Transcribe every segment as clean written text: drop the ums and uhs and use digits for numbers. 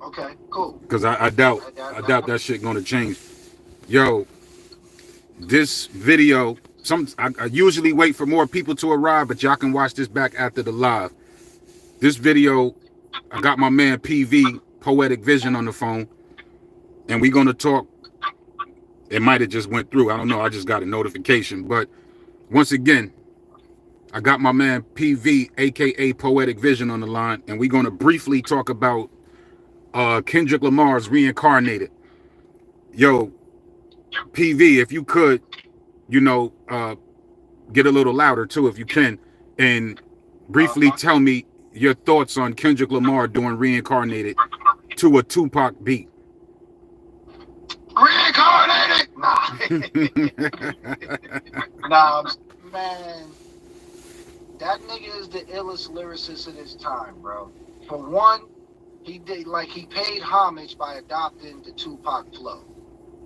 Okay, cool. Because I doubt that shit gonna change. Yo, this video, I usually wait for more people to arrive, but y'all can watch this back after the live. This video, I got my man PV, Poetic Vision, on the phone, and we gonna talk. It might have just went through. I don't know. I just got a notification. But once again, I got my man PV, aka Poetic Vision, on the line, and we're gonna briefly talk about Kendrick Lamar's Reincarnated. Yo, PV, if you could, you know, get a little louder too, if you can, and briefly tell me your thoughts on Kendrick Lamar doing Reincarnated to a Tupac beat. Reincarnated. Nah, nah, man. That nigga is the illest lyricist of his time, bro. For one, he paid homage by adopting the Tupac flow.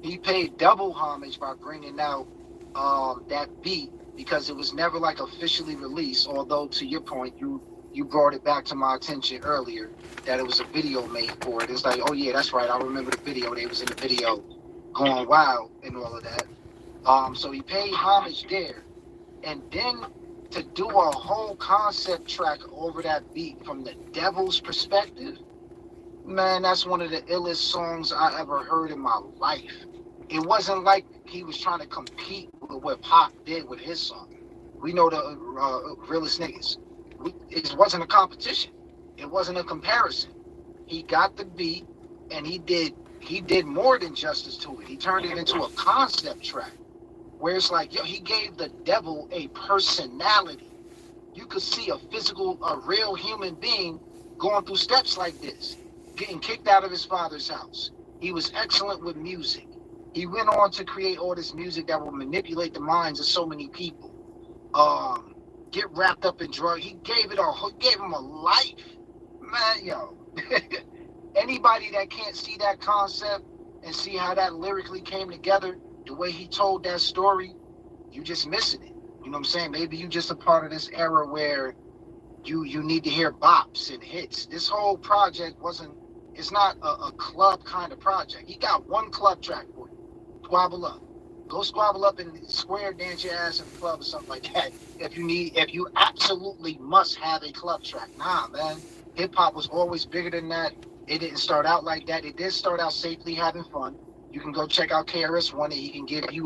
He paid double homage by bringing out that beat because it was never like officially released. Although to your point, you brought it back to my attention earlier that it was a video made for it. It's like, oh yeah, that's right. I remember the video. They was in the video going wild and all of that. So he paid homage there, and then to do a whole concept track over that beat from the devil's perspective, man, that's one of the illest songs I ever heard in my life. It wasn't like he was trying to compete with what Pac did with his song. We know the realest niggas. It wasn't a competition. It wasn't a comparison. He got the beat, and he did more than justice to it. He turned it into a concept track where it's like, yo, he gave the devil a personality. You could see a real human being going through steps like this, getting kicked out of his father's house. He was excellent with music. He went on to create all this music that will manipulate the minds of so many people. Get wrapped up in drugs. He gave him a life. Man, yo. Anybody that can't see that concept and see how that lyrically came together, the way he told that story, you just missing it. You know what I'm saying? Maybe you just a part of this era where you need to hear bops and hits. This whole project it's not a club kind of project. He got one club track for you. Squabble up. Go squabble up and square dance your ass in the club or something like that. If you absolutely must have a club track. Nah, man. Hip hop was always bigger than that. It didn't start out like that. It did start out safely having fun. You can go check out KRS-One and he can give you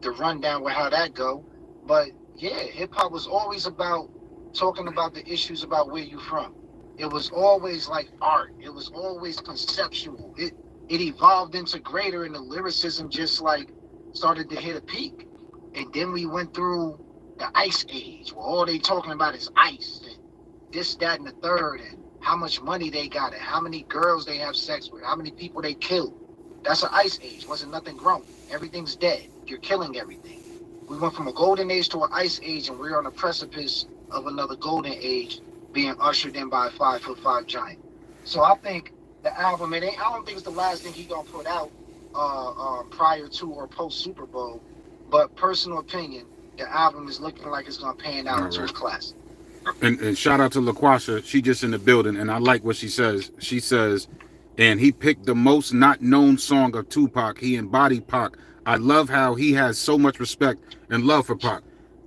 the rundown with how that go. But yeah, hip hop was always about talking about the issues about where you from. It was always like art. It was always conceptual. It evolved into greater, and the lyricism just like started to hit a peak. And then we went through the ice age where all they talking about is ice and this, that, and the third, and how much money they got and how many girls they have sex with, how many people they killed. That's an ice age. Wasn't nothing growing. Everything's dead. You're killing everything. We went from a golden age to an ice age, and we're on the precipice of another golden age being ushered in by a 5'5" giant. So I think the album, I don't think it's the last thing he gonna put out prior to or post Super Bowl, but personal opinion, the album is looking like it's gonna pan out into a classic. And shout out to LaQuasha. She just in the building, and I like what she says. She says, and he picked the most not known song of Tupac. He embodied Pac. I love how he has so much respect and love for Pac.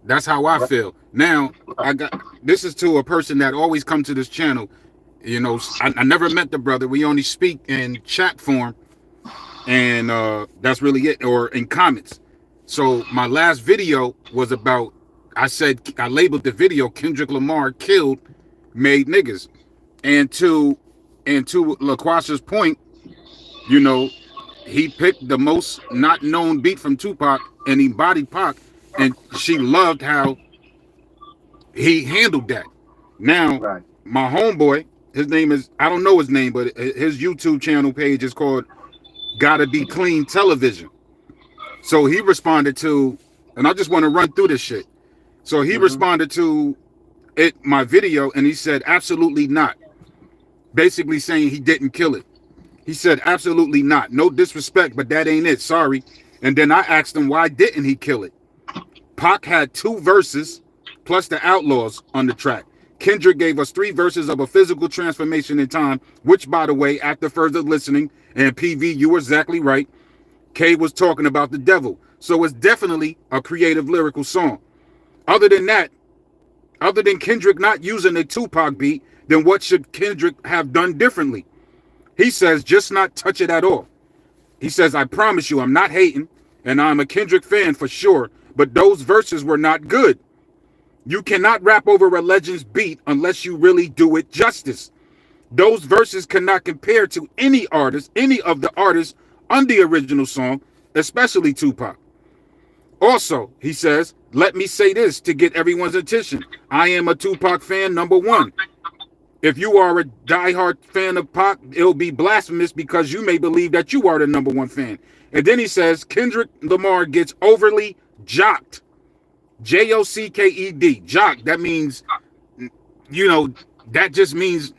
That's how I feel. Now, this is to a person that always comes to this channel. You know, I never met the brother. We only speak in chat form, and that's really it, or in comments. So my last video was about, I labeled the video Kendrick Lamar killed made niggas. And to LaQuasha's point, you know, he picked the most not known beat from Tupac and he embodied Pac, and she loved how he handled that. Now, my homeboy, his name is, I don't know his name, but his YouTube channel page is called GottaBeClean Television. So he responded to, and I just want to run through this shit. So he responded to my video, and he said, absolutely not. Basically saying he didn't kill it. He said, absolutely not. No disrespect, but that ain't it. Sorry. And then I asked him, why didn't he kill it? Pac had 2 verses plus the Outlaws on the track. Kendrick gave us 3 verses of a physical transformation in time, which, by the way, after further listening, and PV, you were exactly right, K was talking about the devil. So it's definitely a creative lyrical song. Other than that, other than Kendrick not using a Tupac beat, then what should Kendrick have done differently? He says, just not touch it at all. He says, I promise you, I'm not hating, and I'm a Kendrick fan for sure, but those verses were not good. You cannot rap over a legend's beat unless you really do it justice. Those verses cannot compare to any artist, any of the artists on the original song, especially Tupac. Also, he says, let me say this to get everyone's attention. I am a Tupac fan, number one. If you are a diehard fan of Pac, it'll be blasphemous because you may believe that you are the number one fan. And then he says, Kendrick Lamar gets overly jocked. Jocked. Jock. That means, that just means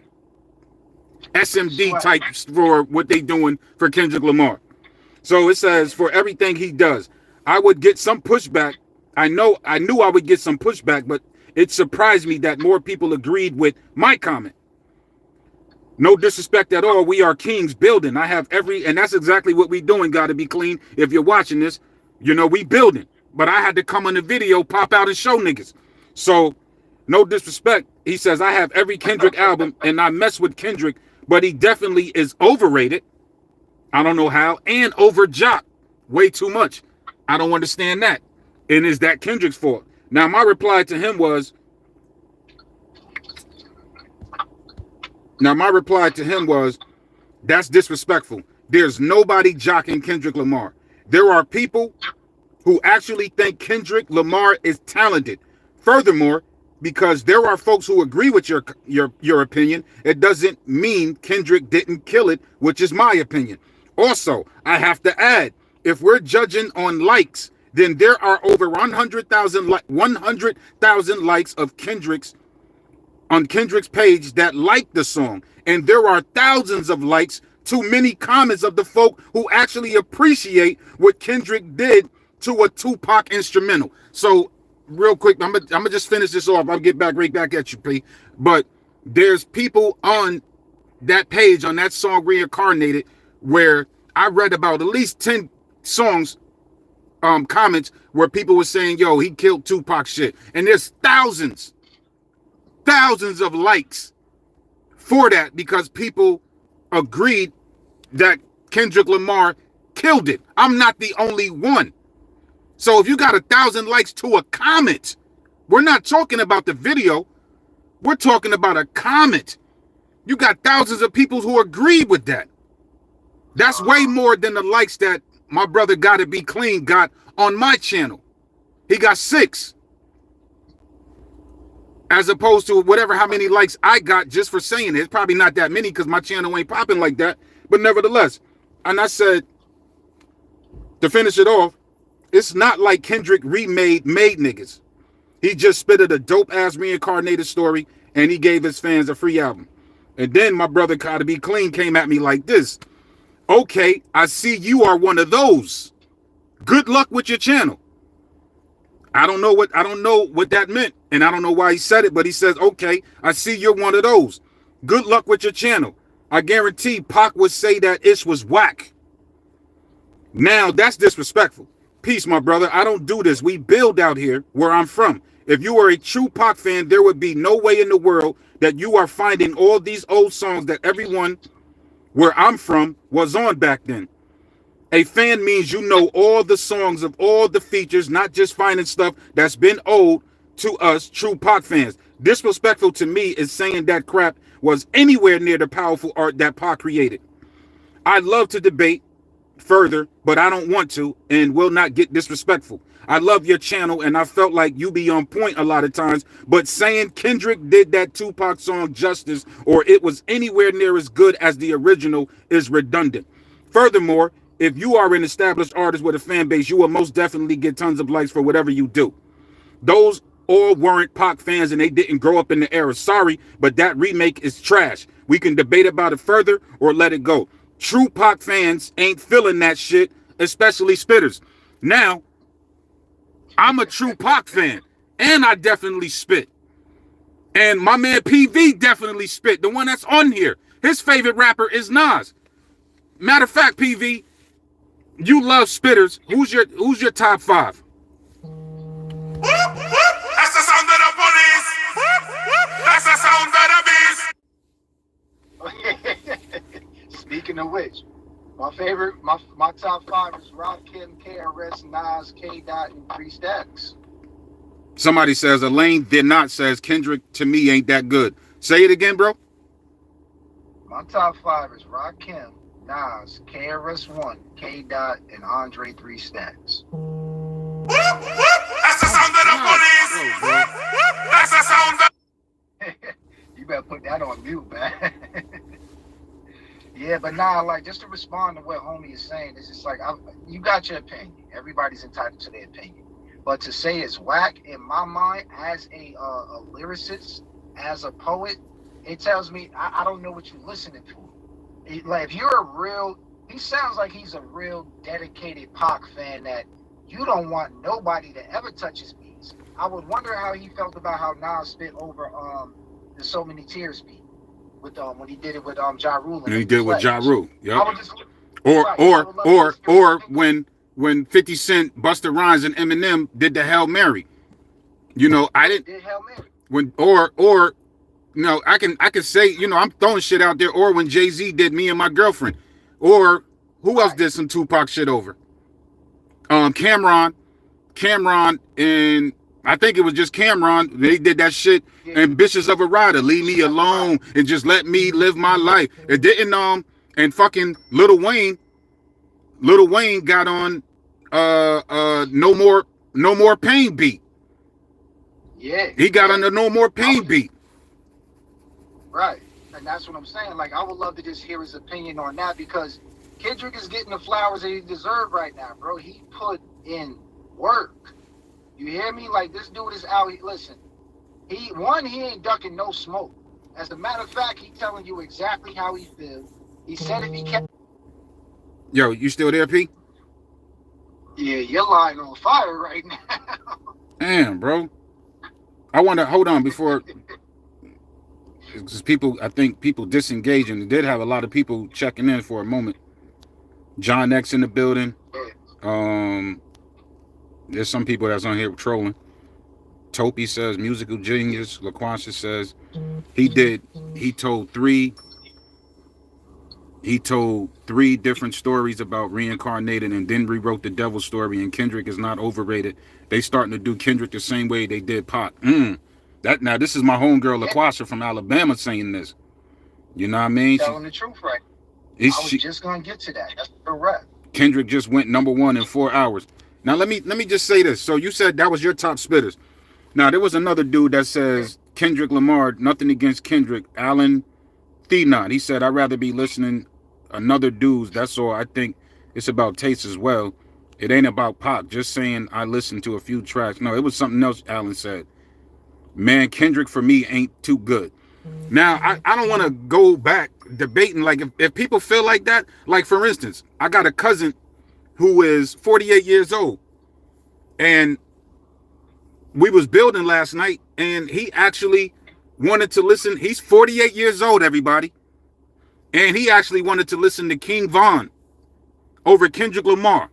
SMD type for what they doing for Kendrick Lamar. So it says, for everything he does, I would get some pushback. I knew I would get some pushback, but it surprised me that more people agreed with my comment. No disrespect at all. We are kings building. I have and that's exactly what we doing. GottaBeClean. If you're watching this, we building. But I had to come on the video, pop out and show niggas. So, no disrespect. He says, I have every Kendrick album and I mess with Kendrick, but he definitely is overrated. I don't know how. And overjocked. Way too much. I don't understand that. And is that Kendrick's fault? Now, my reply to him was, that's disrespectful. There's nobody jocking Kendrick Lamar. There are people who actually think Kendrick Lamar is talented. Furthermore, because there are folks who agree with your opinion, it doesn't mean Kendrick didn't kill it, which is my opinion. Also, I have to add, if we're judging on likes, then there are over 100,000 likes of Kendrick's on Kendrick's page that like the song, and there are thousands of likes to many comments of the folk who actually appreciate what Kendrick did to a Tupac instrumental. So real quick, I'm gonna just finish this off. I'll get right back at you, P. But there's people on that page, on that song Reincarnated, where I read about at least 10 songs, comments where people were saying, yo, he killed Tupac shit. And there's thousands of likes for that because people agreed that Kendrick Lamar killed it. I'm not the only one. So if you got 1,000 likes to a comment, we're not talking about the video. We're talking about a comment. You got thousands of people who agree with that. That's way more than the likes that my brother GottaBeClean got on my channel. He got 6. As opposed to how many likes I got just for saying it. It's probably not that many because my channel ain't popping like that. But nevertheless, and I said, to finish it off, it's not like Kendrick made niggas. He just spitted a dope-ass Reincarnated story and he gave his fans a free album. And then my brother GottaBeClean came at me like this. Okay, I see you are one of those. Good luck with your channel. I don't know what that meant, and I don't know why he said it, but he says, okay, I see you're one of those. Good luck with your channel. I guarantee Pac would say that Ish was whack. Now, that's disrespectful. Peace, my brother. I don't do this. We build out here where I'm from. If you are a true Pac fan, there would be no way in the world that you are finding all these old songs that everyone where I'm from was on back then. A fan means you know all the songs of all the features, not just finding stuff that's been old to us true Pac fans. Disrespectful to me is saying that crap was anywhere near the powerful art that Pac created. I'd love to debate further, but I don't want to and will not get disrespectful. I love your channel and I felt like you be on point a lot of times, but saying Kendrick did that Tupac song justice or it was anywhere near as good as the original is redundant. Furthermore, if you are an established artist with a fan base, you will most definitely get tons of likes for whatever you do. Those all weren't Pac fans and they didn't grow up in the era. Sorry, but that remake is trash. We can debate about it further or let it go. True Pac fans ain't feeling that shit, especially spitters. Now, I'm a true Pac fan, and I definitely spit. And my man PV definitely spit. The one that's on here. His favorite rapper is Nas. Matter of fact, PV, you love spitters. Who's your top 5? That's the sound of the police. That's the sound of the beast. Speaking of which, my favorite, my top 5 is Rakim, KRS, Nas, K. Dot, and 3 Stacks. Somebody says Elaine did not says Kendrick to me ain't that good. Say it again, bro. My top 5 is Rakim, Nas, KRS-One, K. Dot, and Andre 3 Stacks. That's the sound of the police. That's the sound of... You better put that on mute, man. Yeah, but nah, like, just to respond to what homie is saying, it's just like, you got your opinion. Everybody's entitled to their opinion. But to say it's whack, in my mind, as a lyricist, as a poet, it tells me I don't know what you're listening to. Like, if you're a real, he sounds like he's a real dedicated Pac fan that you don't want nobody to ever touch his beats. I would wonder how he felt about how Nas spit over the So Many Tears beat with when he did it with Ja Rule. And he did it with Ja Rule. Yep. Or when 50 Cent, Busta Rhymes, and Eminem did the Hail Mary. You know, I didn't. Did Hail Mary. I can say, you know, I'm throwing shit out there. Or when Jay-Z did Me and My Girlfriend. Or who else did some Tupac shit over? Cameron, and I think it was just Cameron. They did that shit. Yeah. Ambitious of a Rider, Leave Me Alone and Just Let Me Live My Life. It didn't and fucking Lil Wayne got on No More Pain beat. Yeah. He got on the No More Pain beat. Right. And that's what I'm saying. Like, I would love to just hear his opinion on that, because Kendrick is getting the flowers that he deserves right now, bro. He put in work. You hear me? Like, this dude is out. Listen, he ain't ducking no smoke. As a matter of fact, he telling you exactly how he feels. He said if he kept... Yo, you still there, P? Yeah, you're lying on fire right now. Damn, bro. I want to hold on before... Because I think people disengaging. They did have a lot of people checking in for a moment. John X in the building. There's some people that's on here trolling. Topi says musical genius. LaQuasha says he told three different stories about Reincarnated and then rewrote the Devil story, and Kendrick is not overrated. They starting to do Kendrick the same way they did Pac. Now this is my homegirl LaQuasha from Alabama saying this. You know what I mean? Telling the truth, right? I was just gonna get to that. That's correct. Kendrick just went #1 in 4 hours. Now let me just say this. So you said that was your top spitters. Now there was another dude that says Kendrick Lamar. Nothing against Kendrick. Alan Thenot. He said I'd rather be listening another dudes. That's all. I think it's about taste as well. It ain't about Pac. Just saying I listened to a few tracks. No, it was something else. Alan said. Man, Kendrick for me ain't too good. Now, I don't want to go back debating, like, if people feel like that, like, for instance, I got a cousin who is 48 years old, and we was building last night, and he actually wanted to listen. He's 48 years old, everybody, and he actually wanted to listen to King Von over Kendrick Lamar.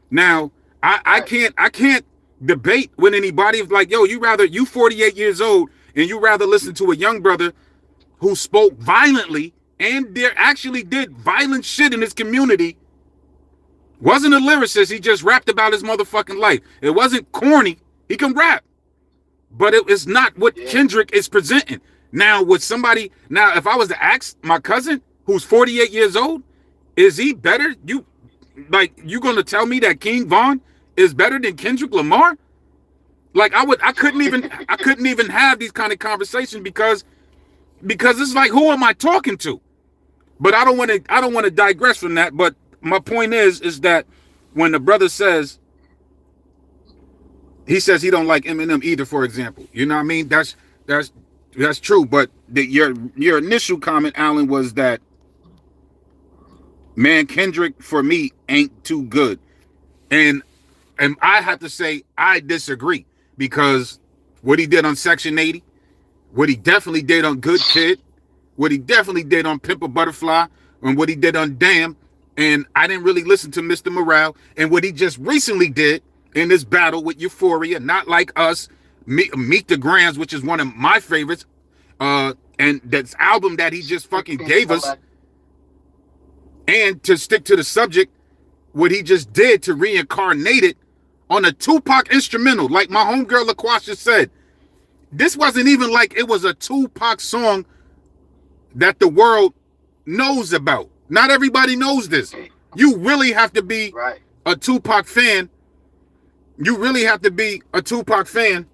Now, I can't debate with anybody. If like, yo, you 48 years old and you rather listen to a young brother who spoke violently and there actually did violent shit in his community. Wasn't a lyricist, he just rapped about his motherfucking life. It wasn't corny. He can rap, but it's not what Kendrick is presenting. Now if I was to ask my cousin who's 48 years old, is he better? You gonna tell me that King Von is better than Kendrick Lamar? Like I couldn't even have these kind of conversations because it's like, who am I talking to? But I don't want to digress from that. But my point is that when the brother says he don't like Eminem either, for example, you know what I mean? That's true. But your initial comment, Alan, was that, man, Kendrick for me ain't too good, and I have to say I disagree, because what he did on Section 80, what he definitely did on Good Kid, what he definitely did on Pimp a Butterfly, and what he did on Damn. And I didn't really listen to Mr. Morale, and what he just recently did in this battle with Euphoria, Not Like Us, Meet the Grams, which is one of my favorites, and that's album that he just fucking gave us. And to stick to the subject, what he just did to Reincarnated on a Tupac instrumental, like my homegirl LaQuasha said, this wasn't even like it was a Tupac song that the world knows about. Not everybody knows this. You really have to be a Tupac fan. You really have to be a Tupac fan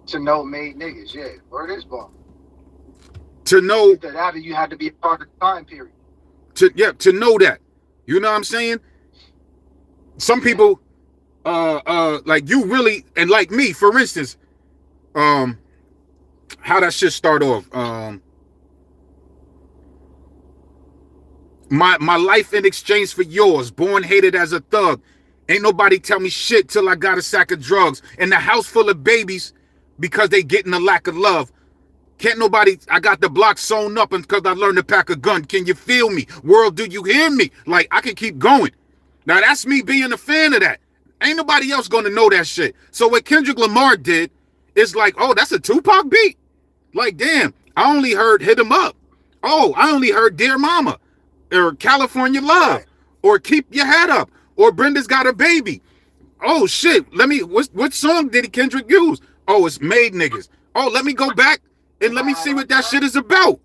to know Made Niggas. Yeah, word is born. To know that you had to be a part of the time period. To know that. You know what I'm saying? Some people like you really, and like me, for instance, how that shit start off. My life in exchange for yours, born hated as a thug. Ain't nobody tell me shit till I got a sack of drugs. And the house full of babies because they getting a lack of love. Can't nobody, I got the block sewn up and because I learned to pack a gun. Can you feel me? World, do you hear me? Like, I can keep going. Now, that's me being a fan of that. Ain't nobody else going to know that shit. So what Kendrick Lamar did is like, oh, that's a Tupac beat? Like, damn, I only heard Hit 'Em Up. Oh, I only heard Dear Mama. Or California Love. Or Keep Your Head Up. Or Brenda's Got a Baby. Oh, shit. What song did Kendrick use? Oh, it's Made Niggas. Oh, let me go back and let me see what that shit is about.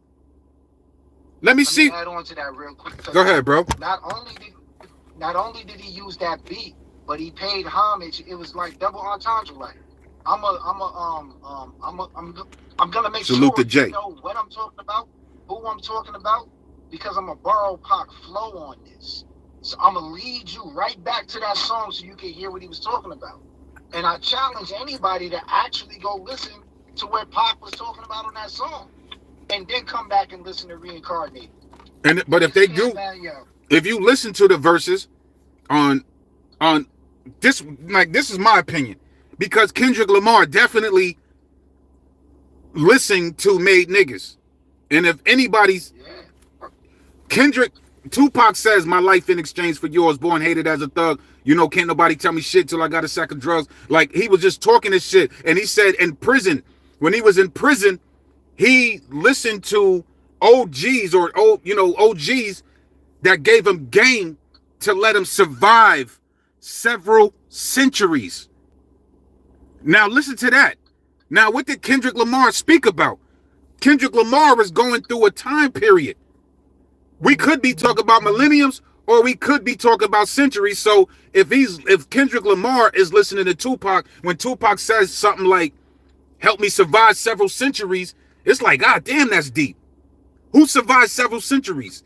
Let me see. Add on to that real quick. Go ahead, bro. Not only did he use that beat, but he paid homage. It was like double entendre. Like, I'm gonna make Salute sure to Jay. you know what I'm talking about, who I'm talking about, because I'm gonna borrow Pac flow on this. So I'm gonna lead you right back to that song so you can hear what he was talking about. And I challenge anybody to actually go listen to where Pac was talking about on that song, and then come back and listen to Reincarnated. But if they do, if you listen to the verses on this, like, this is my opinion, because Kendrick Lamar definitely listened to Made Niggas, and if anybody's Tupac says, my life in exchange for yours, born hated as a thug. You know, can't nobody tell me shit till I got a sack of drugs. Like, he was just talking this shit. And he said in prison, when he was in prison, he listened to OGs OGs that gave him game to let him survive several centuries. Now, listen to that. Now, what did Kendrick Lamar speak about? Kendrick Lamar is going through a time period. We could be talking about millenniums, or we could be talking about centuries. So if Kendrick Lamar is listening to Tupac, when Tupac says something like, help me survive several centuries, it's like, God damn, that's deep. Who survived several centuries?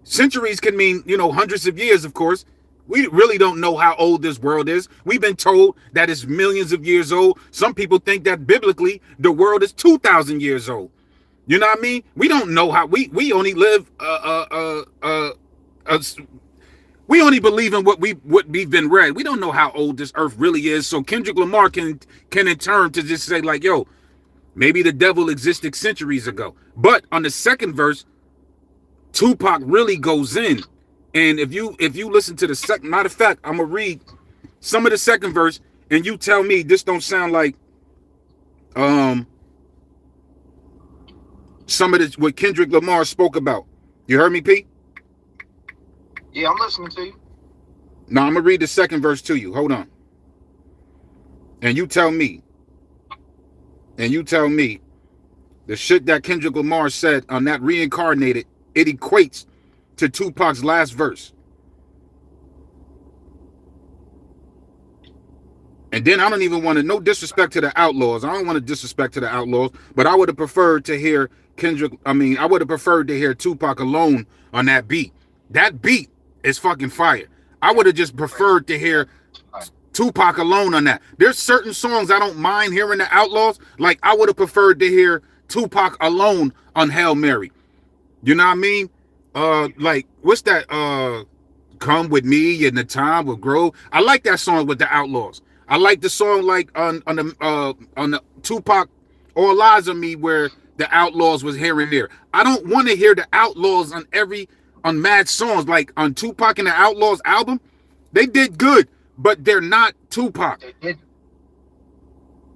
Centuries can mean, hundreds of years, of course. We really don't know how old this world is. We've been told that it's millions of years old. Some people think that biblically the world is 2,000 years old. You know what I mean? We don't know how we only live we only believe in what we've been read. We don't know how old this earth really is. So Kendrick Lamar can in turn to just say like, yo, maybe the devil existed centuries ago. But on the second verse, Tupac really goes in. And if you listen to the second, matter of fact, I'm gonna read some of the second verse, and you tell me this don't sound like some of this what Kendrick Lamar spoke about. You heard me, P? Yeah, I'm listening to you. Now I'm gonna read the second verse to you. Hold on. And you tell me. The shit that Kendrick Lamar said on that Reincarnated, it equates to Tupac's last verse. And then I don't even want to, no disrespect to the Outlaws. I don't want to disrespect to the Outlaws, but I would have preferred to hear I would have preferred to hear Tupac alone on that beat. That beat is fucking fire. I would have just preferred to hear Tupac alone on that. There's certain songs I don't mind hearing the Outlaws. Like, I would have preferred to hear Tupac alone on Hail Mary. You know what I mean? Like, what's that? Come With Me and The Time Will Grow. I like that song with the Outlaws. I like the song like on the Tupac All Eyes on Me where the Outlaws was here and there. I don't want to hear the Outlaws on mad songs like on Tupac and the Outlaws album. They did good, but they're not Tupac. They did.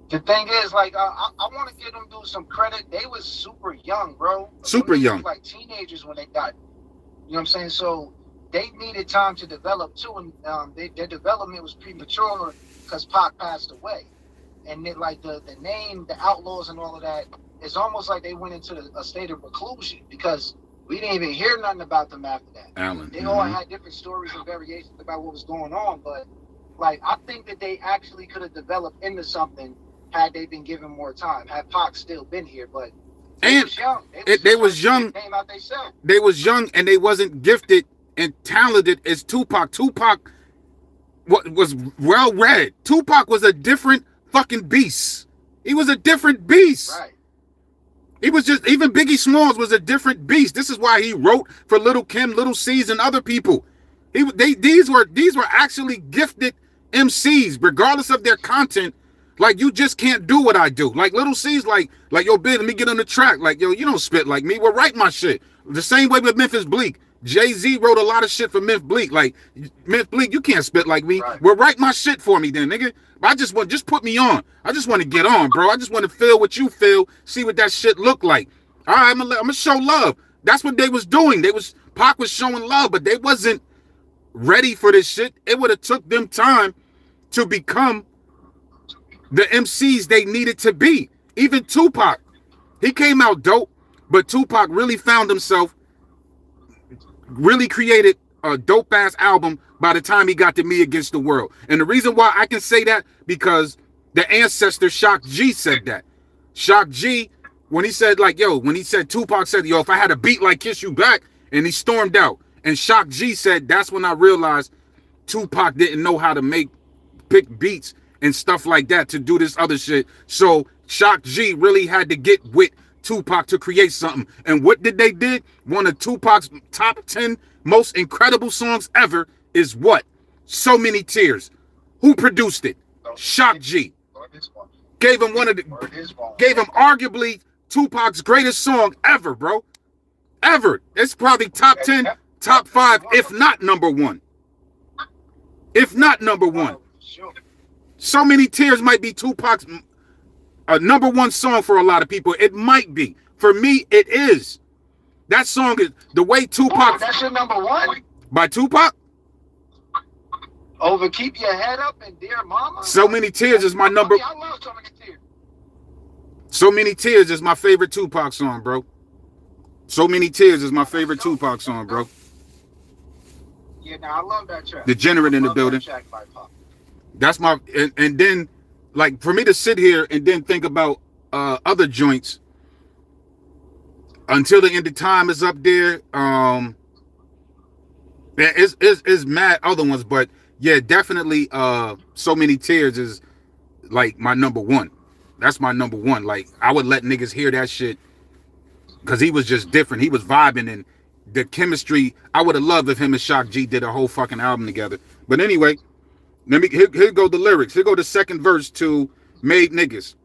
The thing is, like, I want to give them some credit. They was super young, bro. Super young. Like teenagers when they got, you know what I'm saying? So they needed time to develop too, and their development was premature because Pac passed away. And then, like, the name, the Outlaws and all of that, it's almost like they went into a state of reclusion because we didn't even hear nothing about them after that. Allen. They all had different stories and variations about what was going on, but, like, I think that they actually could have developed into something had they been given more time, had Pac still been here, but they was young. They was young. Came out they self. They was young and they wasn't gifted and talented as Tupac. Tupac was well read. Tupac was a different fucking beast. He was a different beast. Right. He was just, even Biggie Smalls was a different beast. This is why he wrote for Little Kim, Little C's, and other people. These were actually gifted MCs, regardless of their content. Like, you just can't do what I do. Like, Little C's like, yo, Big, let me get on the track. Like, yo, you don't spit like me. Well, write my shit. The same way with Memphis Bleak. Jay-Z wrote a lot of shit for Memphis Bleak. Like, Memphis Bleak, you can't spit like me. Right. Well, write my shit for me then, nigga. Just put me on. I just want to get on, bro. I just want to feel what you feel, see what that shit look like. All right, I'm gonna show love. That's what they was doing. Pac was showing love, but they wasn't ready for this shit. It would have took them time to become the MCs they needed to be. Even Tupac, he came out dope, but Tupac really found himself, really created a dope ass album by the time he got to Me Against the World. And the reason why I can say that, because the ancestor Shock G said that. Shock G, when he said, like, yo, when he said, Tupac said, yo, if I had a beat like Kiss You Back, and he stormed out. And Shock G said, that's when I realized Tupac didn't know how to pick beats and stuff like that to do this other shit. So Shock G really had to get with Tupac to create something. And what did they did? One of Tupac's top 10 most incredible songs ever is what? So Many Tears. Who produced it? Shock G. Gave him arguably Tupac's greatest song ever, bro. Ever. It's probably top 10, top 5, if not number 1. If not number 1. So Many Tears might be Tupac's number 1 song for a lot of people. It might be. For me, it is. That song is the way Tupac. Oh, that's your number 1? By Tupac? Over Keep Your Head Up and Dear Mama? So Many Tears is my number. I love So Many Tears. So Many Tears is my favorite Tupac song, bro. So Many Tears is my favorite Tupac song, bro. Yeah, now I love that track. Degenerate in the building. That's my, and then, like, for me to sit here and then think about other joints Until the End of Time is up there. It's mad other ones, but yeah, definitely So Many Tears is like my number 1. That's my number 1. Like, I would let niggas hear that shit because he was just different. He was vibing, and the chemistry. I would have loved if him and Shock G did a whole fucking album together. But anyway, here go the lyrics. Here go the second verse to Made Niggas.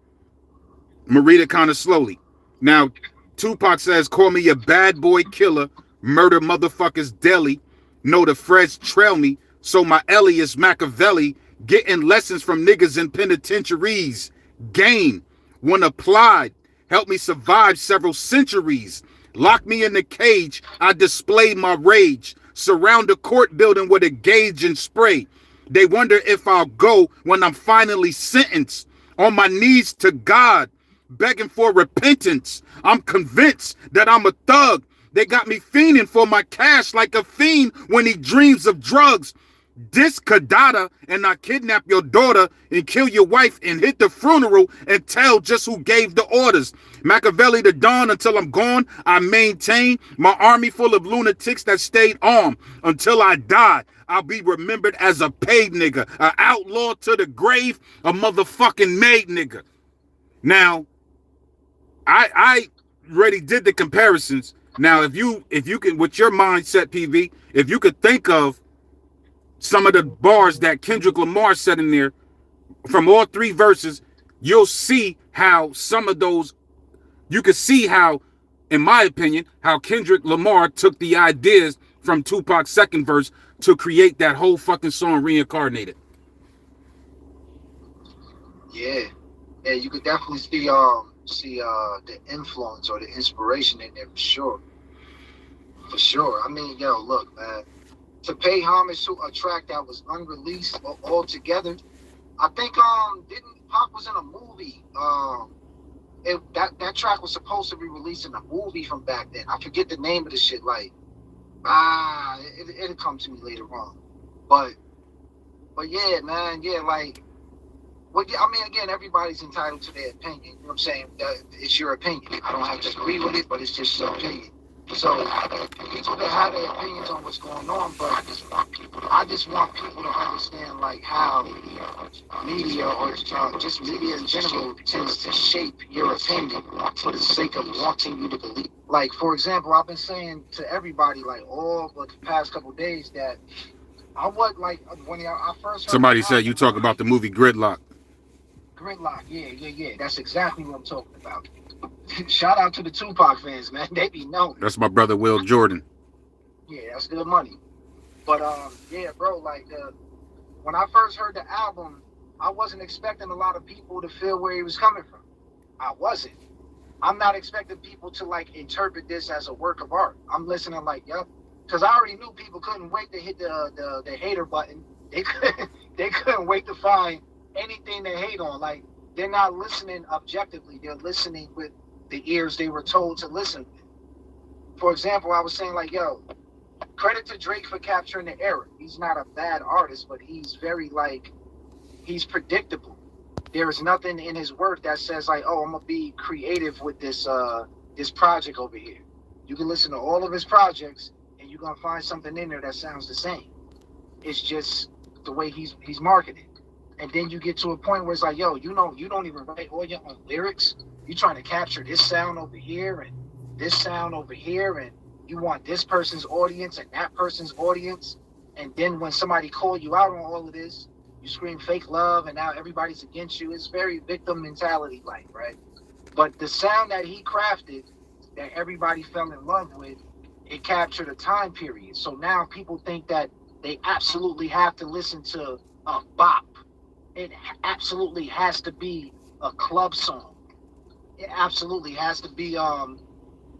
I'm gonna read it kind of slowly. Now, Tupac says, call me a bad boy killer, murder motherfuckers daily. Know the Freds trail me, so my Elias Machiavelli, getting lessons from niggas in penitentiaries. Game, when applied, help me survive several centuries. Lock me in the cage, I display my rage. Surround the court building with a gauge and spray. They wonder if I'll go when I'm finally sentenced. On my knees to God, begging for repentance. I'm convinced that I'm a thug. They got me fiending for my cash like a fiend when he dreams of drugs. This Kadada, and I kidnap your daughter and kill your wife and hit the funeral and tell just who gave the orders. Machiavelli the Don, until I'm gone, I maintain my army full of lunatics that stayed armed. Until I die, I'll be remembered as a paid nigga, an outlaw to the grave, a motherfucking made nigga. Now, I already did the comparisons. Now, if you can, with your mindset, PV, if you could think of some of the bars that Kendrick Lamar said in there, from all three verses, you'll see how some of those, you can see how, in my opinion, how Kendrick Lamar took the ideas from Tupac's second verse to create that whole fucking song Reincarnated. Yeah, yeah, you could definitely see the influence or the inspiration in there for sure. For sure. I mean, yo, look, man, to pay homage to a track that was unreleased altogether. I think didn't Pac was in a movie. That track was supposed to be released in a movie from back then. I forget the name of the shit. Like, it'll come to me later on. But yeah, man, yeah, like, well, yeah, I mean, again, everybody's entitled to their opinion. You know what I'm saying? It's your opinion. I don't have to agree with it, but it's just your opinion. So people can have their opinions on what's going on, but I just want people to understand like how media or just media in general tends to shape your opinion for the sake of wanting you to believe. Like, for example, I've been saying to everybody like all the past couple of days that I would like when I first heard Somebody said you talk about the movie Gridlock. Gridlock, yeah. That's exactly what I'm talking about. Shout out to the Tupac fans, man. They be known. That's my brother Will Jordan. Yeah, that's good money. But yeah, bro, like when I first heard the album, I wasn't expecting a lot of people to feel where he was coming from. I wasn't. I'm not expecting people to like interpret this as a work of art. I'm listening like, yep, because I already knew people couldn't wait to hit the hater button. They couldn't wait to find anything to hate on. Like, they're not listening objectively. They're listening with the ears they were told to listen with. For example, I was saying like, yo, credit to Drake for capturing the era. He's not a bad artist, but he's very like, he's predictable. There is nothing in his work that says like, oh, I'm gonna be creative with this project over here. You can listen to all of his projects and you're gonna find something in there that sounds the same. It's just the way he's marketed. And then you get to a point where it's like, yo, you don't even write all your own lyrics. You're trying to capture this sound over here and this sound over here, and you want this person's audience and that person's audience. And then when somebody call you out on all of this, you scream fake love and now everybody's against you. It's very victim mentality like, right? But the sound that he crafted that everybody fell in love with, it captured a time period. So now people think that they absolutely have to listen to a bop. It absolutely has to be a club song. It absolutely has to be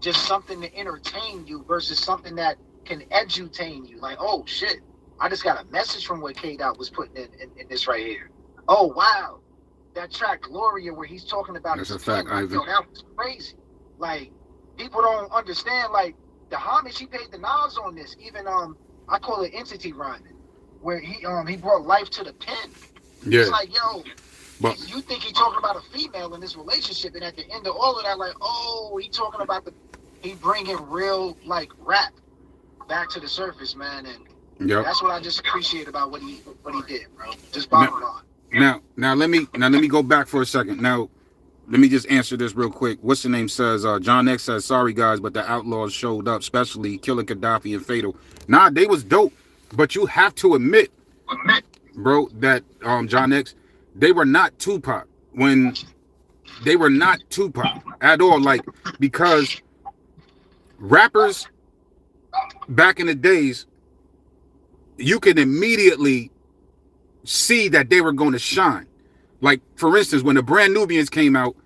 just something to entertain you versus something that can edutain you. Like, oh shit, I just got a message from what K-Dot was putting in this right here. Oh wow, that track Gloria where he's talking about that's a fact, Ivan. Yo, that was crazy. Like, people don't understand like the homage he paid the Nas on this. Even I call it entity rhyming, where he brought life to the pen. Yeah. It's like, yo, but you think he talking about a female in this relationship, and at the end of all of that, like, oh, he talking about he bringing real like rap back to the surface, man, and that's what I just appreciate about what he did, bro. Just bottom line. Now let me go back for a second. Now, let me just answer this real quick. What's the name says? John X says, sorry guys, but the Outlaws showed up, especially Killer Gaddafi and Fatal. Nah, they was dope, but you have to admit, bro, that John X, they were not Tupac when they were not Tupac at all. Like, because rappers back in the days, you can immediately see that they were going to shine. Like, for instance, when the Brand Nubians came out,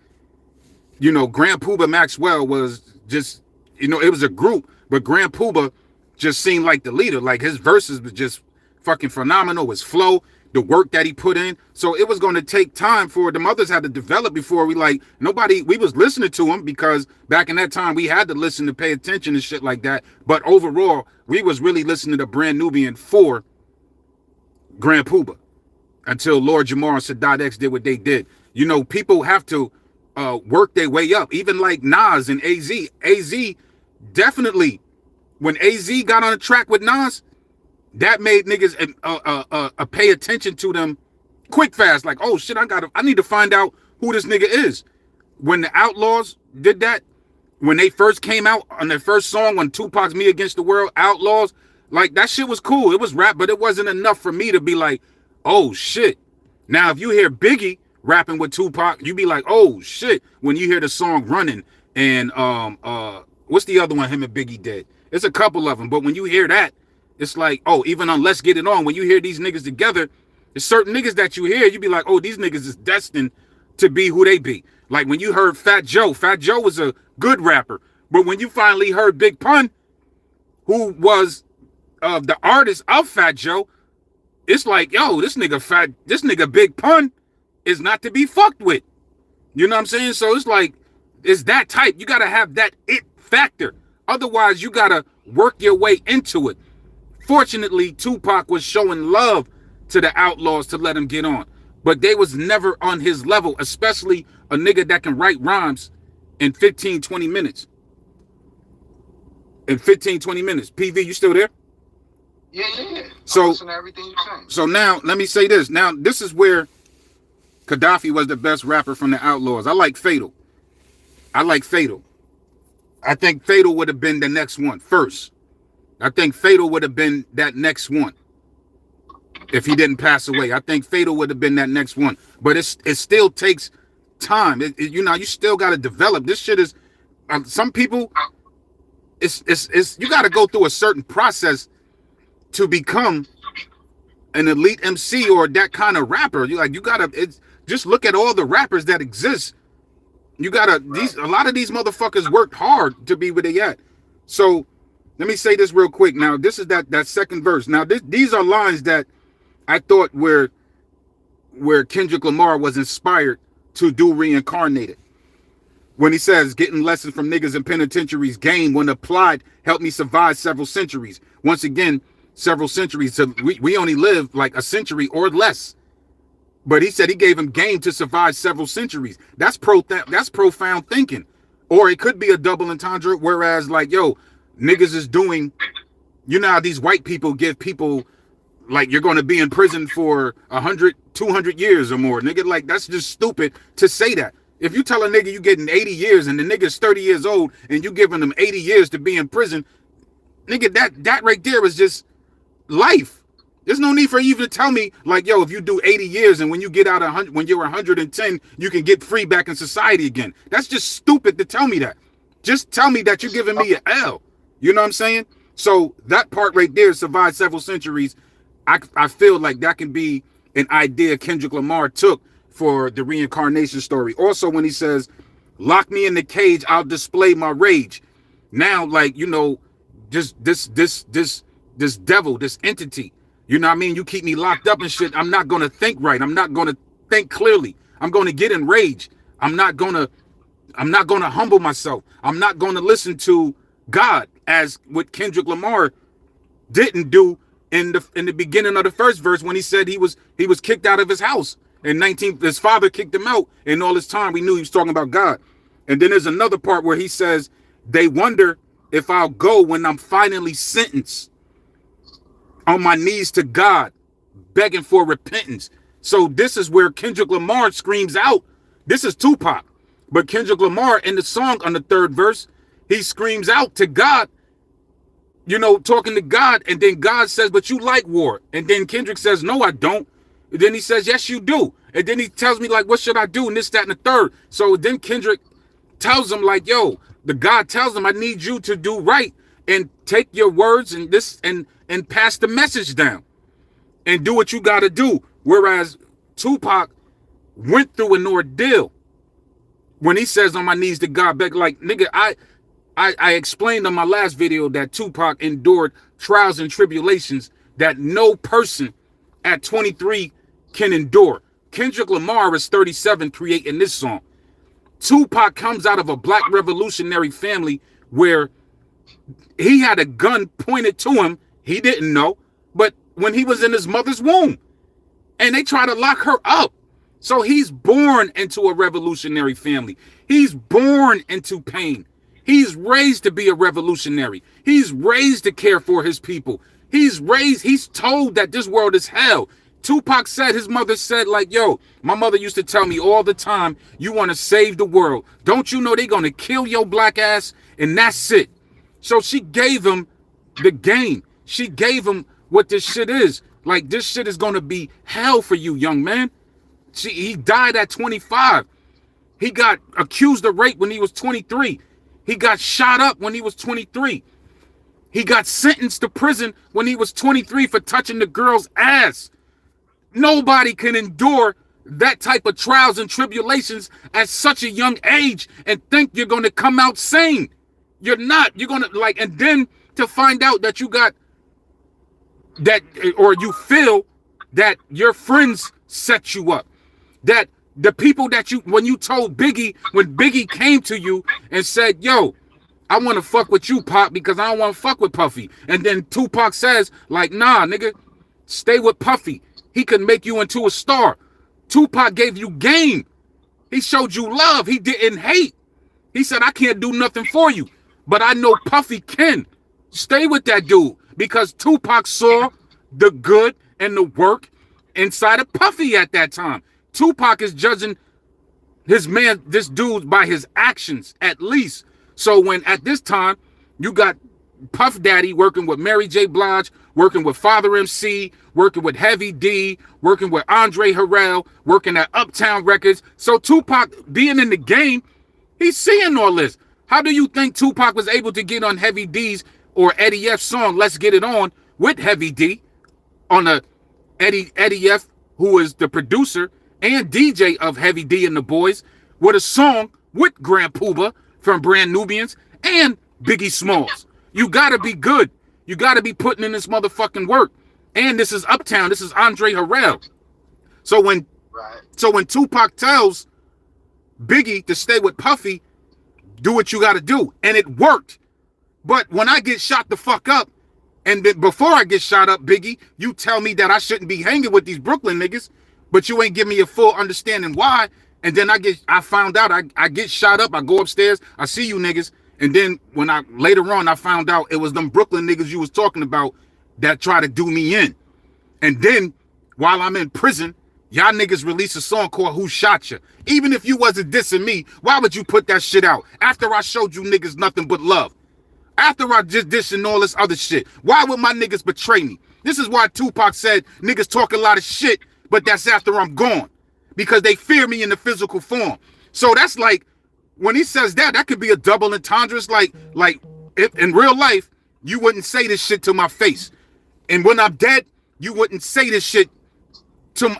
you know, Grand Puba Maxwell was just, you know, it was a group, but Grand Puba just seemed like the leader. Like, his verses was just fucking phenomenal. His flow, the work that he put in. So it was going to take time for the others had to develop before we was listening to him, because back in that time we had to listen to pay attention and shit like that. But overall, we was really listening to Brand Nubian for Grand Puba until Lord Jamar and Sadat X did what they did. You know, people have to work their way up. Even like Nas and AZ. AZ definitely, when AZ got on the track with Nas, that made niggas pay attention to them quick fast. Like, oh shit, I need to find out who this nigga is. When the Outlaws did that, when they first came out on their first song, when Tupac's Me Against the World, Outlaws, like, that shit was cool. It was rap, but it wasn't enough for me to be like, oh shit. Now, if you hear Biggie rapping with Tupac, you be like, oh shit, when you hear the song Running and what's the other one him and Biggie did? It's a couple of them, but when you hear that, it's like, oh, even on Let's Get It On, when you hear these niggas together, there's certain niggas that you hear, you be like, oh, these niggas is destined to be who they be. Like when you heard Fat Joe was a good rapper, but when you finally heard Big Pun, who was the artist of Fat Joe, it's like, yo, this nigga Big Pun is not to be fucked with. You know what I'm saying? So it's like, it's that type. You gotta have that it factor. Otherwise, you gotta work your way into it. Fortunately, Tupac was showing love to the Outlaws to let them get on. But they was never on his level, especially a nigga that can write rhymes in 15, 20 minutes. In 15, 20 minutes. PV, you still there? Yeah. So, I listen to everything you're saying. So now, let me say this. Now, this is where Gaddafi was the best rapper from the Outlaws. I like Fatal. I think Fatal would have been the next one first. I think Fatal would have been that next one. If he didn't pass away, I think Fatal would have been that next one. But it still takes time. You still got to develop. This shit is, some people, it's you got to go through a certain process to become an elite MC or that kind of rapper. You gotta just look at all the rappers that exist. A lot of these motherfuckers worked hard to be where they at. So let me say this real quick. Now, this is that second verse. Now, these are lines that I thought where Kendrick Lamar was inspired to do Reincarnated. When he says, getting lessons from niggas in penitentiaries, game when applied, helped me survive several centuries. Once again, several centuries. So we only live like a century or less. But he said he gave him game to survive several centuries. That's profound thinking. Or it could be a double entendre, whereas like, yo, niggas is doing, you know how these white people give people, like, you're going to be in prison for 100, 200 years or more. Nigga, like, that's just stupid to say that. If you tell a nigga you getting 80 years and the nigga's 30 years old and you giving them 80 years to be in prison, nigga, that right there is just life. There's no need for you to tell me, like, yo, if you do 80 years and when you get out 100, when you're 110, you can get free back in society again. That's just stupid to tell me that. Just tell me that you're giving me an L. You know what I'm saying? So that part right there, survived several centuries. I feel like that can be an idea Kendrick Lamar took for the reincarnation story. Also, when he says, lock me in the cage, I'll display my rage. Now, like, you know, just this devil, this entity, you know what I mean? You keep me locked up and shit. I'm not going to think right. I'm not going to think clearly. I'm going to get enraged. I'm not going to humble myself. I'm not going to listen to God, as what Kendrick Lamar didn't do in the beginning of the first verse when he said he was kicked out of his house. His father kicked him out, and all this time we knew he was talking about God. And then there's another part where he says, they wonder if I'll go when I'm finally sentenced, on my knees to God, begging for repentance. So this is where Kendrick Lamar screams out. This is Tupac. But Kendrick Lamar in the song on the third verse, he screams out to God, you know, talking to God. And then God says, but you like war. And then Kendrick says, no, I don't. And then he says, yes, you do. And then he tells me, like, what should I do? And this, that, and the third. So then Kendrick tells him, like, yo, the God tells him, I need you to do right and take your words and this and pass the message down and do what you got to do. Whereas Tupac went through an ordeal when he says on my knees to God, beg, like, nigga, I explained on my last video that Tupac endured trials and tribulations that no person at 23 can endure. Kendrick Lamar is 37 creating this song. Tupac comes out of a black revolutionary family where he had a gun pointed to him. He didn't know, but when he was in his mother's womb, and they try to lock her up. So he's born into a revolutionary family. He's born into pain. He's raised to be a revolutionary. He's raised to care for his people. He's told that this world is hell. Tupac said, his mother said, like, yo, my mother used to tell me all the time, you want to save the world. Don't you know they're going to kill your black ass? And that's it. So she gave him the game. She gave him what this shit is. Like, this shit is going to be hell for you, young man. He died at 25. He got accused of rape when he was 23. He got shot up when he was 23. He got sentenced to prison when he was 23 for touching the girl's ass. Nobody can endure that type of trials and tribulations at such a young age and think you're going to come out sane. You're not. You're going to like, and then to find out that you got that, or you feel that your friends set you up, that the people that you, when you told Biggie, when Biggie came to you and said, yo, I want to fuck with you, Pop, because I don't want to fuck with Puffy. And then Tupac says, like, nah, nigga, stay with Puffy. He can make you into a star. Tupac gave you game. He showed you love. He didn't hate. He said, I can't do nothing for you, but I know Puffy can. Stay with that dude, because Tupac saw the good and the work inside of Puffy at that time. Tupac is judging this dude by his actions, at least. So when at this time, you got Puff Daddy working with Mary J. Blige, working with Father MC, working with Heavy D, working with Andre Harrell, working at Uptown Records. So Tupac being in the game, he's seeing all this. How do you think Tupac was able to get on Heavy D's or Eddie F's song, Let's Get It On, with Heavy D, on a Eddie F, who is the producer and DJ of Heavy D and the Boys, with a song with Grand Puba from Brand Nubians and Biggie Smalls? You gotta be good. You gotta be putting in this motherfucking work. And this is Uptown. This is Andre Harrell. So when Tupac tells Biggie to stay with Puffy, do what you gotta do. And it worked. But when I get shot the fuck up, and then before I get shot up, Biggie, you tell me that I shouldn't be hanging with these Brooklyn niggas, but you ain't give me a full understanding why. And then I found out I get shot up. I go upstairs. I see you niggas. And then when later on, I found out it was them Brooklyn niggas you was talking about that try to do me in. And then while I'm in prison, y'all niggas release a song called Who Shot Ya? Even if you wasn't dissing me, why would you put that shit out after I showed you niggas nothing but love? After I just dissing all this other shit, why would my niggas betray me? This is why Tupac said niggas talk a lot of shit, but that's after I'm gone, because they fear me in the physical form. So that's like, when he says that could be a double entendre. Like if in real life, you wouldn't say this shit to my face. And when I'm dead, you wouldn't say this shit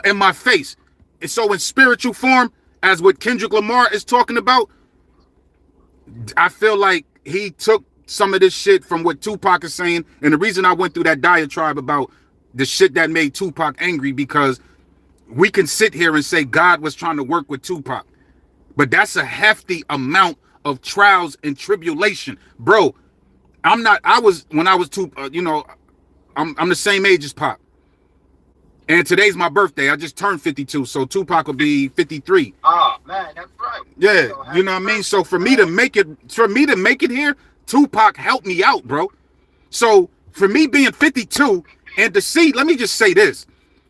in my face. And so in spiritual form, as what Kendrick Lamar is talking about, I feel like he took some of this shit from what Tupac is saying. And the reason I went through that diatribe about the shit that made Tupac angry, because we can sit here and say God was trying to work with Tupac, but that's a hefty amount of trials and tribulation, bro. I'm the same age as Pop, and today's my birthday. I just turned 52, so Tupac will be 53. Oh man, that's right. Yeah, you know what I mean. So for me to make it here, Tupac helped me out, bro. So for me being 52 and to see, let me just say this,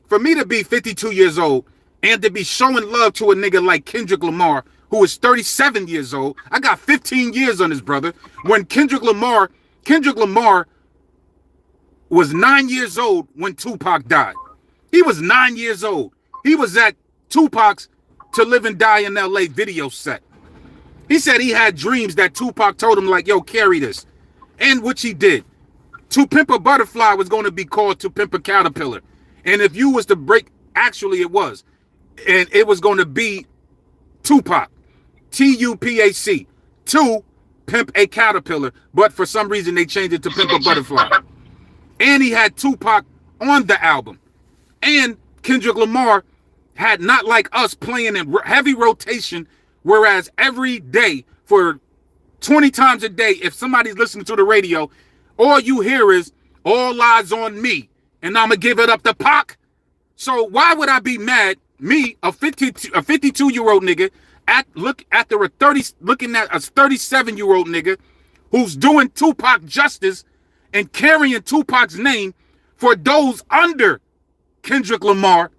for me to be 52 years old and to be showing love to a nigga like Kendrick Lamar, who is 37 years old, I got 15 years on this brother. When Kendrick Lamar was 9 years old when Tupac died. He was 9 years old. He was at Tupac's To Live and Die in LA video set. He said he had dreams that Tupac told him, like, yo, carry this. And which he did. To Pimp a Butterfly was going to be called To Pimp a Caterpillar. And if you was to break, actually it was. And it was going to be Tupac. Tupac. To Pimp a Caterpillar. But for some reason they changed it to Pimp a Butterfly. And he had Tupac on the album. And Kendrick Lamar had Not Like Us playing in heavy rotation, whereas every day for 20 times a day, if somebody's listening to the radio, all you hear is All Eyes on Me, and I'm gonna give it up to Pac. So why would I be mad, me, a 52-year-old nigga, looking at a 37-year-old nigga who's doing Tupac justice and carrying Tupac's name for those under Kendrick Lamar,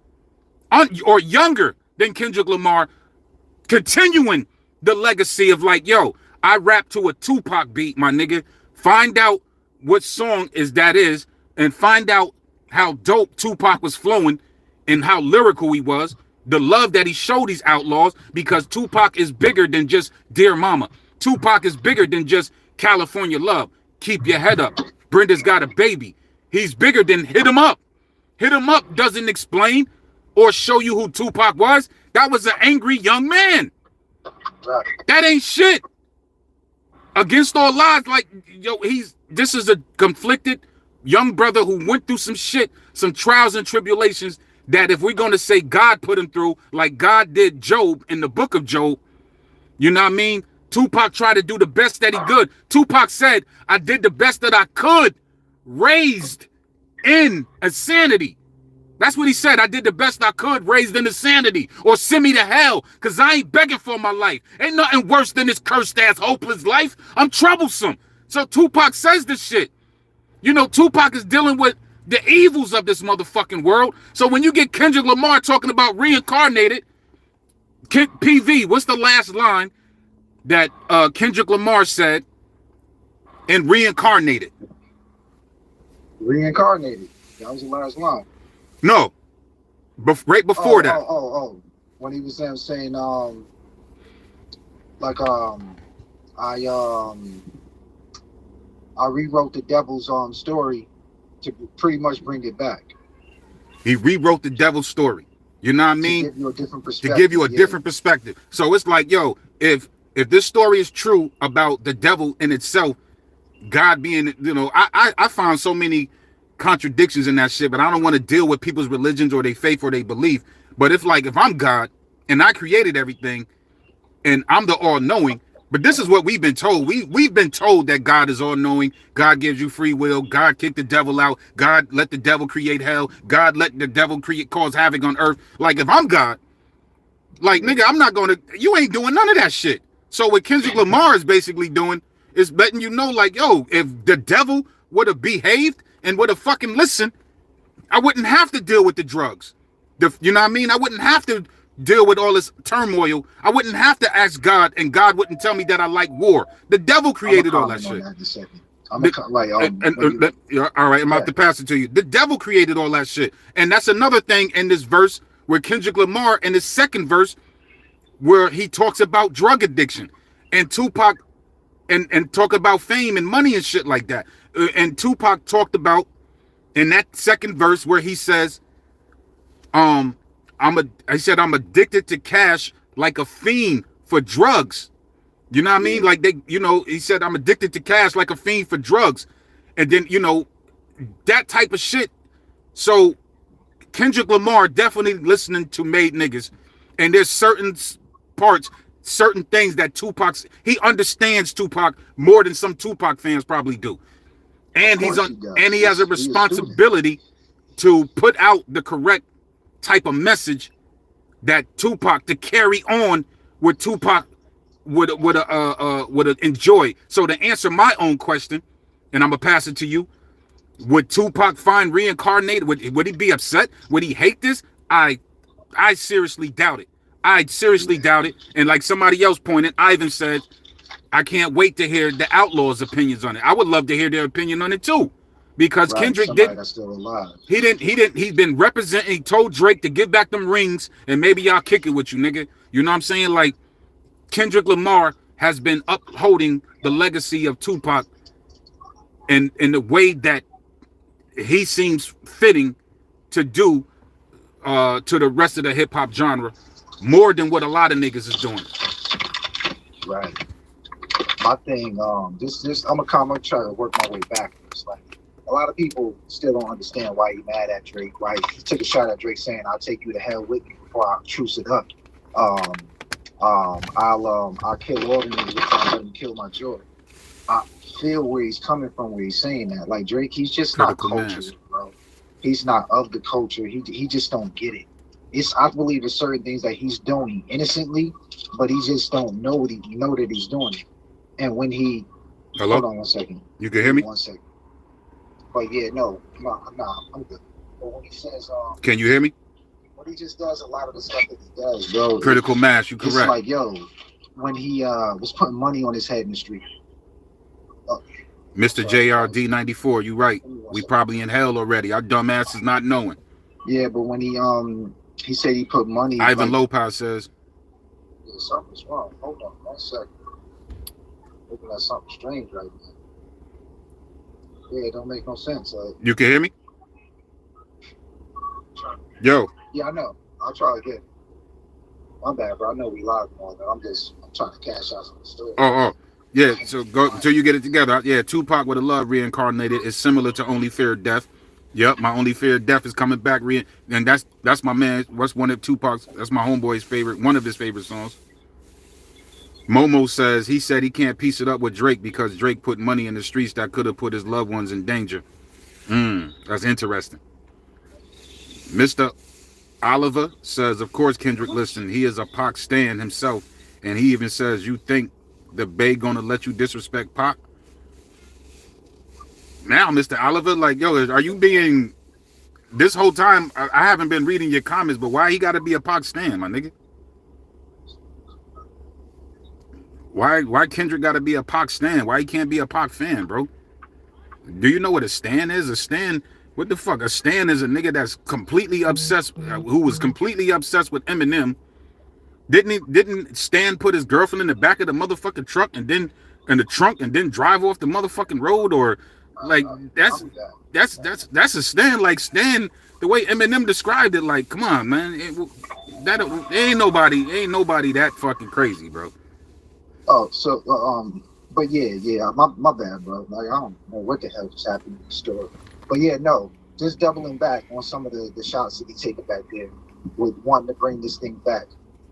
or younger than Kendrick Lamar, continuing the legacy of like, yo, I rap to a Tupac beat, my nigga. Find out what song that is, and find out how dope Tupac was flowing and how lyrical he was. the love that he showed these outlaws, because Tupac is bigger than just Dear Mama. Tupac is bigger than just California Love. Keep your head up. Brenda's Got a Baby. He's bigger than Hit 'Em Up. Hit 'Em Up doesn't explain or show you who Tupac was. That was an angry young man. Right. That ain't shit. Against All Odds, like, yo, this is a conflicted young brother who went through some shit, some trials and tribulations, that if we're going to say God put him through, like God did Job in the book of Job, you know what I mean? Tupac tried to do the best that he could. Tupac said, I did the best that I could, raised in insanity. That's what he said. I did the best I could, raised in insanity, or send me to hell, because I ain't begging for my life. Ain't nothing worse than this cursed ass, hopeless life. I'm troublesome. So Tupac says this shit. You know, Tupac is dealing with the evils of this motherfucking world. So when you get Kendrick Lamar talking about reincarnated, PV, what's the last line that Kendrick Lamar said in Reincarnated? Reincarnated. That was the last line. No, right before that. When he was saying, I rewrote the devil's story to pretty much bring it back. He rewrote the devil's story. You know what I mean? To give you a different perspective. To give you a different perspective. So it's like, yo, if this story is true about the devil in itself, God being, you know, I found so many contradictions in that shit, but I don't want to deal with people's religions or their faith or their belief. But if I'm God and I created everything and I'm the all-knowing, but this is what we've been told. We've been told that God is all-knowing. God gives you free will. God kicked the devil out. God let the devil create hell. God let the devil cause havoc on earth. Like, if I'm God, like, nigga, I'm not going to, you ain't doing none of that shit. So what Kendrick Lamar is basically doing is letting you know, like, yo, if the devil would have behaved and would have fucking listened, I wouldn't have to deal with the drugs. You know what I mean? I wouldn't have to deal with all this turmoil. I wouldn't have to ask God, and God wouldn't tell me that I like war. The devil created all that shit. All right, I'm about to pass it to you. The devil created all that shit. And that's another thing in this verse where Kendrick Lamar, in his second verse, where he talks about drug addiction and Tupac and talk about fame and money and shit like that. And Tupac talked about in that second verse where he says, I'm addicted to cash like a fiend for drugs. You know what I mean? Like he said, I'm addicted to cash like a fiend for drugs. And then, that type of shit. So Kendrick Lamar definitely listening to Made Niggas. And there's certain parts, certain things that he understands Tupac more than some Tupac fans probably do. And he has a responsibility to put out the correct type of message that Tupac, to carry on what Tupac would enjoy. So to answer my own question, and I'm gonna pass it to you, would Tupac find Reincarnated? Would he be upset? Would he hate this? I seriously doubt it. I seriously doubt it. And like somebody else pointed, Ivan said, I can't wait to hear the Outlaws' opinions on it. I would love to hear their opinion on it too. Because Kendrick that's still alive. He's been representing, he told Drake to give back them rings and maybe y'all kick it with you, nigga. You know what I'm saying? Like, Kendrick Lamar has been upholding the legacy of Tupac in the way that he seems fitting to do to the rest of the hip hop genre, more than what a lot of niggas is doing. Right. My thing, I'm gonna try to work my way backwards. Like, a lot of people still don't understand why he mad at Drake. Why he took a shot at Drake saying, "I'll take you to hell with me before I truce it up." I'll kill all the niggas if I let him kill my joy. I feel where he's coming from, where he's saying that. Like, Drake, he's just not cultured, bro. He's not of the culture. He just don't get it. I believe there's certain things that he's doing innocently, but he just don't know that he's doing it. And when he hold on 1 second. You can hear me? 1 second. But yeah, no, I'm good. But when he says, can you hear me? When he just does a lot of the stuff that he does, bro. Critical mass, you correct. It's like, yo, when he was putting money on his head in the street. Mr. JRD 94, you right. We probably in hell already. Our dumb ass is not knowing. Yeah, but when he He said he put money Ivan like Lopez says. yeah, something's wrong. Hold on 1 second. Looking at something strange right now. Yeah, it don't make no sense. You can hear me? Yo. Yeah, I know. I'll try again. My bad, bro. I know we live and all that. I'm trying to cash out some story. Oh. Yeah, so go until you get it together. Yeah, Tupac with a love reincarnated is similar to Only Fear of Death. Yep, my Only Fear of Death is coming back. And that's my man. What's one of Tupac's? That's my homeboy's favorite. One of his favorite songs. Momo says he said he can't piece it up with Drake because Drake put money in the streets that could have put his loved ones in danger. That's interesting. Mr. Oliver says, of course, Kendrick, listen, he is a Pac stan himself. And he even says, you think the Bay gonna let you disrespect Pac? Now, Mr. Oliver, like, yo, are you being... This whole time, I haven't been reading your comments, but why he gotta be a Pac stan, my nigga? Why Kendrick gotta be a Pac stan? Why he can't be a Pac fan, bro? Do you know what a stan is? A stan... What the fuck? A stan is a nigga that's completely obsessed, who was completely obsessed with Eminem. Didn't Stan put his girlfriend in the back of the motherfucking truck and then in the trunk and then drive off the motherfucking road? Or like that's a Stan. Like Stan, the way Eminem described it, like, come on, man. Ain't nobody that fucking crazy, bro. Oh, so but yeah, my bad, bro. Like I don't know what the hell just happened in the story. But yeah, no, just doubling back on some of the shots that he taken back there with wanting to bring this thing back.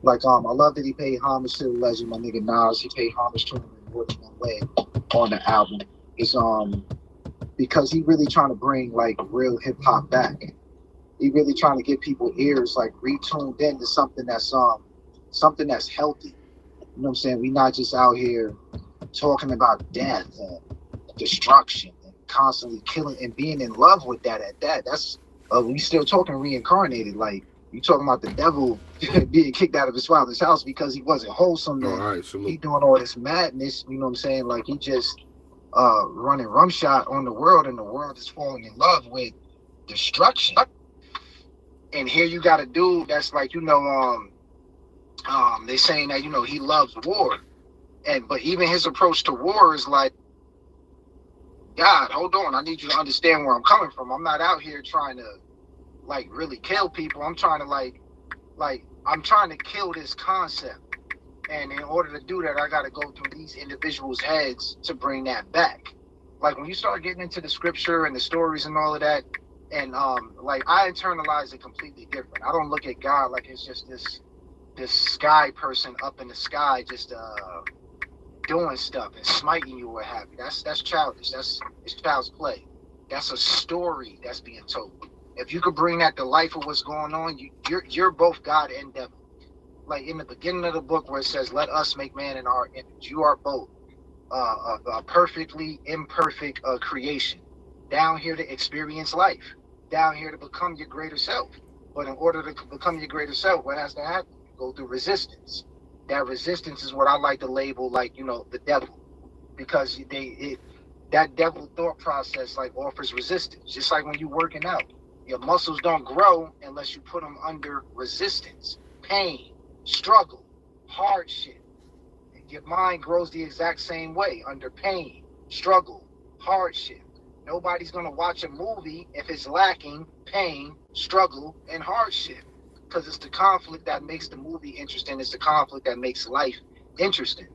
Like I love that he paid homage to the legend, my nigga Nas. He paid homage to him in more than one way on the album. It's because he really trying to bring like real hip hop back. He really trying to get people ears like retuned into something that's healthy. You know what I'm saying? We not just out here talking about death and destruction and constantly killing and being in love with that at that. That's we still talking reincarnated. Like you talking about the devil being kicked out of his father's house because he wasn't wholesome. All right, he doing all this madness. You know what I'm saying? Like he just running rumshot on the world, and the world is falling in love with destruction. And here you got a dude that's like, you know, they saying that, you know, he loves war, but even his approach to war is like, God, hold on, I need you to understand where I'm coming from. I'm not out here trying to like really kill people. I'm trying to like I'm trying to kill this concept, and in order to do that, I got to go through these individuals' heads to bring that back. Like when you start getting into the scripture and the stories and all of that, and like I internalize it completely different. I don't look at God like it's just this sky person up in the sky just doing stuff and smiting you or what have you. That's childish. It's child's play. That's a story that's being told. If you could bring that to life of what's going on, you're both God and devil. Like in the beginning of the book where it says, "Let us make man in our image." You are both a perfectly imperfect creation, down here to experience life, down here to become your greater self. But in order to become your greater self, what has to happen? Go through resistance. That resistance is what I like to label like, you know, the devil, because that devil thought process like offers resistance. Just like when you're working out, your muscles don't grow unless you put them under resistance, pain, struggle, hardship. Your mind grows the exact same way under pain, struggle, hardship. Nobody's gonna watch a movie if it's lacking pain, struggle, and hardship. Because it's the conflict that makes the movie interesting. It's the conflict that makes life interesting.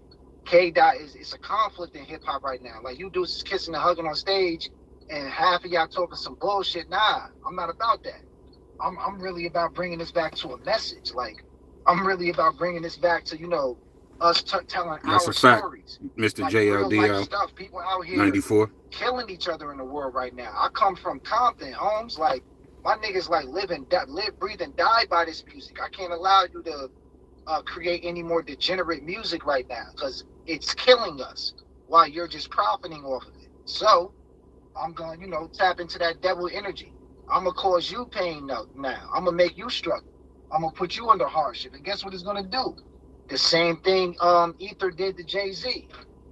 K-Dot it's a conflict in hip hop right now. Like you dudes is kissing and hugging on stage, and half of y'all talking some bullshit. Nah, I'm not about that. I'm really about bringing this back to a message. Like I'm really about bringing this back to, you know, us telling That's our stories. Mr. Like JLDL stuff. People out here 94 killing each other in the world right now. I come from Compton, Holmes. Like my niggas like live, breathe, and die by this music. I can't allow you to create any more degenerate music right now because it's killing us while you're just profiting off of it. So I'm going, you know, tap into that devil energy. I'm going to cause you pain now. I'm going to make you struggle. I'm going to put you under hardship. And guess what it's going to do? The same thing Ether did to Jay-Z.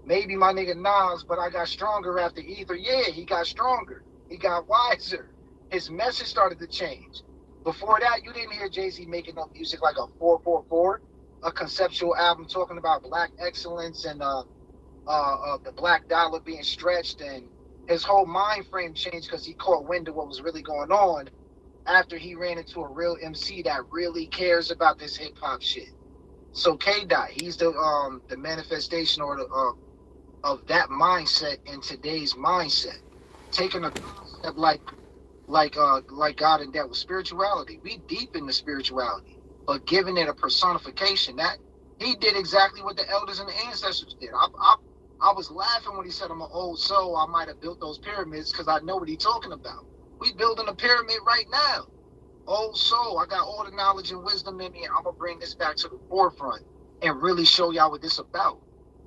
Maybe my nigga Nas, but I got stronger after Ether. Yeah, he got stronger. He got wiser. His message started to change. Before that, you didn't hear Jay-Z making no music like a 444, a conceptual album talking about black excellence and the black dollar being stretched, and his whole mind frame changed because he caught wind of what was really going on after he ran into a real MC that really cares about this hip hop shit. So K Dot, he's the manifestation or the of that mindset in today's mindset, taking a concept like God and that with spirituality. We deep in the spirituality, but giving it a personification. That he did exactly what the elders and the ancestors did. I was laughing when he said I'm an old soul. I might have built those pyramids because I know what he's talking about. We building a pyramid right now. Old soul. I got all the knowledge and wisdom in me, and I'm gonna bring this back to the forefront and really show y'all what this about.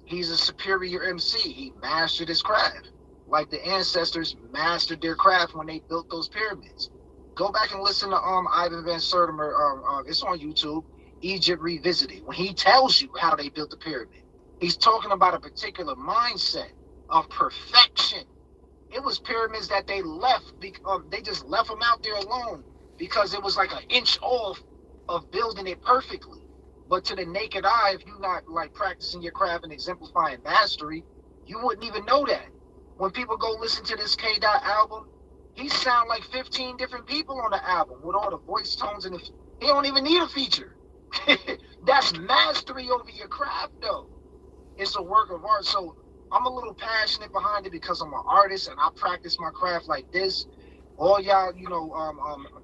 He's a superior MC. He mastered his craft, like the ancestors mastered their craft when they built those pyramids. Go back and listen to Ivan Van Sertimer. It's on YouTube. Egypt Revisited. When he tells you how they built the pyramid, he's talking about a particular mindset of perfection. It was pyramids that they left. They just left them out there alone because it was like an inch off of building it perfectly. But to the naked eye, if you're not like practicing your craft and exemplifying mastery, you wouldn't even know that. When people go listen to this K Dot album, he sound like 15 different people on the album with all the voice tones, and he don't even need a feature. That's mastery over your craft, though. It's a work of art. So I'm a little passionate behind it because I'm an artist and I practice my craft like this. All y'all,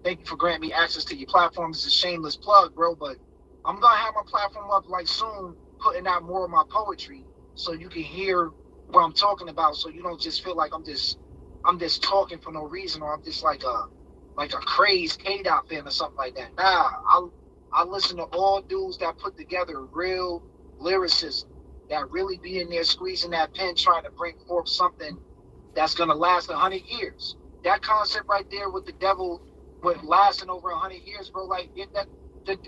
thank you for granting me access to your platform. It's a shameless plug, bro, but I'm gonna have my platform up like soon, putting out more of my poetry so you can hear what I'm talking about, so you don't just feel like I'm just talking for no reason, or I'm just like a crazed K-Dot fan or something like that. Nah, I listen to all dudes that put together real lyricism, that really be in there squeezing that pen, trying to bring forth something that's gonna last 100 years. That concept right there with the devil, with lasting over 100 years, bro. Like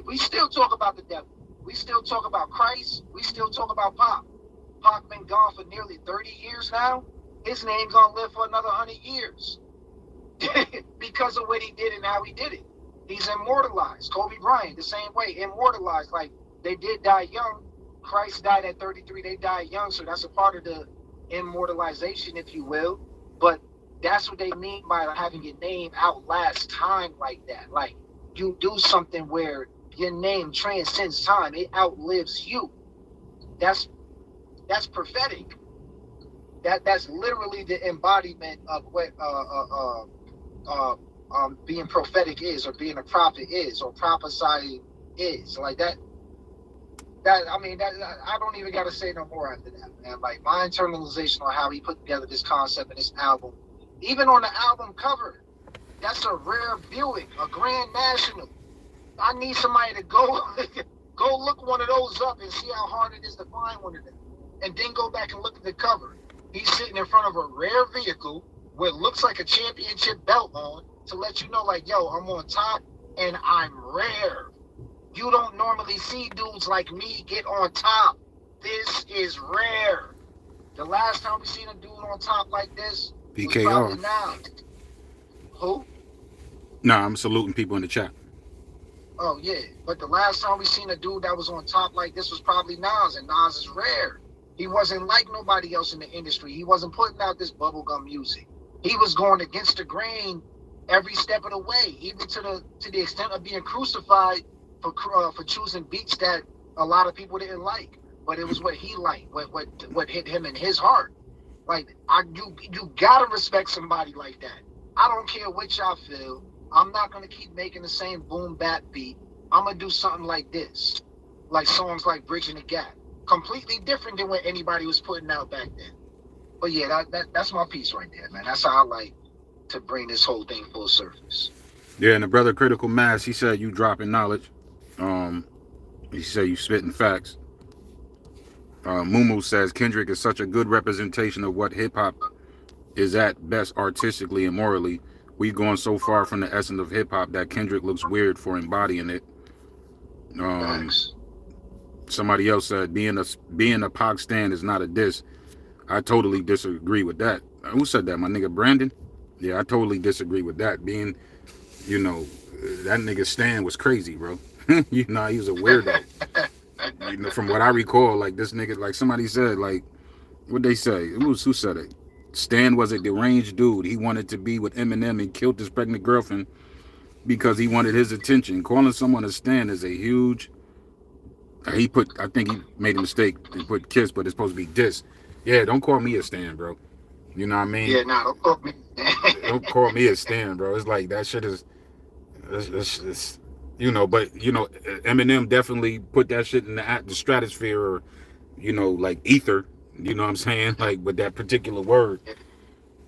we still talk about the devil. We still talk about Christ. We still talk about Pac. Pac been gone for nearly 30 years now. His name gonna live for another 100 years because of what he did and how he did it. He's immortalized. Kobe Bryant, the same way, immortalized. Like, they did die young. Christ died at 33. They died young, so that's a part of the immortalization, if you will. But that's what they mean by having your name outlast time like that. Like, you do something where your name transcends time. It outlives you. That's prophetic. That's literally the embodiment of what being prophetic is, or being a prophet is, or prophesying is. Like that I don't even gotta say no more after that, man. Like, my internalization on how he put together this concept in this album, even on the album cover, that's a rare viewing, a grand national. I need somebody to go look one of those up and see how hard it is to find one of them, and then go back and look at the cover. He's sitting in front of a rare vehicle with looks like a championship belt on, to let you know, like, yo, I'm on top and I'm rare. You don't normally see dudes like me get on top. This is rare. The last time we seen a dude on top like this was probably now. Who? Nah, I'm saluting people in the chat. Oh, yeah. But the last time we seen a dude that was on top like this was probably Nas, and Nas is rare. He wasn't like nobody else in the industry. He wasn't putting out this bubblegum music. He was going against the grain every step of the way, even to the extent of being crucified for choosing beats that a lot of people didn't like. But it was what he liked, what hit him in his heart. Like, you gotta respect somebody like that. I don't care what y'all feel. I'm not gonna keep making the same boom bap beat. I'm gonna do something like this, like songs like Bridging the Gap, completely different than what anybody was putting out back then. But yeah, that's my piece right there, man. That's how I like to bring this whole thing full surface. Yeah, and the brother Critical Mass, he said you dropping knowledge. He said you spitting facts. Mumu says Kendrick is such a good representation of what hip hop is at best artistically and morally. We've gone so far from the essence of hip hop that Kendrick looks weird for embodying it. Thanks. Somebody else said being a Pac stan is not a diss. I totally disagree with that. Who said that? My nigga Brandon? Yeah, I totally disagree with that. Being you know, that nigga Stan was crazy, bro. You know, he was a weirdo. You know, from what I recall, like this nigga, like somebody said, like what they say, who said it? Stan was a deranged dude. He wanted to be with Eminem and killed his pregnant girlfriend because he wanted his attention. Calling someone a Stan is a huge. I think he made a mistake and put kiss, but it's supposed to be diss. Yeah, don't call me a Stan, bro. You know what I mean? Yeah, nah, don't fuck me. Don't call me a Stan, bro. It's like that shit is, it's you know. But you know, Eminem definitely put that shit in the stratosphere, or you know, like ether. You know what I'm saying? Like, with that particular word,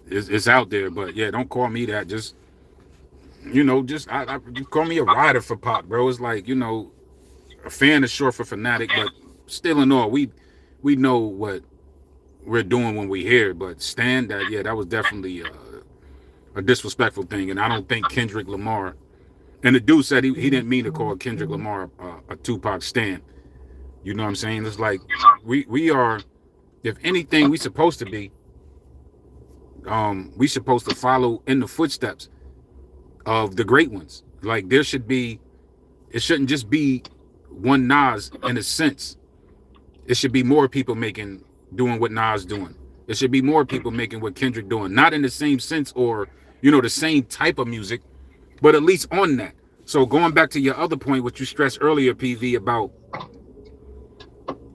it's out there. But yeah, don't call me that. Just you know, just call me a rider for Pop, bro. It's like, you know, a fan is short for fanatic, but still in all, we know what we're doing when we hear it. But Stan, that was definitely a disrespectful thing, and I don't think Kendrick Lamar. And the dude said he didn't mean to call Kendrick Lamar a Tupac stan. You know what I'm saying? It's like we are, if anything, we supposed to follow in the footsteps of the great ones. Like it shouldn't just be one Nas in a sense. It should be more people doing what Nas doing. It should be more people making what Kendrick doing. Not in the same sense or, you know, the same type of music, but at least on that. So going back to your other point, what you stressed earlier, PV,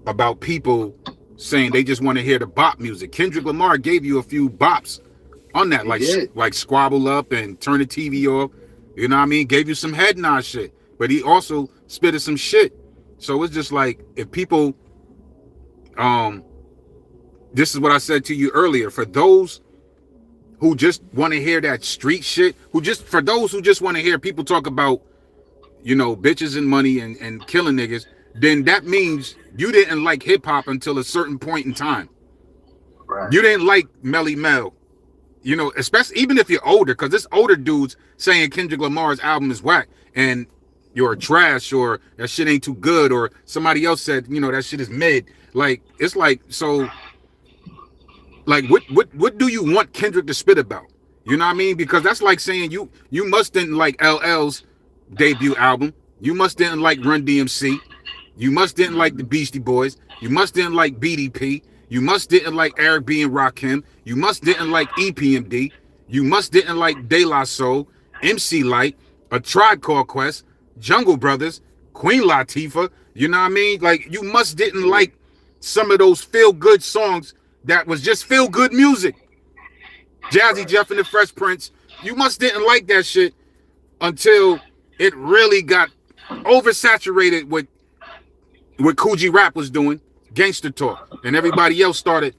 about people saying they just want to hear the bop music. Kendrick Lamar gave you a few bops on that, like Squabble Up and Turn the TV Off. You know what I mean? Gave you some head nod shit. But he also spitted some shit. So it's just like, if people, this is what I said to you earlier, for those who just want to hear that street shit, for those who just want to hear people talk about, you know, bitches and money and killing niggas, then that means you didn't like hip hop until a certain point in time. Right. You didn't like Melly Mel, you know, especially even if you're older, because this older dudes saying Kendrick Lamar's album is whack and you're trash, or that shit ain't too good, or somebody else said, you know, that shit is mid. Like, it's like, so, like, what do you want Kendrick to spit about? You know what I mean? Because that's like saying you must didn't like LL's debut album. You must didn't like Run DMC. You must didn't like the Beastie Boys. You must didn't like BDP. You must didn't like Eric B. and Rakim. You must didn't like EPMD. You must didn't like De La Soul, MC Light, A Tribe Called Quest, Jungle Brothers, Queen Latifah. You know what I mean? Like, you must didn't like some of those feel-good songs that was just feel-good music. Jazzy Jeff and the Fresh Prince. You must didn't like that shit until it really got oversaturated with what Coogee Rap was doing, Gangster Talk, and everybody else started,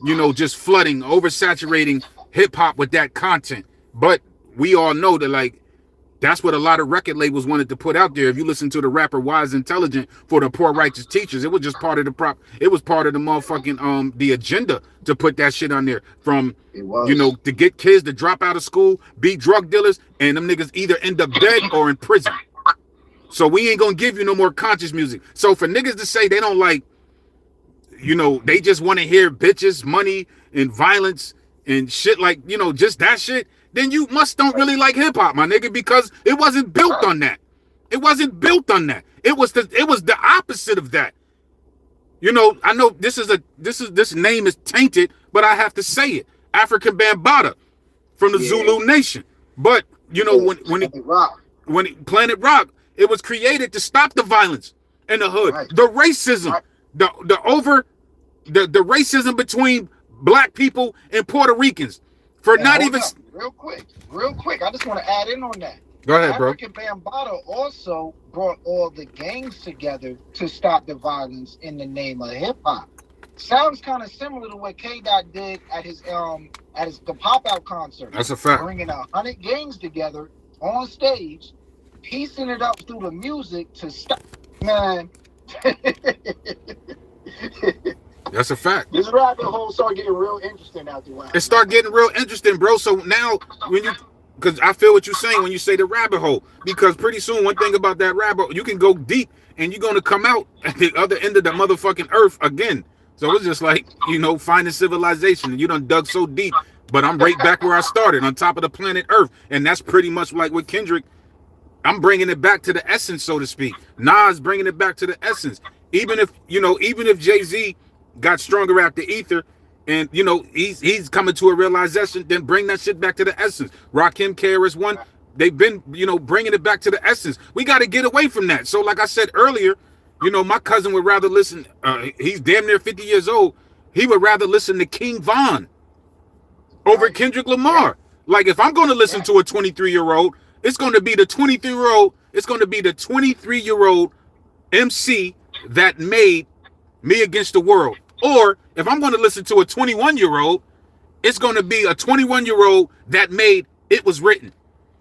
you know, just flooding, oversaturating hip-hop with that content. But we all know that, like, that's what a lot of record labels wanted to put out there. If you listen to the rapper Wise Intelligent for the Poor Righteous Teachers, it was just part of it was part of the motherfucking the agenda to put that shit on there. From, you know, to get kids to drop out of school, be drug dealers, and them niggas either end up dead or in prison. So we ain't gonna give you no more conscious music. So for niggas to say they don't like, you know, they just want to hear bitches, money, and violence and shit, like, you know, just that shit, then you don't really like hip hop, my nigga, because it wasn't built on that. It wasn't built on that. It was the opposite of that. You know, I know this name is tainted, but I have to say it. African Bambaataa from the Zulu Nation. But you know, when Planet Rock, it was created to stop the violence in the hood, the racism, the racism between black people and Puerto Ricans. For not even real quick. I just want to add in on that. Go ahead, bro. African Bambaataa also brought all the gangs together to stop the violence in the name of hip hop. Sounds kind of similar to what K-Dot did at the Pop Out concert. That's a fact. Bringing 100 gangs together on stage, piecing it up through the music to stop. Man. That's a fact. This rabbit hole started getting real interesting after a while. It started getting real interesting, bro. So now, because I feel what you're saying when you say the rabbit hole, because pretty soon, one thing about that rabbit hole, you can go deep and you're going to come out at the other end of the motherfucking earth again. So it's just like, you know, finding civilization. And you done dug so deep but I'm right back where I started, on top of the planet Earth. And that's pretty much like with Kendrick. I'm bringing it back to the essence, so to speak. Nas bringing it back to the essence. Even if Jay-Z got stronger after Ether, and he's coming to a realization, then bring that shit back to the essence. Rakim, KRS-One, they've been bringing it back to the essence. We got to get away from that. So like I said earlier, my cousin would rather listen. He's damn near 50 years old. He would rather listen to King Von over Kendrick Lamar. Like, if I'm going to listen to a 23-year-old, it's going to be the 23-year-old. It's going to be the 23-year-old MC that made Me Against the World. Or if I'm going to listen to a 21-year-old, it's going to be a 21-year-old that made It Was Written.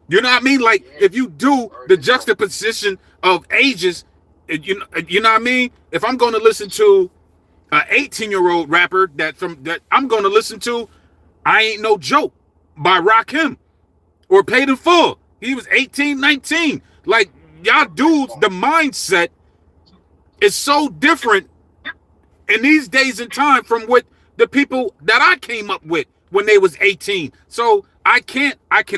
You know what I mean? Like, if you do the juxtaposition of ages, you know what I mean? If I'm going to listen to an 18-year-old rapper that I'm going to listen to I Ain't No Joke by Rakim or Paid in Full. He was 18, 19. Like, y'all dudes, the mindset is so different in these days and time from what the people that I came up with when they was 18. So I can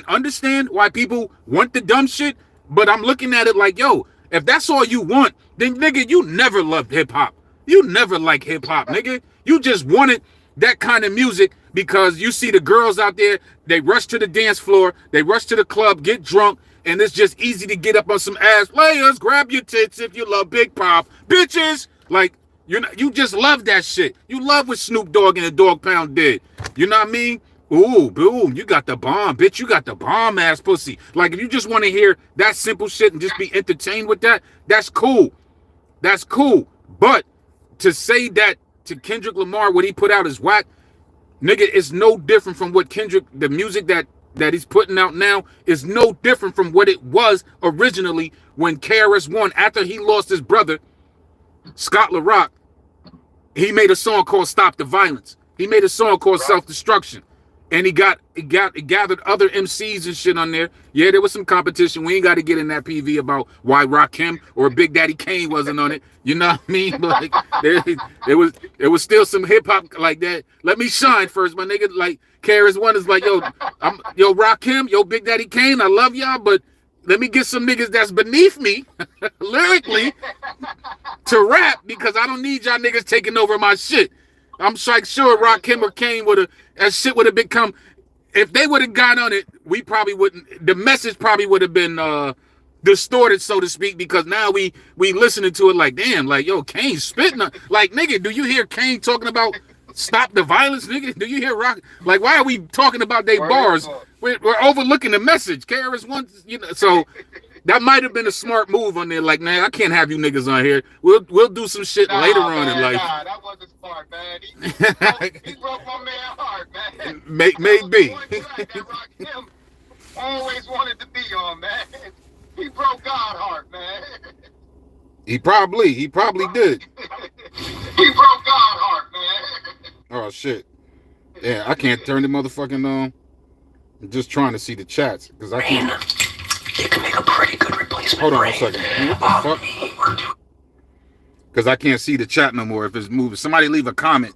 understand why people want the dumb shit, but I'm looking at it like, yo, if that's all you want, then nigga, you never loved hip hop. You never liked hip hop, nigga. You just wanted that kind of music because you see the girls out there, they rush to the dance floor, they rush to the club, get drunk, and it's just easy to get up on some ass. Players, grab your tits if you love Big Pop. Bitches, like, you just love that shit. You love what Snoop Dogg and the Dog Pound did. You know what I mean? Ooh, boom, you got the bomb, bitch. You got the bomb ass pussy. Like, if you just want to hear that simple shit and just be entertained with that, that's cool. That's cool. But to say that to Kendrick Lamar, what he put out is whack, nigga, it's no different from what Kendrick, the music that he's putting out now is no different from what it was originally when KRS-One, after he lost his brother, Scott LaRock, he made a song called Stop the Violence. He made a song called Self-Destruction. And he gathered other MCs and shit on there. Yeah, there was some competition. We ain't got to get in that PV about why Rakim or Big Daddy Kane wasn't on it. You know what I mean? Like, there was still some hip hop like that. Let me shine first, my nigga. Like, KRS-One is like, yo, Rakim, yo, Big Daddy Kane, I love y'all, but let me get some niggas that's beneath me lyrically to rap, because I don't need y'all niggas taking over my shit. I'm like, sure Rakim or Kane that shit would have become, if they would have got on it, we probably wouldn't, the message probably would have been distorted, so to speak, because now we listening to it like, damn, like, yo, Kane spitting on, like, nigga, do you hear Kane talking about stop the violence, nigga? Do you hear Rock? Like, why are we talking about their bars? We're overlooking the message. KRS-One, so that might have been a smart move on there. Like, man, I can't have you niggas on here. We'll do some shit later on in life. Nah, that wasn't smart, man. He broke my man heart, man. Maybe. Rakim always wanted to be on, man. He broke God's heart, man. He probably did. He broke God's heart, man. Oh shit. Yeah, I can't turn the motherfucking on. I'm just trying to see the chats because I can't. It can make a pretty good replacement. Hold on a second. What the fuck? Because I can't see the chat no more if it's moving. Somebody leave a comment.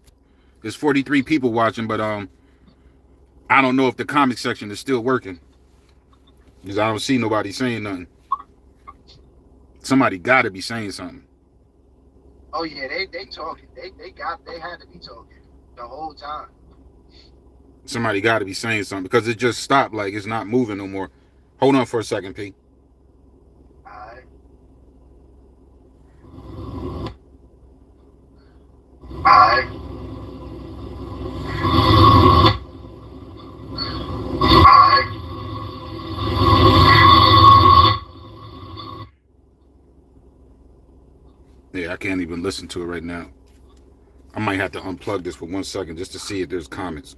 There's 43 people watching, but I don't know if the comment section is still working. Because I don't see nobody saying nothing. Somebody gotta be saying something. Oh yeah, they talking. They had to be talking the whole time. Somebody gotta be saying something because it just stopped, like it's not moving no more. Hold on for a second, P. Alright. Yeah, I can't even listen to it right now. I might have to unplug this for 1 second just to see if there's comments.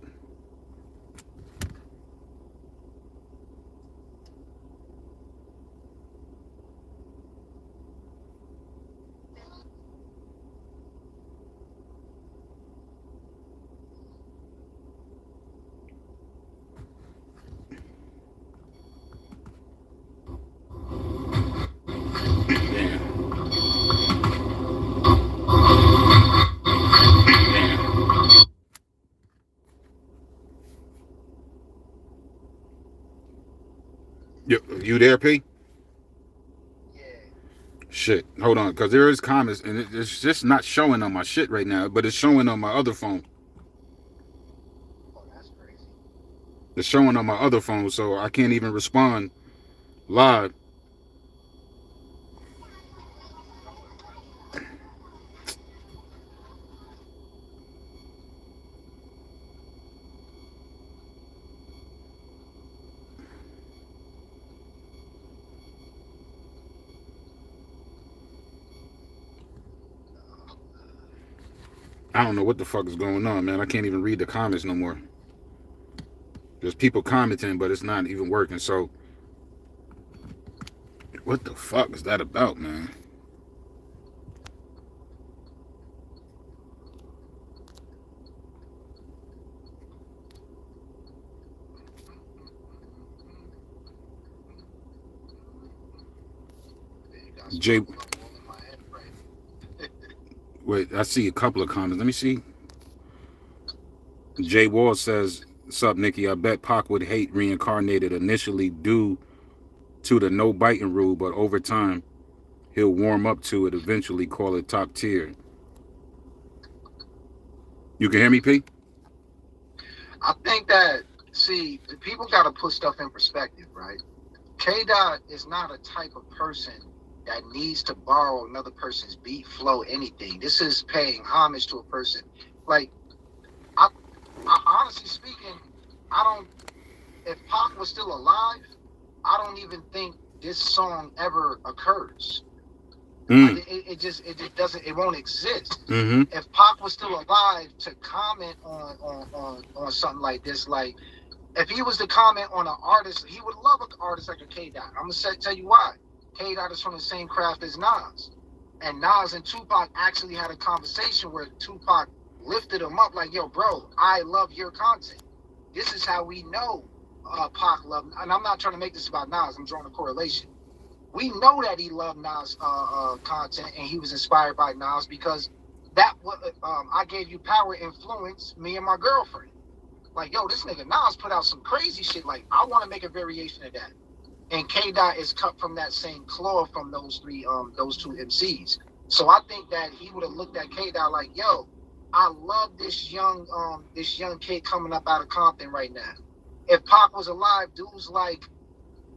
You there, P? Yeah. Shit, hold on, because there is comments, and it's just not showing on my shit right now, but it's showing on my other phone. Oh, that's crazy. It's showing on my other phone, so I can't even respond live. I don't know what the fuck is going on, man. I can't even read the comments no more. There's people commenting, but it's not even working. So, what the fuck is that about, man? Jay, wait, I see a couple of comments. Let me see. Jay Wall says, "Sup, Nikki? I bet Pac would hate Reincarnated initially due to the no biting rule, but over time, he'll warm up to it. Eventually, call it top tier." You can hear me, P? I think that, see, the people got to put stuff in perspective, right? K-Dot is not a type of person that needs to borrow another person's beat, flow, anything. This is paying homage to a person. Like, I honestly speaking, if Pac was still alive, I don't even think this song ever occurs. Like, it just doesn't, it won't exist. If Pac was still alive to comment on something like this, like if he was to comment on an artist, he would love an artist like a K-Dot. I'm gonna tell you why. K-Dot is from the same craft as Nas, and Nas and Tupac actually had a conversation where Tupac lifted him up, like, "Yo, bro, I love your content. This is how we know Pac loved." And I'm not trying to make this about Nas. I'm drawing a correlation. We know that he loved Nas content, and he was inspired by Nas because that I gave you power influenced me and my girlfriend. Like, yo, this nigga Nas put out some crazy shit. Like, I want to make a variation of that. And K-Dot is cut from that same cloth from those two MCs. So I think that he would have looked at K-Dot like, "Yo, I love this young kid coming up out of Compton right now." If Pac was alive, dudes like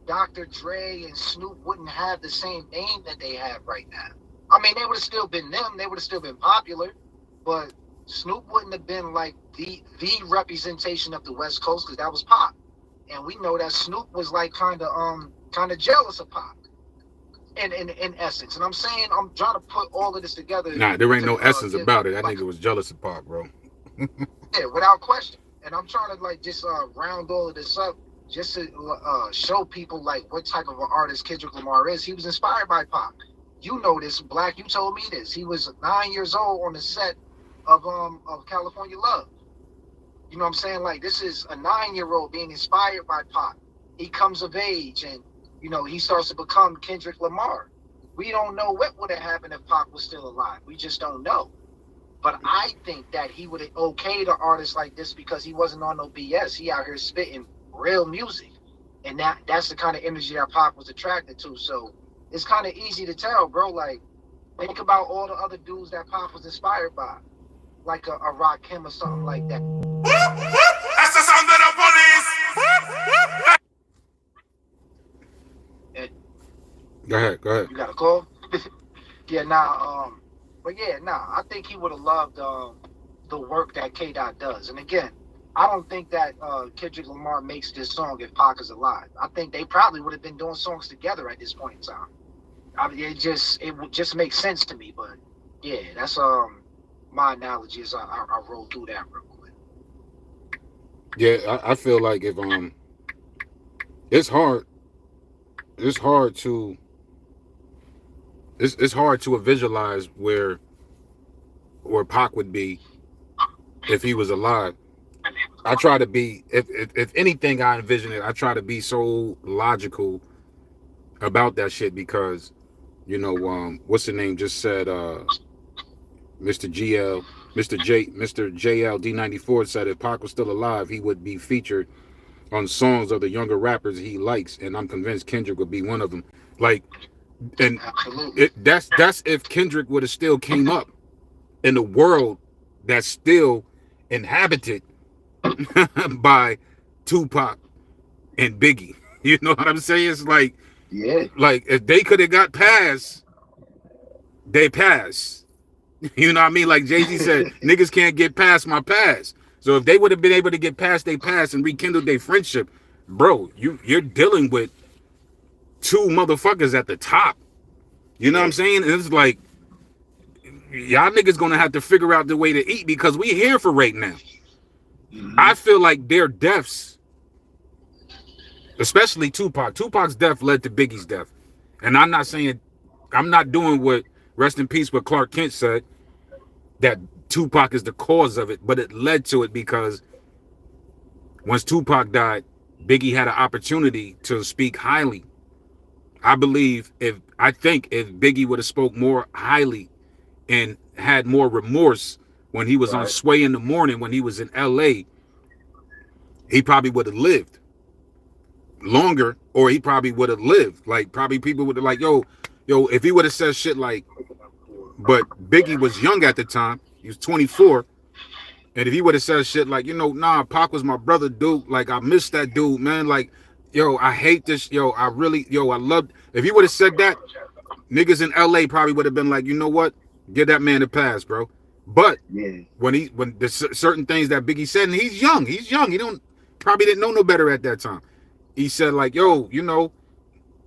Dr. Dre and Snoop wouldn't have the same name that they have right now. I mean, they would have still been them. They would have still been popular, but Snoop wouldn't have been like the representation of the West Coast because that was Pac. And we know that Snoop was like kind of jealous of Pac in essence. And I'm saying, I'm trying to put all of this together. Nah, there ain't no essence about it. That nigga was jealous of Pac, bro. Yeah, without question. And I'm trying to like just round all of this up just to show people like what type of an artist Kendrick Lamar is. He was inspired by Pac. You know this, Black. You told me this. He was 9 years old on the set of California Love. You know what I'm saying? Like, this is a 9-year-old being inspired by Pac. He comes of age and, you know, he starts to become Kendrick Lamar. We don't know what would have happened if Pac was still alive. We just don't know. But I think that he would have okayed an artist like this because he wasn't on no BS. He out here spitting real music. And that's the kind of energy that Pac was attracted to. So it's kind of easy to tell, bro. Like, think about all the other dudes that Pac was inspired by. Like a Rakim or something like that. That's the sound of the police. Go ahead. You got a call? Yeah, I think he would have loved the work that K-Dot does. And again, I don't think that Kendrick Lamar makes this song if Pac is alive. I think they probably would have been doing songs together at this point in time. I mean, it would just make sense to me. But yeah, that's my analogy as I roll through that real quick. Yeah, I feel like if it's hard to visualize where Pac would be if he was alive. I try to be, if anything, I envision it. I try to be so logical about that shit because, you know, what's the name just said, Mr. JL D94 said if Pac was still alive, he would be featured on songs of the younger rappers he likes, and I'm convinced Kendrick would be one of them. Like, and Absolutely. that's if Kendrick would have still came up in a world that's still inhabited by Tupac and Biggie. You know what I'm saying? It's Yeah. like if they could have got past, they pass. You know what I mean? Like Jay-Z said, niggas can't get past my past. So if they would have been able to get past their past and rekindle their friendship, bro, you're dealing with two motherfuckers at the top. You know what I'm saying? And it's like y'all niggas gonna have to figure out the way to eat because we here for right now. I feel like their deaths, especially Tupac. Tupac's death led to Biggie's death. And I'm not saying, I'm not doing what rest in peace what Clark Kent said, that Tupac is the cause of it, but it led to it because once Tupac died, Biggie had an opportunity to speak highly. I think if Biggie would have spoke more highly and had more remorse when he was on Sway in the Morning, when he was in LA, he probably would have lived longer, or he probably would have lived. Like, probably people would have like, yo, if he would have said shit like, but Biggie was young at the time, he was 24, and if he would have said shit like, nah, Pac was my brother, dude, like, I miss that dude, man, like, yo, I hate this, I loved, if he would have said that, niggas in LA probably would have been like, you know what, give that man a pass, bro. But when the certain things that Biggie said, and he's young, he probably didn't know no better at that time. He said like, yo,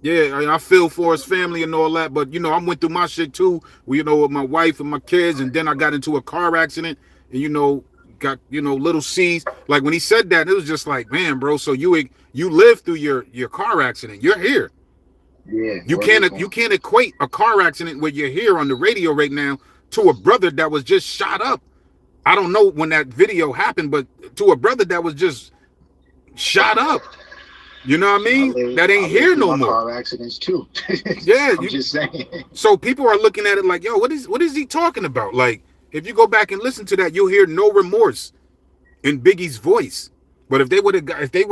yeah, I feel for his family and all that, but I went through my shit too, with my wife and my kids, and then I got into a car accident, and got little C's. Like when he said that, it was just like, man, bro, so you lived through your car accident, you're here. Yeah. You can't equate a car accident where you're here on the radio right now to a brother that was just shot up. I don't know when that video happened, but to a brother that was just shot up. You know what I mean? That ain't here no more. Car accidents too. Yeah, I'm just saying. So people are looking at it like, yo, what is he talking about? Like, if you go back and listen to that, you'll hear no remorse in Biggie's voice. But if they would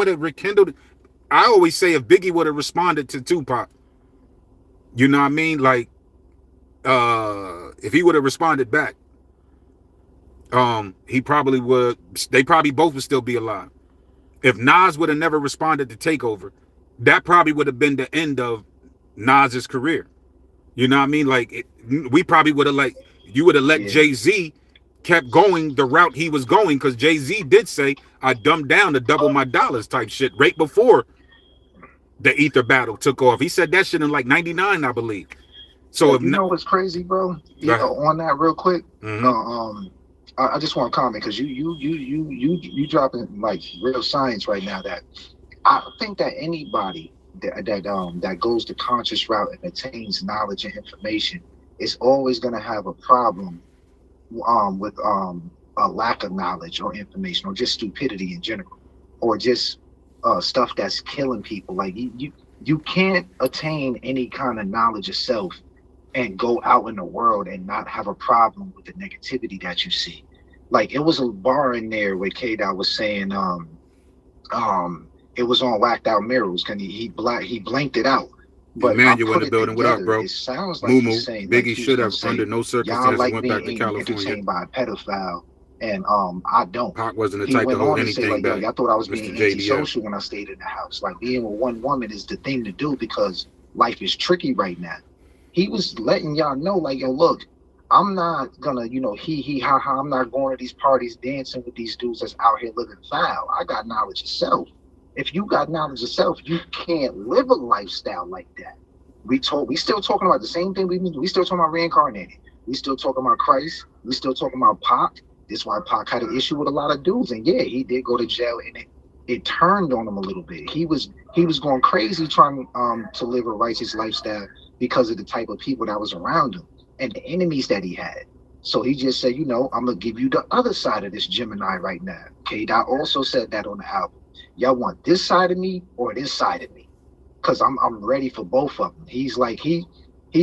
have rekindled, I always say if Biggie would have responded to Tupac, you know what I mean? Like, if he would have responded back, they probably both would still be alive. If Nas would have never responded to Takeover, that probably would have been the end of Nas's career. You know what I mean? Like, we probably would have you would have let Jay-Z kept going the route he was going, because Jay-Z did say, I dumbed down to double my dollars type shit right before the Ether battle took off. He said that shit in like 99, I believe. So you know what's crazy, bro? On that real quick. I just want to comment because you dropping like real science right now. That I think that anybody that goes the conscious route and attains knowledge and information is always going to have a problem with a lack of knowledge or information, or just stupidity in general, or just stuff that's killing people. Like you can't attain any kind of knowledge of self and go out in the world and not have a problem with the negativity that you see. Like, it was a bar in there where K-Dot was saying, it was on Whacked Out Mirrors, and he blanked it out. But man, you in the building. What up, bro? It sounds like Moo-moo. he's saying Biggie should have, saying, under no circumstances, y'all like went back to being California. entertained by a pedophile, and I don't. Pac wasn't the He type to went hold on to say, anything like, yo, back. y'all thought I was Mr. being JDF. antisocial when I stayed in the house. Like, being with one woman is the thing to do because life is tricky right now. He was letting y'all know, like, yo, look, I'm not gonna, he, ha, ha, I'm not going to these parties dancing with these dudes that's out here living foul. I got knowledge of self. If you got knowledge of self, you can't live a lifestyle like that. We still talking about the same thing. We still talking about Reincarnated. We still talking about Christ. We still talking about Pac. That's why Pac had an issue with a lot of dudes. And yeah, he did go to jail, and it turned on him a little bit. He was going crazy trying to live a righteous lifestyle because of the type of people that was around him and the enemies that he had. So he just said, I'm gonna give you the other side of this Gemini right now. K-Dot also said that on the album. Y'all want this side of me or this side of me? Because I'm ready for both of them. He's like, he's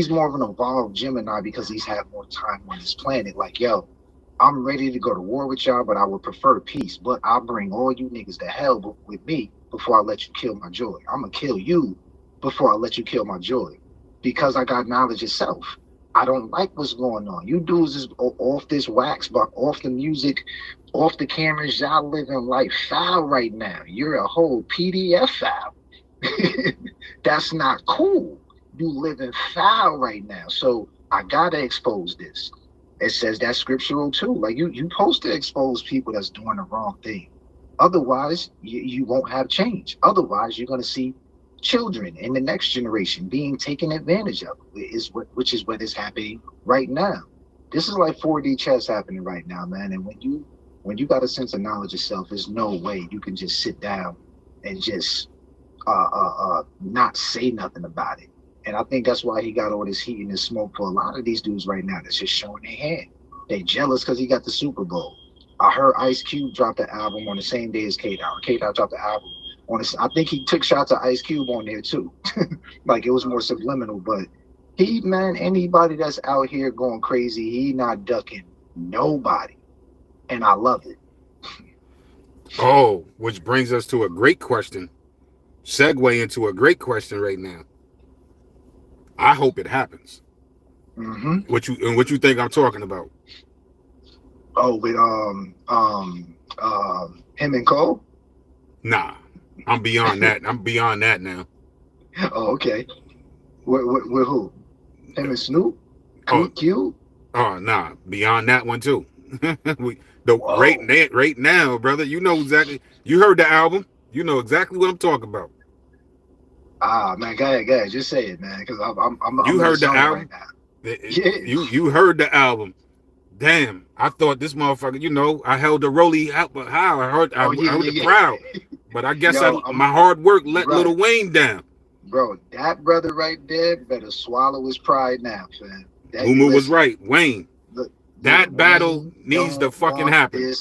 more of an evolved Gemini because he's had more time on this planet. Like, yo, I'm ready to go to war with y'all, but I would prefer peace. But I'll bring all you niggas to hell with me before I let you kill my joy. I'm gonna kill you before I let you kill my joy, because I got knowledge itself. I don't like what's going on. You dudes is off this wax, but off the music, off the cameras. Y'all living life foul right now. You're a whole PDF file. That's not cool. You living foul right now. So I gotta expose this. It says that's scriptural too. Like you supposed to expose people that's doing the wrong thing. Otherwise, you won't have change. Otherwise, you're gonna see children in the next generation being taken advantage of, which is what is happening right now. This is like 4D chess happening right now, man. And when you got a sense of knowledge yourself, there's no way you can just sit down and just not say nothing about it. And I think that's why he got all this heat and this smoke for a lot of these dudes right now that's just showing their hand. They jealous because he got the Super Bowl. I heard Ice Cube drop the album on the same day as K-Dot. K-Dot dropped the album on this. I think he took shots at Ice Cube on there too. Like it was more subliminal, but anybody that's out here going crazy, he not ducking nobody. And I love it. Oh, which brings us to a great question. Segue into a great question right now. I hope it happens. Mm-hmm. What you think I'm talking about? Oh, with him and Cole? Nah, I'm beyond that. I'm beyond that now. Oh, okay. With who? Him and Snoop? Oh, Q? Oh, nah, beyond that one too. right now, brother. You know exactly. You heard the album. You know exactly what I'm talking about. Ah, man, go ahead, just say it, man, because I'm you heard the album right now. Yeah. You heard the album. Damn, I thought this motherfucker. You know, I held the rollie out, but how I heard the crowd. But I guess my hard work let Lil Wayne down. Bro, that brother right there better swallow his pride now, man. Uma was right, Wayne. That battle needs to fucking happen.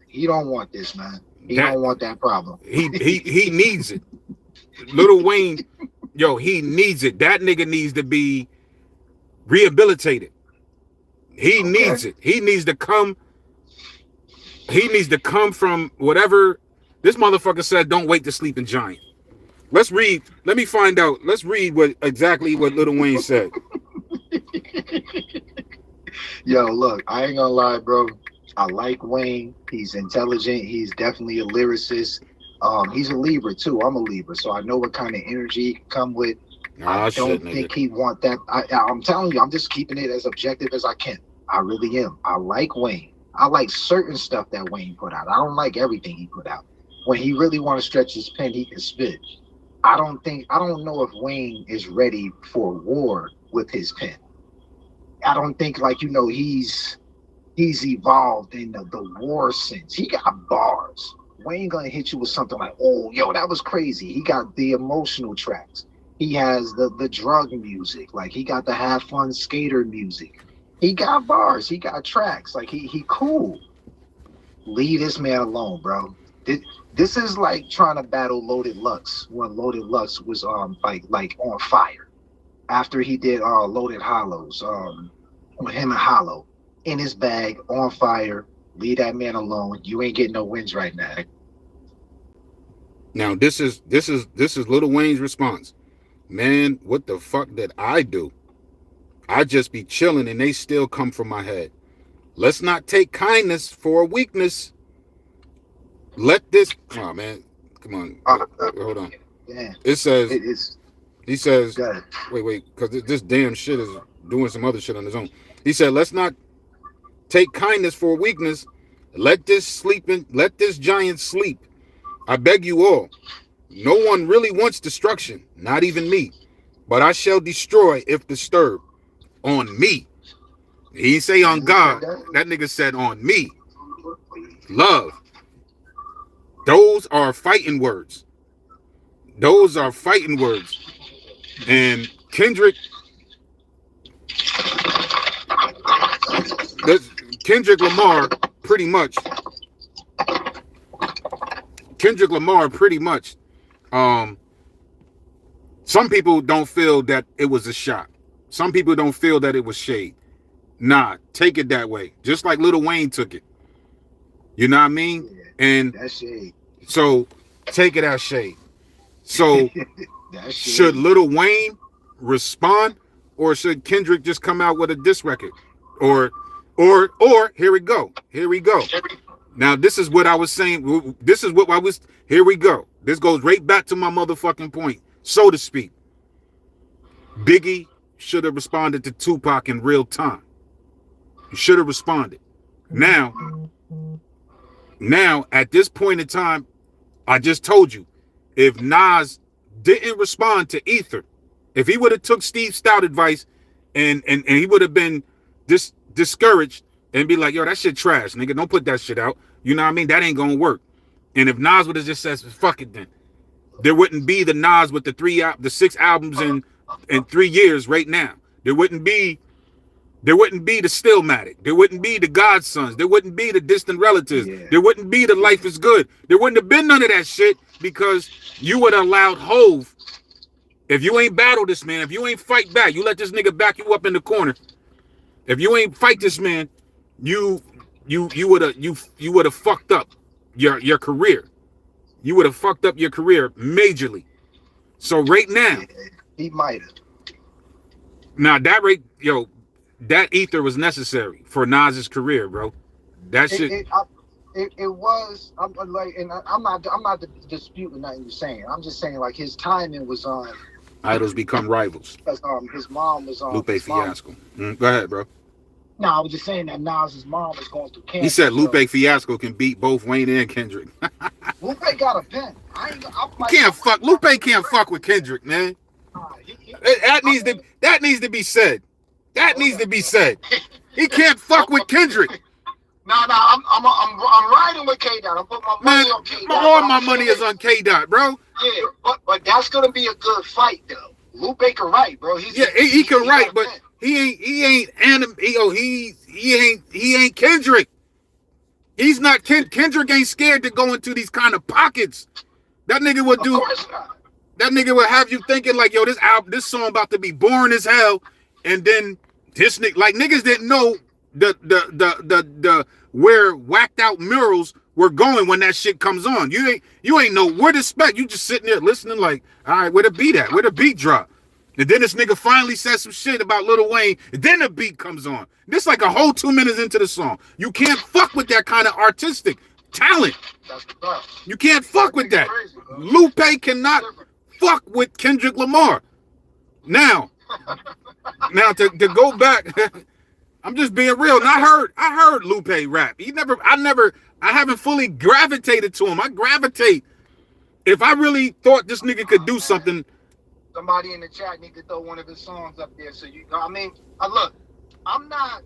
He don't want this, man. He don't want that problem. He needs it. Lil Wayne, yo, he needs it. That nigga needs to be rehabilitated. He needs it. He needs to come from whatever this motherfucker said. Don't wait to sleep in giant. Let's read. Let me find out. Let's read exactly what Lil Wayne said. Yo, look, I ain't gonna lie, bro. I like Wayne. He's intelligent. He's definitely a lyricist. He's a Libra too. I'm a Libra, so I know what kind of energy he can come with. I don't think he want that. I'm telling you, I'm just keeping it as objective as I can. I really am. I like Wayne. I like certain stuff that Wayne put out. I don't like everything he put out. When he really want to stretch his pen, he can spit. I don't know if Wayne is ready for war with his pen. I don't think he's evolved in the war sense. He got bars. Wayne gonna hit you with something like, oh, yo, that was crazy. He got the emotional tracks. He has the drug music. Like he got the have fun skater music. He got bars. He got tracks. Like he cool. Leave this man alone, bro. This is like trying to battle Loaded Lux when Loaded Lux was like on fire. After he did Loaded Hollows, with him and Hollow in his bag on fire. Leave that man alone. You ain't getting no wins right now. Now this is Lil Wayne's response. Man, what the fuck did I do? I just be chilling and they still come from my head. Let's not take kindness for a weakness. Let this. Oh man, come on. Hold on. Yeah. It says. He says. Wait, because this damn shit is doing some other shit on his own. He said, let's not take kindness for weakness. Let this giant sleep. I beg you all. No one really wants destruction, not even me. But I shall destroy if disturbed. On me. He didn't say on God. That nigga said on me. Love. Those are fighting words. And Kendrick Lamar pretty much some people don't feel that it was a shot. Some people don't feel that it was shade. Nah, take it that way. Just like Lil Wayne took it. You know what I mean? Yeah, And that's shade. so take it as shade. So That's should shade. Lil Wayne respond, or should Kendrick just come out with a diss record? Or here we go. Here we go. Now this is what I was saying. This is what I was. Here we go. This goes right back to my motherfucking point, so to speak. Biggie should have responded to Tupac in real time. He should have responded. Now at this point in time, I just told you, if Nas didn't respond to Ether, if he would have took Steve Stout advice and he would have been discouraged and be like, yo, that shit trash, nigga, don't put that shit out. You know what I mean? That ain't gonna work. And if Nas would have just said, fuck it then, there wouldn't be the Nas with the 6 albums in 3 years right now. There wouldn't be the Stillmatic. There wouldn't be the Godsons. There wouldn't be the Distant Relatives. Yeah. There wouldn't be the Life is Good. There wouldn't have been none of that shit because you would have allowed Hove. If you ain't battle this man, if you ain't fight back, you let this nigga back you up in the corner. If you ain't fight this man, you would have fucked up your career. You would have fucked up your career majorly. So right now, he might have. Now that Ether was necessary for Nas's career, bro. That shit. It was. I'm like, and I'm not disputing nothing you're saying. I'm just saying like his timing was on. Idols become rivals. Because his mom was on. Lupe Fiasco. Go ahead, bro. No, I was just saying that Nas's mom was going through cancer. He said Lupe Fiasco can beat both Wayne and Kendrick. Lupe got a pen. Lupe can't fuck with Kendrick, man. That needs to be said. That needs to be said. He can't fuck with Kendrick. No, I'm riding with K Dot. I'm putting my money on K Dot. All my money is on K Dot, bro. Yeah, but that's gonna be a good fight though. Lupe can write, bro. He can write, but he ain't Kendrick. He's not Kendrick ain't scared to go into these kind of pockets. That nigga would do. That nigga would have you thinking like, yo, this song about to be boring as hell, and then this nigga, like niggas didn't know the where whacked out murals were going when that shit comes on. You ain't know where to expect. You just sitting there listening like, all right, where the beat at? Where the beat drop? And then this nigga finally says some shit about Lil Wayne, and then the beat comes on. This like a whole 2 minutes into the song. You can't fuck with that kind of artistic talent. You can't fuck with that. Lupe cannot fuck with Kendrick Lamar. Now to go back, I'm just being real. And I heard Lupe rap. I haven't fully gravitated to him. I gravitate. If I really thought this nigga could do something. Somebody in the chat need to throw one of his songs up there. So look, I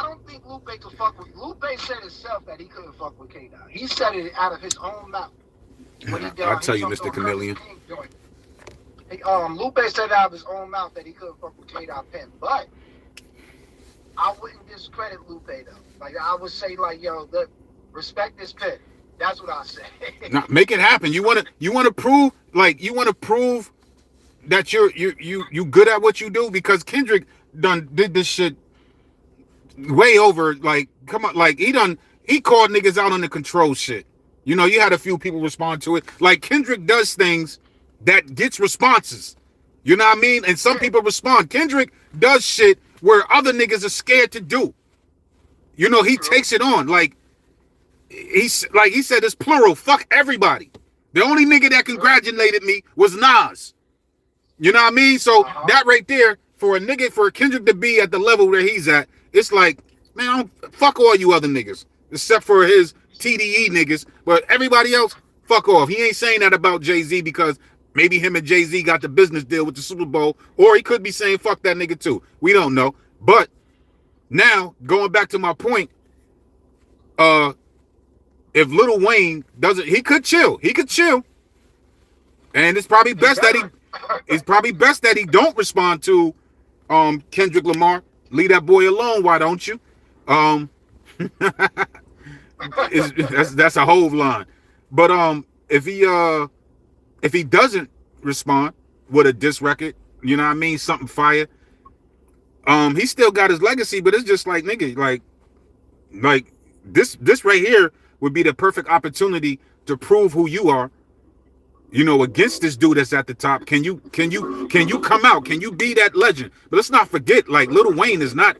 don't think Lupe could fuck with. Lupe said himself that he couldn't fuck with K-Dot. He said it out of his own mouth. I'll tell you, Mr. Chameleon. Lupe said out of his own mouth that he couldn't fuck with K-Dot pen, but I wouldn't discredit Lupe though. Like I would say, like, yo, look, respect this pen. That's what I say. Now, make it happen. You wanna prove that you good at what you do, because Kendrick did this shit way over. Like, come on, like he called niggas out on the control shit. You know, you had a few people respond to it. Like Kendrick does things that gets responses. You know what I mean? And some people respond. Kendrick does shit where other niggas are scared to do. You know, he takes it on. Like he said, it's plural. Fuck everybody. The only nigga that congratulated me was Nas. You know what I mean? So that right there, for Kendrick to be at the level where he's at, it's like, man, fuck all you other niggas, except for his TDE niggas. But everybody else, fuck off. He ain't saying that about Jay-Z because maybe him and Jay-Z got the business deal with the Super Bowl, or he could be saying fuck that nigga too. We don't know. But now, going back to my point, if Lil Wayne doesn't, he could chill. And it's probably best that he don't respond to Kendrick Lamar. Leave that boy alone, why don't you? That's a Hove line. But if he doesn't respond with a diss record, you know what I mean, something fire, He still got his legacy, but it's just like nigga, like this right here would be the perfect opportunity to prove who you are, you know, against this dude that's at the top. Can you come out? Can you be that legend? But let's not forget, like, Lil Wayne is not,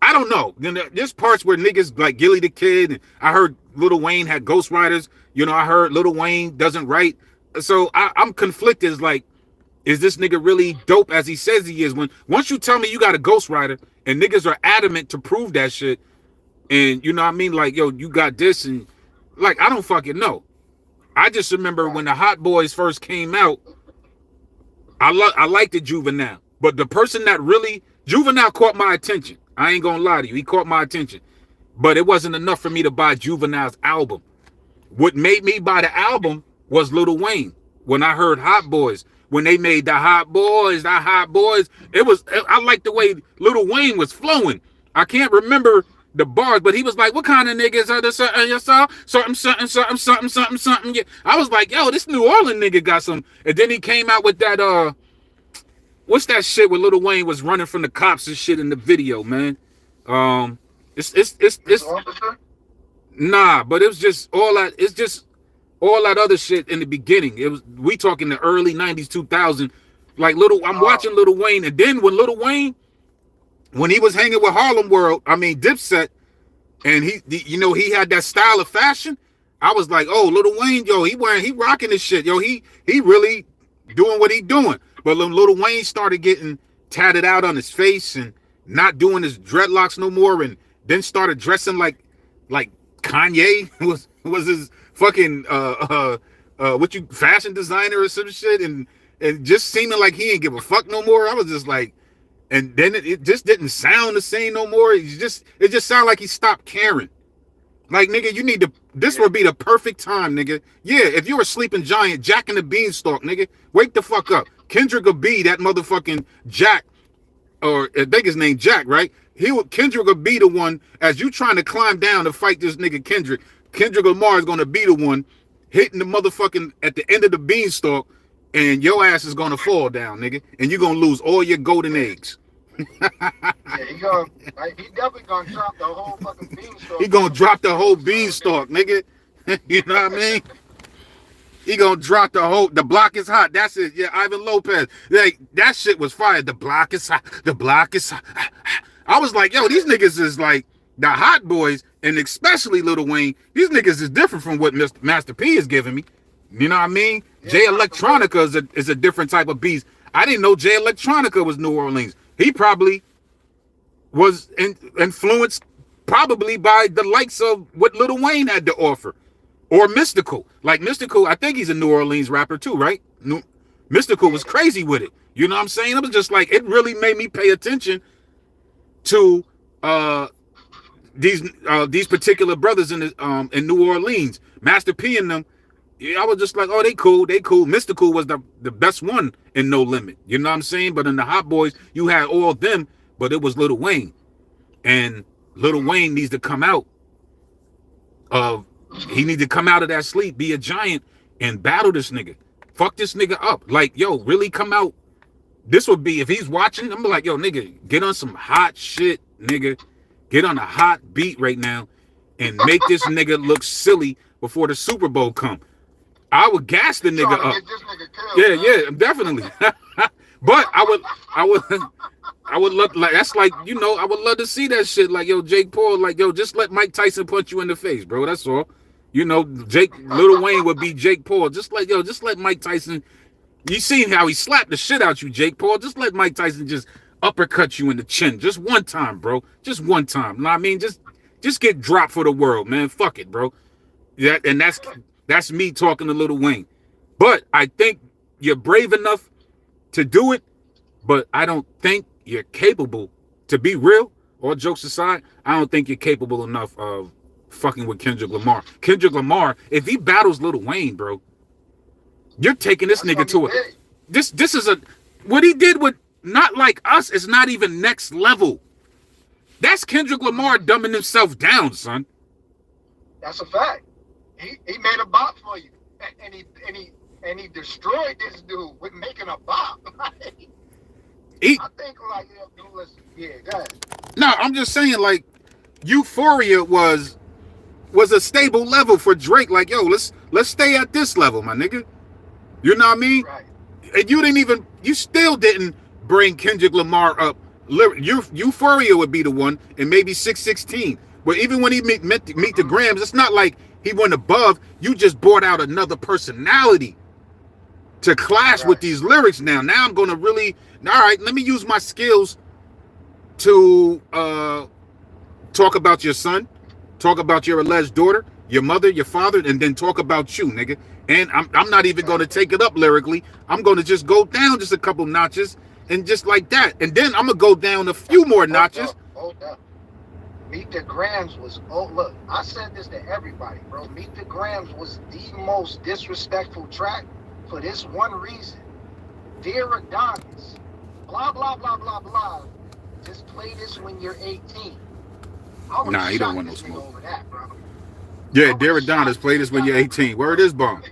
I don't know. There's parts where niggas like Gilly the Kid, and I heard Lil Wayne had ghostwriters. You know, I heard Lil Wayne doesn't write. So I'm conflicted. It's like, is this nigga really dope as he says he is? Once you tell me you got a ghostwriter and niggas are adamant to prove that shit, and you know what I mean? Like, yo, you got this, and like, I don't fucking know. I just remember when the Hot Boys first came out, I liked the Juvenile. But the person that really, Juvenile caught my attention. I ain't gonna lie to you. He caught my attention. But it wasn't enough for me to buy Juvenile's album. What made me buy the album was Lil Wayne. When I heard Hot Boys, when they made the Hot Boys, I liked the way Lil Wayne was flowing. I can't remember the bars, but he was like, what kind of niggas are this? Something. Yeah. I was like, yo, this New Orleans nigga got some. And then he came out with that, what's that shit where Lil Wayne was running from the cops and shit in the video, man? It's nah, but it was just all that. It's just all that other shit in the beginning. It was, we talking the early 90s, 2000. Like I'm watching Lil Wayne, and then when Lil Wayne, when he was hanging with Harlem World, I mean Dipset, and he had that style of fashion. I was like, oh, Lil Wayne, yo, he rocking this shit, yo, he really doing what he doing. But when Lil Wayne started getting tatted out on his face and not doing his dreadlocks no more, and then started dressing like Kanye was his fucking fashion designer or some shit, and just seeming like he ain't give a fuck no more. I was just like, and then it just didn't sound the same no more. It just sounded like he stopped caring. Like, nigga, this would be the perfect time, nigga. Yeah, if you're a sleeping giant, Jack and the Beanstalk, nigga, wake the fuck up. Kendrick would be that motherfucking Jack, or I think his name Jack, right? Kendrick would be the one, as you trying to climb down to fight this nigga Kendrick Lamar is gonna be the one hitting the motherfucking at the end of the beanstalk, and your ass is gonna fall down, nigga, and you're gonna lose all your golden eggs. Yeah, he definitely gonna drop the whole fucking beanstalk. He gonna drop the whole beanstalk, nigga. You know what I mean? He gonna drop the block is hot. That's it. Yeah, Ivan Lopez. Like, that shit was fire. The block is hot. The block is hot. I was like, yo, these niggas is like the Hot Boys, and especially Lil Wayne. These niggas is different from what Master P is giving me. You know what I mean? Yeah, Jay Electronica is a different type of beast. I didn't know Jay Electronica was New Orleans. He probably was influenced probably by the likes of what Lil Wayne had to offer. Or Mystical. Like, Mystical, I think he's a New Orleans rapper too, right? Mystical was crazy with it. You know what I'm saying? It was just like, it really made me pay attention to these particular brothers in New Orleans. Master P and them. Yeah, I was just like, oh, they cool. Mystical was the best one in No Limit. You know what I'm saying? But in the Hot Boys, you had all of them, but it was Lil Wayne. And Lil Wayne needs to come out he needs to come out of that sleep, be a giant, and battle this nigga. Fuck this nigga up. Like, yo, really come out. This would be, if he's watching, I'm like, yo, nigga, get on some hot shit, nigga. Get on a hot beat right now and make this nigga look silly before the Super Bowl come. I would gas the nigga up. Yeah, definitely. But I would love, like, that's like, you know, I would love to see that shit. Like, yo, Jake Paul, like, yo, just let Mike Tyson punch you in the face, bro. That's all. You know, Lil Wayne would be Jake Paul. Just let Mike Tyson. You seen how he slapped the shit out you, Jake Paul. Just let Mike Tyson just uppercut you in the chin. Just one time, bro. Just one time. You know what I mean? Just get dropped for the world, man. Fuck it, bro. Yeah, and that's me talking to Lil Wayne. But I think you're brave enough to do it, but I don't think you're capable, to be real, all jokes aside, I don't think you're capable enough of fucking with Kendrick Lamar. Kendrick Lamar, if he battles Lil Wayne, bro, you're taking this nigga to it. This is what he did with Not Like Us is not even next level. That's Kendrick Lamar dumbing himself down, son. That's a fact. He made a bop for you, and he destroyed this dude with making a bop. I think like listen, yeah, go ahead. No, I'm just saying like Euphoria was a stable level for Drake. Like, yo, let's stay at this level, my nigga. You know what I mean? Right. And you still didn't bring Kendrick Lamar up. Euphoria would be the one, and maybe 616. But even when he meet the Grams, it's not like he went above. You just brought out another personality to clash with these lyrics. Now I'm gonna really, all right, let me use my skills to talk about your son, talk about your alleged daughter, your mother, your father, and then talk about you, nigga. And I'm not even going to take it up lyrically. I'm going to just go down just a couple notches and just like that. And then I'm going to go down a few more notches. Hold up. Meet the Grams was, look, I said this to everybody, bro. Meet the Grams was the most disrespectful track for this one reason. Dear Adonis, blah, blah, blah, blah, blah. Just play this when you're 18. Nah, he don't want no smoke. Over that, bro. Yeah, Dear Adonis, play this when you're 18. Word is bomb.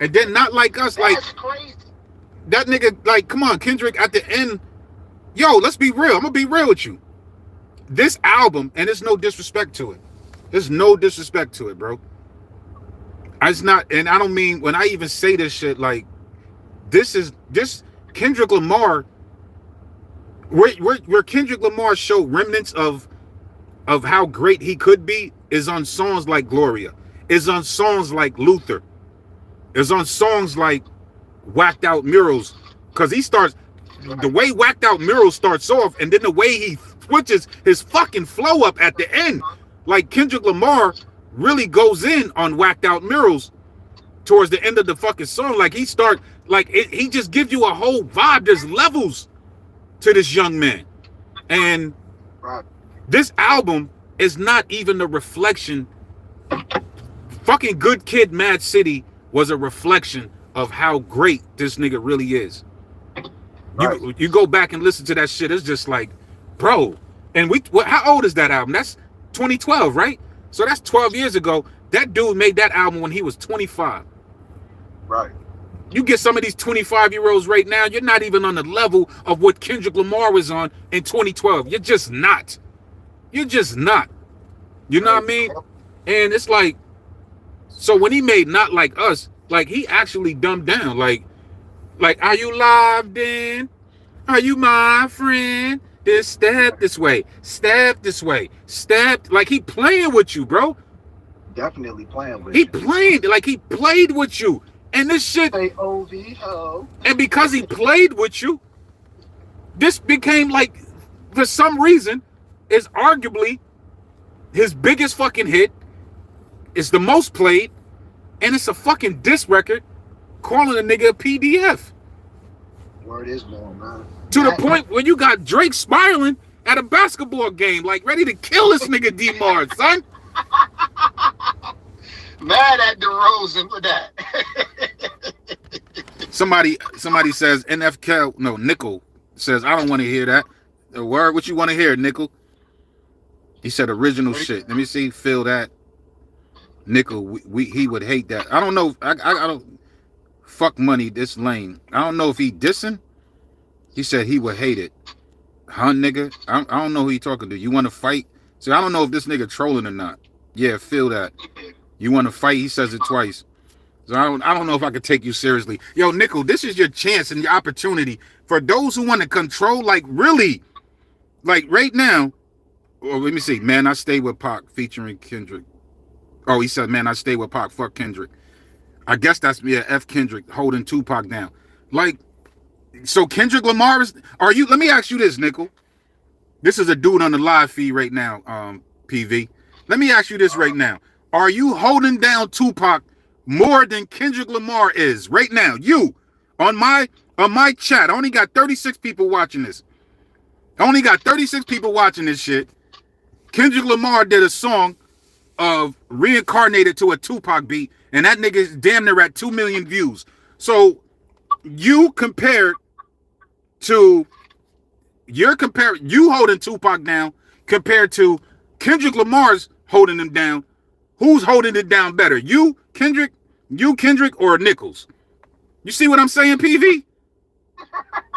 And then Not Like Us, like, that's crazy. That nigga, like, come on, Kendrick, at the end, yo, let's be real. I'm going to be real with you. This album, and there's no disrespect to it. There's no disrespect to it, bro. It's not, and I don't mean, when I even say this shit, like, this Kendrick Lamar, where Kendrick Lamar showed remnants of how great he could be is on songs like Gloria, is on songs like Luther, is on songs like Whacked Out Murals, because he starts, the way Whacked Out Murals starts off, and then the way he switches his fucking flow up at the end, like Kendrick Lamar really goes in on Whacked Out Murals towards the end of the fucking song. Like he he just gives you a whole vibe. There's levels to this young man, and this album is not even a reflection. Fucking Good Kid, Mad City was a reflection of how great this nigga really is. You go back and listen to that shit, it's just like, bro. And how old is that album? That's 2012, right? So that's 12 years ago. That dude made that album when he was 25. Right. You get some of these 25-year-olds right now, you're not even on the level of what Kendrick Lamar was on in 2012. You're just not. You're just not. You know what I mean? And it's like, so when he made Not Like Us, like he actually dumbed down. Like, are you live then? Are you my friend? This step this way, step this way, step. Like he playing with you, bro. Definitely playing with you. He played with you. And this shit. And because he played with you, this became like, for some reason, is arguably his biggest fucking hit. It's the most played, and it's a fucking diss record calling a nigga a PDF. Word is born, man. To the point where you got Drake spiraling at a basketball game, like ready to kill this nigga D-Mars, son. Mad at DeRozan for that. Somebody says Nickel says, I don't want to hear that. The word, what you want to hear, Nickel? He said original shit. Let me see, feel that. Nickel, he would hate that. I don't know. I don't. Fuck money, this lane. I don't know if he dissing. He said he would hate it. Huh, nigga? I don't know who he talking to. You want to fight? So I don't know if this nigga trolling or not. Yeah, feel that. You want to fight? He says it twice. So I don't know if I could take you seriously. Yo, Nickel, this is your chance and your opportunity for those who want to control, like really, like right now. Well, let me see. Man, I Stay With Pac featuring Kendrick. Oh, he said, man, I Stay With Pac. Fuck Kendrick. I guess that's F. Kendrick holding Tupac down. Like, so Kendrick Lamar is, let me ask you this, Nickel. This is a dude on the live feed right now, PV. Let me ask you this right now. Are you holding down Tupac more than Kendrick Lamar is right now? You, on my chat, I only got 36 people watching this. I only got 36 people watching this shit. Kendrick Lamar did a song of Reincarnated to a Tupac beat, and that nigga is damn near at 2 million views. So you compared to you holding Tupac down compared to Kendrick Lamar's holding him down. Who's holding it down better? You, Kendrick, or Nichols? You see what I'm saying, PV?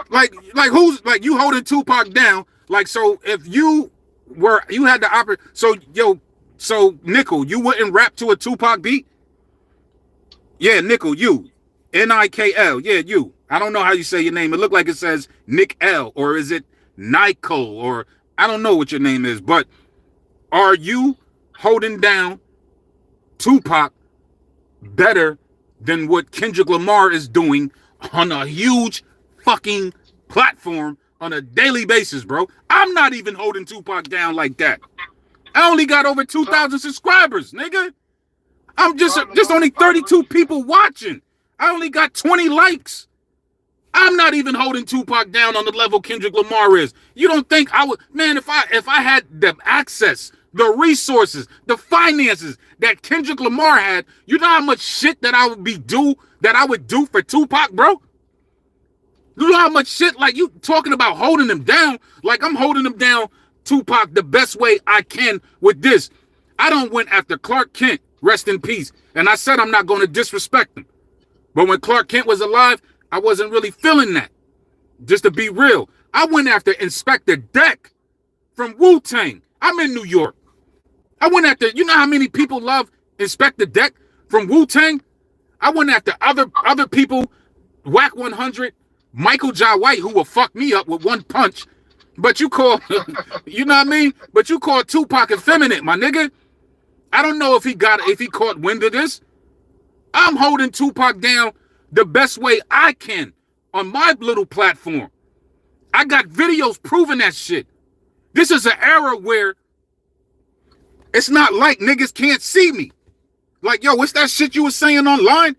like who's like you holding Tupac down? Like, so if you had the so Nickel, you wouldn't rap to a Tupac beat? Yeah, Nickel, you. Nikl. Yeah, you. I don't know how you say your name. It looked like it says Nick L, or is it Nicole, or I don't know what your name is, but are you holding down Tupac better than what Kendrick Lamar is doing on a huge fucking platform on a daily basis, bro? I'm not even holding Tupac down like that. I only got over 2,000 subscribers, nigga. I'm just only 32 people watching. I only got 20 likes. I'm not even holding Tupac down on the level Kendrick Lamar is. You don't think I would, man, if I had the access, the resources, the finances that Kendrick Lamar had, you know how much shit that I would do for Tupac, bro? You know how much shit, like, you talking about holding him down, like I'm holding him down, Tupac, the best way I can with this. I don't went after Clark Kent, rest in peace, and I said I'm not going to disrespect him. But when Clark Kent was alive, I wasn't really feeling that. Just to be real, I went after Inspector Deck from Wu-Tang. I'm in New York. I went after, you know how many people love Inspector Deck from Wu-Tang? I went after other people, Whack 100, Michael Jai White, who will fuck me up with one punch. But you call, you know what I mean? But you call Tupac effeminate, my nigga. I don't know if he caught wind of this. I'm holding Tupac down the best way I can on my little platform. I got videos proving that shit. This is an era where it's not like niggas can't see me. Like, yo, what's that shit you was saying online?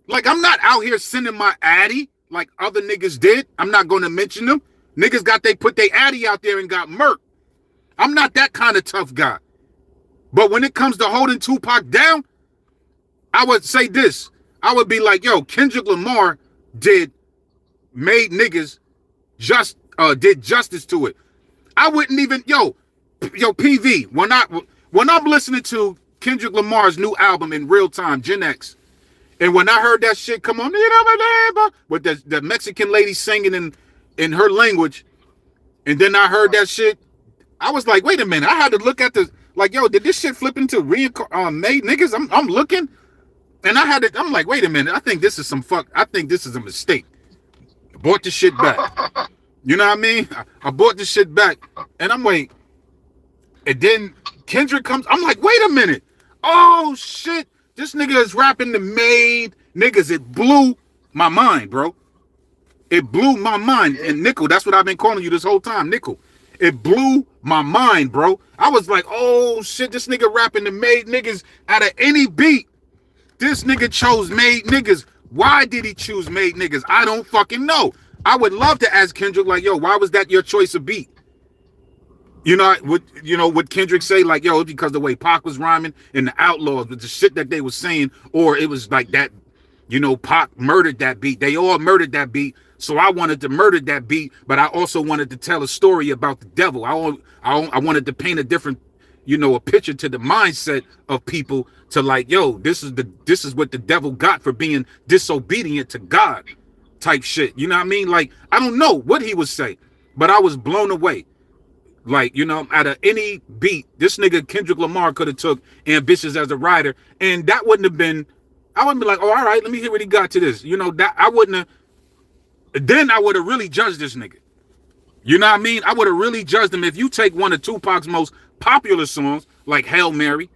Like, I'm not out here sending my addy like other niggas did. I'm not going to mention them. Niggas put their addy out there and got murked. I'm not that kind of tough guy. But when it comes to holding Tupac down, I would say this. I would be like, yo, Kendrick Lamar did justice to it. I wouldn't even, yo, PV, when I'm listening to Kendrick Lamar's new album in real time, Gen X, and when I heard that shit come on, with the Mexican lady singing in her language, and then I heard that shit, I was like, wait a minute, I had to look at like, yo, did this shit flip into made niggas? I'm looking, and I'm like, wait a minute, I think this is a mistake. I bought the shit back. You know what I mean? I bought the shit back, and I'm like, and then Kendrick comes, I'm like, wait a minute. Oh, shit, this nigga is rapping the Made niggas. It blew my mind, bro. It blew my mind. And Nickel, that's what I've been calling you this whole time, Nickel. It blew my mind, bro. I was like, oh, shit, this nigga rapping the Made niggas out of any beat. This nigga chose Made niggas. Why did he choose Made niggas? I don't fucking know. I would love to ask Kendrick, like, yo, why was that your choice of beat? You know, would Kendrick say, like, yo, because the way Pac was rhyming and the Outlaws, with the shit that they was saying, or it was like that, you know, Pac murdered that beat. They all murdered that beat. So I wanted to murder that beat, but I also wanted to tell a story about the devil. I wanted to paint a different, you know, a picture to the mindset of people to, like, yo, this is what the devil got for being disobedient to God type shit. You know what I mean? Like, I don't know what he would say, but I was blown away. Like, you know, out of any beat, this nigga Kendrick Lamar could have took Ambitious as a writer, and that wouldn't have been, I wouldn't be like, oh, all right, let me hear what he got to this. You know, that I wouldn't have, then I would have really judged this nigga. You know what I mean? I would have really judged him if you take one of Tupac's most popular songs, like Hail Mary,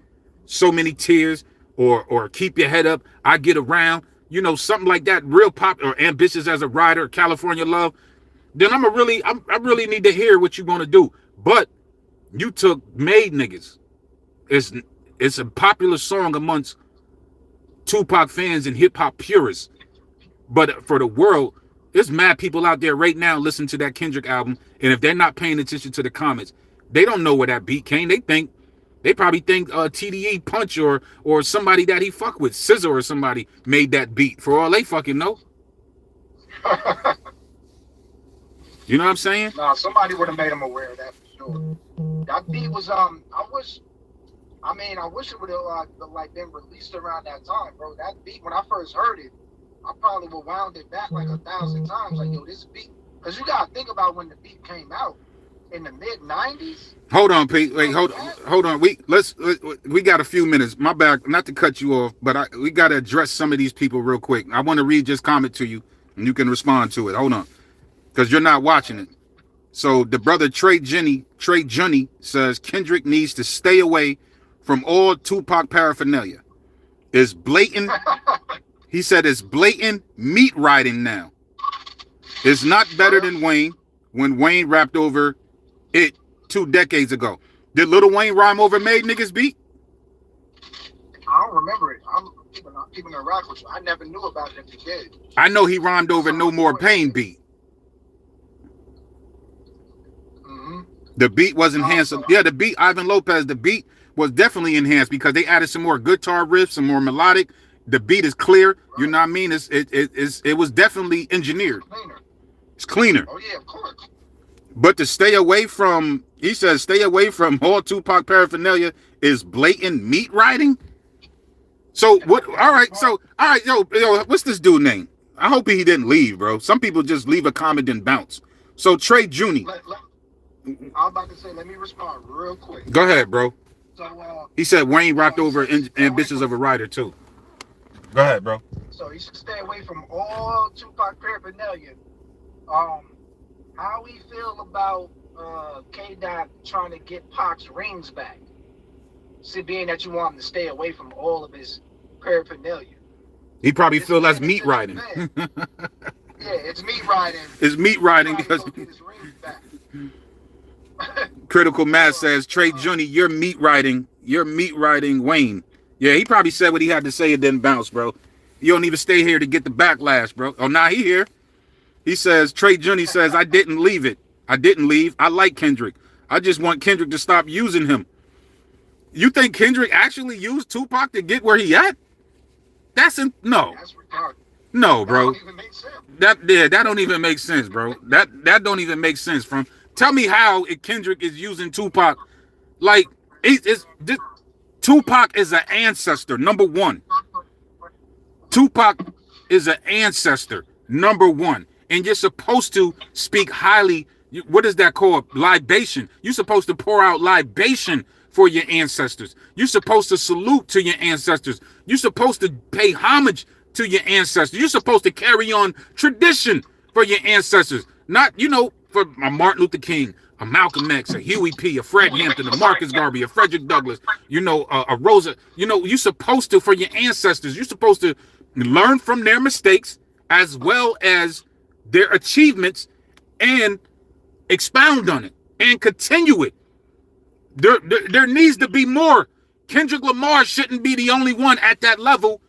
So Many Tears, or Keep Your Head Up, I Get Around, you know, something like that, real pop, or Ambitious as a Writer, California Love, then I really need to hear what you're gonna do. But you took Made niggas. It's a popular song amongst Tupac fans and hip hop purists. But for the world, there's mad people out there right now listening to that Kendrick album, and if they're not paying attention to the comments, they don't know where that beat came. They probably think TDE Punch or somebody that he fuck with, SZA or somebody made that beat. For all they fucking know. You know what I'm saying? Nah, somebody would have made him aware of that for sure. That beat was I wish it would have like been released around that time, bro. That beat, when I first heard it, I probably would wound it back like 1,000 times. Like, yo, this beat Because you got to think about when the beat came out in the mid-90s. Hold on, Pete. Wait, hold on. We got a few minutes. My bad, not to cut you off, but we got to address some of these people real quick. I want to read this comment to you, and you can respond to it. Hold on, because you're not watching it. So the brother Trey Junny says Kendrick needs to stay away from all Tupac paraphernalia. It's blatant. He said it's blatant meat riding now. It's not better than Wayne when Wayne rapped over it 2 decades ago. Did Lil Wayne rhyme over Made Niggas Beat? I don't remember it. I'm keeping a rock with you. I never knew about it if he did. I know he rhymed over No More Pain Beat. The beat was enhanced. Yeah, the beat, Ivan Lopez, the beat was definitely enhanced because they added some more guitar riffs, some more melodic. The beat is clear. Right. You know what I mean? It was definitely engineered. It's cleaner. Oh, yeah, of course. But to stay away from, he says, stay away from all Tupac paraphernalia is blatant meat riding. So what? All right, yo, what's this dude name? I hope he didn't leave, bro. Some people just leave a comment and bounce. So Trey Junny. I was about to say, let me respond real quick. Go ahead, bro. So he said Wayne rocked over Ambitions of a Rider too. Go ahead, bro. So he should stay away from all Tupac paraphernalia. How we feel about K-Dot trying to get Pac's rings back? See, being that you want him to stay away from all of his paraphernalia. He probably feel that's meat riding. Yeah, it's meat riding. It's meat riding because get his rings back. Critical Mass says Trey Junny, you're meat riding Wayne. Yeah, he probably said what he had to say and then bounce, bro. You don't even stay here to get the backlash, bro. Oh, nah, he here. He says, Trey Junny says, I didn't leave it. I didn't leave. I like Kendrick. I just want Kendrick to stop using him. You think Kendrick actually used Tupac to get where he at? No. That's retarded. No, bro. That don't even make sense. That don't even make sense, bro. That don't even make sense. Tell me how Kendrick is using Tupac. Like, Tupac is an ancestor, number one. Tupac is an ancestor, number one. And you're supposed to speak highly. What is that called? Libation. You're supposed to pour out libation for your ancestors. You're supposed to salute to your ancestors. You're supposed to pay homage to your ancestors. You're supposed to carry on tradition for your ancestors. Not, for a Martin Luther King, a Malcolm X, a Huey P., a Fred Hampton, a Marcus Garvey, a Frederick Douglass, a Rosa. You're supposed to, for your ancestors, you're supposed to learn from their mistakes as well as their achievements and expound on it and continue it. There needs to be more. Kendrick Lamar shouldn't be the only one at that level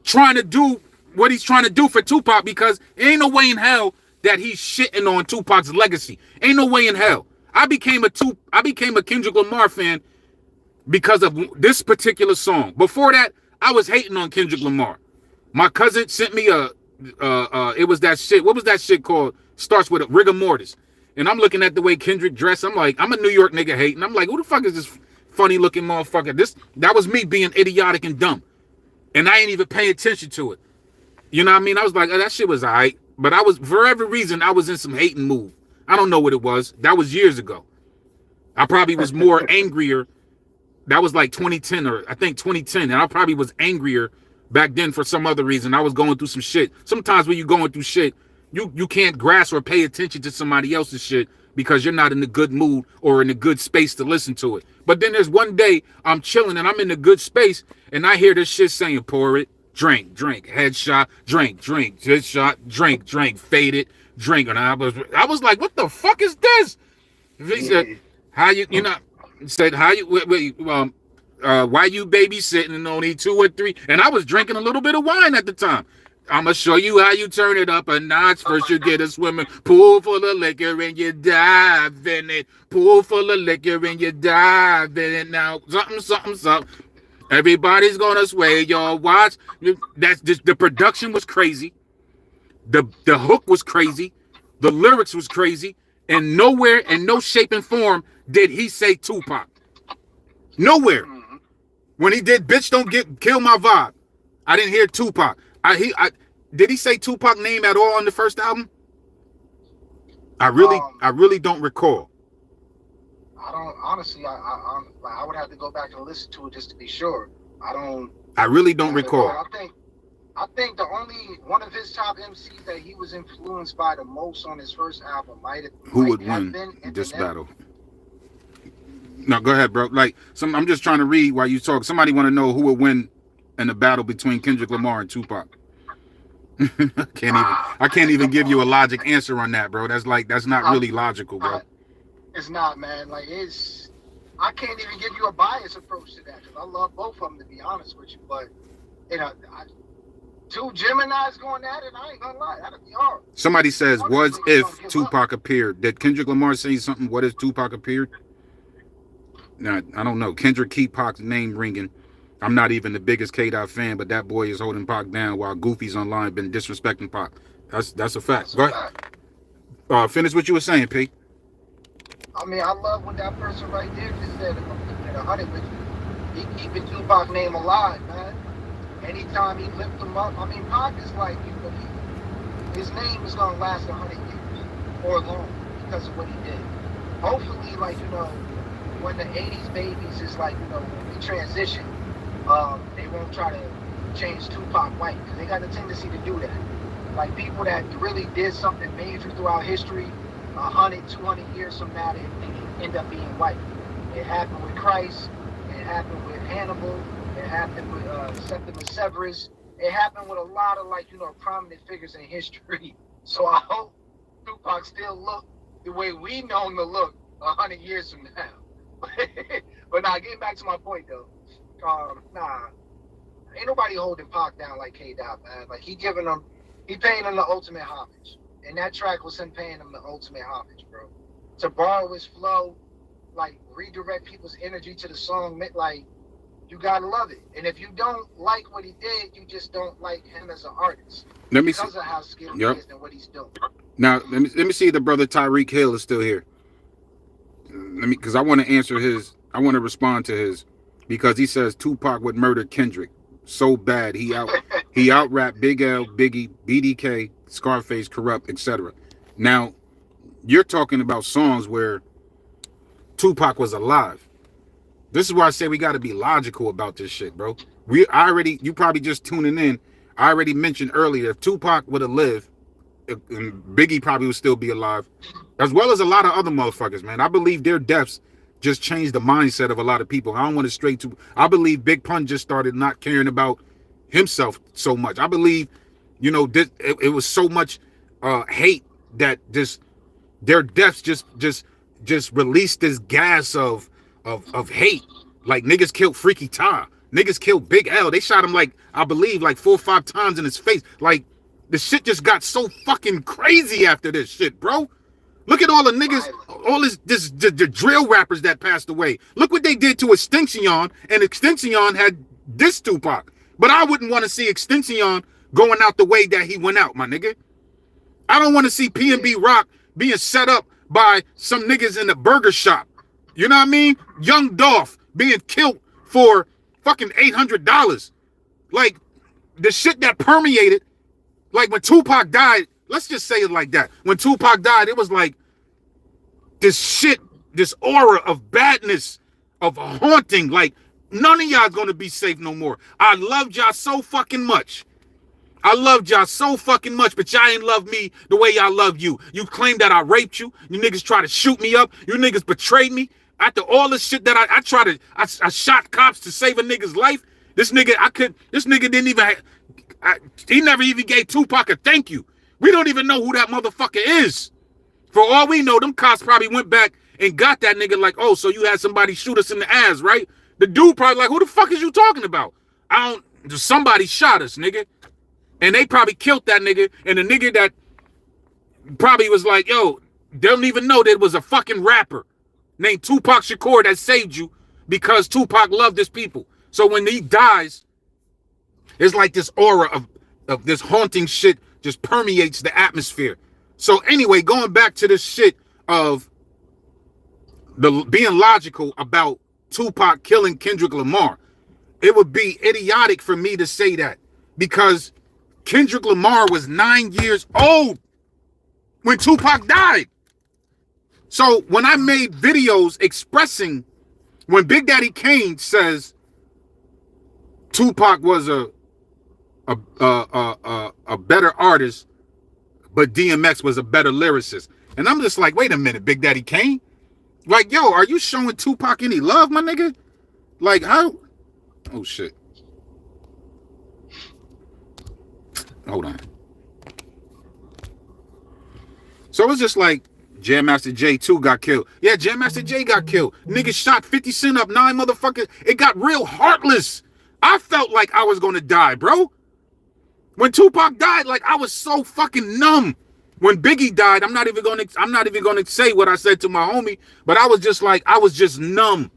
trying to do what he's trying to do for Tupac, because ain't no way in hell that he's shitting on Tupac's legacy. Ain't no way in hell. I became a Kendrick Lamar fan because of this particular song. Before that, I was hating on Kendrick Lamar. My cousin sent me it was that shit. What was that shit called? Starts with a rigor mortis. And I'm looking at the way Kendrick dressed. I'm like, I'm a New York nigga hating. I'm like, who the fuck is this funny looking motherfucker? That was me being idiotic and dumb. And I ain't even paying attention to it. You know what I mean? I was like, oh, that shit was all right. But for every reason, I was in some hating mood. I don't know what it was. That was years ago. I probably was more angrier. That was like 2010 or I think 2010. And I probably was angrier back then for some other reason. I was going through some shit. Sometimes when you're going through shit, you can't grasp or pay attention to somebody else's shit because you're not in a good mood or in a good space to listen to it. But then there's one day I'm chilling and I'm in a good space and I hear this shit saying, pour it, drink, headshot, drink, headshot, drink, fade it, drink. And I was like, what the fuck is this? He said, why you babysitting and only 2 or 3? And I was drinking a little bit of wine at the time. I'm going to show you how you turn it up a notch. First you get a swimming pool full of liquor and you dive in it. Pool full of liquor and you dive in it. Now, something. Everybody's going to sway your watch. That's just, the production was crazy. The hook was crazy. The lyrics was crazy. And nowhere, in no shape and form, did he say Tupac. Nowhere. When he did Bitch Don't Kill My Vibe, I didn't hear Tupac. Did he say Tupac name at all on the first album? I really don't recall. I don't honestly. I would have to go back and listen to it just to be sure. I really don't recall. I think the only one of his top MCs that he was influenced by the most on his first album might would have win been this Eminem. battle? No, go ahead, bro. Like I'm just trying to read while you talk. Somebody want to know who would win in the battle between Kendrick Lamar and Tupac. I can't even give you a logic answer on that, bro. That's not really logical, bro. It's not, man. Like I can't even give you a biased approach to that because I love both of them, to be honest with you. But two Geminis going at it, I ain't gonna lie, that'd be hard. Somebody says, "Was if Tupac appeared?" Did Kendrick Lamar say something? What if Tupac appeared? Nah, I don't know. Kendrick keep Pac's name ringing. I'm not even the biggest K-Dot fan, but that boy is holding Pac down while Goofy's online been disrespecting Pac. That's a fact. Go ahead. Finish what you were saying, P. I mean, I love what that person right there just said. At 100 with you, he keeping Tupac's name alive, man. Anytime he lift him up, I mean, Pac is like, his name is gonna last 100 years or longer because of what he did. Hopefully, like when the 80s babies is like, when we transition, they won't try to change Tupac white because they got a tendency to do that. Like people that really did something major throughout history, 100, 200 years from now, they end up being white. It happened with Christ. It happened with Hannibal. It happened with Septimus Severus. It happened with a lot of prominent figures in history. So I hope Tupac still look the way we know him to look 100 years from now. But getting back to my point though, ain't nobody holding Pac down like K-Dot, man. Like he paying him the ultimate homage. And that track was him paying him the ultimate homage, bro. To borrow his flow, redirect people's energy to the song, you gotta love it. And if you don't like what he did, you just don't like him as an artist. Because of how skilled he is and what he's doing. Now, let me see if the brother Tyreek Hill is still here. Because I want to answer his. I want to respond to his, because he says Tupac would murder Kendrick so bad he out rapped Big L, Biggie, BDK, Scarface, Corrupt, etc. Now, you're talking about songs where Tupac was alive. This is why I say we got to be logical about this shit, bro. You probably just tuning in. I already mentioned earlier, if Tupac would have lived, and Biggie probably would still be alive, as well as a lot of other motherfuckers, man. I believe their deaths just changed the mindset of a lot of people. I don't want to stray to. I believe Big Pun just started not caring about himself so much. I believe, it was so much hate that their deaths just released this gas of hate. Like niggas killed Freaky Tah, niggas killed Big L. They shot him I believe 4 or 5 times in his face. Like the shit just got so fucking crazy after this shit, bro. Look at all the niggas, all the drill rappers that passed away. Look what they did to Extinction, and Extinction had this Tupac. But I wouldn't want to see Extinction going out the way that he went out, my nigga. I don't want to see P&B Rock being set up by some niggas in the burger shop. You know what I mean? Young Dolph being killed for fucking $800. Like, the shit that permeated, like when Tupac died, let's just say it like that. When Tupac died, it was like this shit, this aura of badness, of haunting. Like, none of y'all gonna be safe no more. I loved y'all so fucking much. I loved y'all so fucking much, but y'all ain't love me the way y'all love you. You claim that I raped you. You niggas try to shoot me up. You niggas betrayed me. After all this shit that I shot cops to save a nigga's life. This nigga didn't even, he never even gave Tupac a thank you. We don't even know who that motherfucker is. For all we know, them cops probably went back and got that nigga like, oh, so you had somebody shoot us in the ass, right? The dude probably like, who the fuck is you talking about? Somebody shot us, nigga. And they probably killed that nigga. And the nigga that probably was like, yo, they don't even know there was a fucking rapper named Tupac Shakur that saved you because Tupac loved his people. So when he dies, it's like this aura of this haunting shit just permeates the atmosphere. So anyway, going back to this shit of being logical about Tupac killing Kendrick Lamar, it would be idiotic for me to say that because Kendrick Lamar was 9 years old when Tupac died. So when I made videos expressing, when Big Daddy Kane says Tupac was a better artist, but DMX was a better lyricist, and I'm just like, wait a minute, Big Daddy Kane, like, yo, are you showing Tupac any love, my nigga? Like, how? Oh shit. Hold on. So it's just like Jam Master Jay 2 got killed. Yeah, Jam Master Jay got killed. Niggas shot 50 Cent up, 9 motherfuckers. It got real heartless. I felt like I was gonna die, bro. When Tupac died, like, I was so fucking numb. When Biggie died, I'm not even gonna say what I said to my homie, but I was just like, I was just numb.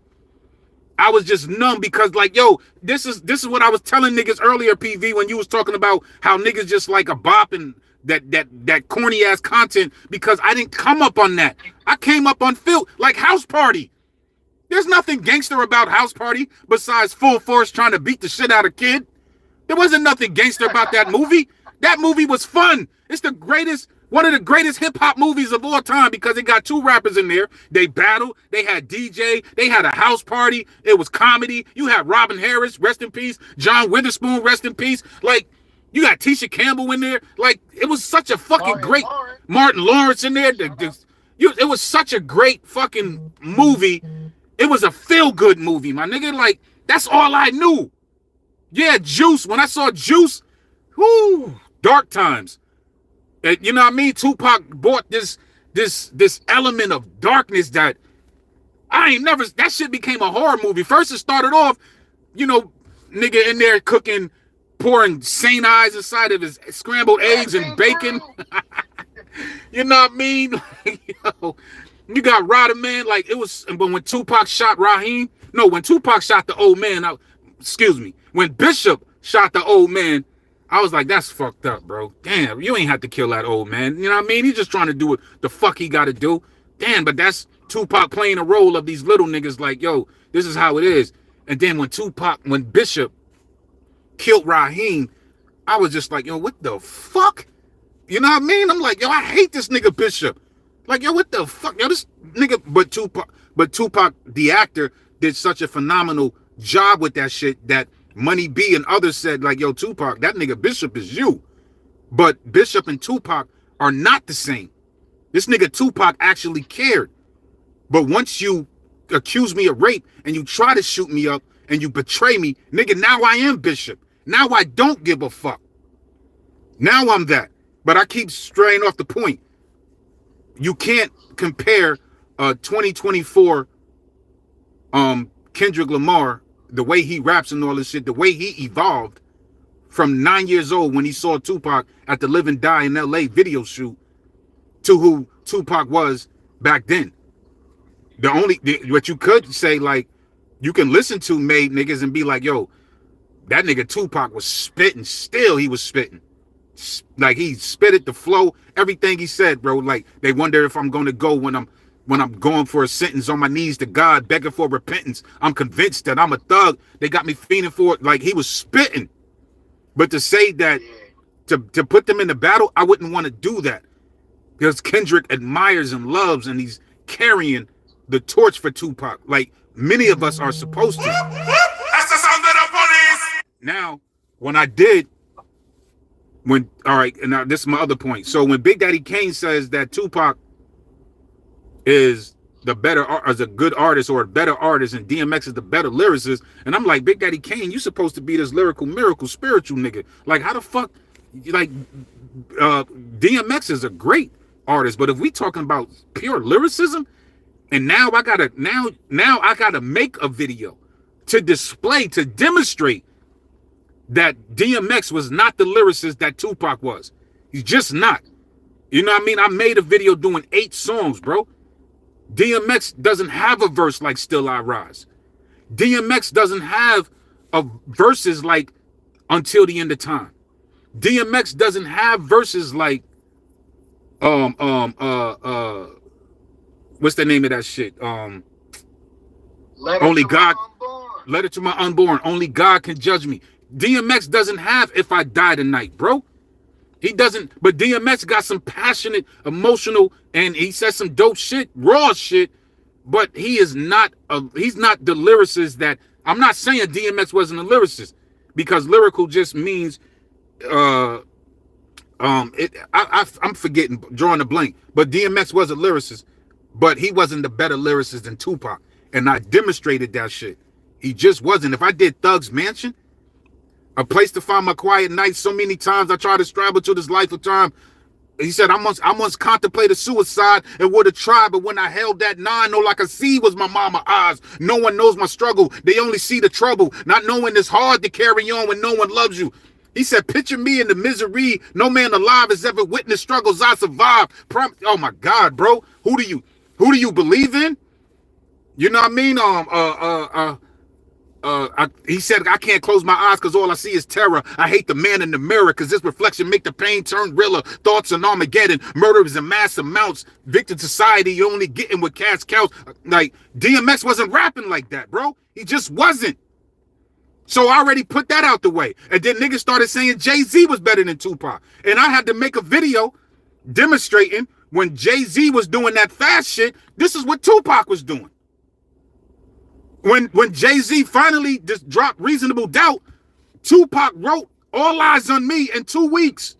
I was just numb because, like, yo, this is what I was telling niggas earlier, PV, when you was talking about how niggas just like a bop and that corny ass content, because I didn't come up on that. I came up on Phil, like House Party. There's nothing gangster about House Party besides Full Force trying to beat the shit out of Kid. There wasn't nothing gangster about that movie. That movie was fun. It's the greatest, one of the greatest hip hop movies of all time, because it got 2 rappers in there. They battled. They had DJ. They had a house party. It was comedy. You had Robin Harris, rest in peace. John Witherspoon, rest in peace. Like, you got Tisha Campbell in there. Like, it was such a fucking great Martin Lawrence in there. It was such a great fucking movie. It was a feel-good movie, my nigga. Like, that's all I knew. Yeah, Juice. When I saw Juice, whoo, dark times. And, you know what I mean? Tupac brought this element of darkness that that shit became a horror movie. First it started off, you know, nigga in there cooking, pouring St. Ives inside of his scrambled eggs and bacon. You know what I mean? Yo, you got Rodder Man, like, it was, but when Tupac shot Raheem, no, when Tupac shot the old man, when Bishop shot the old man, I was like, that's fucked up, bro. Damn, you ain't had to kill that old man. You know what I mean? He's just trying to do what the fuck he got to do. Damn, but that's Tupac playing a role of these little niggas like, yo, this is how it is. And then when Bishop killed Raheem, I was just like, yo, what the fuck? You know what I mean? I'm like, yo, I hate this nigga Bishop. Like, yo, what the fuck? Yo, this nigga, but Tupac, the actor, did such a phenomenal job with that shit that Money B and others said, like, yo, Tupac, that nigga Bishop is you. But Bishop and Tupac are not the same. This nigga Tupac actually cared. But once you accuse me of rape and you try to shoot me up and you betray me, nigga, now I am Bishop. Now I don't give a fuck. Now I'm that. But I keep straying off the point. You can't compare 2024 Kendrick Lamar, the way he raps and all this shit, the way he evolved from 9 years old when he saw Tupac at the Live and Die in LA video shoot to who Tupac was back then. What you could say, like, you can listen to Made niggas and be like, yo, that nigga Tupac was spitting. Still, he was spitting. Like, he spitted the flow, everything he said, bro. Like, they wonder if I'm going to go when I'm going for a sentence on my knees to God, begging for repentance. I'm convinced that I'm a thug. They got me feeling for it. Like, he was spitting. But to say that, to put them in the battle, I wouldn't want to do that. Because Kendrick admires and loves, and he's carrying the torch for Tupac. Like, many of us are supposed to. That's the sound of the police. Now, when I did, all right, and now this is my other point. So when Big Daddy Kane says that Tupac is the better, as a good artist or a better artist, and DMX is the better lyricist, and I'm like, Big Daddy Kane, you supposed to be this lyrical miracle spiritual nigga. Like, how the fuck, like, DMX is a great artist, but if we talking about pure lyricism, and now I gotta make a video to display, to demonstrate that DMX was not the lyricist that Tupac was. He's just not. You know what I mean? I made a video doing 8 songs, bro. DMX doesn't have a verse like Still I Rise. DMX doesn't have a verses like Until the End of Time. DMX doesn't have verses like what's the name of that shit? Only God, Letter to My Unborn. Only God Can Judge Me. DMX doesn't have If I Die Tonight, bro. He doesn't, but DMX got some passionate, emotional, and he says some dope shit, raw shit, but he's not the lyricist that, I'm not saying DMX wasn't a lyricist, because lyrical just means, I'm forgetting, drawing a blank, but DMX was a lyricist, but he wasn't the better lyricist than Tupac, and I demonstrated that shit. He just wasn't. If I did Thug's Mansion, A Place to Find My Quiet Night, so many times I tried to struggle to this life of time. He said, I once contemplated suicide and would have tried, but when I held that 9, all I could see was my mama's eyes. No one knows my struggle. They only see the trouble. Not knowing it's hard to carry on when no one loves you. He said, picture me in the misery. No man alive has ever witnessed struggles I survived. Oh my God, bro. Who do you believe in? You know what I mean? He said, I can't close my eyes because all I see is terror. I hate the man in the mirror because this reflection make the pain turn realer. Thoughts on Armageddon, murderers in mass amounts. Victim society, you only getting what cash cows. Like, DMX wasn't rapping like that, bro. He just wasn't. So I already put that out the way. And then niggas started saying Jay-Z was better than Tupac. And I had to make a video demonstrating when Jay-Z was doing that fast shit, this is what Tupac was doing. When Jay-Z finally just dropped Reasonable Doubt, Tupac wrote All Eyes on Me in 2 weeks.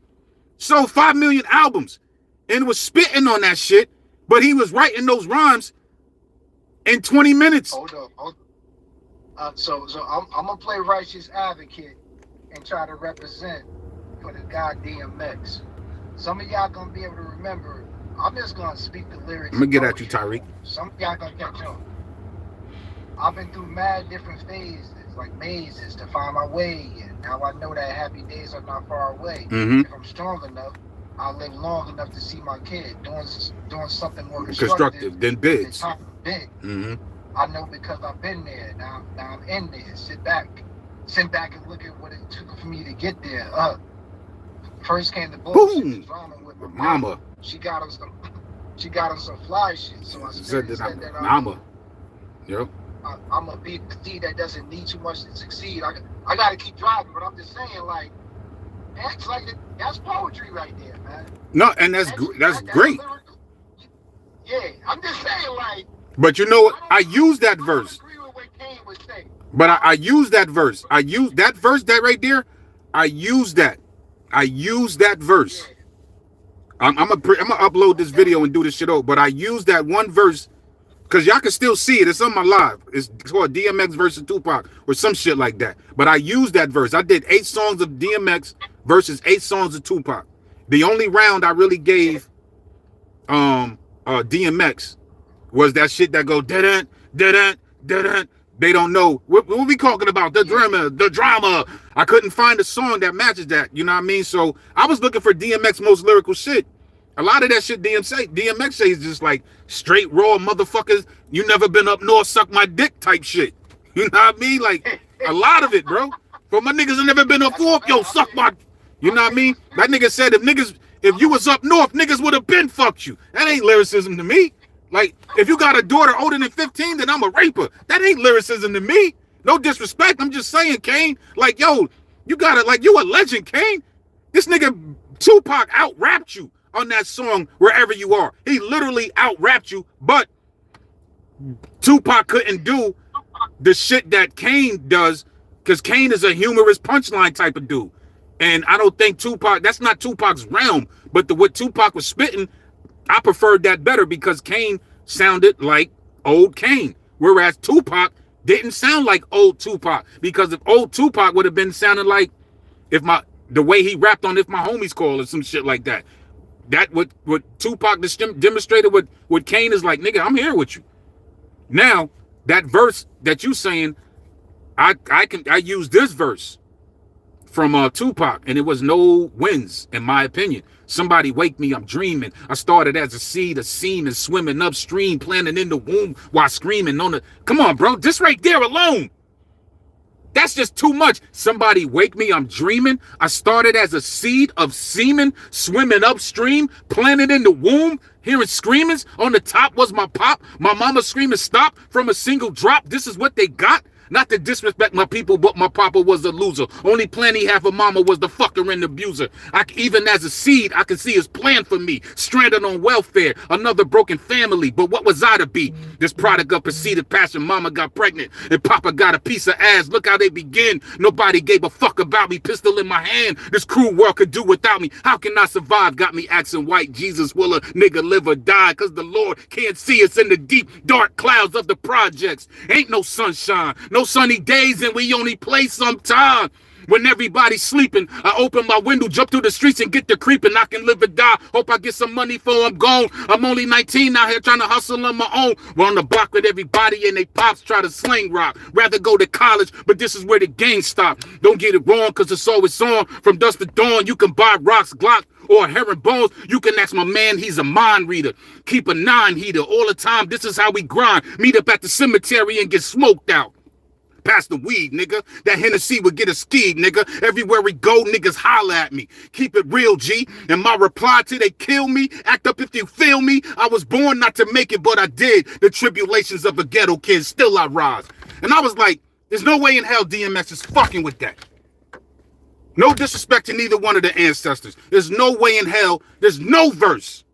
Sold 5 million albums. And was spitting on that shit, but he was writing those rhymes in 20 minutes. Hold up. So I'm going to play righteous advocate and try to represent for the guy DMX. Some of y'all going to be able to remember. I'm just going to speak the lyrics. I'm going to get at you, Tyreek. Some of y'all going to catch on. I've been through mad different phases, like mazes, to find my way. And now I know that happy days are not far away. Mm-hmm. If I'm strong enough, I'll live long enough to see my kid doing something more constructive than bids. Mm-hmm. I know because I've been there. Now I'm in there. Sit back and look at what it took for me to get there. First came the bullshit, the drama with my mama. She got him some fly shit. So I said that mama. Yep. I'm a BC that doesn't need too much to succeed. I got to keep driving, but I'm just saying, like, that's poetry right there, man. No, and that's great. Yeah, I'm just saying, like. But you know what? I use that verse. I agree with what Kane was saying. But I use that verse. I use that verse, that right there. I use that verse. Yeah. I'm gonna upload this video and do this shit over. But I use that one verse. Because y'all can still see it. It's on my live. It's called DMX versus Tupac or some shit like that. But I used that verse. I did 8 songs of DMX versus 8 songs of Tupac. The only round I really gave DMX was that shit that go didn't. They don't know. What we talking about? The drama. I couldn't find a song that matches that. You know what I mean? So I was looking for DMX most lyrical shit. A lot of that shit DMX say is just like straight raw motherfuckers. You never been up north, suck my dick type shit. You know what I mean? Like a lot of it, bro. For my niggas that never been up north, yo, suck my. You know what I mean? That nigga said if you was up north, niggas would have been fucked you. That ain't lyricism to me. Like if you got a daughter older than 15, then I'm a raper. That ain't lyricism to me. No disrespect. I'm just saying, Kane. Like yo, you gotta you a legend, Kane. This nigga Tupac out rapped you on that song Wherever You Are. He literally out-rapped you, but Tupac couldn't do the shit that Kane does because Kane is a humorous punchline type of dude. And I don't think that's not Tupac's realm, but what Tupac was spitting, I preferred that better because Kane sounded like old Kane, whereas Tupac didn't sound like old Tupac, because if old Tupac would have been sounding like the way he rapped on If My Homies Call or some shit like that. That what Tupac demonstrated with Kane is like, nigga, I'm here with you. Now, that verse that you saying, I use this verse from Tupac, and it was no wins, in my opinion. Somebody wake me, I'm dreaming. I started as a seed, a semen, swimming upstream, planting in the womb while screaming on the. Come on, bro, this right there alone. That's just too much. Somebody wake me, I'm dreaming. I started as a seed of semen, swimming upstream, planted in the womb, hearing screamings. On the top was my pop. My mama screaming stop from a single drop. This is what they got. Not to disrespect my people, but my papa was a loser. Only plan he had for mama was the fucker and abuser. Even as a seed, I can see his plan for me. Stranded on welfare, another broken family. But what was I to be? This product of preceded passion. Mama got pregnant and papa got a piece of ass. Look how they begin. Nobody gave a fuck about me. Pistol in my hand. This cruel world could do without me. How can I survive? Got me asking white Jesus, will a nigga live or die? Cause the Lord can't see us in the deep, dark clouds of the projects. Ain't no sunshine, no sunny days, and we only play sometime. When everybody's sleeping, I open my window, jump through the streets and get to creeping. I can live or die. Hope I get some money before I'm gone. I'm only 19 out here trying to hustle on my own. We're on the block with everybody and they pops try to sling rock. Rather go to college, but this is where the game stop. Don't get it wrong, cause it's always on. From dusk to dawn, you can buy rocks, Glock, or herring-bones. You can ask my man, he's a mind reader. Keep a 9-heater all the time. This is how we grind. Meet up at the cemetery and get smoked out. Pass the weed, nigga. That Hennessy would get a ski, nigga. Everywhere we go, niggas holler at me. Keep it real, G. And my reply to they kill me, act up if you feel me. I was born not to make it, but I did. The tribulations of a ghetto kid, still I rise. And I was like, there's no way in hell DMX is fucking with that. No disrespect to neither one of the ancestors. There's no way in hell, there's no verse.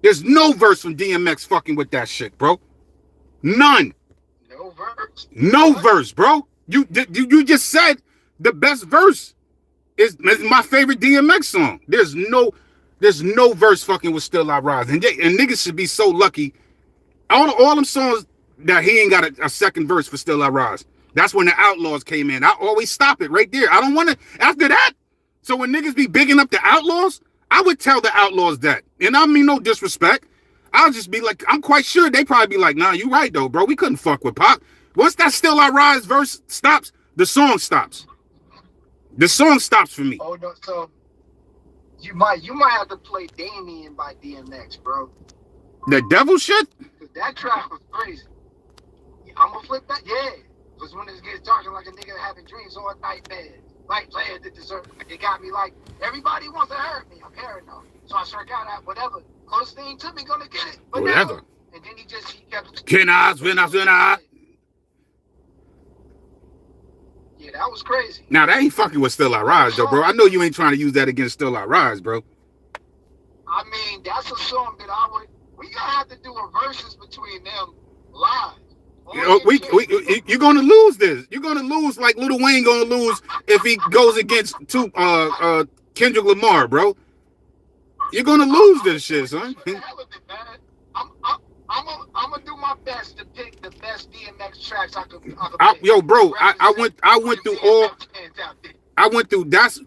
There's no verse from DMX fucking with that shit, bro. None. No verse. No verse, bro. You just said the best verse is my favorite DMX song. There's no verse fucking with Still I Rise. And niggas should be so lucky. All them songs that he ain't got a second verse for Still I Rise. That's when the Outlaws came in. I always stop it right there. I don't want to, after that. So when niggas be bigging up the Outlaws, I would tell the Outlaws that. And I mean no disrespect. I'll just be like, I'm quite sure they probably be like, nah, you right though, bro. We couldn't fuck with Pac. Once that Still I Rise verse stops, the song stops. The song stops for me. Oh no, so you might have to play Damien by DMX, bro. The devil shit? That track was crazy. I'm gonna flip that, yeah. Because when this gets talking like a nigga having dreams all night, man. Like playing the dessert. It got me like, everybody wants to hurt me. I'm paranoid. So I struck out at whatever. Close thing to me, gonna get it. But whatever. Never. And then he kept. Can I, when I. Yeah, that was crazy. Now, that ain't fucking with Still I Rise, though, bro. I know you ain't trying to use that against Still I Rise, bro. I mean, that's a song that we gonna have to do a versus between them live. You're gonna lose this. You're gonna lose like Lil Wayne gonna lose if he goes against Kendrick Lamar, bro. You're gonna lose this shit, son. I'm gonna do my best to pick the best DMX tracks I could pick. Yo, bro, I went through all. I went through. That's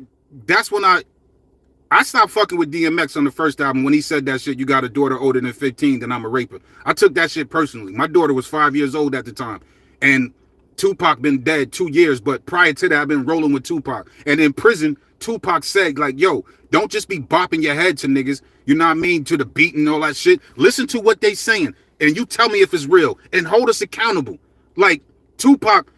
when I stopped fucking with DMX on the first album when he said that shit. You got a daughter older than 15, then I'm a raper. I took that shit personally. My daughter was 5 years old at the time, and Tupac been dead 2 years. But prior to that, I've been rolling with Tupac. And in prison, Tupac said, like, yo, don't just be bopping your head to niggas, you know what I mean, to the beat and all that shit. Listen to what they saying, and you tell me if it's real, and hold us accountable. Like, Tupac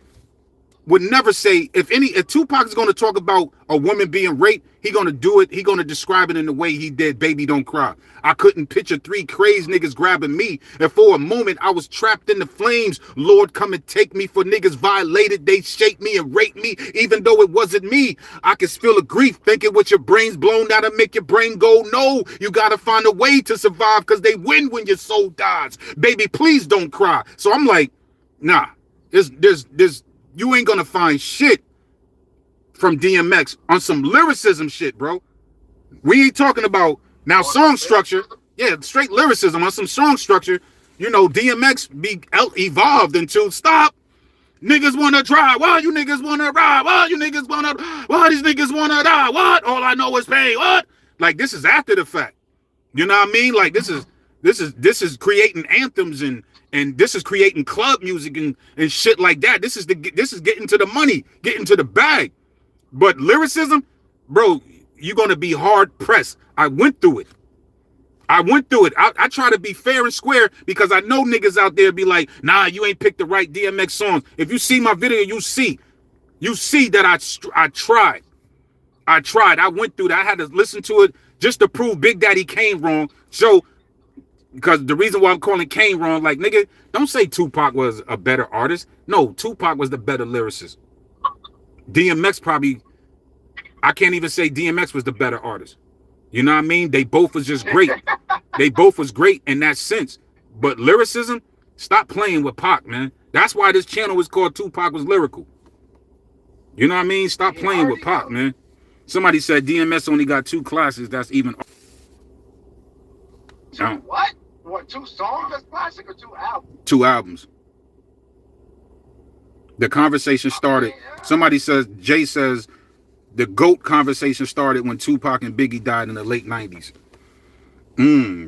would never say, if Tupac is going to talk about a woman being raped, he going to do it, he going to describe it in the way he did Baby Don't Cry. I couldn't picture 3 crazed niggas grabbing me, and for a moment I was trapped in the flames. Lord, come and take me, for niggas violated, they shaped me and raped me, even though it wasn't me. I can feel a grief thinking with your brains blown out and make your brain go, no, you gotta find a way to survive, cause they win when your soul dies. Baby, please don't cry. So I'm like, nah, there's you ain't gonna find shit from DMX on some lyricism shit, bro. We ain't talking about now song structure. Yeah, straight lyricism on some song structure. You know, DMX be evolved into stop. Niggas wanna drive. Why you niggas wanna ride? Why you niggas wanna? Why these niggas wanna die? What? All I know is pain. What? Like, this is after the fact. You know what I mean? Like, this is creating anthems and this is creating club music and shit like that. This is getting to the money, getting to the bag. But lyricism, bro, you're gonna be hard pressed. I went through it. I try to be fair and square because I know niggas out there be like, nah, you ain't picked the right DMX songs. If you see my video, you see that I tried. I went through that. I had to listen to it just to prove Big Daddy Kane wrong. So because the reason why I'm calling Kane wrong, like, nigga, don't say Tupac was a better artist. No, Tupac was the better lyricist. DMX probably, I can't even say DMX was the better artist. You know what I mean? They both was just great. They both was great in that sense. But lyricism, stop playing with Pac, man. That's why this channel is called Tupac Was Lyrical. You know what I mean? Stop playing with Pac, man. Somebody said DMS only got 2 classes. That's even. What? What, 2 songs that's classic or 2 albums? 2 albums. The conversation started. Somebody says, Jay says, the GOAT conversation started when Tupac and Biggie died in the late 90s.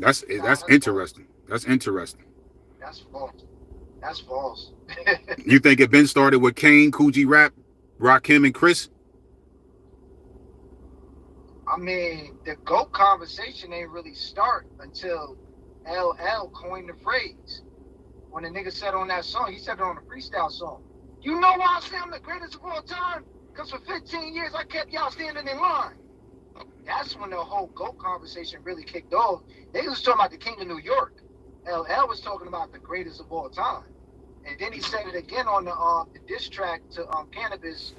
That's interesting. That's interesting. That's false. That's false. You think it been started with Kane, Coogee Rap, Rakim, and Chris? I mean, the GOAT conversation ain't really start until LL coined the phrase. When the nigga said on that song, he said it on a freestyle song. You know why I say I'm the greatest of all time? Because for 15 years, I kept y'all standing in line. That's when the whole GOAT conversation really kicked off. They was talking about the King of New York. LL was talking about the greatest of all time. And then he said it again on the diss track to Cannabis,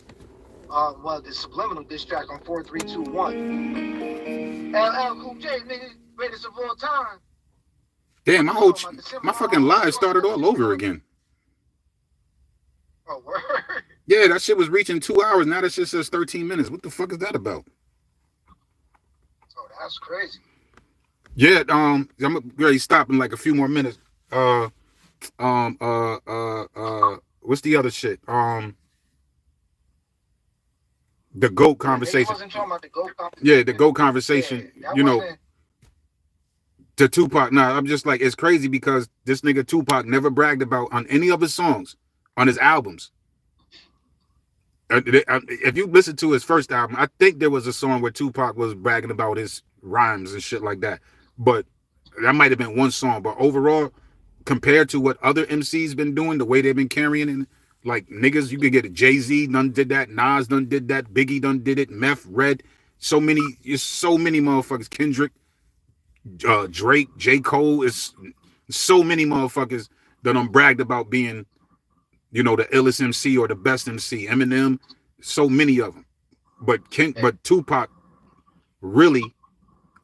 the subliminal diss track on 4321. LL Cool J, nigga, greatest of all time. Damn, my fucking live started all over again. Oh, word? Yeah, that shit was reaching 2 hours. Now that shit says 13 minutes. What the fuck is that about? Oh, that's crazy. Yeah, I'm ready to stop in like a few more minutes. What's the other shit? The GOAT conversation. Wasn't talking about the GOAT conversation. Yeah, the GOAT conversation. Yeah, you know, to Tupac. Nah, I'm just like, it's crazy because this nigga Tupac never bragged about on any of his songs, on his albums. If you listen to his first album, I think there was a song where Tupac was bragging about his rhymes and shit like that. But that might have been one song. But overall, compared to what other MCs been doing, the way they've been carrying it, like niggas, you can get it. Jay-Z done did that. Nas done did that. Biggie done did it. Meth, Red. So many motherfuckers. Kendrick, Drake, J. Cole. Is so many motherfuckers that done bragged about being, you know, the illest MC or the best MC. Eminem, so many of them. But Tupac really,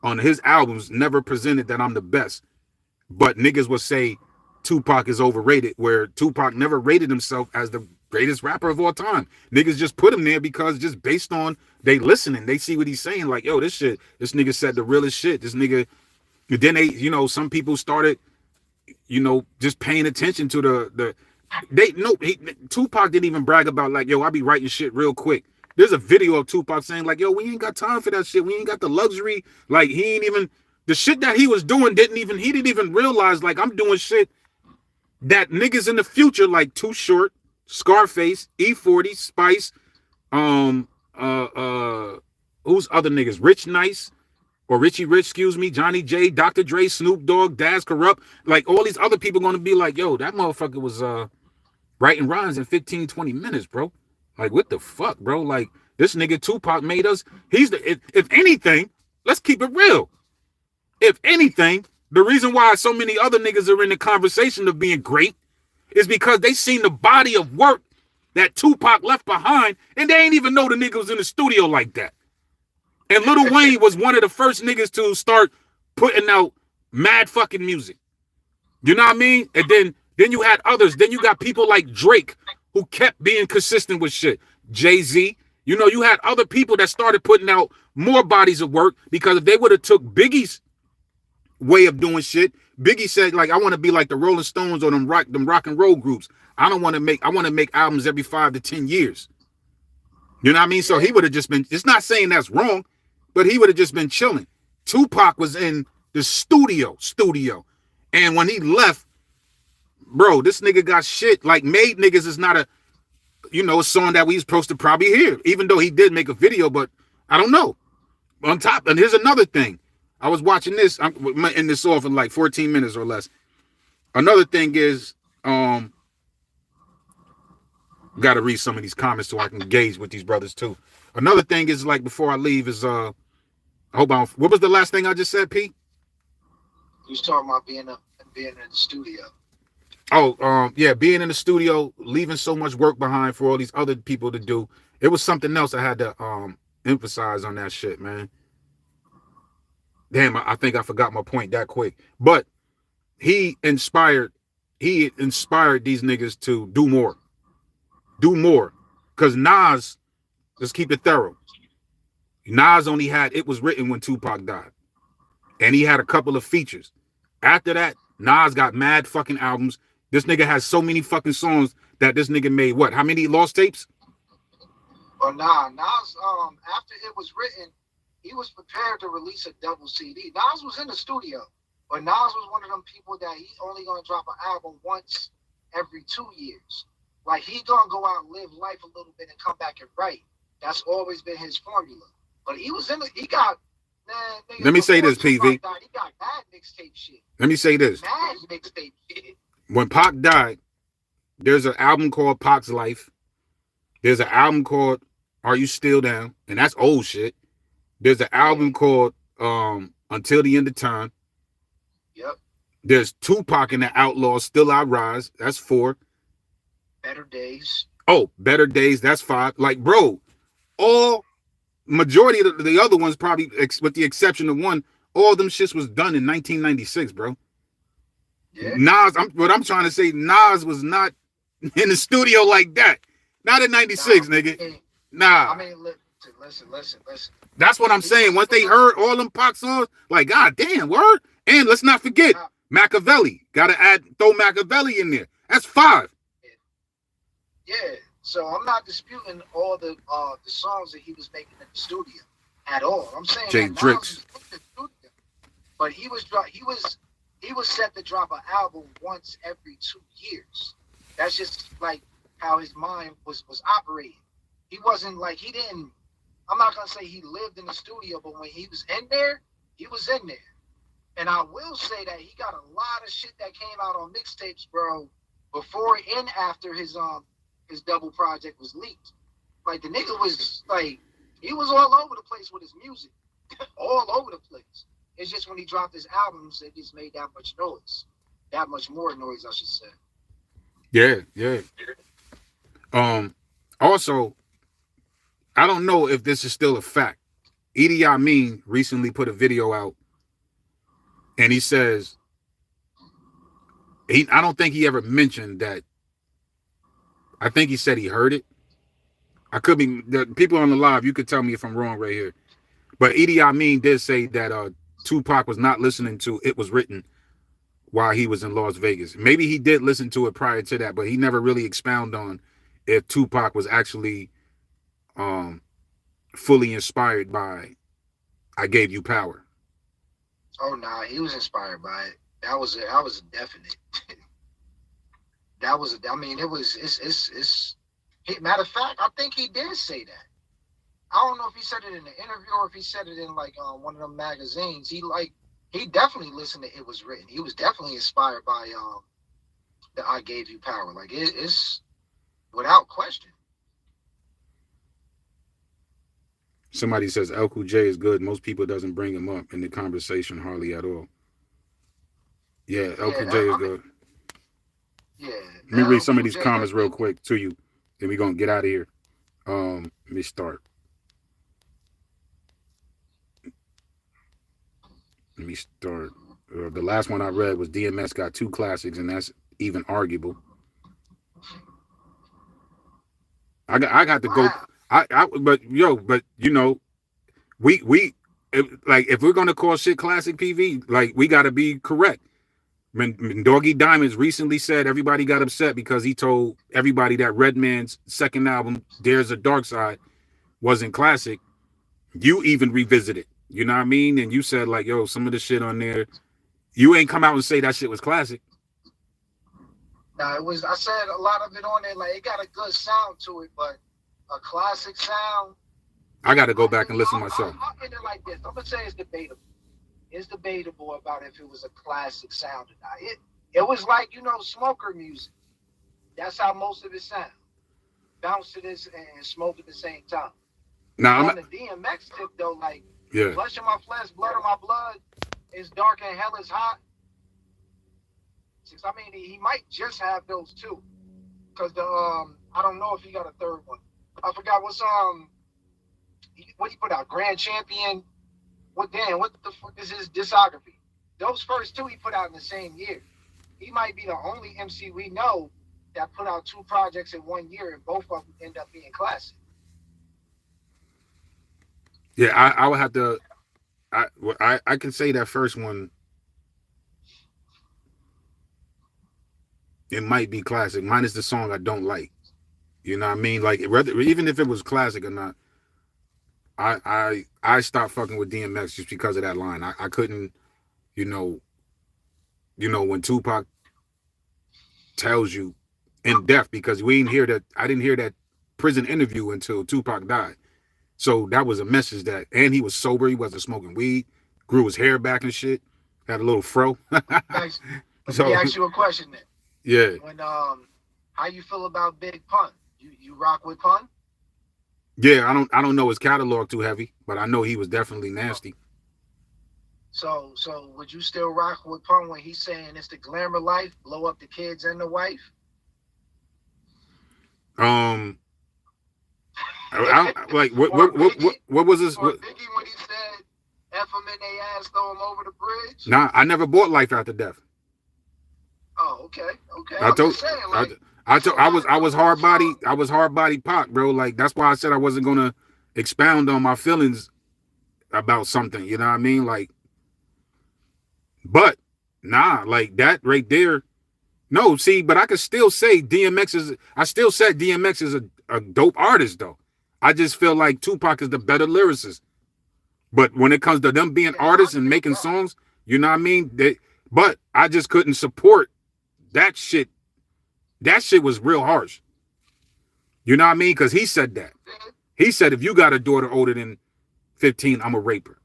on his albums, never presented that I'm the best. But niggas will say Tupac is overrated, where Tupac never rated himself as the greatest rapper of all time. Niggas just put him there because just based on they listening, they see what he's saying, like, yo, this nigga said the realest shit. This nigga, then they, you know, some people started, you know, just paying attention to Tupac didn't even brag about like, yo, I be writing shit real quick. There's a video of Tupac saying like, yo, we ain't got time for that shit. We ain't got the luxury. Like, he ain't even, the shit that he was doing he didn't even realize, like, I'm doing shit that niggas in the future, like Too Short, Scarface, E40, Spice, who's other niggas? Rich Nice, or Richie Rich, excuse me, Johnny J, Dr. Dre, Snoop Dogg, Daz Corrupt, like all these other people gonna be like, yo, that motherfucker was writing rhymes in 15, 20 minutes, bro. Like, what the fuck, bro? Like, this nigga Tupac made us, if anything, let's keep it real. If anything, the reason why so many other niggas are in the conversation of being great is because they seen the body of work that Tupac left behind, and they ain't even know the nigga was in the studio like that. And Lil Wayne was one of the first niggas to start putting out mad fucking music. You know what I mean? And then you had others. Then you got people like Drake who kept being consistent with shit. Jay-Z. You know, you had other people that started putting out more bodies of work, because if they would have took Biggie's way of doing shit, Biggie said, like, I want to be like the Rolling Stones or them rock and roll groups. I want to make albums every 5 to 10 years. You know what I mean? So he would have just been, it's not saying that's wrong, but he would have just been chilling. Tupac was in the studio. And when he left, bro, this nigga got shit. Like, Made Niggas is not a song that we supposed to probably hear, even though he did make a video, but I don't know. On top, and here's another thing. I was watching this, I'm ending this off in like 14 minutes or less. Another thing is, got to read some of these comments so I can engage with these brothers too. Another thing is, like, before I leave is, what was the last thing I just said, Pete? You was talking about being in the studio. Oh, yeah, being in the studio, leaving so much work behind for all these other people to do. It was something else I had to emphasize on that shit, man. Damn, I think I forgot my point that quick. But he inspired these niggas to do more. Do more. Cause Nas, let's keep it thorough. Nas only had It Was Written when Tupac died. And he had a couple of features. After that, Nas got mad fucking albums. This nigga has so many fucking songs that this nigga made what? How many lost tapes? But nah, Nas, after It Was Written, he was prepared to release a double CD. Nas was in the studio, but Nas was one of them people that he only gonna drop an album once every 2 years. Like he gonna go out and live life a little bit and come back and write. That's always been his formula. But he was in the, he got, man, nigga, Let me say this, before PV. Tupac died, he got mad mixtape shit. Let me say this. Mad mixtape shit. When Pac died, there's an album called Pac's Life. There's an album called Are You Still Down? And that's old shit. There's an album called Until the End of Time. Yep. There's Tupac and the Outlaws, Still I Rise. That's 4. Better Days. Oh, Better Days. That's 5. Like, bro, all majority of the other ones, probably with the exception of one, all of them shits was done in 1996, bro. Yeah. Nas, what I'm trying to say, Nas was not in the studio like that. Not in 96, nigga. Nah. I mean, listen. That's what I'm saying. Once they heard all them Pac songs, like, God damn, word. And let's not forget, Machiavelli. Gotta throw Machiavelli in there. That's 5. Yeah. So I'm not disputing all the songs that he was making in the studio at all. I'm saying Jay that Drix. Nas was in the studio, but he was set to drop an album once every 2 years. That's just like how his mind was operating. He wasn't like I'm not gonna say he lived in the studio, but when he was in there, he was in there. And I will say that he got a lot of shit that came out on mixtapes, bro, before and after his double project was leaked. Like the nigga was like, he was all over the place with his music. All over the place. It's just when he dropped his albums, it just made that much noise. That much more noise, I should say. Yeah. Also, I don't know if this is still a fact. Idi Amin recently put a video out, and he says I don't think he ever mentioned that. I think he said he heard it. I could be, the people on the live, you could tell me if I'm wrong right here. But Idi Amin did say that Tupac was not listening to It Was Written while he was in Las Vegas. Maybe he did listen to it prior to that, but he never really expounded on if Tupac was actually fully inspired by I Gave You Power. Oh nah, he was inspired by it. That was a definite. Matter of fact, I think he did say that. I don't know if he said it in the interview or if he said it in like one of them magazines. He definitely listened to It Was Written. He was definitely inspired by the I Gave You Power. Like it's without question. Somebody says El Cool J is good. Most people doesn't bring him up in the conversation hardly at all. Yeah, El Cool J is good. Yeah. Let me read some of these comments real quick to you. Then we're gonna get out of here. Let me start. The last one I read was DMX got 2 classics, and that's even arguable. I got to go. But you know, if we're gonna call shit classic, PV, like we gotta be correct. When Doggy Diamonds recently said everybody got upset because he told everybody that Redman's second album, There's a Dark Side, wasn't classic, you even revisited. You know what I mean? And you said like, yo, some of the shit on there, you ain't come out and say that shit was classic. Nah, it was. I said a lot of it on there, like it got a good sound to it, but a classic sound. I got to go back and listen myself. I'll end it like this. I'm gonna say it's debatable. It's debatable about if it was a classic sound or not. It was like, smoker music. That's how most of it sound. Bounce to this and smoke at the same time. Now on the DMX tip though, like yeah. Flesh in my flesh, blood on my blood, it's dark and hell is hot. classics. I mean, he might just have those two, because the I don't know if he got a third one. I forgot what's what he put out, Grand Champion. What the fuck is his discography? Those first two he put out in the same year. He might be the only MC we know that put out two projects in 1 year, and both of them end up being classic. Yeah, I would have to. I can say that first one. It might be classic, minus the song I don't like. You know what I mean? Like, even if it was classic or not, I stopped fucking with DMX just because of that line. I couldn't, you know, when Tupac tells you in depth, because we didn't hear that. I didn't hear that prison interview until Tupac died. So that was a message that, and he was sober. He wasn't smoking weed, grew his hair back and shit, had a little fro. Let me ask you a question then. Yeah. When how you feel about Big Pun? You rock with Pun? Yeah, I don't know his catalog too heavy, but I know he was definitely nasty. So would you still rock with Pun when he's saying it's the glamour life, blow up the kids and the wife? Like what was this? Or Biggie when he said F them in their ass, throw them over the bridge? Nah, I never bought Life After Death. Oh, okay. I was hard body Pac, bro. Like, that's why I said I wasn't gonna expound on my feelings about something, you know what I mean? Like, but nah, like that right there. No, see, but I could still say I still said DMX is a dope artist though. I just feel like Tupac is the better lyricist. But when it comes to them being artists and making songs, you know what I mean? But I just couldn't support that shit. That shit was real harsh. You know what I mean? Because he said that. He said, if you got a daughter older than 15, I'm a raper.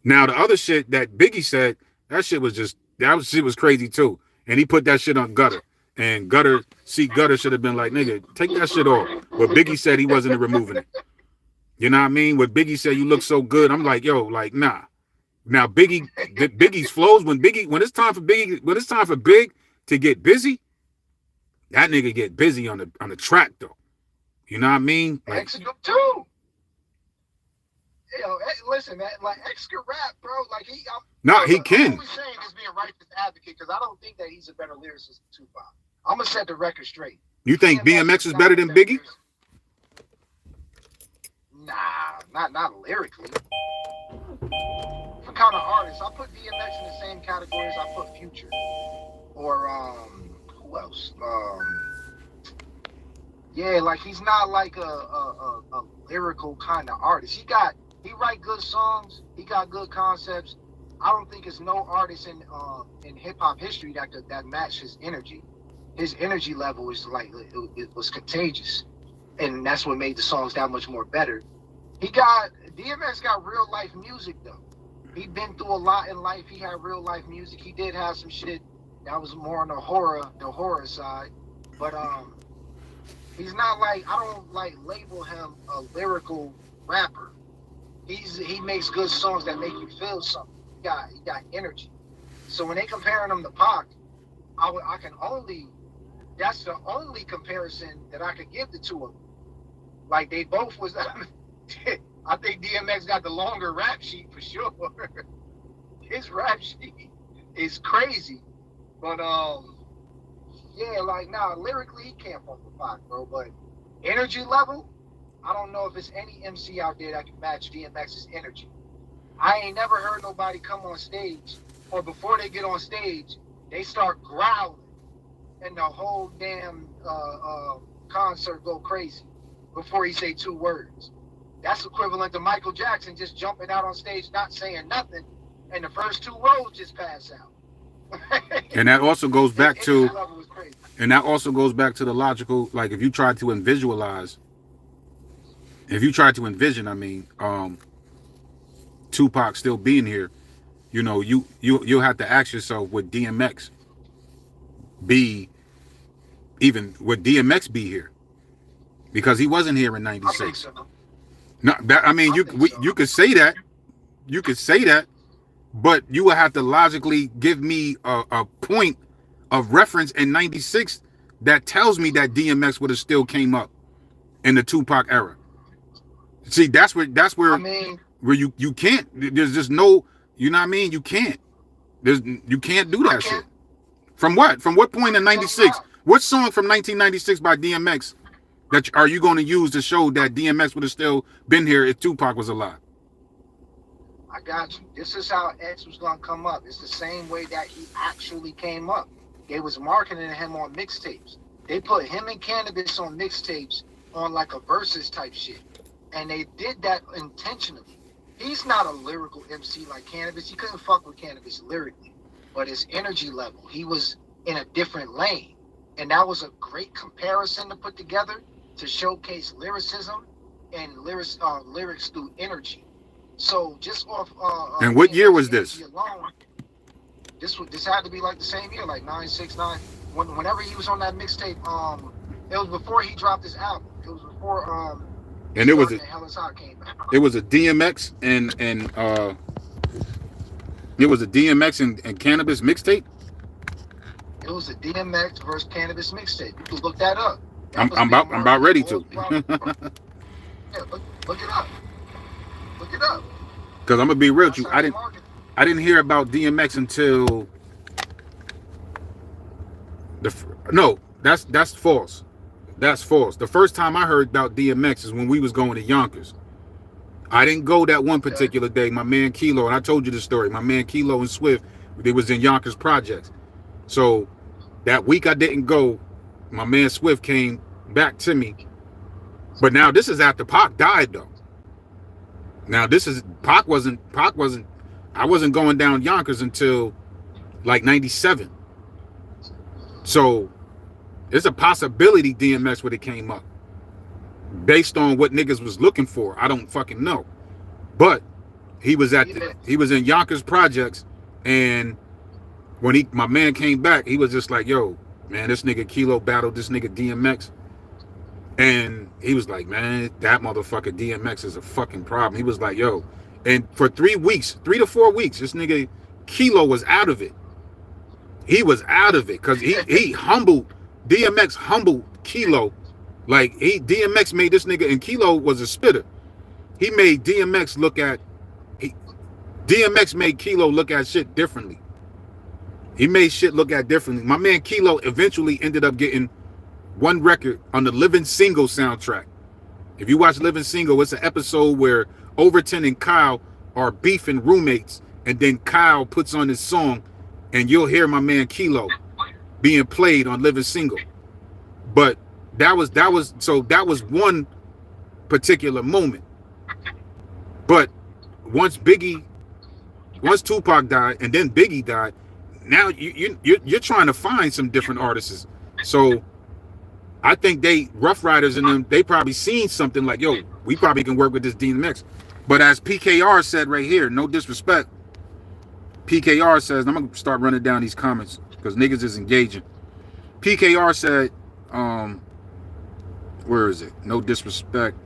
Now, the other shit that Biggie said, that shit was crazy too. And he put that shit on Gutter. And Gutter should have been like, nigga, take that shit off. But Biggie said he wasn't removing it. You know what I mean? When Biggie said you look so good, I'm like, yo, like, nah. Now Biggie's flows, when it's time for Big to get busy, that nigga get busy on the track though. You know what I mean? Like, X too. Listen, man, like X can rap, bro. Like he can. I'm only saying this being righteous advocate because I don't think that he's a better lyricist than Tupac. I'm gonna set the record straight. You think BMX is better than Biggie? Nah, not lyrically. For kind of artists, I put DMX in the same category as I put Future. Or who else? Yeah, like he's not like a lyrical kind of artist. He write good songs. He got good concepts. I don't think there's no artist in hip hop history that matched his energy. His energy level is like it was contagious, and that's what made the songs that much more better. DMX got real life music though. He'd been through a lot in life. He had real life music. He did have some shit that was more on the horror side, but he's not like, I don't like label him a lyrical rapper. He makes good songs that make you feel something. He got energy. So when they comparing him to Pac, that's the only comparison that I could give the two of them. Like they both was. I think DMX got the longer rap sheet for sure. His rap sheet is crazy, but yeah, like lyrically he can't fuck with Pac, bro. But energy level, I don't know if there's any MC out there that can match DMX's energy. I ain't never heard nobody come on stage, or before they get on stage, they start growling, and the whole damn concert go crazy before he say two words. That's equivalent to Michael Jackson just jumping out on stage, not saying nothing, and the first two rows just pass out. And that also goes back to, the logical, like if you try to envision, Tupac still being here, you'll have to ask yourself, would DMX be here? Because he wasn't here in '96. No, you could say that. You could say that, but you would have to logically give me a point of reference in '96 that tells me that DMX would have still came up in the Tupac era. See, that's where I mean, where you can't. There's just no. You know what I mean? You can't. You can't do I that shit. can't. From what? From what point in '96? What song from 1996 by DMX that are you going to use to show that DMX would have still been here if Tupac was alive? I got you. This is how X was gonna come up. It's the same way that he actually came up. They was marketing him on mixtapes. They put him and Cannabis on mixtapes on like a versus type shit. And they did that intentionally. He's not a lyrical MC like Cannabis. He couldn't fuck with Cannabis lyrically. But his energy level, he was in a different lane. And that was a great comparison to put together to showcase lyricism and lyrics through energy. So just off And what year was this? Alone, this had to be like the same year, like 969. Whenever he was on that mixtape, it was before he dropped his album. It was before and it was Hell Is Hot came out. it was a DMX and it was a DMX and Cannabis mixtape. It was a DMX versus Cannabis mixtape. You can look that up. I'm about ready to. Yeah, look it up. Look it up. Because I'm gonna be real with you, I didn't hear about DMX until that's false. That's false. The first time I heard about DMX is when we was going to Yonkers. I didn't go that one particular day. My man Kilo, and I told you the story. My man Kilo and Swift, they was in Yonkers Projects. So that week I didn't go. My man Swift came back to me. But now this is after Pac died though. Now this is Pac wasn't I wasn't going down Yonkers until like 97. So there's a possibility DMX would have came up. Based on what niggas was looking for. I don't fucking know. But he was in Yonkers Projects, and when my man came back, he was just like, yo, man, this nigga Kilo battled this nigga DMX. And he was like, man, that motherfucker DMX is a fucking problem. He was like, yo. And for 3 to 4 weeks, this nigga Kilo was out of it. He was out of it because he humbled, DMX humbled Kilo. Like DMX made this nigga, and Kilo was a spitter. He made DMX DMX made Kilo look at shit differently. He made shit look at differently. My man Kilo eventually ended up getting one record on the Living Single soundtrack. If you watch Living Single, it's an episode where Overton and Kyle are beefing roommates, and then Kyle puts on his song, and you'll hear my man Kilo being played on Living Single. But that was one particular moment. But once Tupac died and then Biggie died, now you're trying to find some different artists. So I think Rough Riders and them, they probably seen something like, yo, we probably can work with this DMX. But as PKR said right here, no disrespect, PKR says, I'm gonna start running down these comments because niggas is engaging. PKR said, where is it? No disrespect.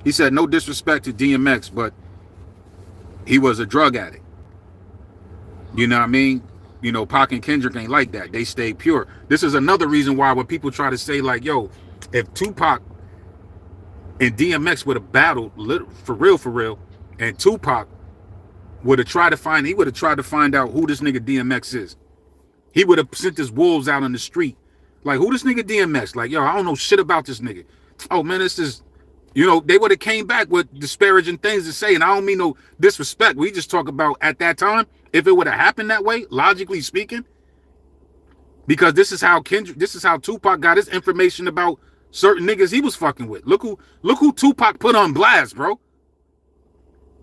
He said, no disrespect to DMX, but he was a drug addict. You know what I mean? You know, Pac and Kendrick ain't like that. They stay pure. This is another reason why when people try to say like, yo, if Tupac and DMX would have battled for real, and Tupac would have tried to find out who this nigga DMX is. He would have sent his wolves out on the street. Like, who this nigga DMX? Like, yo, I don't know shit about this nigga. Oh, man, this is, you know, they would have came back with disparaging things to say. And I don't mean no disrespect. We just talk about at that time, if it would have happened that way, logically speaking, because this is how Tupac got his information about certain niggas he was fucking with. Look who Tupac put on blast, bro.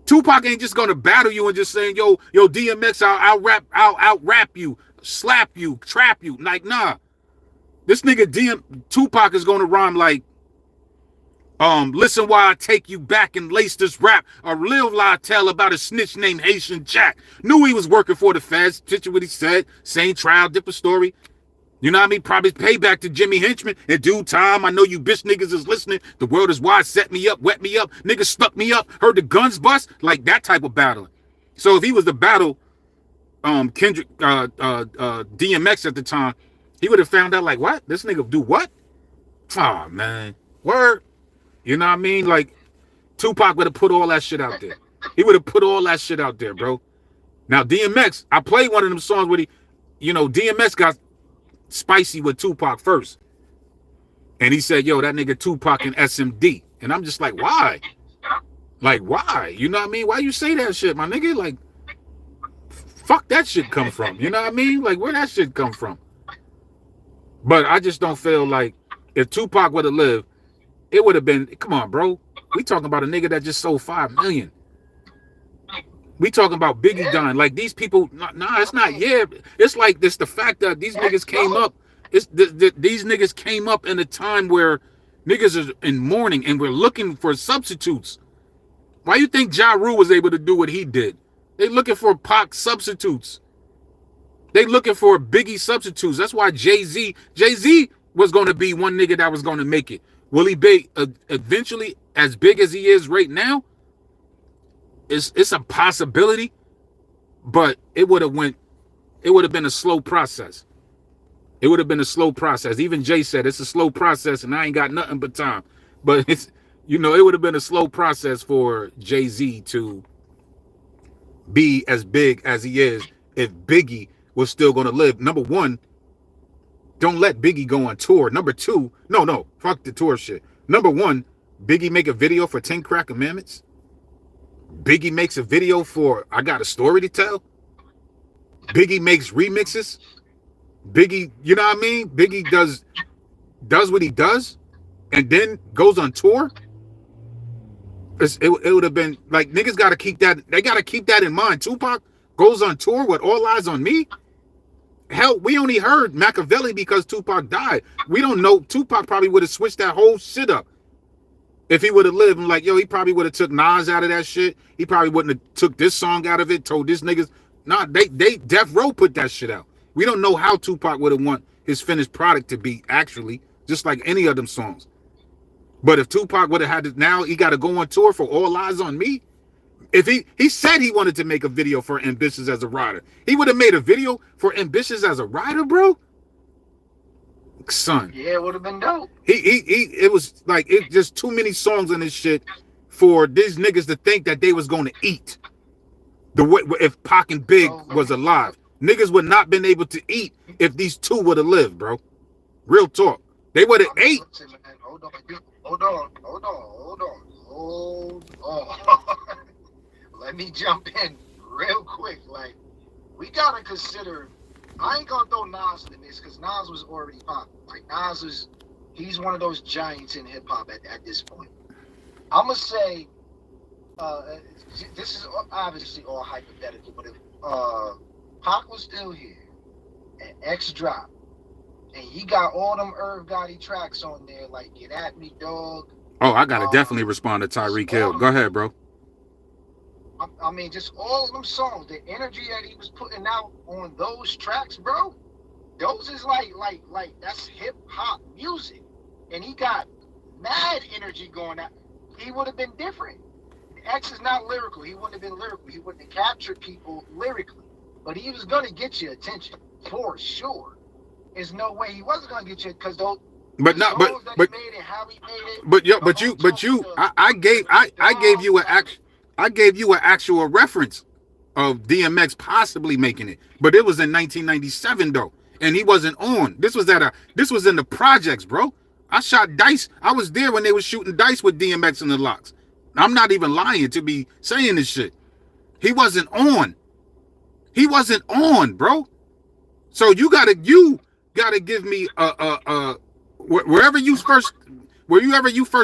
Tupac ain't just gonna battle you and just saying, yo, DMX, I'll out rap you, slap you, trap you. Like, nah. This nigga Tupac is gonna rhyme like, listen while I take you back and lace this rap. A real lie tell about a snitch named Haitian Jack. Knew he was working for the feds. Picture what he said. Same trial, different story. You know what I mean? Probably payback to Jimmy Henchman. In due time, I know you bitch niggas is listening. The world is wide. Set me up, wet me up. Niggas stuck me up. Heard the guns bust. Like that type of battling. So if he was to battle Kendrick, DMX at the time, He would have found out like, what? This nigga do what? Oh man, word. You know what I mean? Like Tupac would have put all that shit out there. He would have put all that shit out there, bro. Now DMX, I played one of them songs where DMX got spicy with Tupac first. And he said, yo, that nigga Tupac and SMD. And I'm just like, why? Like, why? You know what I mean? Why you say that shit, my nigga? Like, fuck that shit come from. You know what I mean? Like, where that shit come from? But I just don't feel like if Tupac would have lived, it would have been, come on, bro. We talking about a nigga that just sold 5 million. We talking about Biggie dying. Like, these people, nah, it's not, yeah. It's like this, the fact that these niggas came up, these niggas came up in a time where niggas are in mourning and we're looking for substitutes. Why you think Ja Rule was able to do what he did? They looking for Pac substitutes. They looking for Biggie substitutes. That's why Jay-Z was going to be one nigga that was going to make it. Will he be eventually as big as he is right now? It's a possibility, but it would have been a slow process. It would have been a slow process. Even Jay said it's a slow process and I ain't got nothing but time. But it's, it would have been a slow process for Jay-Z to be as big as he is if Biggie was still going to live. Number one, don't let Biggie go on tour. Number two, no, fuck the tour shit. Number one, Biggie make a video for 10 Crack Commandments. Biggie makes a video for I Got a Story to Tell. Biggie makes remixes. Biggie, you know what I mean? Biggie does what he does and then goes on tour. It would have been like, niggas got to keep that. They got to keep that in mind. Tupac goes on tour with All Eyes on Me. Hell, we only heard Machiavelli because Tupac died. We don't know. Tupac probably would have switched that whole shit up. If he would have lived, and like, yo, he probably would have took Nas out of that shit. He probably wouldn't have took this song out of it, told this niggas. Nah, they Death Row put that shit out. We don't know how Tupac would have want his finished product to be actually, just like any of them songs. But if Tupac would have had to, now he got to go on tour for All Eyes on Me. If he said he wanted to make a video for Ambitious as a Rider. He would have made a video for Ambitious as a Rider, bro. Son. Yeah, it would have been dope. It was like, it just too many songs in this shit for these niggas to think that they was going to eat. The way if Pac and Big was alive, niggas would not been able to eat if these two would have lived, bro. Real talk. They would have ate. Hold on. Let me jump in real quick. Like, we gotta consider. I ain't gonna throw Nas in this because Nas was already popping. Like, he's one of those giants in hip hop at this point. I'm gonna say, this is obviously all hypothetical, but if Pac was still here and X dropped, and he got all them Irv Gotti tracks on there, like Get At Me, Dog. Oh, I gotta definitely respond to Tyreek Hill. Go ahead, bro. I mean, just all of them songs, the energy that he was putting out on those tracks, bro. Those is like that's hip hop music, and he got mad energy going out. He would have been different. X is not lyrical. He wouldn't have been lyrical. He wouldn't have captured people lyrically, but he was gonna get your attention for sure. There's no way he wasn't gonna get you because those. I gave you an actual reference of DMX possibly making it, but it was in 1997 though, and he wasn't on. This was in the projects, bro. I shot dice. I was there when they was shooting dice with DMX in the Locks. I'm not even lying to be saying this shit. He wasn't on. He wasn't on, bro. So you gotta give me wherever you first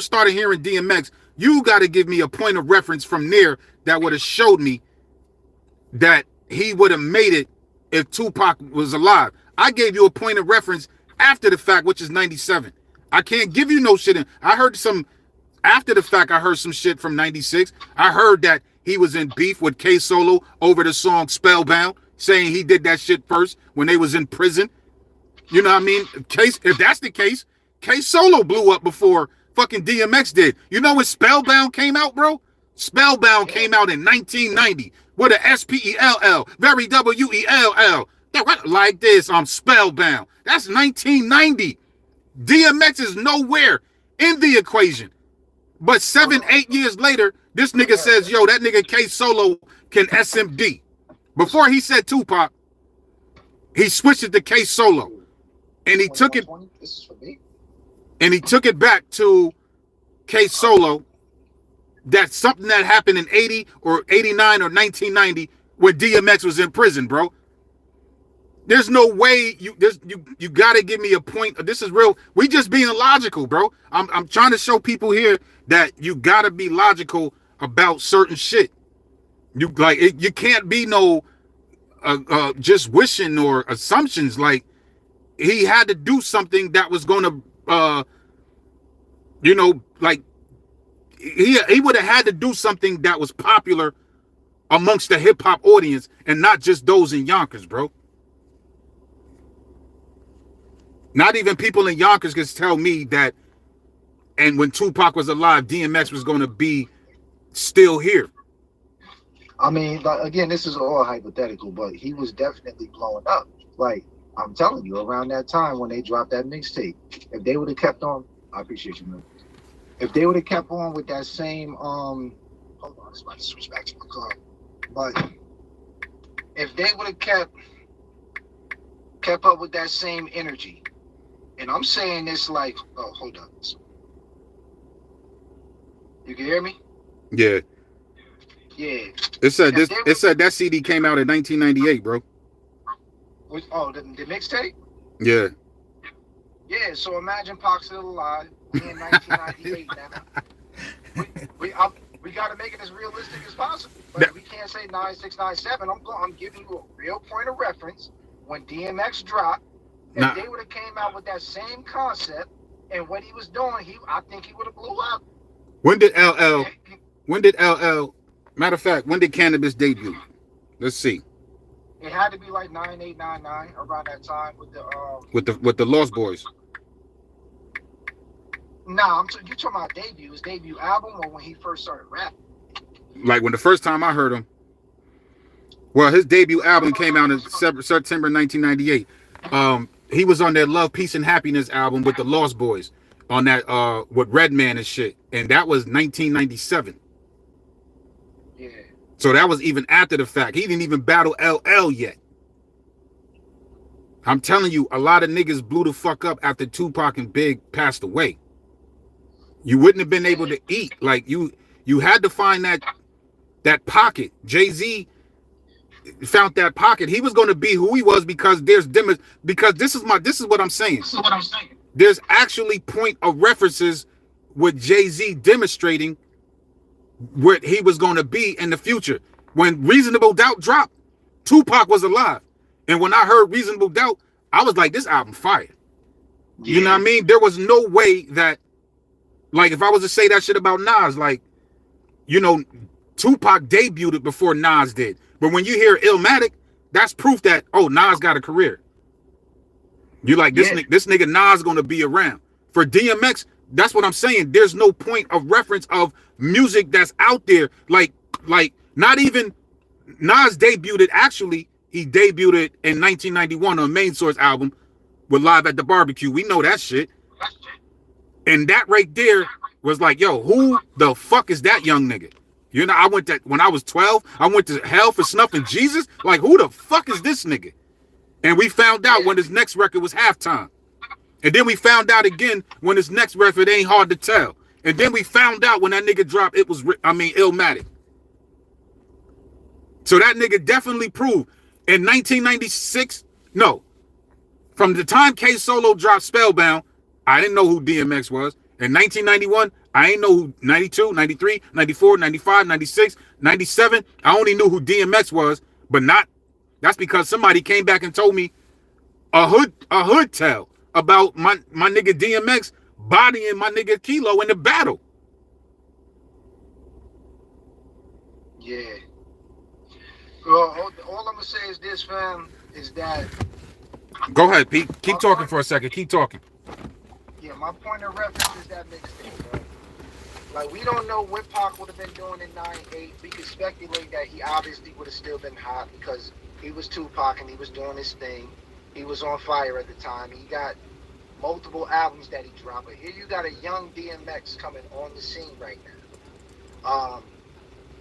started hearing DMX, you got to give me a point of reference from there that would have showed me that he would have made it if Tupac was alive. I gave you a point of reference after the fact, which is 97. I can't give you no shit. I heard some after the fact. I heard some shit from 96. I heard that he was in beef with K Solo over the song Spellbound, saying he did that shit first when they was in prison. You know what I mean? If that's the case, K Solo blew up before fucking DMX did. You know when Spellbound came out, bro? Spellbound came out in 1990 with a SPELL, very WELL. Like this, I'm spellbound. That's 1990. DMX is nowhere in the equation. But 8 years later, this nigga says, yo, that nigga K Solo can SMD. Before he said Tupac, he switched it to K Solo. And he took it, This is for me. and he took it back to K Solo. That's something that happened in 80 or 89 or 1990 when DMX was in prison, bro. There's no way you gotta give me a point. This is real. We just being logical, bro. I'm trying to show people here that you gotta be logical about certain shit. You can't be no just wishing or assumptions. Like, he had to do something that was gonna like he would have had to do something that was popular amongst the hip hop audience and not just those in Yonkers, bro. Not even people in Yonkers can tell me that, and when Tupac was alive, DMX was going to be still here. I mean, again, this is all hypothetical, but he was definitely blowing up. Like, I'm telling you, around that time when they dropped that mixtape, if they would have kept on, I appreciate you, man. If they would have kept on with that same, hold on, I was about to switch back to my car. But if they would have kept up with that same energy, and I'm saying this like, oh, hold up. You can hear me? Yeah. Yeah. It said this. It said that CD came out in 1998, bro. Oh, the mixtape? Yeah. Yeah. So imagine Pac's still alive. We in 1998 now. We got to make it as realistic as possible. But we can't say 96, 97. I'm giving you a real point of reference. When DMX dropped, if they would have came out with that same concept and what he was doing, I think he would have blew up. When did LL? Matter of fact, when did Cannabis debut? Let's see. It had to be like 98, 99, around that time with the Lost Boys. Nah, you talking about debut? His debut album or when he first started rapping? Like when the first time I heard him. Well, his debut album came out in September 1998. He was on that Love, Peace, and Happiness album with the Lost Boys on that with Redman and shit, and that was 1997. Yeah. So that was even after the fact. He didn't even battle LL yet. I'm telling you, a lot of niggas blew the fuck up after Tupac and Big passed away. You wouldn't have been able to eat. Like you had to find that pocket. Jay-Z found that pocket. He was going to be who he was because this is what I'm saying. There's actually point of references with Jay-Z demonstrating what he was going to be in the future. When Reasonable Doubt dropped, Tupac was alive. And when I heard Reasonable Doubt, I was like, this album fire. Yeah. You know what I mean? There was no way that, like, if I was to say that shit about Nas, like, you know, Tupac debuted it before Nas did. But when you hear Illmatic, that's proof that, oh, Nas got a career. You like, this nigga Nas gonna be around. For DMX, that's what I'm saying. There's no point of reference of music that's out there. Like not even Nas debuted it. Actually, he debuted it in 1991 on Main Source album with Live at the Barbecue. We know that shit. And that right there was like, yo, who the fuck is that young nigga? You know, when I was 12, I went to hell for snuffing Jesus. Like, who the fuck is this nigga? And we found out when his next record was Halftime. And then we found out again when his next record Ain't Hard to Tell. And then we found out when that nigga dropped, Illmatic. So that nigga definitely proved. In 1996, no. From the time K Solo dropped Spellbound, I didn't know who DMX was. In 1991, I ain't know who 92, 93, 94, 95, 96, 97. I only knew who DMX was, but that's because somebody came back and told me a hood tale about my nigga DMX bodying my nigga Kilo in the battle. Yeah. Well, all I'm gonna say is this, fam, is that. Go ahead, Pete. Keep talking for a second. Keep talking. Yeah, my point of reference is that mixtape, bro. Like, we don't know what Pac would have been doing in 98. We could speculate that he obviously would have still been hot because He was Tupac and he was doing his thing. He was on fire at the time. He got multiple albums that he dropped. But here you got a young DMX coming on the scene right now.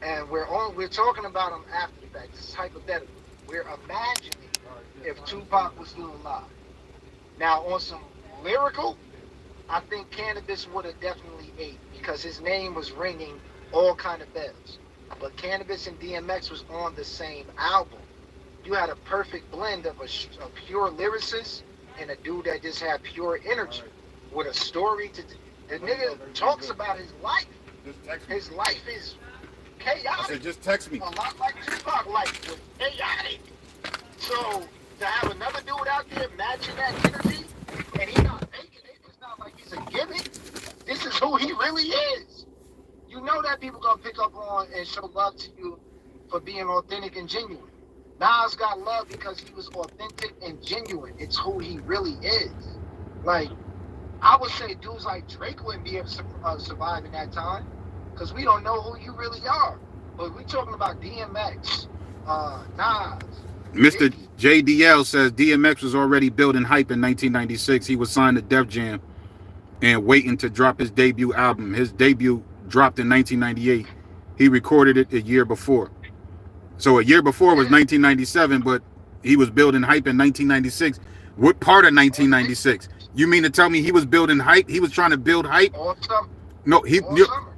And we're talking about him after the fact. This is hypothetical. We're imagining if Tupac was still alive. Now on some lyrical, I think Cannabis would have definitely ate because his name was ringing all kind of bells. But Cannabis and DMX was on the same album. You had a perfect blend of a pure lyricist and a dude that just had pure energy with a story to. The nigga talks about his life. His life is chaotic. I said, just text me. A lot like Tupac life was chaotic. So to have another dude out there matching that energy, and he's not faking it. It's not like he's a gimmick. This is who he really is. You know that people gonna pick up on and show love to you for being authentic and genuine. Nas got love because he was authentic and genuine. It's who he really is. Like, I would say dudes like Drake wouldn't be able to survive in that time because we don't know who you really are. But we talking about DMX, Nas. Mr. JDL says DMX was already building hype in 1996. He was signed to Def Jam and waiting to drop his debut album. His debut dropped in 1998. He recorded it a year before. So a year before was 1997, but he was building hype in 1996. What part of 1996? You mean to tell me he was building hype? He was trying to build hype? No,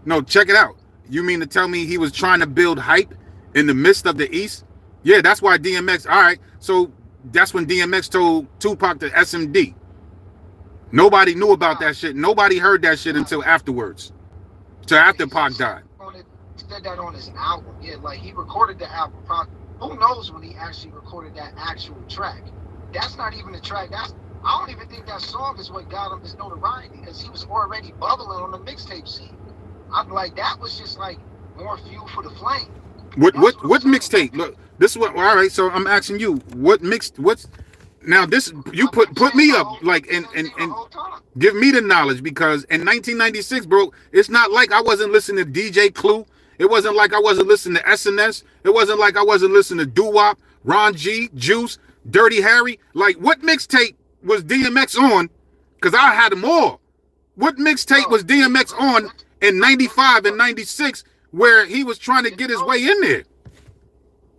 no, check it out. You mean to tell me he was trying to build hype in the midst of the East? Yeah, that's why DMX, all right. So that's when DMX told Tupac to SMD. Nobody knew about that shit. Nobody heard that shit until afterwards. Till after Pac died. He said that on his album. Yeah, like he recorded the album. Who knows when he actually recorded that actual track? That's not even the track. I don't even think that song is what got him his notoriety because he was already bubbling on the mixtape scene. I'm like, that was just like more fuel for the flame. What mixtape? Look, this is what. All right, so I'm asking you, what's now this? You put me up like and give me the knowledge because in 1996, bro, it's not like I wasn't listening to DJ Clue. It wasn't like I wasn't listening to SNS. It wasn't like I wasn't listening to Doo-Wop, Ron G, Juice, Dirty Harry. Like, what mixtape was DMX on? Because I had them all. What mixtape was DMX on in 95 and 96 where he was trying to get his way in there?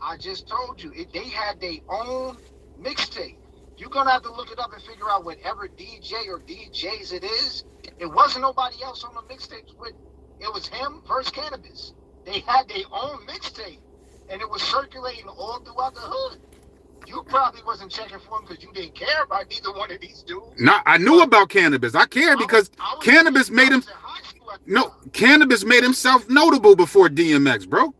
I just told you. They had their own mixtape. You're going to have to look it up and figure out whatever DJ or DJs it is. It wasn't nobody else on the mixtapes. It was him versus Cannabis. They had their own mixtape, and it was circulating all throughout the hood. You probably wasn't checking for him because you didn't care about neither one of these dudes. No, I knew about Cannabis. I cared because Cannabis made him. No, Cannabis made himself notable before DMX, bro.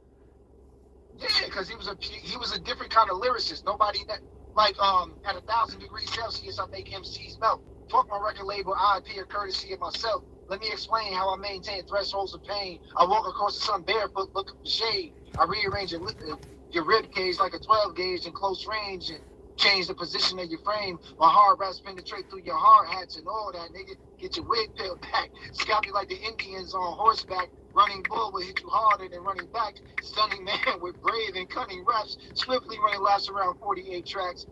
Yeah, because he was a different kind of lyricist. Nobody that like at 1,000 degrees Celsius, I make MCs melt. Fuck my record label, IP or courtesy of myself. Let me explain how I maintain thresholds of pain. I walk across the sun barefoot, looking for shade. I rearrange your rib cage like a 12 gauge in close range and change the position of your frame. My hard raps penetrate through your hard hats and all that, nigga. Get your wig peeled back. Scalp you like the Indians on horseback. Running bull will hit you harder than running back. Stunning man with brave and cunning raps. Swiftly running laps around 48 tracks.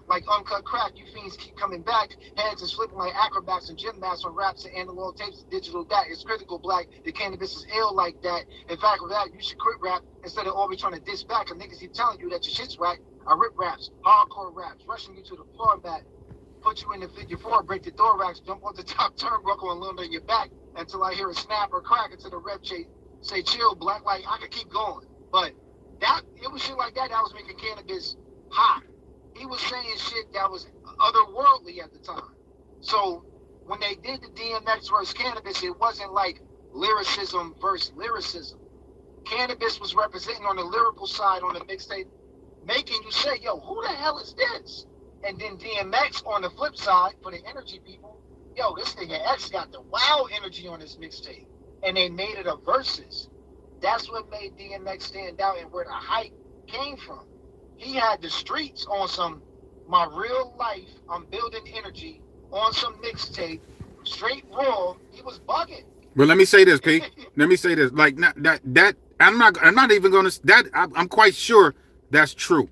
Like uncut crack, you fiends keep coming back. Heads are flipping like acrobats and gymnasts on raps and analog tapes and digital that. It's critical black. The Cannabis is ill like that. In fact, with that, you should quit rap instead of always trying to diss back. And niggas keep telling you that your shit's whack. I rip raps, hardcore raps, rushing you to the floor mat. Put you in the figure four, break the door racks, jump on the top turnbuckle and land on your back until I hear a snap or crack into the rep chase. Say chill, black light. I could keep going, but it was shit like that was making Cannabis hot. He was saying shit that was otherworldly at the time. So when they did the DMX versus Cannabis, it wasn't like lyricism versus lyricism. Cannabis was representing on the lyrical side on the mixtape, making you say, yo, who the hell is this? And then DMX on the flip side, for the energy people, yo, this nigga X got the wow energy on his mixtape. And they made it a versus. That's what made DMX stand out and where the hype came from. He had the streets on some, my real life, I'm building energy, on some mixtape, straight raw. He was bugging. Well, let me say this, P. Let me say this. Like that I'm not even gonna, I'm quite sure that's true.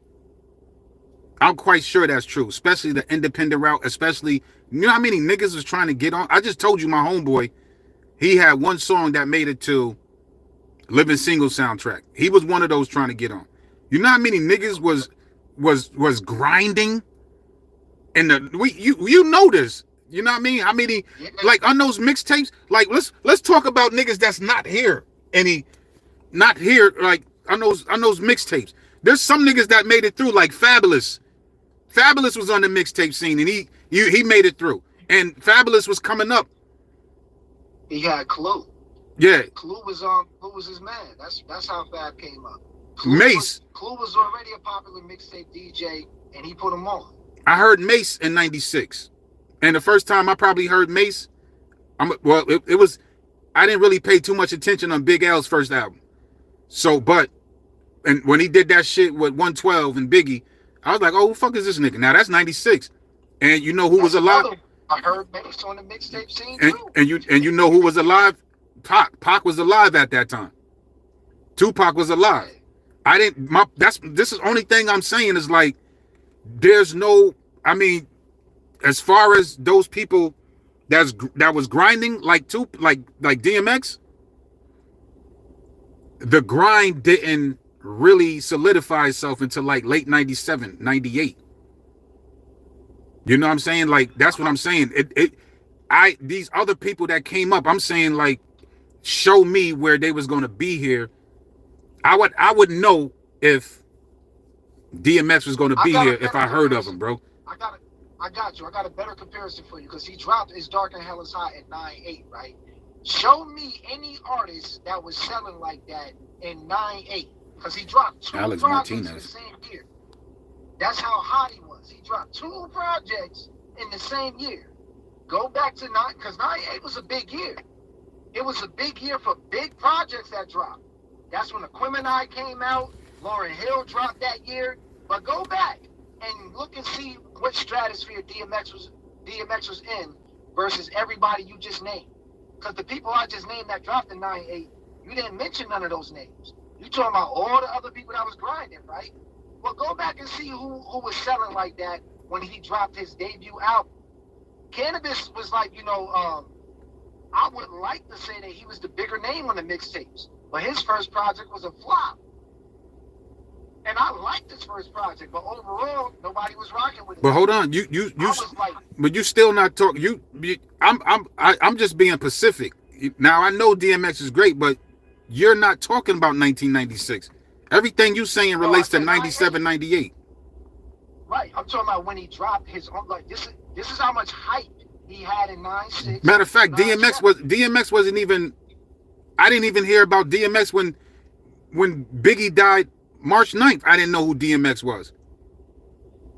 I'm quite sure that's true, especially the independent route, especially, you know how many niggas was trying to get on? I just told you my homeboy, he had one song that made it to Living Single soundtrack. He was one of those trying to get on. You know how many niggas was grinding? And you know this. You know what I mean? How many, like, on those mixtapes, like, let's talk about niggas that's not here. Not here, like, on those mixtapes. There's some niggas that made it through, like Fabulous. Fabulous was on the mixtape scene, and he made it through. And Fabulous was coming up. He had Clue. Yeah. Clue was his man. That's how Fab came up. Mace. Clue was already a popular mixtape DJ, and he put him on. I heard Mace in '96, and the first time I probably heard Mace, it was, I didn't really pay too much attention on Big L's first album. So, and when he did that shit with 112 and Biggie, I was like, oh, who the fuck is this nigga? Now that's '96, and you know who was alive? I heard Mace on the mixtape scene too. And you know who was alive? Pac. Pac was alive at that time. Tupac was alive. This is the only thing I'm saying is, like, there's no, I mean, as far as those people that was grinding like DMX, the grind didn't really solidify itself until like late 97, 98. You know what I'm saying? Like, that's what I'm saying. These other people that came up, I'm saying, like, show me where they was gonna be here. I would know if DMX was gonna be here if I heard of him, bro. I got you. I got a better comparison for you, because he dropped It's Dark and Hell Is Hot at 9-8, right? Show me any artist that was selling like that in 9-8, because he dropped 2 Alex projects Martinez in the same year. That's how hot he was. He dropped 2 projects in the same year. Go back to 9, because 9-8 was a big year. It was a big year for big projects that dropped. That's when Aquemini came out. Lauryn Hill dropped that year. But go back and look and see what stratosphere DMX was in versus everybody you just named. Because the people I just named that dropped in 9-8, you didn't mention none of those names. You talking about all the other people that was grinding, right? Well, go back and see who was selling like that when he dropped his debut album. Cannabis was like, I would like to say that he was the bigger name on the mixtapes, but his first project was a flop. And I liked his first project, but overall, nobody was rocking with it. But hold on, but you still not talking. I'm just being Pacific. Now I know DMX is great, but you're not talking about 1996. Everything you saying relates to 97, 98. Right, I'm talking about when he dropped his own. Like, this is how much hype he had in 96. Matter of fact, DMX wasn't even. I didn't even hear about DMX when Biggie died March 9th. I didn't know who DMX was.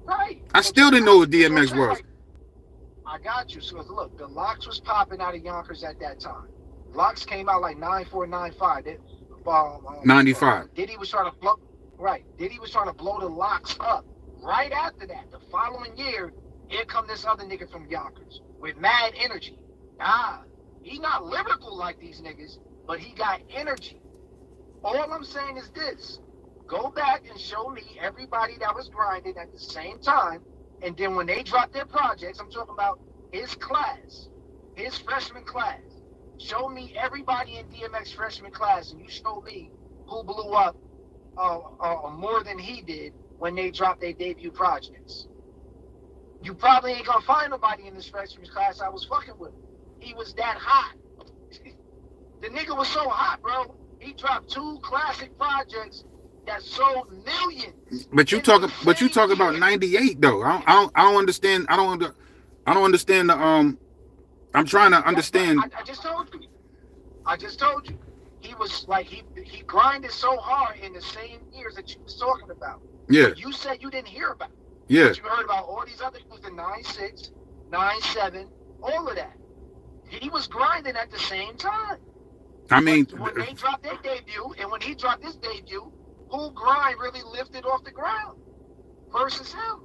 Right. I still didn't know who DMX was. I got you. So look, the Locks was popping out of Yonkers at that time. Locks came out like 94, 95. 95. Diddy was trying to blow. Right. Diddy was trying to blow the Locks up. Right after that, the following year, here come this other nigga from Yonkers with mad energy. He not lyrical like these niggas, but he got energy. All I'm saying is this. Go back and show me everybody that was grinding at the same time, and then when they dropped their projects, I'm talking about his class, his freshman class. Show me everybody in DMX freshman class, and you show me who blew up more than he did when they dropped their debut projects. You probably ain't gonna find nobody in this freshman class I was fucking with. He was that hot. The nigga was so hot, bro. He dropped 2 classic projects that sold millions. But you talk about 98 though. I don't understand. I don't understand the I'm trying to understand. I just told you. He was like he grinded so hard in the same years that you was talking about. Yeah. But you said you didn't hear about it. Yeah. But you heard about all these other things in 96, 97, all of that. He was grinding at the same time. I mean, when they dropped their debut and when he dropped his debut, who grind really lifted off the ground versus him?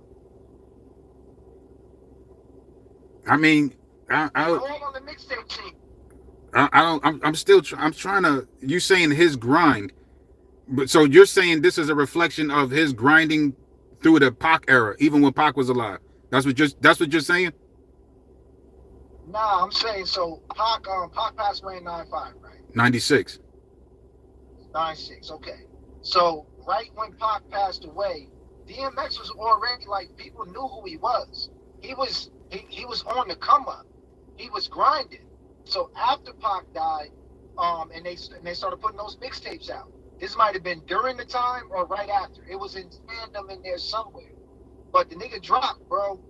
I mean, all on the mixtape team. I'm trying to. You saying his grind, but so you're saying this is a reflection of his grinding through the Pac era, even when Pac was alive. That's what you're saying? Nah, I'm saying so. Pac passed away in 95, right? 96. 96. Okay. So right when Pac passed away, DMX was already like people knew who he was. He was on the come up. He was grinding. So after Pac died, and they started putting those mixtapes out. This might have been during the time or right after. It was in tandem in there somewhere. But the nigga dropped, bro.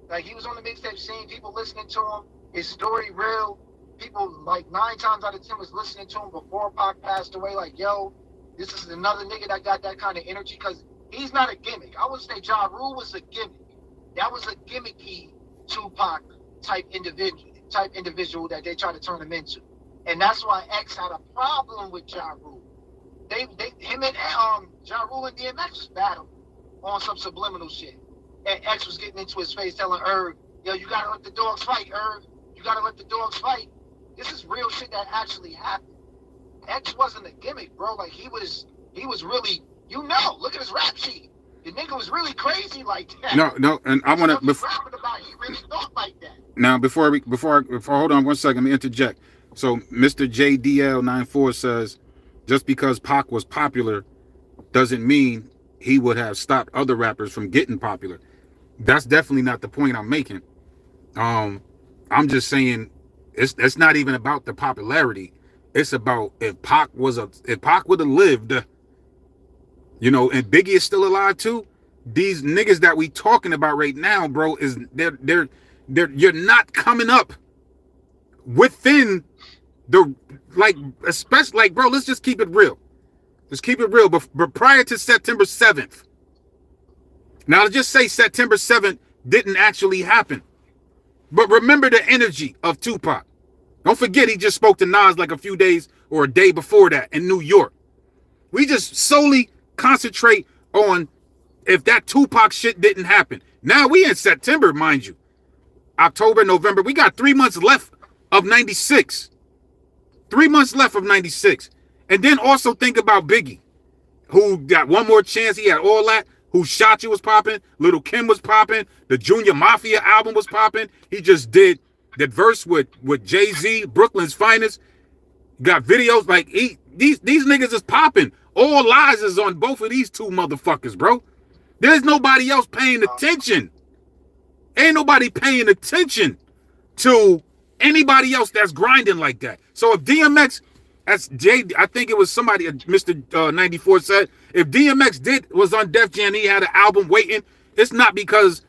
Like he was on the mixtape scene, people listening to him. His story real. People like 9 times out of 10 was listening to him before Pac passed away. Like, yo, this is another nigga that got that kind of energy because he's not a gimmick. I would say Ja Rule was a gimmick. That was a gimmicky Tupac type individual that they tried to turn him into. And that's why X had a problem with Ja Rule. Him and Ja Rule and DMX was battling on some subliminal shit. And X was getting into his face telling Irv, yo, you gotta let the dogs fight, Irv. You gotta let the dogs fight. This is real shit that actually happened. X wasn't a gimmick, bro. Like he was really, look at his rap sheet. The nigga was really crazy like that. No, and I want to. He really thought like that. Now, before hold on 1 second, let me interject. So, Mr. JDL94 says, just because Pac was popular doesn't mean he would have stopped other rappers from getting popular. That's definitely not the point I'm making. I'm just saying it's not even about the popularity. It's about if Pac would have lived, and Biggie is still alive too. These niggas that we talking about right now, bro, you're not coming up within the especially bro. Let's just keep it real. Let's keep it real. But prior to September 7th, now let's just say September 7th didn't actually happen. But remember the energy of Tupac. Don't forget he just spoke to Nas like a few days or a day before that in New York. We just solely concentrate on if that Tupac shit didn't happen. Now we in September, mind you. October, November. We got 3 months left of 96. 3 months left of 96. And then also think about Biggie, who got one more chance. He had all that. Who Shot You was popping. Little Kim was popping. The Junior Mafia album was popping. He just did that verse with Jay-Z, Brooklyn's Finest. Got videos like these niggas is popping. All lies is on both of these two motherfuckers, bro. There's nobody else paying attention. Ain't nobody paying attention to anybody else that's grinding like that. So if DMX, I think it was somebody, Mr. 94 said, if DMX was on Def Jam, he had an album waiting, it's not because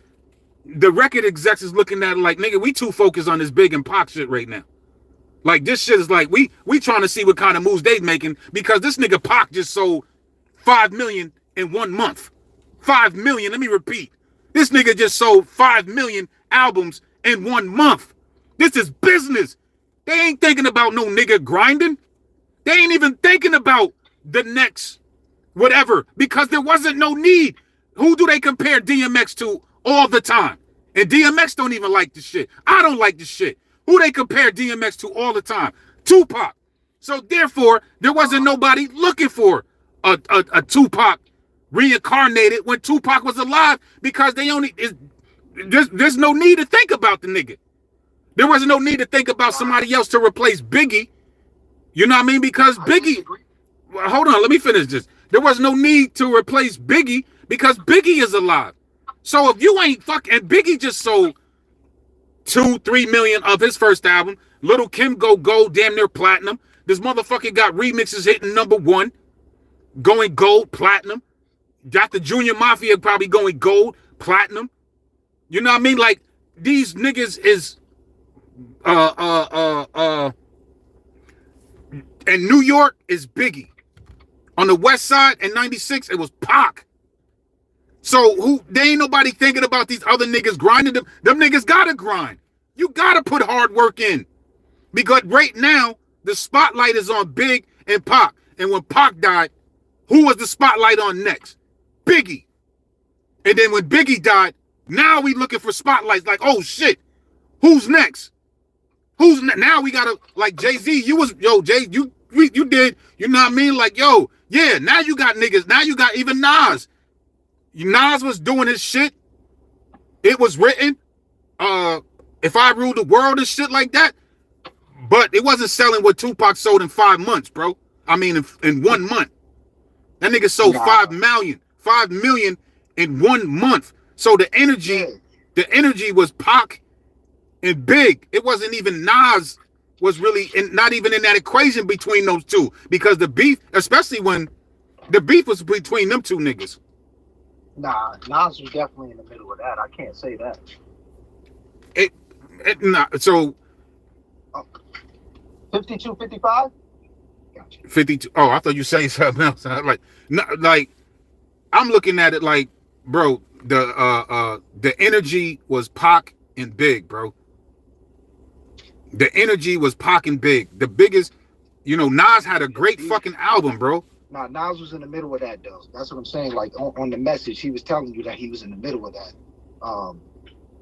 the record execs is looking at it like, nigga, we too focused on this Big and Pac shit right now. Like, this shit is like, we trying to see what kind of moves they making because this nigga Pac just sold 5 million in 1 month. 5 million, let me repeat. This nigga just sold 5 million albums in 1 month. This is business. They ain't thinking about no nigga grinding. They ain't even thinking about the next whatever because there wasn't no need. Who do they compare DMX to all the time? And DMX don't even like this shit. I don't like this shit. Who they compare DMX to all the time? Tupac. So therefore, there wasn't nobody looking for a Tupac reincarnated when Tupac was alive because there's no need to think about the nigga. There wasn't no need to think about somebody else to replace Biggie. You know what I mean? Because Biggie, well, hold on, let me finish this. There was no need to replace Biggie because Biggie is alive. So if you ain't and Biggie just sold 2-3 million of his first album. Little Kim go gold, damn near platinum. This motherfucker got remixes hitting #1, going gold, platinum. Got the Junior Mafia probably going gold, platinum. You know what I mean? Like these niggas is in New York is Biggie. On the West Side in 96, it was Pac. So they ain't nobody thinking about these other niggas grinding them. Them niggas gotta grind. You gotta put hard work in. Because right now, the spotlight is on Big and Pac. And when Pac died, who was the spotlight on next? Biggie. And then when Biggie died, now we looking for spotlights like, oh shit, who's next? Now we gotta, like Jay-Z, Jay, you did, you know what I mean? Like, yo, yeah, now you got niggas, now you got even Nas. Nas was doing his shit. It was written. If I Ruled the World and shit like that. But it wasn't selling what Tupac sold in 5 months, bro. I mean, in 1 month. That nigga sold 5 million in 1 month. So the energy was Pac and Big. It wasn't even Nas was really not even in that equation between those two, because the beef, especially when the beef was between them two niggas. Nah, Nas was definitely in the middle of that. I can't say that. So 52, 55? Gotcha. 52. Oh, I thought you saying something else. Like I'm looking at it like, bro, the energy was Pac and Big, bro. The energy was Pac and Big. The biggest, Nas had a great fucking album, bro. Nah, Nas was in the middle of that, though. That's what I'm saying. Like, on the message, he was telling you that he was in the middle of that.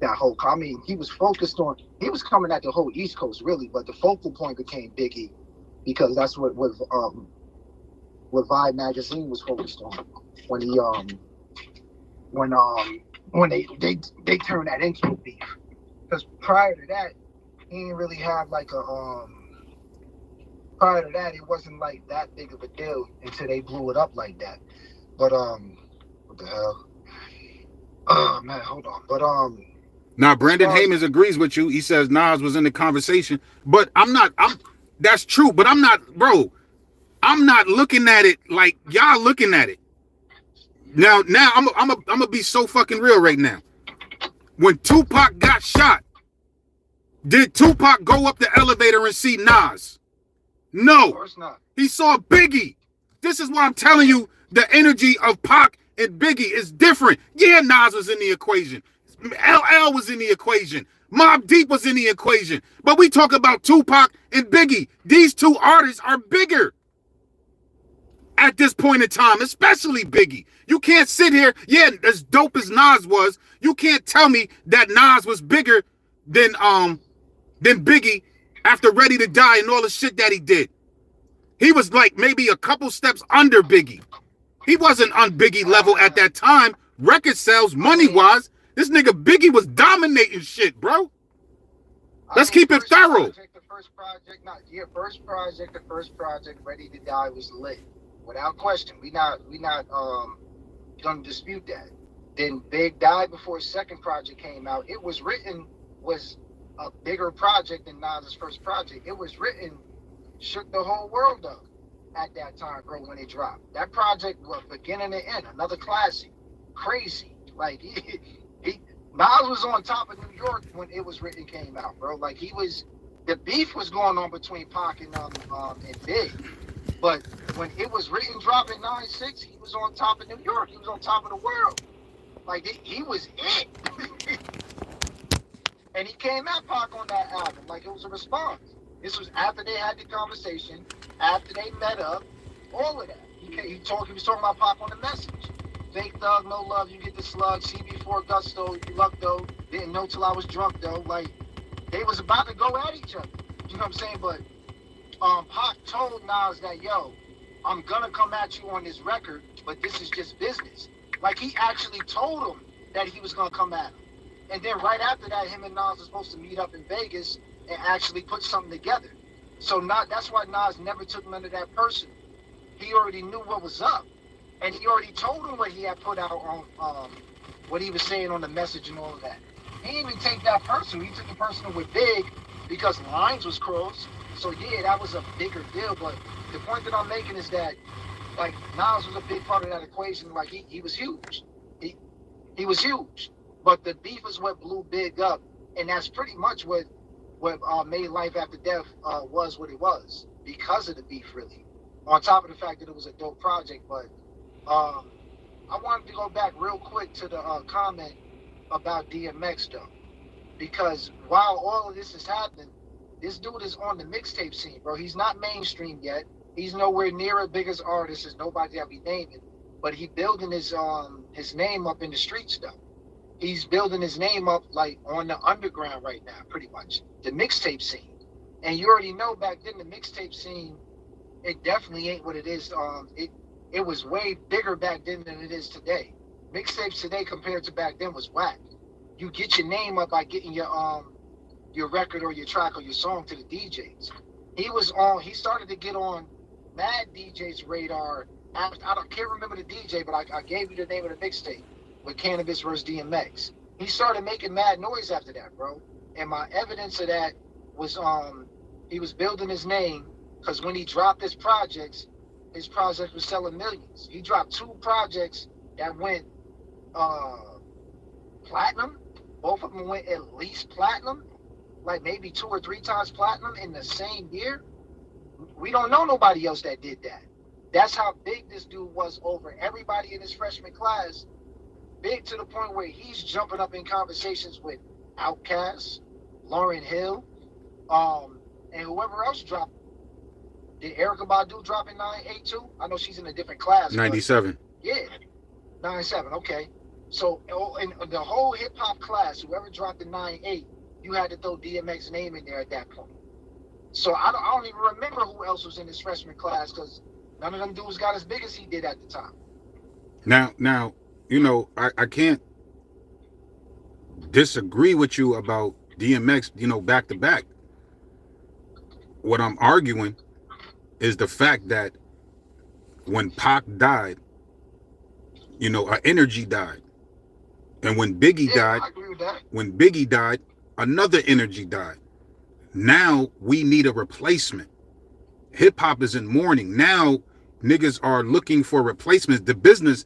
That whole, I mean, he was was coming at the whole East Coast, really, but the focal point became Biggie, because that's what Vibe magazine was focused on when he, when they turned that into a beef. Because prior to that, he didn't really have like prior to that, it wasn't like that big of a deal until they blew it up like that. But what the hell? Oh man, hold on. But now Brandon Hamons agrees with you. He says Nas was in the conversation, but that's true, but I'm not, bro. I'm not looking at it like y'all looking at it. Now I'm gonna be so fucking real right now. When Tupac got shot, did Tupac go up the elevator and see Nas? No. Of course not. He saw Biggie. This is why I'm telling you the energy of Pac and Biggie is different. Yeah, Nas was in the equation. LL was in the equation. Mobb Deep was in the equation. But we talk about Tupac and Biggie. These two artists are bigger at this point in time, especially Biggie. You can't sit here, as dope as Nas was, you can't tell me that Nas was bigger than Biggie after Ready to Die and all the shit that he did. He was like maybe a couple steps under Biggie. He wasn't on Biggie level at that time. Record sales, money-wise, this nigga Biggie was dominating shit, bro. Let's keep it thorough. The first project, Ready to Die was lit. Without question. We not gonna dispute that. Then Big died before his second project came out. It was a bigger project than Nas's first project. It was written, shook the whole world up at that time, bro, when it dropped. That project was beginning to end, another classic. Crazy. Like, Nas was on top of New York when It Was Written came out, bro. Like, the beef was going on between Pac and Big. But when It Was Written dropped in 96, he was on top of New York. He was on top of the world. Like, he was it. And he came at Pac on that album like it was a response. This was after they had the conversation, after they met up, all of that. He was talking about Pac on the message. Fake thug, no love, you get the slug. CB4 gusto, you luck though. Didn't know till I was drunk though. Like, they was about to go at each other. You know what I'm saying? But Pac told Nas that, yo, I'm gonna come at you on this record, but this is just business. Like, he actually told him that he was gonna come at him. And then right after that, him and Nas were supposed to meet up in Vegas and actually put something together. So that's why Nas never took none of that personal. He already knew what was up. And he already told him what he had put out on what he was saying on the message and all of that. He didn't even take that personal. He took it personal with Big because lines was crossed. So yeah, that was a bigger deal. But the point that I'm making is that, like, Nas was a big part of that equation. Like, he was huge. He was huge. But the beef is what blew Big up, and that's pretty much what made Life After Death was what it was, because of the beef, really. On top of the fact that it was a dope project, but I wanted to go back real quick to the comment about DMX, though, because while all of this is happening, this dude is on the mixtape scene, bro. He's not mainstream yet. He's nowhere near as big as artist as nobody that we naming, but he building his name up in the streets, though. He's building his name up like on the underground right now, pretty much. The mixtape scene. And you already know back then the mixtape scene, it definitely ain't what it is. It was way bigger back then than it is today. Mixtapes today compared to back then was whack. You get your name up by getting your record or your track or your song to the DJs. He started to get on mad DJs radar. Can't remember the DJ, but I gave you the name of the mixtape with Cannabis versus DMX. He started making mad noise after that, bro. And my evidence of that was he was building his name because when he dropped his project was selling millions. He dropped 2 projects that went platinum. Both of them went at least platinum, like maybe 2 or 3 times platinum in the same year. We don't know nobody else that did that. That's how big this dude was over everybody in his freshman class. Big to the point where he's jumping up in conversations with Outkast, Lauryn Hill, and whoever else dropped. Did Erykah Badu drop in 9-8 too? I know she's in a different class. 97. Yeah, 9-7. Okay. So in the whole hip hop class, whoever dropped in 9-8, you had to throw DMX's name in there at that point. So I don't even remember who else was in his freshman class because none of them dudes got as big as he did at the time. Now, you know, I can't disagree with you about DMX, you know, back to back. What I'm arguing is the fact that when Pac died, you know, our energy died. And when Biggie died, I agree with that. when Biggie died, another energy died. Now we need a replacement. Hip hop is in mourning. Now niggas are looking for replacements. The business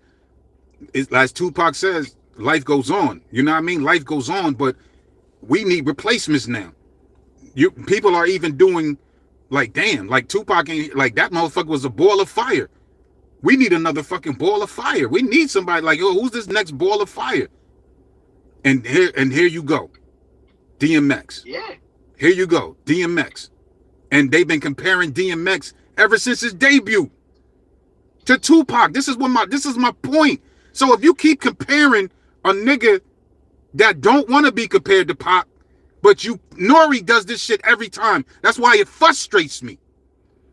is, as Tupac says, life goes on. You know what I mean? Life goes on, but we need replacements now. People are even doing like, damn, like Tupac ain't, like that motherfucker was a ball of fire. We need another fucking ball of fire. We need somebody like, yo, who's this next ball of fire? And here you go. DMX. Yeah. Here you go. DMX. And they've been comparing DMX ever since his debut to Tupac. This is my point. So if you keep comparing a nigga that don't want to be compared to Pac, but Nori does this shit every time. That's why it frustrates me.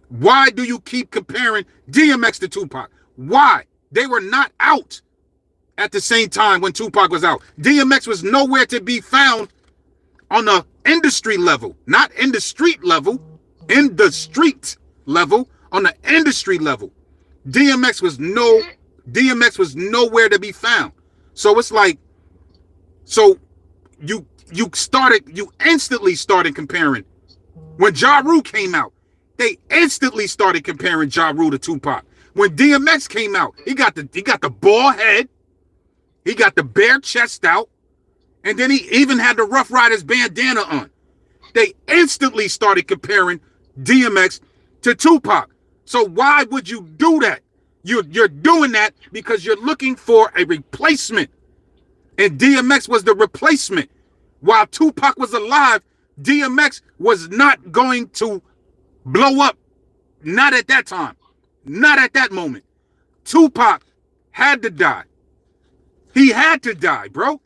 Why do you keep comparing DMX to Tupac? Why? They were not out at the same time when Tupac was out. DMX was nowhere to be found on the industry level, not in the street level, in the street level, on the industry level. DMX was nowhere to be found. So it's like, so you instantly started comparing. When Ja Rule came out, they instantly started comparing Ja Rule to Tupac. When DMX came out, he got the bald head, he got the bare chest out, and then he even had the Rough Riders bandana on. They instantly started comparing DMX to Tupac. So why would you do that? You're doing that because you're looking for a replacement. And DMX was the replacement. While Tupac was alive, DMX was not going to blow up. Not at that time. Not at that moment. Tupac had to die. He had to die, bro.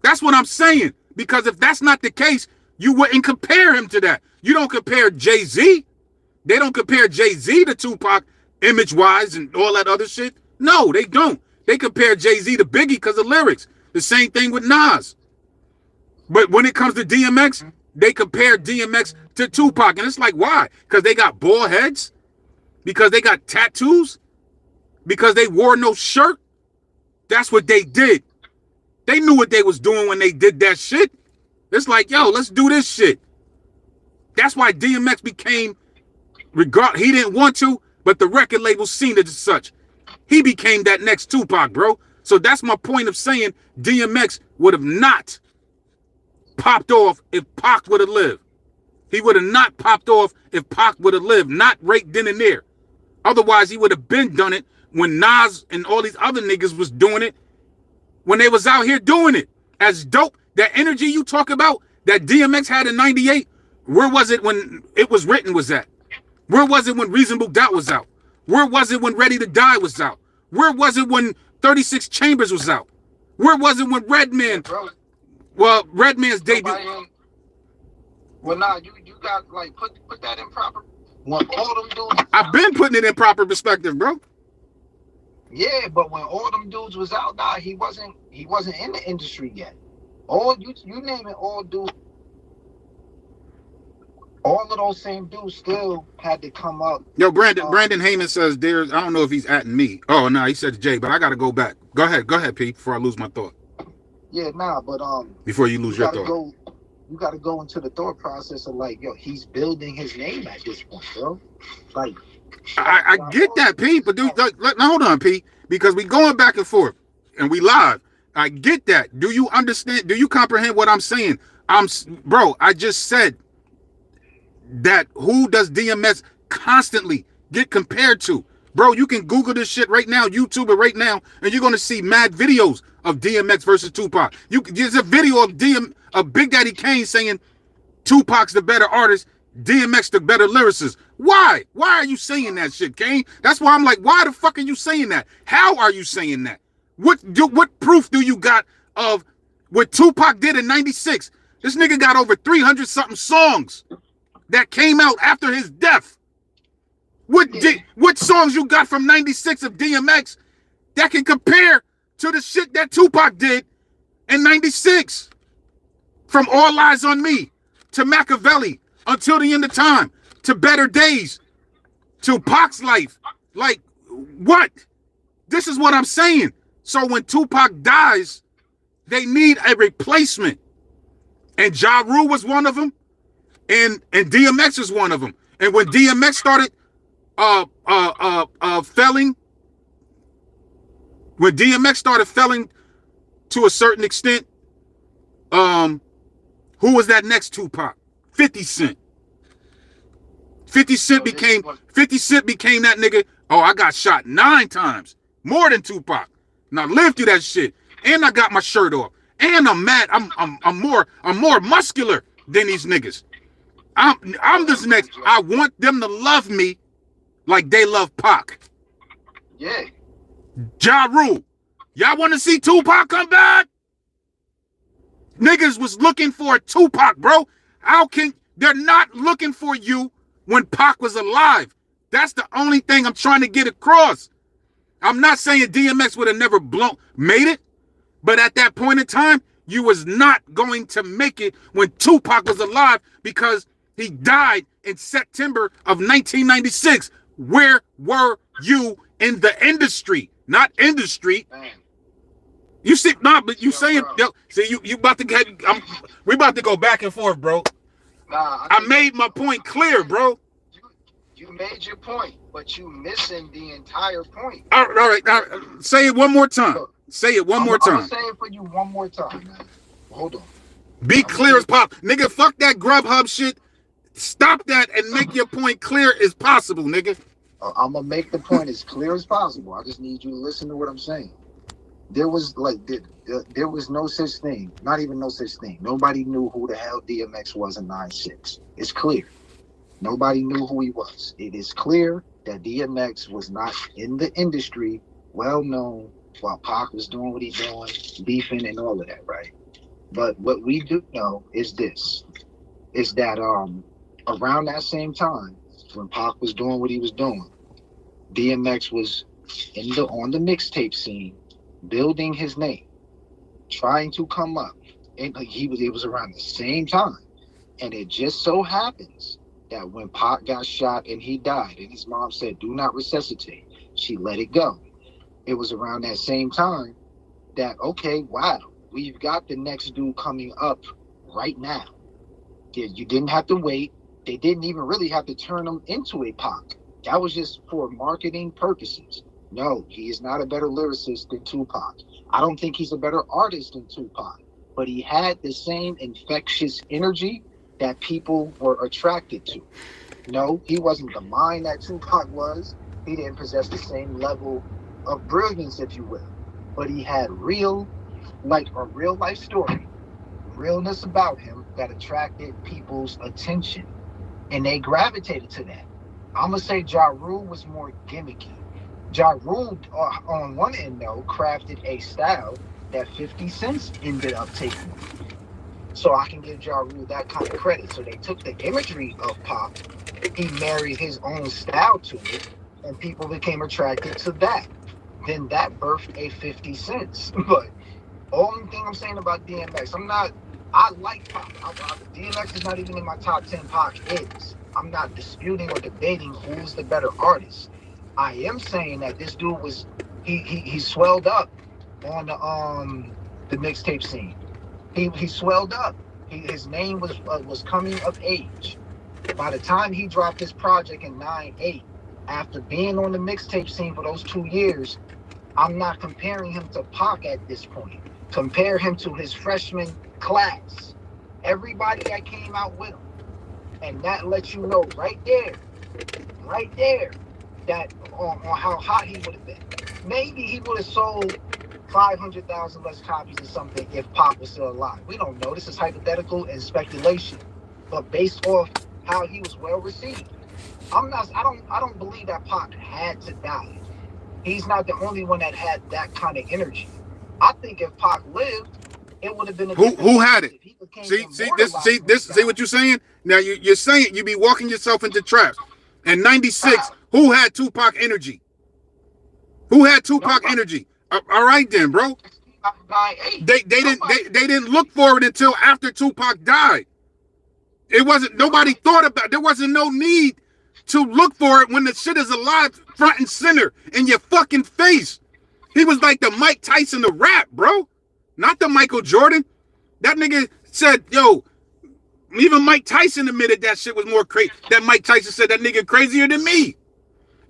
That's what I'm saying. Because if that's not the case, you wouldn't compare him to that. You don't compare Jay-Z. They don't compare Jay-Z to Tupac image-wise and all that other shit. No, they don't. They compare Jay-Z to Biggie because of lyrics. The same thing with Nas. But when it comes to DMX, they compare DMX to Tupac. And it's like, why? Because they got bald heads? Because they got tattoos? Because they wore no shirt? That's what they did. They knew what they was doing when they did that shit. It's like, yo, let's do this shit. That's why DMX became, he didn't want to, but the record label seen it as such. He became that next Tupac, bro. So that's my point of saying DMX would have not popped off if Pac would have lived. He would have not popped off if Pac would have lived, not right then and there. Otherwise, he would have been done it when Nas and all these other niggas was doing it, when they was out here doing it. As dope, that energy you talk about, that DMX had in 98, where was it when it was written was at? Where was it when Reasonable Doubt was out? Where was it when Ready to Die was out? Where was it when 36 Chambers was out? Where was it when Redman? Well, Redman's debut. Well, nah, you got like put that in proper. When all them dudes. I've been putting it in proper perspective, bro. Yeah, but when all them dudes was out, nah, he wasn't in the industry yet. All you name it, all dudes, all of those same dudes still had to come up. Yo, Brandon Heyman says there's, I don't know if he's atting me. Oh no, he said Jay, but I gotta go back. Go ahead, Pete, before I lose my thought. Yeah, nah, but before you lose your thought. You gotta go into the thought process of like, yo, he's building his name at this point, bro. Like, I get that, Pete, but dude, now hold on, Pete, because we going back and forth and we live. I get that. Do you understand? Do you comprehend what I'm saying? Bro, I just said that who does DMX constantly get compared to? Bro, you can Google this shit right now, YouTube it right now, and you're gonna see mad videos of DMX versus Tupac. There's a video of Big Daddy Kane saying Tupac's the better artist, DMX the better lyricist. Why? Why are you saying that shit, Kane? That's why I'm like, why the fuck are you saying that? How are you saying that? What proof do you got of what Tupac did in '96? This nigga got over 300 something songs that came out after his death. What songs you got from '96 of DMX that can compare to the shit that Tupac did in '96? From All Eyes on Me to Machiavelli, Until the End of Time, to Better Days, to Pac's Life. Like, what? This is what I'm saying. So when Tupac dies, they need a replacement. And Ja Rule was one of them, and DMX is one of them. And when DMX started failing, to a certain extent, who was that next Tupac? 50 Cent. 50 Cent became that nigga. Oh, I got shot 9 times. More than Tupac. And I lived through that shit. And I got my shirt off. And I'm mad. I'm more muscular than these niggas. I'm this next. I want them to love me like they love Pac. Yeah. Ja Rule. Y'all want to see Tupac come back? Niggas was looking for a Tupac, bro. They're not looking for you when Pac was alive. That's the only thing I'm trying to get across. I'm not saying DMX would have never made it, but at that point in time, you was not going to make it when Tupac was alive because he died in September of 1996. Where were you in the industry? Not industry. Man. You see, but you saying, see, you about to get, we about to go back and forth, bro. Nah, I made my point clear, bro. You made your point, but you missing the entire point. All right. Say it one more time. Say it one more time. I'm gonna say it for you one more time, man. Hold on. Be clear as pop. Nigga, fuck that Grubhub shit. Stop that and make your point clear as possible, nigga. I'm gonna make the point as clear as possible. I just need you to listen to what I'm saying. There was no such thing, not even no such thing. Nobody knew who the hell DMX was in '96. It's clear. Nobody knew who he was. It is clear that DMX was not in the industry, well known, while Pac was doing what he's doing, beefing and all of that, right? But what we do know is this, is that around that same time, when Pac was doing what he was doing, DMX was on the mixtape scene, building his name, trying to come up, and it was around the same time. And it just so happens that when Pac got shot and he died, and his mom said, "Do not resuscitate," she let it go. It was around that same time that, okay, wow, we've got the next dude coming up right now. You didn't have to wait. They didn't even really have to turn him into a Pac. That was just for marketing purposes. No, he is not a better lyricist than Tupac. I don't think he's a better artist than Tupac, but he had the same infectious energy that people were attracted to. No, he wasn't the mind that Tupac was. He didn't possess the same level of brilliance, if you will, but he had a real life story, realness about him that attracted people's attention, and they gravitated to that. I'm gonna say Ja Rule was more gimmicky. Ja Rule, on one end though, crafted a style that 50 Cent ended up taking. So I can give Ja Rule that kind of credit. So they took the imagery of Pac, he married his own style to it, and people became attracted to that. then that birthed a 50 cents. But only thing I'm saying about DMX, I like Pac. DMX is not even in my top 10. Pac is. I'm not disputing or debating who's the better artist. I am saying that this dude was, he swelled up on the mixtape scene. He swelled up. His name was coming of age. By the time he dropped his project in 9/8, after being on the mixtape scene for those 2 years, I'm not comparing him to Pac at this point. Compare him to his freshman class. Everybody that came out with him. And that lets you know right there, that on how hot he would have been. Maybe he would have sold 500,000 less copies or something if Pac was still alive. We don't know. This is hypothetical and speculation. But based off how he was well received, I don't believe that Pac had to die. He's not the only one that had that kind of energy. I think if Pac lived, it would have been a who had it. See what you're saying? Now you're saying you be walking yourself into traps. In 96, who had Tupac energy? Who had Tupac energy? All right then, bro. They didn't look for it until after Tupac died. It wasn't, nobody thought about it. There wasn't no need to look for it when the shit is alive front and center in your fucking face. He was like the Mike Tyson of rap, bro. Not the Michael Jordan. That nigga said, yo, even Mike Tyson admitted that shit was more crazy. That Mike Tyson said that nigga crazier than me.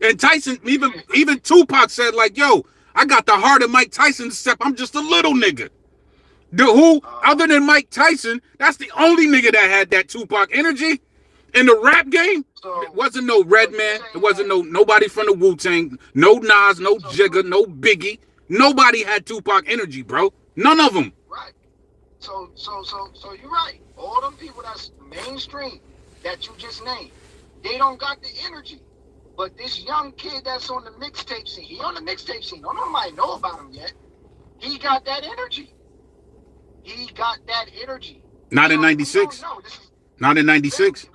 And Tyson, even Tupac said like, yo, I got the heart of Mike Tyson, except I'm just a little nigga. Other than Mike Tyson, that's the only nigga that had that Tupac energy. In the rap game, it wasn't no Redman. It wasn't nobody from the Wu-Tang. No Nas, no Jigga, no Biggie. Nobody had Tupac energy, bro. None of them. Right. So you're right. All them people that's mainstream that you just named, they don't got the energy. But this young kid that's on the mixtape scene, he on the mixtape scene. Don't nobody know about him yet. He got that energy. Not in 96. Not in 96.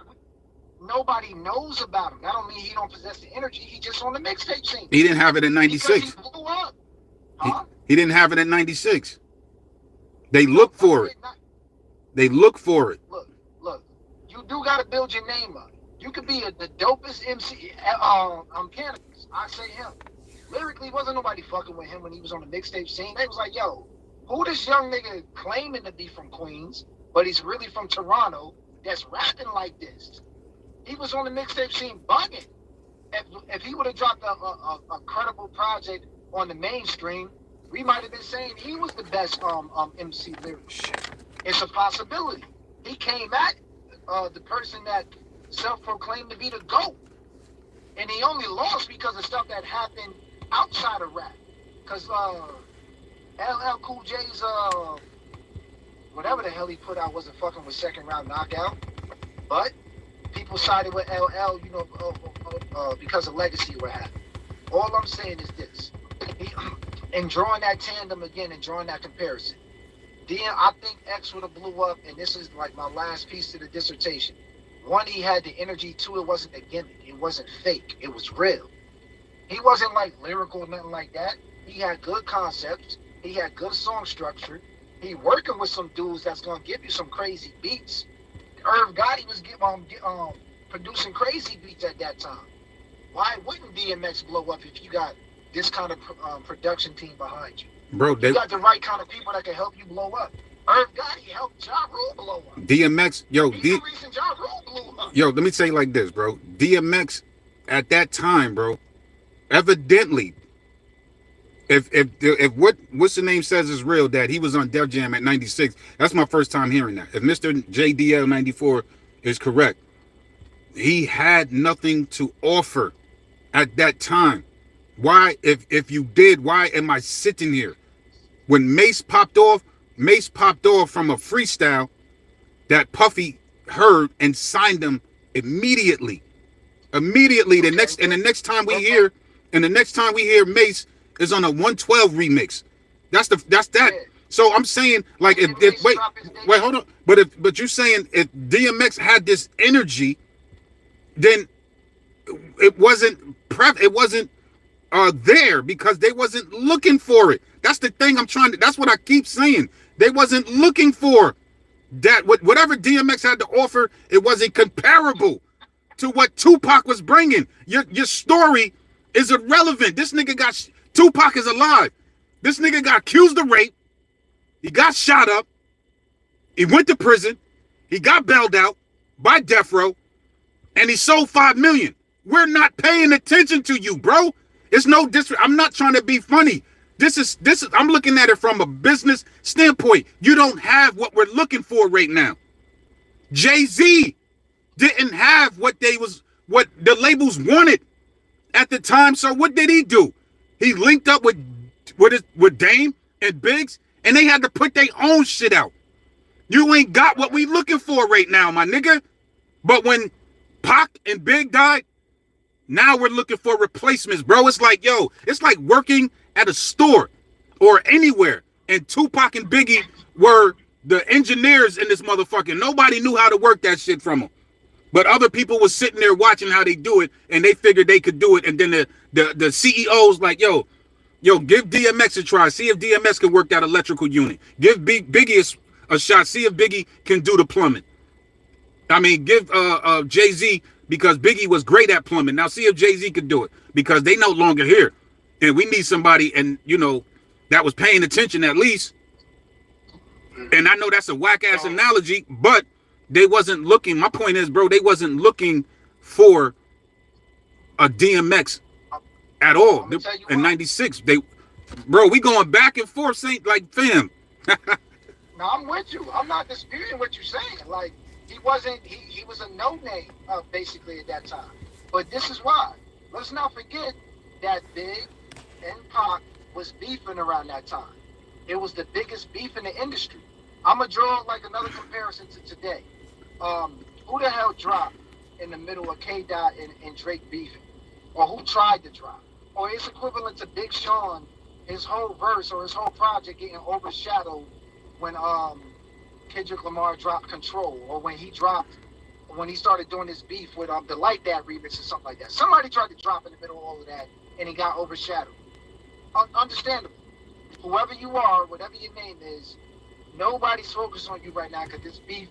Nobody knows about him. That don't mean he don't possess the energy. He just on the mixtape scene. He didn't have it in 96. He blew up. Huh? He didn't have it in 96. They look for it. They look for it. Look. You do got to build your name up. You could be the dopest MC. Cannabis. I say him. Lyrically, wasn't nobody fucking with him when he was on the mixtape scene. They was like, yo, who this young nigga claiming to be from Queens, but he's really from Toronto, that's rapping like this? He was on the mixtape scene bugging. If he would have dropped a credible project on the mainstream, we might have been saying he was the best MC lyricist. It's a possibility. He came at the person that self-proclaimed to be the GOAT. And he only lost because of stuff that happened outside of rap. Because LL Cool J's whatever the hell he put out wasn't fucking with Second Round Knockout. But people sided with LL, because of legacy what happened. All I'm saying is this. And drawing that tandem again and drawing that comparison. I think X would have blew up, and this is like my last piece to the dissertation. One, he had the energy. Two, it wasn't a gimmick. It wasn't fake. It was real. He wasn't like lyrical or nothing like that. He had good concepts. He had good song structure. He working with some dudes that's gonna give you some crazy beats. Irv Gotti was producing crazy beats at that time. Why wouldn't DMX blow up if you got this kind of production team behind you? Bro, you got the right kind of people that can help you blow up. Irv Gotti helped Ja Rule blow up. DMX, He's the reason Ja Rule blew up. Yo, let me say it like this, bro. DMX at that time, bro, evidently, if what's the name says is real, that he was on Def Jam at 96, that's my first time hearing that. If Mr. JDL 94 is correct, he had nothing to offer at that time. Why, if you did, why am I sitting here? When Mace popped off from a freestyle that Puffy heard and signed him immediately. The next time we hear Mace is on a 112 remix. That's that. So I'm saying, like, wait, hold on. But you're saying if DMX had this energy, then it wasn't there because they wasn't looking for it. That's the thing that's what I keep saying. They wasn't looking for that. Whatever DMX had to offer, it wasn't comparable to what Tupac was bringing. Your story is irrelevant. This nigga Tupac is alive. This nigga got accused of rape. He got shot up. He went to prison. He got bailed out by death row. And he sold 5 million. We're not paying attention to you, bro. It's no disrespect. I'm not trying to be funny. This is I'm looking at it from a business standpoint. You don't have what we're looking for right now. Jay-Z didn't have what the labels wanted at the time. So what did he do? He linked up with Dame and Biggs, and they had to put their own shit out. You ain't got what we looking for right now, my nigga. But when Pac and Big died, now we're looking for replacements, bro. It's like, it's like working at a store or anywhere. And Tupac and Biggie were the engineers in this motherfucker. Nobody knew how to work that shit from them. But other people was sitting there watching how they do it, and they figured they could do it. And then the CEOs like, give DMX a try. See if DMX can work that electrical unit. Give Biggie a shot. See if Biggie can do the plumbing. I mean, give Jay-Z, because Biggie was great at plumbing. Now see if Jay-Z could do it, because they no longer here. And we need somebody, and that was paying attention at least. And I know that's a whack-ass analogy, but they wasn't looking. My point is, bro, they wasn't looking for a DMX at all. In 96, we going back and forth, saying like, fam. No, I'm with you. I'm not disputing what you're saying. Like, he was a no-name, basically, at that time. But this is why. Let's not forget that Big and Pac was beefing around that time. It was the biggest beef in the industry. I'm going to draw like another comparison to today. Who the hell dropped in the middle of K-Dot and Drake beefing? Or who tried to drop? Or it's equivalent to Big Sean, his whole verse or his whole project getting overshadowed when Kendrick Lamar dropped Control, or when he started doing this beef with the Like That remix or something like that. Somebody tried to drop in the middle of all of that, and he got overshadowed. Understandable. Whoever you are, whatever your name is, nobody's focused on you right now because this beef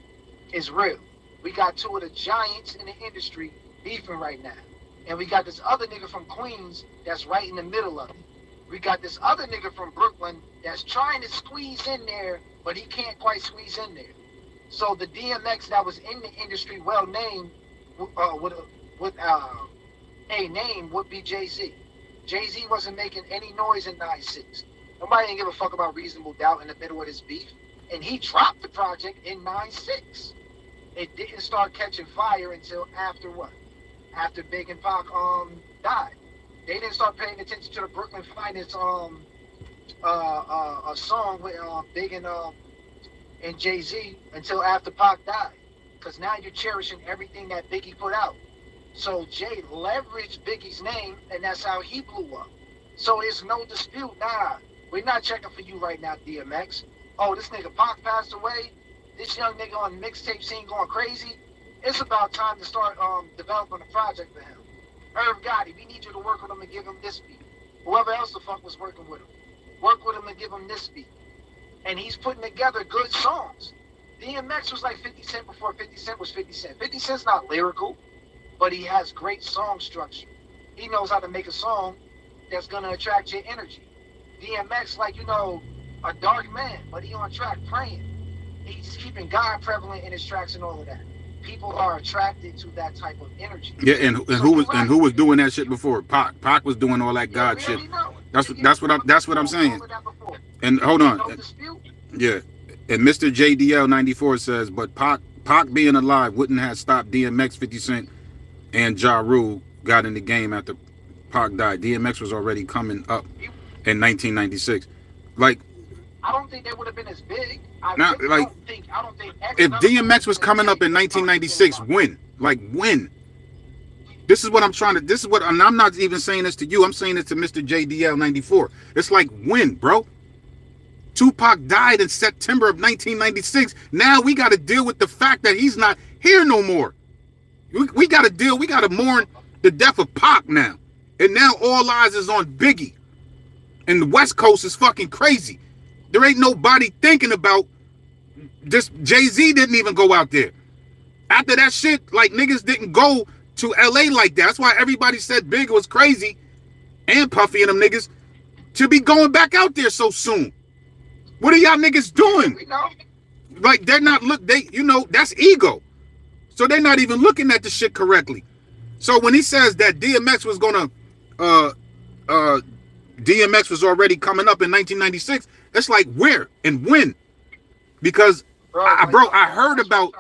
is real. We got two of the giants in the industry beefing right now. And we got this other nigga from Queens that's right in the middle of it. We got this other nigga from Brooklyn that's trying to squeeze in there, but he can't quite squeeze in there. So the DMX that was in the industry, well named, with a name would be Jay-Z. Jay-Z wasn't making any noise in 96. Nobody didn't give a fuck about Reasonable Doubt in the middle of this beef. And he dropped the project in 96. It didn't start catching fire until after what? After Big and Pac died. They didn't start paying attention to the Brooklyn Finest a song with Big and Jay-Z until after Pac died. Because now you're cherishing everything that Biggie put out. So Jay leveraged Biggie's name, and that's how he blew up. So it's no dispute. Nah, we're not checking for you right now, DMX. Oh, this nigga Pac passed away. This young nigga on the mixtape scene going crazy. It's about time to start developing a project for him. Irv Gotti, we need you to work with him and give him this beat. Whoever else the fuck was working with him, work with him and give him this beat. And he's putting together good songs. DMX was like 50 Cent before 50 Cent was 50 Cent. 50 Cent's not lyrical, but he has great song structure. He knows how to make a song that's gonna attract your energy. DMX, like, a dark man, but he on track praying. He's keeping God prevalent in his tracks and all of that. People are attracted to that type of energy. Yeah, and who was doing that shit before? Pac. Pac was doing all that God shit. That's what I'm saying. And hold on. Yeah. And Mr. JDL 94 says, but Pac being alive wouldn't have stopped DMX, 50 Cent, and Ja Rule got in the game after Pac died. DMX was already coming up in 1996. Like, I don't think they would have been as big. I don't think if DMX was coming up in 1996, when? This is what I'm trying to, and I'm not even saying this to you, I'm saying it to Mr. JDL 94. It's like, when, bro? Tupac died in September of 1996. Now we got to deal with the fact that he's not here no more. We got to mourn the death of Pac now. And now all eyes is on Biggie. And the West Coast is fucking crazy. There ain't nobody thinking about this. Jay-Z didn't even go out there. After that shit, like, niggas didn't go to LA like that. That's why everybody said Big was crazy, and Puffy and them niggas, to be going back out there so soon. What are y'all niggas doing? Like, they're not that's ego. So they're not even looking at the shit correctly. So when he says that DMX was gonna DMX was already coming up in 1996, it's like where and when? Because I heard about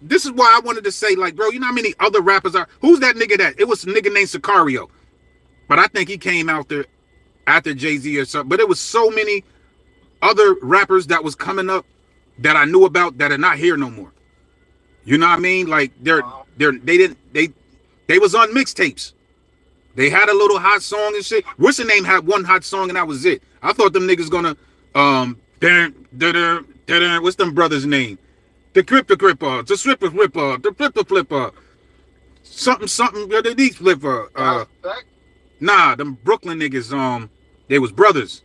this is why I wanted to say, like, bro, you know how many other rappers are? Who's that nigga that? It was a nigga named Sicario. But I think he came out there after Jay-Z or something. But it was so many other rappers that was coming up that I knew about that are not here no more. You know what I mean? Like they was on mixtapes. They had a little hot song and shit. What's the name had one hot song and that was it. I thought them niggas gonna what's them brothers' name? The Crypto Cripper, the Stripper Ripper, the Flipper Flipper, something, the Deep Flipper. Nah, them Brooklyn niggas, they was brothers.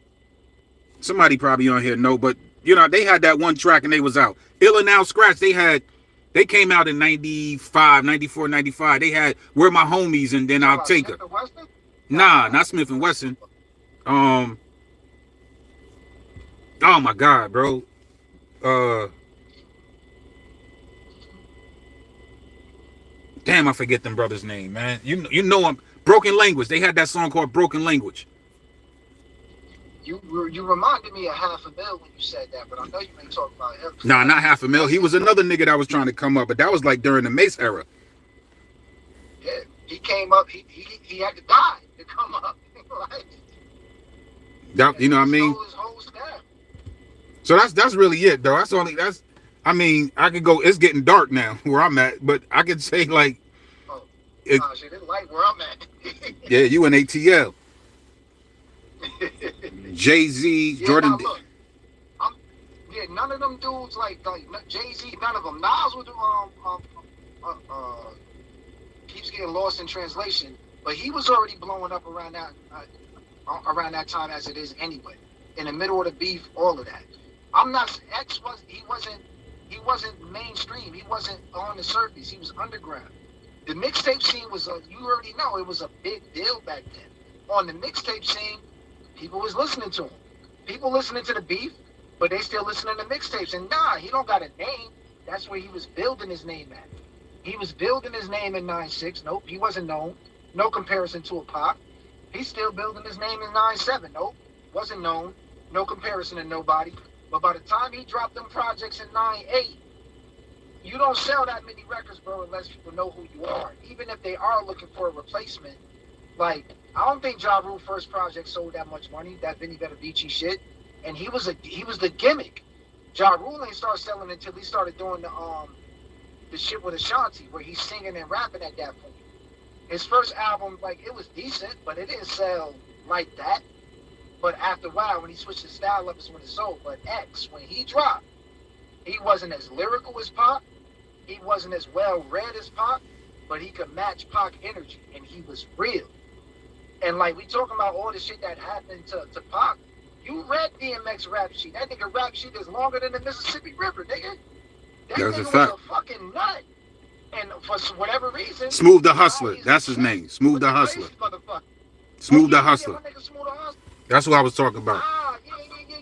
Somebody probably on here know, but you know, they had that one track and they was out. Ill and Out Scratch, they came out in 95, 94, 95. They had Where My Homies and Then I'll Take Her. Nah, not Smith and Wesson. Oh my God, bro. Damn, I forget them brothers' name, man. You know them. Broken Language. They had that song called Broken Language. You reminded me of Half a Mil when you said that, but I know you ain't talking about him. Nah, not Half a Mil. He was another nigga that was trying to come up, but that was like during the Mace era. Yeah, he came up. He had to die to come up. Like, that, you know what I mean? His whole staff. So that's really it, though. I mean, I could go. It's getting dark now where I'm at, but I could say like, shit, it's light where I'm at. Yeah, you in ATL. Jay-Z, yeah, Jordan. Now look, none of them dudes like Jay-Z, none of them. Nas would keeps getting lost in translation, but he was already blowing up around that time as it is anyway. In the middle of the beef, all of that. He wasn't mainstream. He wasn't on the surface. He was underground. The mixtape scene was you already know it was a big deal back then. On the mixtape scene, people was listening to him. People listening to the beef, but they still listening to mixtapes. And nah, he don't got a name. That's where he was building his name at. He was building his name in 9-6. Nope, he wasn't known. No comparison to a Pac. He's still building his name in 9-7. Nope, wasn't known. No comparison to nobody. But by the time he dropped them projects in 9-8, you don't sell that many records, bro, unless people know who you are. Even if they are looking for a replacement. Like, I don't think Ja Rule's first project sold that much money, that Benny Better Beachy shit. And he was the gimmick. Ja Rule ain't start selling until he started doing the shit with Ashanti, where he's singing and rapping at that point. His first album, like, it was decent, but it didn't sell like that. But after a while, when he switched his style up, is when it sold. But X, when he dropped, he wasn't as lyrical as Pac. He wasn't as well read as Pac, but he could match Pac energy, and he was real. And like, we talking about all the shit that happened to Pac. You read DMX rap sheet. That nigga rap sheet is longer than the Mississippi River, nigga. That That's nigga a fact. was a fucking nut. And for whatever reason, Smooth the Hustler. That's his name. Smooth the Hustler. Smooth the Hustler. That's what I was talking about.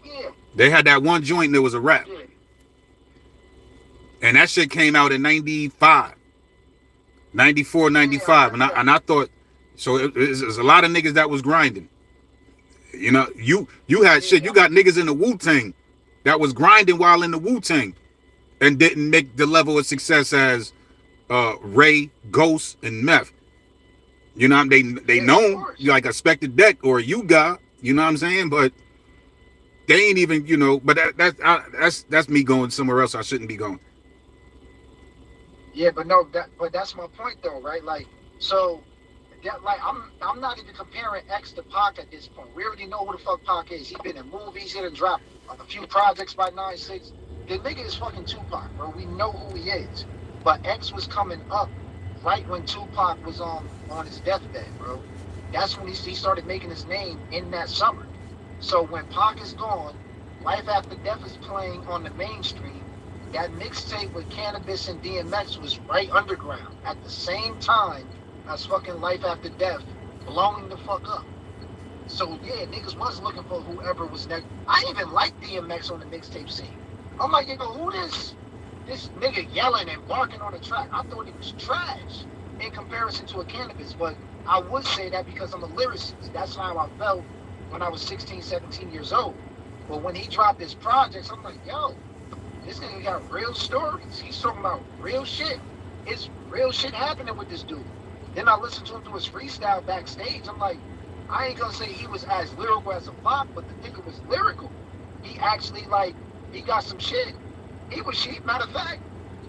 Yeah. They had that one joint that was a rap. Yeah. And that shit came out in 95. 94, 95. And I thought, so there's a lot of niggas that was grinding. You know, you had shit. You got niggas in the Wu-Tang that was grinding while in the Wu-Tang and didn't make the level of success as Ray, Ghost, and Meth. You know, they known like a Spectre Deck or you got, you know what I'm saying? But they ain't even, you know, but that's me going somewhere else I shouldn't be going. Yeah, but that's my point though, right? Like, so that, like, I'm not even comparing X to Pac at this point. We already know who the fuck Pac is. He been in movies, he done dropped a few projects by 9-6. The nigga is fucking Tupac, bro. We know who he is. But X was coming up right when Tupac was on his deathbed, bro. That's when he started making his name in that summer. So when Pac is gone, Life After Death is playing on the mainstream. That mixtape with Cannabis and DMX was right underground at the same time as fucking Life After Death blowing the fuck up. So yeah, niggas was looking for whoever was next. I even liked DMX on the mixtape scene. I'm like, who this nigga yelling and barking on the track? I thought it was trash in comparison to a Cannabis, but I would say that because I'm a lyricist. That's how I felt when I was 16, 17 years old. But when he dropped his projects, I'm like, yo, this nigga got real stories. He's talking about real shit. It's real shit happening with this dude. Then I listened to him do his freestyle backstage. I'm like, I ain't gonna say he was as lyrical as a Pac, but the nigga was lyrical. He actually, like, he got some shit. He was shit. Matter of fact,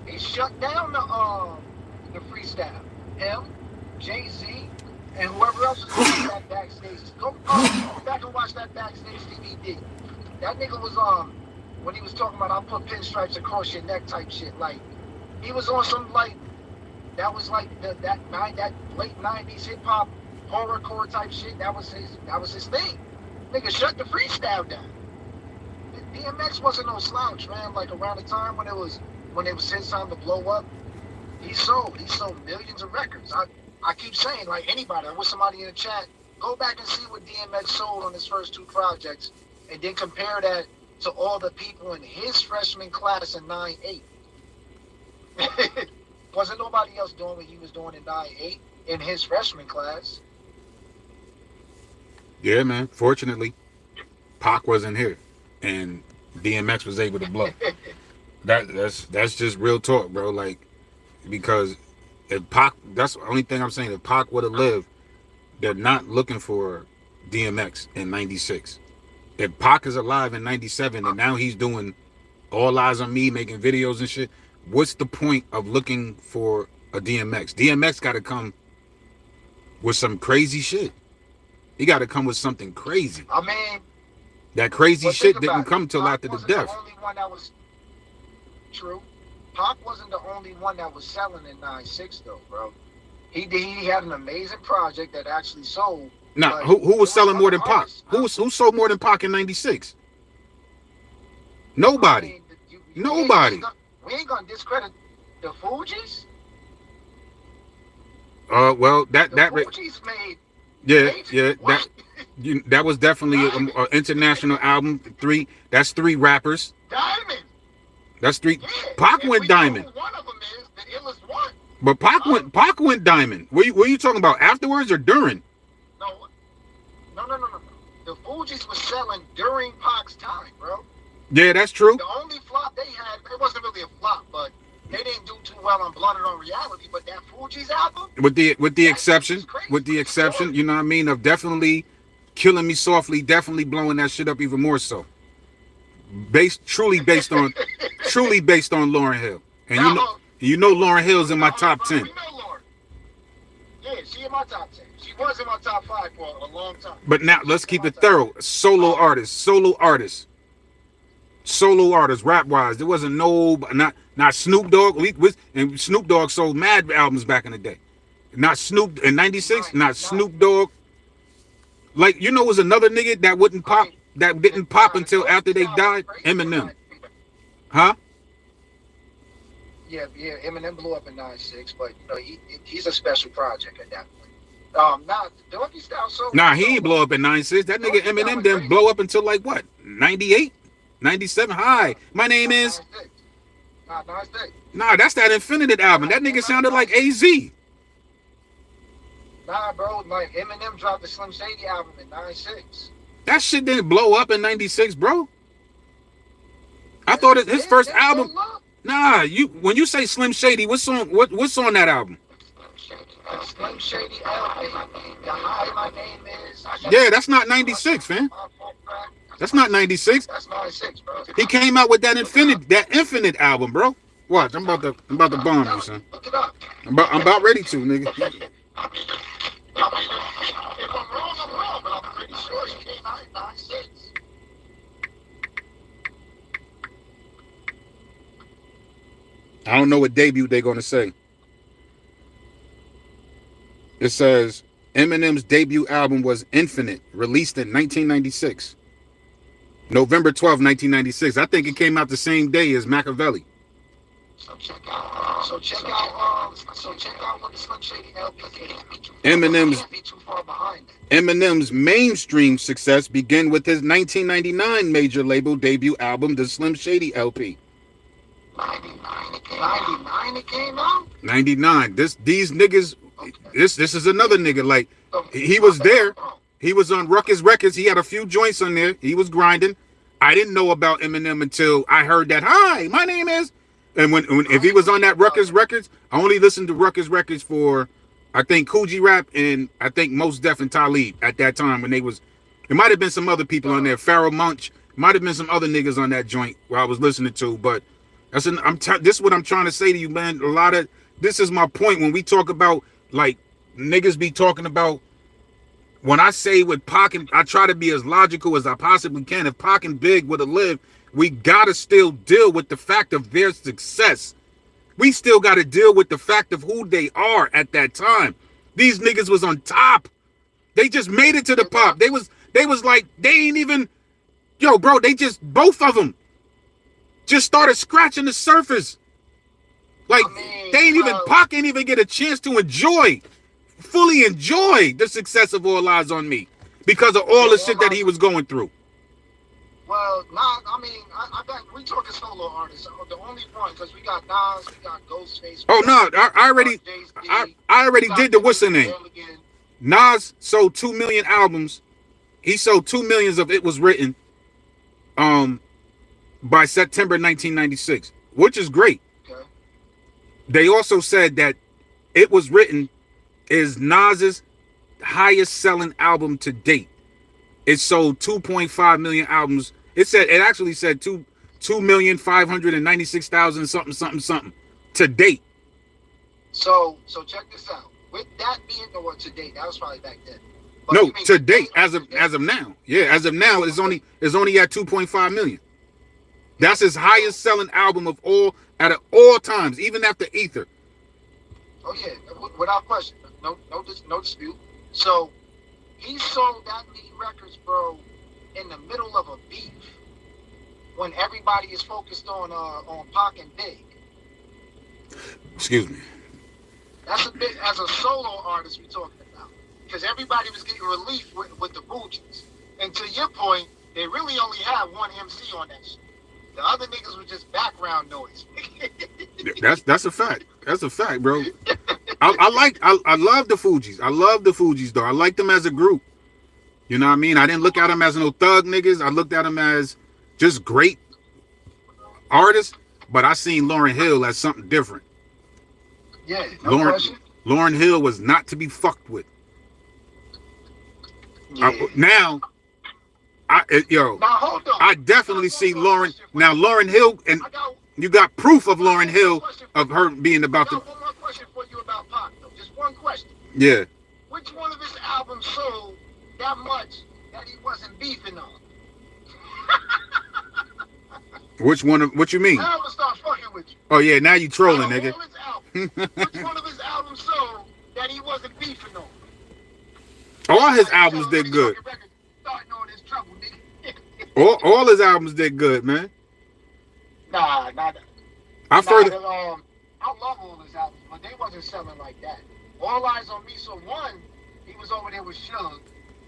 he shut down the freestyle. Him, Jay-Z, and whoever else was doing that backstage. Go back and watch that backstage DVD. That nigga was when he was talking about I'll put pinstripes across your neck type shit. Like, he was on some, like, that was like that late 90s hip hop horrorcore type shit. That was his thing. Nigga, shut the freestyle down. DMX wasn't no slouch, man. Like, around the time when it was his time to blow up, he sold millions of records. I keep saying, like, anybody, I wish somebody in the chat, go back and see what DMX sold on his first two projects, and then compare that to all the people in his freshman class in 9-8. Wasn't nobody else doing what he was doing in 9-8 in his freshman class. Yeah, man. Fortunately, Pac wasn't here, and DMX was able to blow. That's just real talk, bro. Like, because if Pac, that's the only thing I'm saying. If Pac would have lived, they're not looking for DMX in '96. If Pac is alive in '97 and now he's doing All Eyes on Me, making videos and shit, what's the point of looking for a DMX? DMX got to come with some crazy shit. He got to come with something crazy. I mean, that crazy shit didn't come till Pac after the wasn't death. The only one that was true. Pac wasn't the only one that was selling in 9-6 though, bro. He had an amazing project that actually sold. Now, who was selling more than Pac? Who sold more than Pac in '96? Nobody. I mean, Nobody. We ain't gonna discredit the Fugees. Well, The Fugees made. That was definitely an international album. That's three rappers. Diamond. That's three. Yeah, Pac went diamond. One of them is the illest one. But Pac went diamond. Were you talking about afterwards or during? No. The Fugees was selling during Pac's time, bro. Yeah, that's true. The only flop they had, it wasn't really a flop, but they didn't do too well on Blunted on Reality. But that Fugees album, with the exception, you know what I mean, of definitely Killing Me Softly, definitely blowing that shit up even more so. Truly based on Lauryn Hill, and you know Lauryn Hill's in my top 10. We know Lauryn. Yeah, she in my top 10. She was in my top 5 for a long time. But now let's keep it thorough. Solo artists, rap wise. There wasn't not Snoop Dogg. And Snoop Dogg sold mad albums back in the day. Not Snoop in '96. Not Snoop Dogg. Like, was another nigga that wouldn't pop. That didn't pop until after they died. Eminem. Huh? Yeah, Eminem blew up in 9-6, but he's a special project at that point. Doggy Style so. Nah, he ain't blow up in 9-6. That nigga Eminem didn't blow up until like what? 98? 97? Hi, my name is. Nah, that's that Infinited album. That nigga sounded like AZ. Nah, bro, like Eminem dropped the Slim Shady album in 9-6. That shit didn't blow up in 96, bro. I thought his first album. Nah, when you say Slim Shady, what's on that album? Slim Shady album. The High My Name Is. Yeah, that's not 96, man. That's not 96. That's 96, bro. He came out with that Infinite album, bro. Watch, I'm about to bomb you, son. Look it up. I'm about ready to, nigga. If I'm wrong, but I'm pretty sure he came out in 96. I don't know what debut they're gonna say. It says Eminem's debut album was Infinite, released in 1996. November 12th, 1996. I think it came out the same day as Machiavelli. So check out what the Slim Shady LP can't be too far behind it. Eminem's mainstream success began with his 1999 major label debut album, the Slim Shady LP. 99 it came out? 99. These niggas, this is another nigga. Like, he was there. He was on Ruckus Records. He had a few joints on there. He was grinding. I didn't know about Eminem until I heard that, hi, my name is. And when if he was on that Ruckus Records, I only listened to Ruckus Records for, I think, Coogee Rap and I think Mos Def and Talib at that time when they was, it might have been some other people on there, Pharoah Munch, might have been some other niggas on that joint where I was listening to, but this is what I'm trying to say to you, man. This is my point when we talk about, like, niggas be talking about, when I say with Pac, and I try to be as logical as I possibly can. If Pac and Big would have lived, we gotta still deal with the fact of their success. We still gotta deal with the fact of who they are at that time. These niggas was on top. They just made it to the pop. They was like, they ain't even, yo, bro, they just, both of them just started scratching the surface. Like, Pac ain't even get a chance to fully enjoy the success of All Eyes on Me because of all the shit that he was going through. Well, we talking solo artists. The only one, because we got Nas, we got Ghostface. Oh no, I already did the what's the name. Nas sold 2 million albums. He sold 2 million of It Was Written by September 1996, which is great. Okay. They also said that It Was Written is Nas's highest selling album to date. It sold 2.5 million albums. It actually said 2,596,000 something to date. So check this out. With that being to date, that was probably back then. But no, to date, as of now. Yeah, as of now, it's only at 2.5 million. That's his highest selling album of all times, even after Ether. Oh yeah, without question, no dispute. So he sold that many records, bro, in the middle of a beef when everybody is focused on Pac and Big. Excuse me. That's a bit, as a solo artist we talking about, because everybody was getting relief with the Boogies. And to your point, they really only had one MC on that shit. The other niggas were just background noise. That's a fact. That's a fact, bro. I love the Fugees. I love the Fugees, though. I like them as a group. You know what I mean? I didn't look at them as no thug niggas. I looked at them as just great artists, but I seen Lauryn Hill as something different. Yeah, no question. Lauryn Hill was not to be fucked with. Yeah. Now, hold on. I definitely see Lauryn. Now, Lauryn Hill, and you got proof of Lauryn Hill of her being about I got one more question for you about Pac, though. Just one question. Yeah. Which one of his albums sold that much that he wasn't beefing on? Which one? What you mean? Now I'm gonna start fucking with you. Oh yeah, now you trolling, nigga. Which one of his albums sold that he wasn't beefing on? All his albums did good. All his albums did good, man. Nah. I love all his albums, but they wasn't selling like that. All Eyes on Me. So one, he was over there with Suge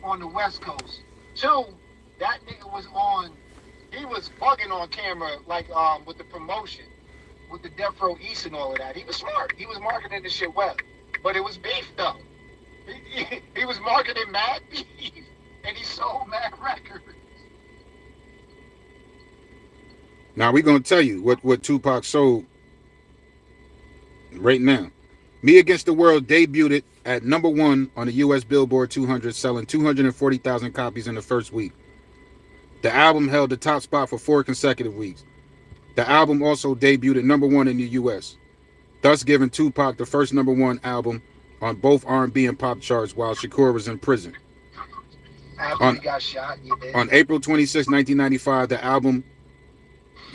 on the West Coast. Two, that nigga was he was bugging on camera, like with the promotion, with the Death Row East and all of that. He was smart. He was marketing the shit well, but it was beef though. He was marketing mad beef, and he sold mad records. Now we're gonna tell you what Tupac sold right now. Me Against the World debuted at number 1 on the U.S. Billboard 200, selling 240,000 copies in the first week. The album held the top spot for 4 consecutive weeks. The album also debuted at number 1 in the U.S., thus giving Tupac the first number 1 album on both R&B and pop charts while Shakur was in prison. After he got shot, on April 26, 1995, the album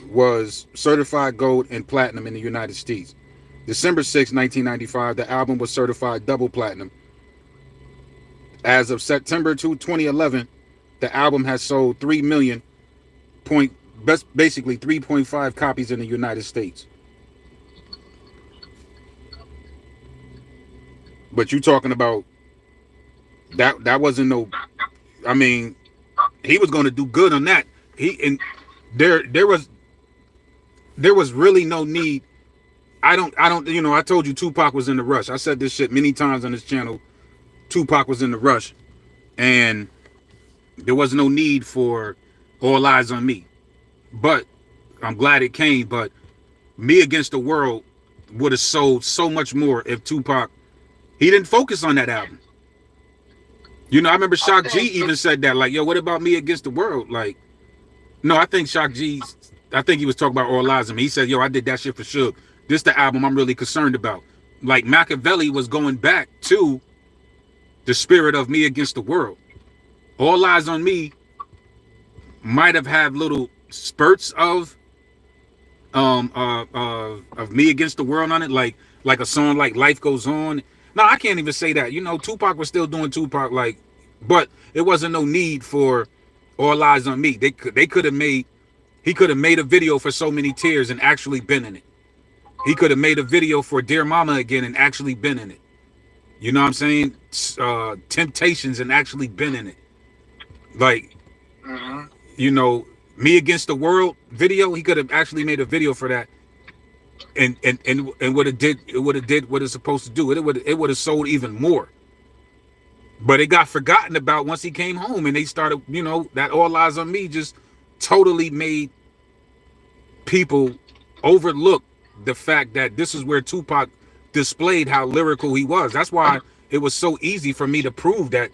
was certified gold and platinum in the United States. December 6, 1995, the album was certified double platinum As of September 2011, the album has sold 3 million point, basically 3.5 copies in the United States. But you talking about that wasn't no. I mean, he was going to do good on that. And there was really no need. I don't I told you Tupac was in the rush. I said this shit many times on this channel. Tupac was in the rush, and there was no need for All Eyes on Me. But I'm glad it came. But Me Against the World would have sold so much more if Tupac, he didn't focus on that album. You know, I remember Shock G even said that, like, yo, what about Me Against the World? Like, no, I think I think he was talking about All Eyes on Me. He said, yo, I did that shit for Suge. This the album I'm really concerned about. Like, Machiavelli was going back to the spirit of Me Against the World. All Eyes on Me might have had little spurts of Me Against the World on it, like a song like Life Goes On. No, I can't even say that. You know, Tupac was still doing Tupac, like, but it wasn't no need for All Eyes on Me. He could have made a video for So Many Tears and actually been in it. He could have made a video for Dear Mama Again and actually been in it. You know what I'm saying? Temptations and actually been in it. Like, you know, Me Against the World video, he could have actually made a video for that. And would have did what it's supposed to do. It would have sold even more. But it got forgotten about once he came home, and they started, you know, that All Eyes on Me just totally made people overlook the fact that this is where Tupac displayed how lyrical he was. That's why it was so easy for me to prove that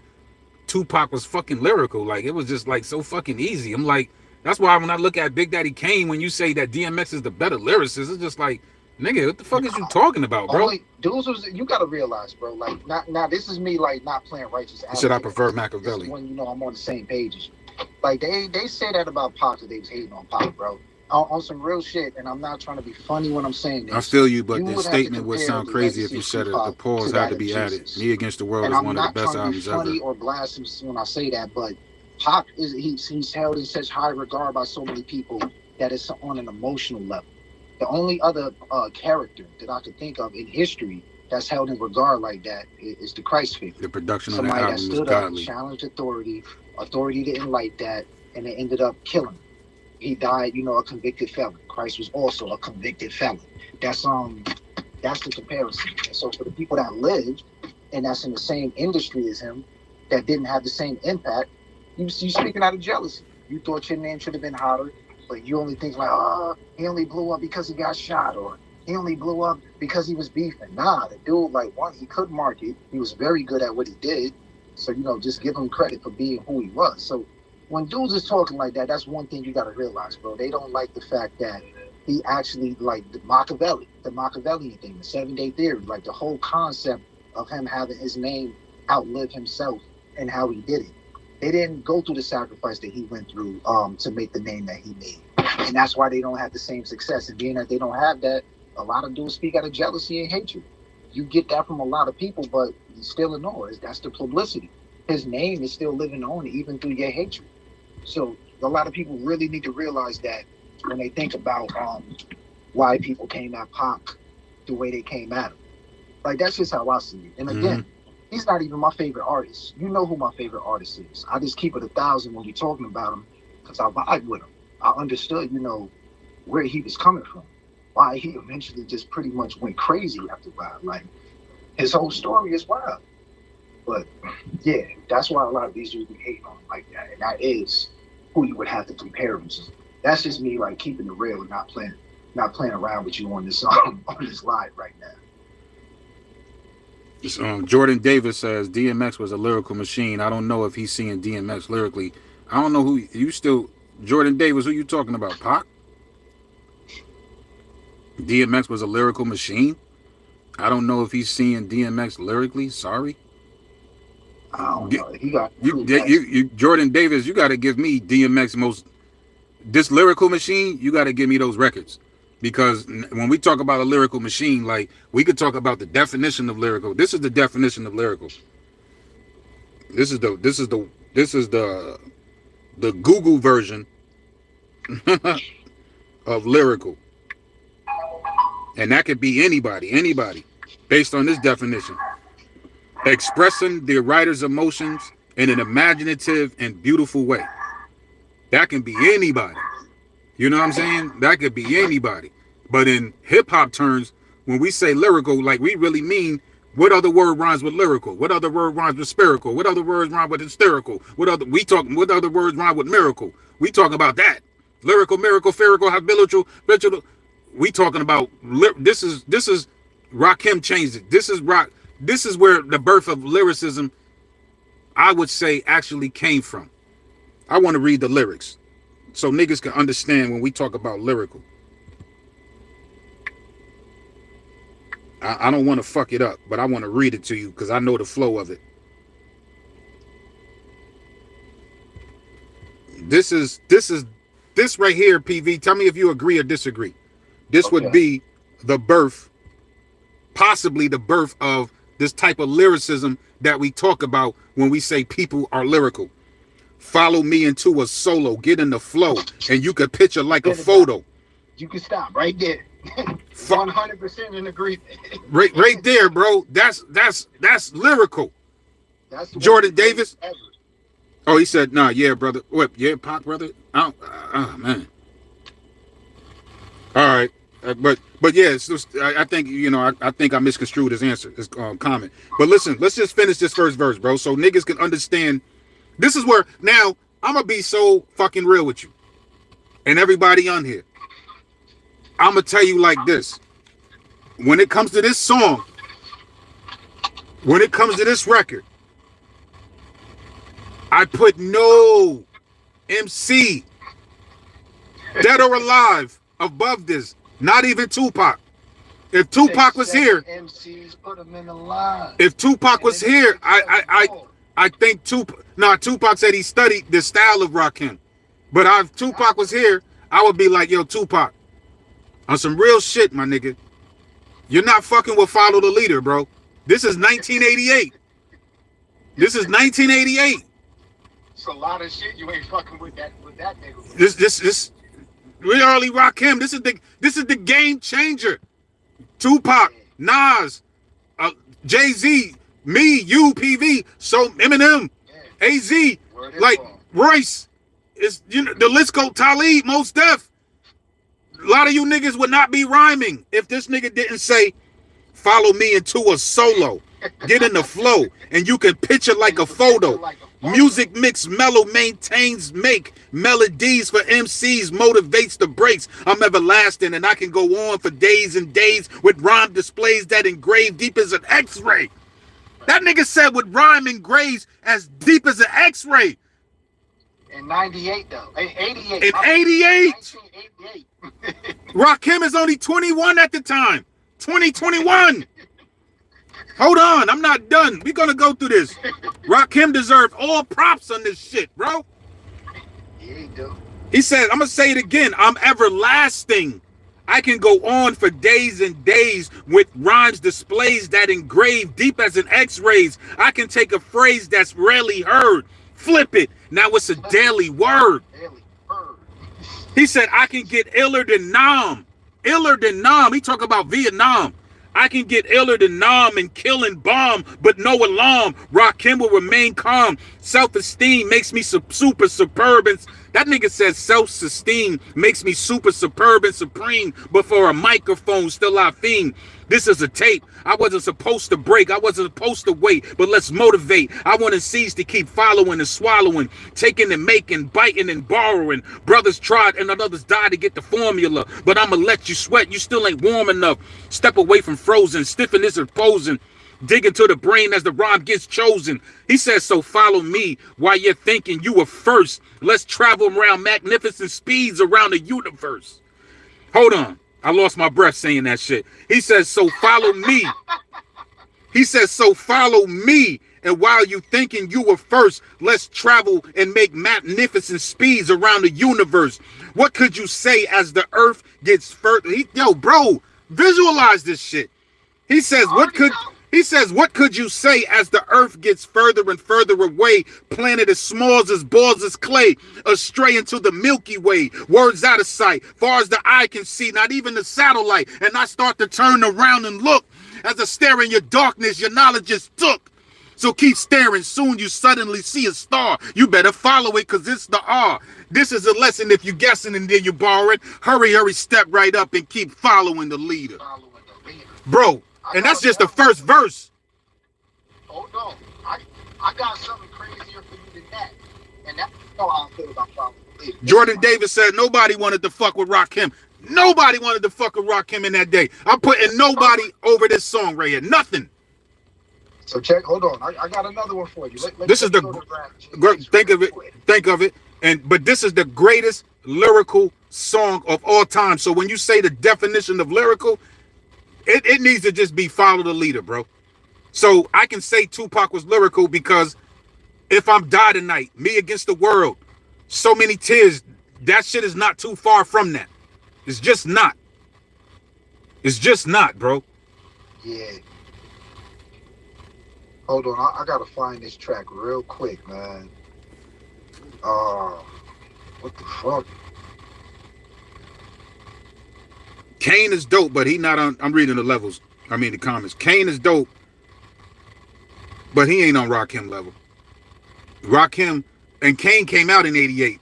Tupac was fucking lyrical. Like, it was just like so fucking easy. I'm like, that's why when I look at Big Daddy Kane, when you say that DMX is the better lyricist, it's just like, nigga, what the fuck is you talking about, bro? Dudes was, you gotta realize, bro. Like, not this is me like not playing righteous. Said I prefer Machiavelli. When you know I'm on the same page as you. Like they said that about Pac, that they was hating on Pac, bro. On some real shit, and I'm not trying to be funny when I'm saying this. I feel you, but the statement would sound crazy if you said it. The pause had to be added. Me Against the World is one of the best albums ever. I'm not trying to be funny or blasphemous when I say that, but Pac he's held in such high regard by so many people that it's on an emotional level. The only other character that I could think of in history that's held in regard like that is the Christ figure. The production of the album was godly. Somebody that stood up, challenged authority didn't like that, and they ended up killing him. He died, you know, a convicted felon. Christ was also a convicted felon. That's the comparison. And so for the people that lived and that's in the same industry as him, that didn't have the same impact, you speaking out of jealousy. You thought your name should have been hotter, but you only think like, oh, he only blew up because he got shot, or he only blew up because he was beefing. Nah, the dude, like, one, he could market. He was very good at what he did. So, you know, just give him credit for being who he was. So when dudes is talking like that, that's one thing you got to realize, bro. They don't like the fact that he actually, like, the Machiavellian thing, the 7-day theory, like the whole concept of him having his name outlive himself and how he did it. They didn't go through the sacrifice that he went through to make the name that he made. And that's why they don't have the same success. And being that they don't have that, a lot of dudes speak out of jealousy and hatred. You get that from a lot of people, but you still ignore it. That's the publicity. His name is still living on even through your hatred. So a lot of people really need to realize that when they think about why people came at Pac the way they came at him. Like, that's just how I see it. And again, he's not even my favorite artist. You know who my favorite artist is. I just keep it 1,000 when we're talking about him because I vibe with him. I understood, you know, where he was coming from. Why he eventually just pretty much went crazy after a while. Like, his whole story is wild. But yeah, that's why a lot of these dudes be hating on him like that. And that is who you would have to compare him to. That's just me, like, keeping it real and not playing around with you on this on this live right now. Jordan Davis says DMX was a lyrical machine. I don't know if he's seeing DMX lyrically. I don't know who you still. Jordan Davis, who you talking about? Pac? DMX was a lyrical machine. I don't know if he's seeing DMX lyrically. Sorry. I don't know. He got you Jordan Davis. You got to give me DMX this lyrical machine. You got to give me those records. Because when we talk about a lyrical machine, like, we could talk about the definition of lyrical. This is the definition of lyrical. the Google version of lyrical. And that could be anybody, based on this definition. Expressing the writer's emotions in an imaginative and beautiful way. That can be anybody. You know what I'm saying? That could be anybody. But in hip-hop terms, when we say lyrical, like we really mean, what other word rhymes with lyrical? What other word rhymes with spherical? What other words rhyme with hysterical? What other words rhyme with miracle? We talking about that. Lyrical, miracle, spherical, habitual. We talking about this is Rakim changed it. This is where the birth of lyricism, I would say, actually came from. I want to read the lyrics so niggas can understand when we talk about lyrical. I don't want to fuck it up, but I want to read it to you because I know the flow of it. This right here, PV. Tell me if you agree or disagree. This would be the birth, possibly the birth of this type of lyricism that we talk about when we say people are lyrical. Follow me into a solo, get in the flow, and you could picture like a photo. You can stop right there. 100% in agreement. right there, bro. That's lyrical. That's Jordan Davis. Ever. Oh, he said, nah, yeah, brother. What? Yeah, Pac, brother. Oh, man. All right, but yeah, it's just, I think I think I misconstrued his answer, his comment. But listen, let's just finish this first verse, bro, so niggas can understand. This is where now I'm gonna be so fucking real with you and everybody on here. I'm gonna tell you like this: when it comes to this song, when it comes to this record, I put no MC, dead or alive, above this. Not even Tupac. If Tupac was here, MCs put him in the line. If Tupac was here, I think Tupac said he studied the style of Rakim. But if Tupac was here, I would be like, yo, Tupac, on some real shit, my nigga. You're not fucking with Follow the Leader, bro. This is 1988. This is 1988. It's a lot of shit you ain't fucking with that nigga. This we early Rakim. This is the game changer. Tupac, Nas, Jay-Z, me, you, PV, so Eminem, AZ, like Royce. Is the list go Talib, Mos Def. A lot of you niggas would not be rhyming if this nigga didn't say, follow me into a solo. Get in the flow, and you can picture like a photo. Music mix, mellow, maintains, make melodies for MCs, motivates the breaks. I'm everlasting, and I can go on for days and days with rhyme displays that engrave deep as an X-ray. That nigga said with rhyme engraves as deep as an X-ray. In 98, though. 88. In 88. 1988. Rakim is only 21 at the time. 2021. Hold on, I'm not done. We're gonna go through this. Rakim deserved all props on this shit, bro. Yeah, he do. He said, I'm gonna say it again. I'm everlasting. I can go on for days and days with rhymes displays that engrave deep as an X-rays. I can take a phrase that's rarely heard, flip it. Now it's a daily word. He said, I can get iller than Nam. Iller than Nam. He talk about Vietnam. I can get iller than Nam and kill and bomb, but no alarm. Rakim will remain calm. Self-esteem makes me super superb. And that nigga says self-esteem makes me super superb and supreme. But for a microphone, still I fiend. This is a tape. I wasn't supposed to break. I wasn't supposed to wait. But let's motivate. I want to cease to keep following and swallowing, taking and making, biting and borrowing. Brothers tried and others died to get the formula. But I'ma let you sweat. You still ain't warm enough. Step away from frozen. Stiffen is opposing. Dig into the brain as the rhyme gets chosen. He says, so follow me while you're thinking you were first. Let's travel around magnificent speeds around the universe. Hold on. I lost my breath saying that shit. He says, so follow me. He says, so follow me. And while you thinking you were first, let's travel and make magnificent speeds around the universe. What could you say as the earth gets further? Yo, bro, visualize this shit. He says, He says, what could you say as the earth gets further and further away, planet as small as balls as clay, astray into the Milky Way, words out of sight, far as the eye can see, not even the satellite, and I start to turn around and look, as I stare in your darkness, your knowledge is took. So keep staring, soon you suddenly see a star. You better follow it, cause it's the R. This is a lesson if you guessing and then you borrowing. Hurry, hurry, step right up and keep following the leader. Bro, and that's just the first verse. Hold on. I got something crazier for you than that. And that's how I feel about following the leader. Jordan Davis said nobody wanted to fuck with Rakim. Nobody wanted to fuck with Rakim in that day. I'm putting nobody over this song right here. Nothing. So check, hold on. I got another one for you. This is the think of it. But this is the greatest lyrical song of all time. So when you say the definition of lyrical, it needs to just be follow the leader, bro. So I can say Tupac was lyrical because if I'm die tonight, me against the world, so many tears, that shit is not too far from that. It's just not. It's just not, bro. Yeah. Hold on, I gotta find this track real quick, man. What the fuck? Kane is dope, but he not on. I'm reading the levels. I mean the comments. Kane is dope, but he ain't on Rakim level. Rakim and Kane came out in '88.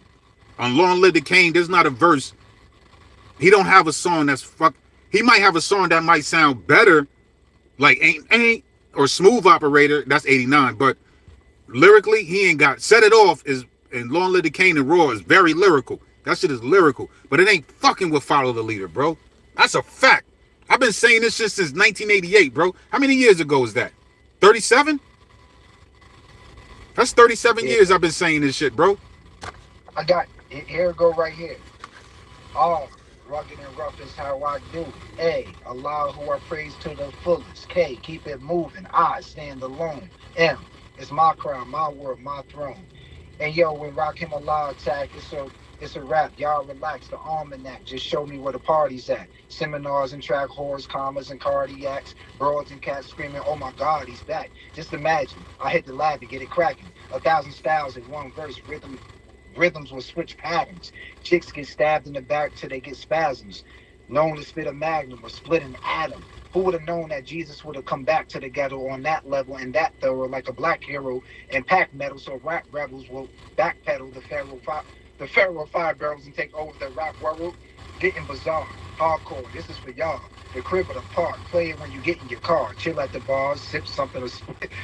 On Long Live the Kane, there's not a verse. He don't have a song that's fuck. He might have a song that might sound better, like Ain't or Smooth Operator. That's '89, but lyrically, he ain't got. Set It Off is and Long Live the Kane and Raw is very lyrical. That shit is lyrical, but it ain't fucking with Follow the Leader, bro. That's a fact. I've been saying this shit since 1988, bro. How many years ago is that? 37? That's 37 years I've been saying this shit, bro. I got it. Here it go right here. Oh, rugged and rough is how I do. A, Allah who I praise to the fullest. K, keep it moving. I stand alone. M, it's my crown, my world, my throne. And yo, when Rakim Allah attack, it's a rap. Y'all relax, the almanac. Just show me where the party's at. Seminars and track whores, commas and cardiacs. Broads and cats screaming, oh my God, he's back. Just imagine, I hit the lab to get it cracking. 1,000 styles in one verse, rhythms will switch patterns. Chicks get stabbed in the back till they get spasms. Known to spit a magnum or split an atom. Who would have known that Jesus would have come back to the ghetto on that level and that thorough like a black hero and pack metal so rap rebels will backpedal the Pharaoh fire barrels and take over the rap world? Getting bizarre, hardcore, this is for y'all. The crib or the park, play it when you get in your car. Chill at the bar, sip something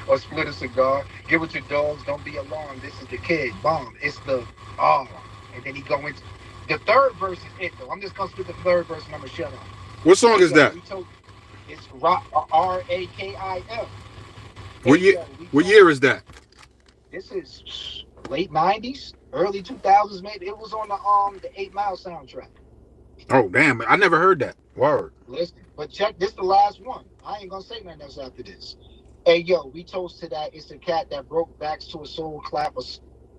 or split a cigar. Get with your dogs, don't be alarmed, this is the kid. Bomb, it's the and then he go into the third verse is it though. I'm just gonna spit the third verse and I'm gonna shut up. What song is that? It's R-A-K-I-M. What year is that? This is late 90s, early 2000s maybe. It was on the 8 Mile soundtrack. Oh damn, I never heard that. Word. Listen, but check this the last one. I ain't gonna say nothing else after this. Hey yo, we toast to that. It's a cat that broke backs to a soul clap,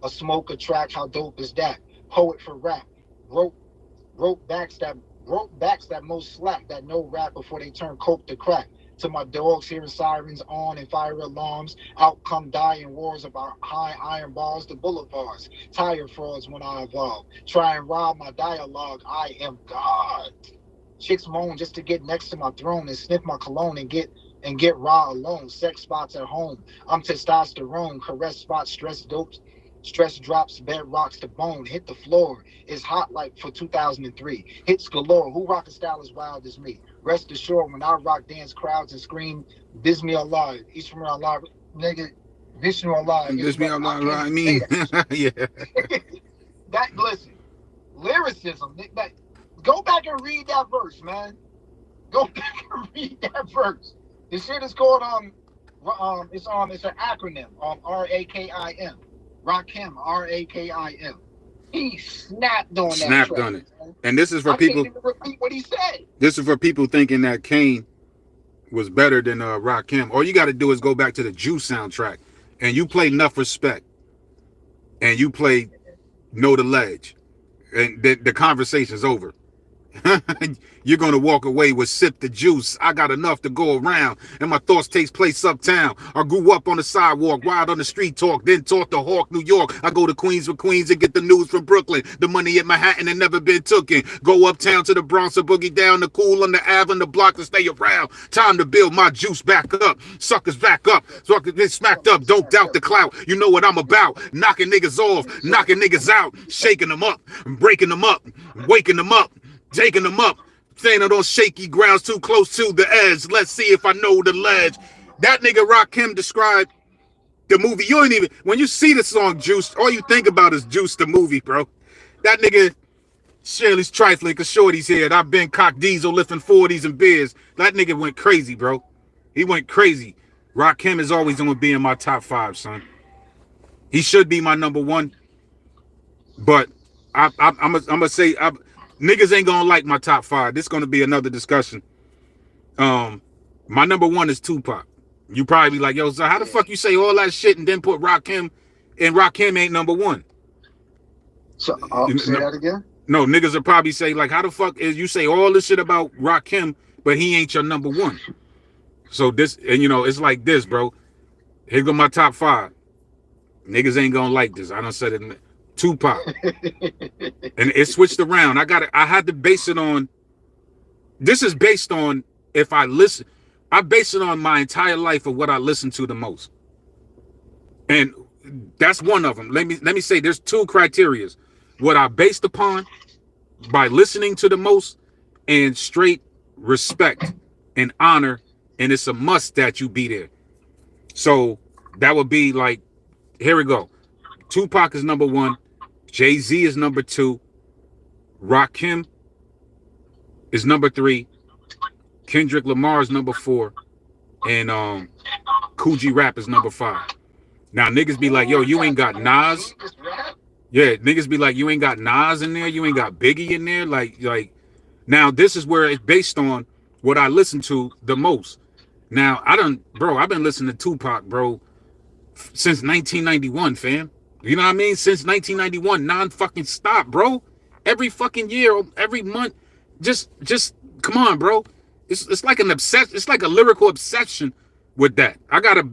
a smoke, a track. How dope is that? Poet for rap. Wrote backs that most slack that no rap before they turn coke to crack. To my dogs hearing sirens on and fire alarms, out come dying wars about high iron bars to boulevards, tire frauds when I evolve, try and rob my dialogue, I am God. Chicks moan just to get next to my throne and sniff my cologne and get raw alone, sex spots at home, I'm testosterone, caress spots, stress dopes, stress drops, bed rocks to bone, hit the floor, it's hot like for 2003, hits galore, who rock a style as wild as me? Rest assured, when I rock dance crowds and scream, Bismi Allah, Ishmael Allah, nigga, Vishnu Allah. Bismi Allah, I mean, yeah. That, listen, lyricism, that, go back and read that verse, man. Go back and read that verse. This shit is called, it's an acronym, R-A-K-I-M. Rakim, R-A-K-I-M. He snapped on that. Snapped track, on it. Man. And this is for people. Can't even repeat what he said. This is for people thinking that Kane was better than Rakim. All you got to do is go back to the Juice soundtrack, and you play Enough Respect, and you play Know the Ledge, and the conversation's over. You're gonna walk away with sip the juice. I got enough to go around, and my thoughts takes place uptown. I grew up on the sidewalk, wild on the street talk, then taught to Hawk, New York. I go to Queens for Queens and get the news from Brooklyn. The money at Manhattan and never been tooken. Go uptown to the Bronx or boogie down the cool on the Ave on the block to stay around. Time to build my juice back up. Suckers back up. So I can get smacked up. Don't doubt the clout. You know what I'm about. Knocking niggas off, knocking niggas out, shaking them up, breaking them up, waking them up, taking them up. Standing on shaky grounds too close to the edge. Let's see if I know the ledge. That nigga Rakim described the movie. You ain't even, when you see the song Juice, all you think about is Juice the movie, bro. That nigga, Shirley's trifling because Shorty's here. I've been cock diesel lifting 40s and beers. That nigga went crazy, bro. He went crazy. Rakim is always going to be in my top 5, son. He should be my number 1. But I'm going to say, niggas ain't gonna like my top 5. This is gonna be another discussion. My number 1 is Tupac. You probably be like, yo, so how the fuck you say all that shit and then put Rakim, and Rakim ain't number 1? So say that again. No, niggas will probably say, like, how the fuck is you say all this shit about Rakim, but he ain't your number 1? So this, and you know, it's like this, bro. Here go my top 5. Niggas ain't gonna like this. I done said it. Tupac. And it switched around. I had to base it on, this is based on if I listen. I base it on my entire life of what I listen to the most. And that's one of them. Let me say there's 2 criterias. What I based upon by listening to the most, and straight respect and honor, and it's a must that you be there. So that would be like, here we go. Tupac is number 1. Jay-Z is number 2. Rakim is number 3. Kendrick Lamar is number 4. And Coogee Rap is number 5. Now niggas be like, yo, you ain't got Nas. Yeah, niggas be like, you ain't got Nas in there, you ain't got Biggie in there. Like now this is where it's based on what I listen to the most. Now I've been listening to Tupac, bro, since 1991, fam. You know what I mean? Since 1991, non-fucking stop, bro. Every fucking year, every month. Just come on, bro. It's like an obsession. It's like a lyrical obsession with that. I gotta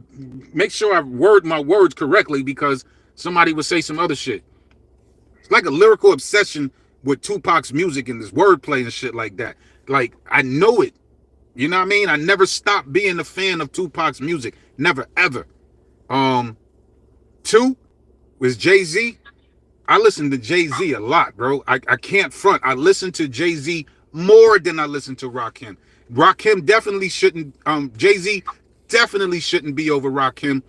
make sure I word my words correctly because somebody would say some other shit. It's like a lyrical obsession with Tupac's music and this wordplay and shit like that. Like, I know it. You know what I mean? I never stopped being a fan of Tupac's music. Never, ever. 2 was Jay-Z. I listen to Jay-Z a lot, bro. I can't front. I listen to Jay-Z more than I listen to Rakim. Rakim definitely shouldn't, Jay-Z definitely shouldn't be over Rakim,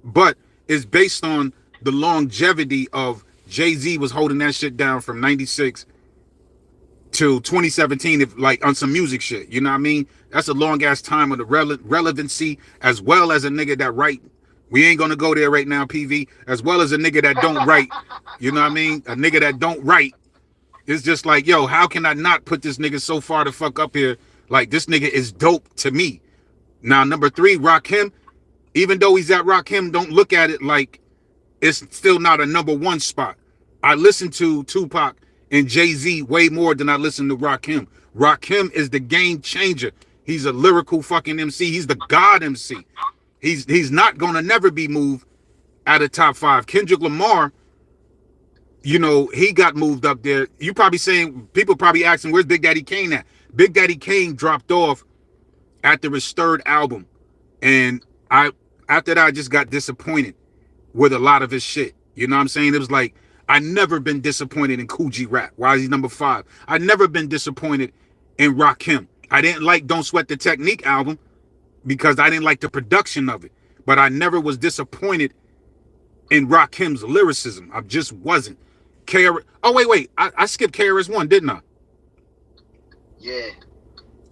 but it's based on the longevity of Jay-Z was holding that shit down from 96 to 2017, if like on some music shit, you know what I mean? That's a long ass time of the relevancy, as well as a nigga that write. We ain't gonna go there right now, PV. As well as a nigga that don't write. You know what I mean? A nigga that don't write. It's just like, yo, how can I not put this nigga so far the fuck up here? Like, this nigga is dope to me. Now, number 3, Rakim. Even though he's at Rakim, don't look at it like it's still not a number 1 spot. I listen to Tupac and Jay-Z way more than I listen to Rakim. Rakim is the game changer. He's a lyrical fucking MC. He's the God MC. He's not gonna never be moved out of top 5. Kendrick Lamar, you know, he got moved up there. You probably saying, people probably asking, where's Big Daddy Kane at? Big Daddy Kane dropped off after his 3rd album. And after that, I just got disappointed with a lot of his shit. You know what I'm saying? It was like, I never been disappointed in Coogee Rap. Why is he number 5? I never been disappointed in Rakim. I didn't like Don't Sweat the Technique album because I didn't like the production of it. But I never was disappointed in Rakim's lyricism. I just wasn't. Oh, wait. I skipped KRS-One, didn't I? Yeah.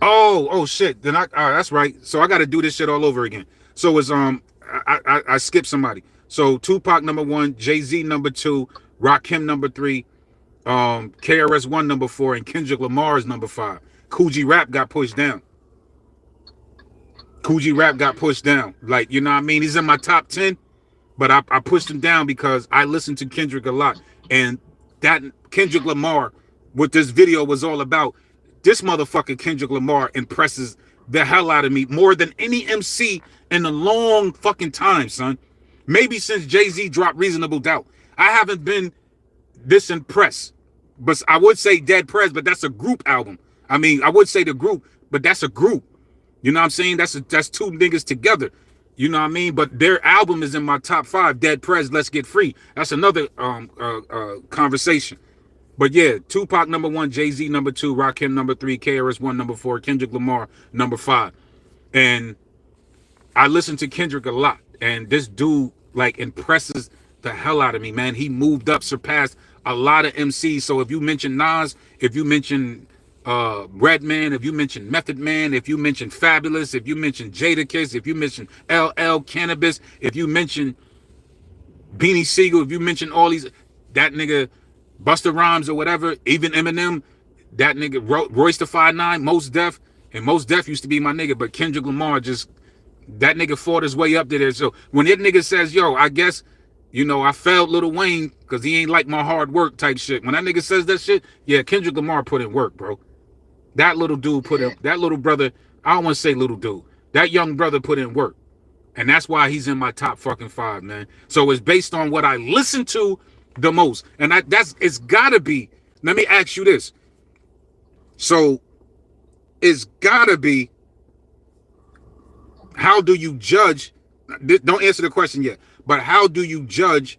Oh, shit. Then that's right. So I got to do this shit all over again. So it's, I skipped somebody. So Tupac number 1, Jay-Z number 2, Rakim number 3, KRS-One number 4, and Kendrick Lamar is number 5. Coogee Rap got pushed down. Coogee Rap got pushed down. Like, you know what I mean? He's in my top 10, but I pushed him down because I listened to Kendrick a lot. And that Kendrick Lamar, what this video was all about, this motherfucker Kendrick Lamar impresses the hell out of me more than any MC in a long fucking time, son. Maybe since Jay-Z dropped Reasonable Doubt. I haven't been this impressed. But I would say Dead Prez, but that's a group album. I mean, I would say the group, but that's a group. You know what I'm saying? That's two niggas together. You know what I mean? But their album is in my top 5. Dead Prez, Let's Get Free. That's another conversation. But yeah, Tupac number 1, Jay-Z number 2, Rakim number 3, KRS-One number 4, Kendrick Lamar number 5. And I listen to Kendrick a lot, and this dude like impresses the hell out of me, man. He moved up, surpassed a lot of MCs. So if you mention Nas, if you mention Redman, if you mention Method Man, if you mention Fabulous, if you mention Jadakiss, if you mention LL Cannabis, if you mention Beanie Siegel, if you mention all these, that nigga Busta Rhymes or whatever, even Eminem, that nigga Royce the 5'9", Mos Def, and Mos Def used to be my nigga, but Kendrick Lamar just, that nigga fought his way up there. So when that nigga says, yo, I guess, you know, I failed Lil Wayne because he ain't like my hard work type shit. When that nigga says that shit, yeah, Kendrick Lamar put in work, bro. That little dude put in, that little brother, I don't want to say little dude, that young brother put in work. And that's why he's in my top fucking 5, man. So it's based on what I listen to the most. And it's gotta be, let me ask you this. So it's gotta be, how do you judge, don't answer the question yet, but how do you judge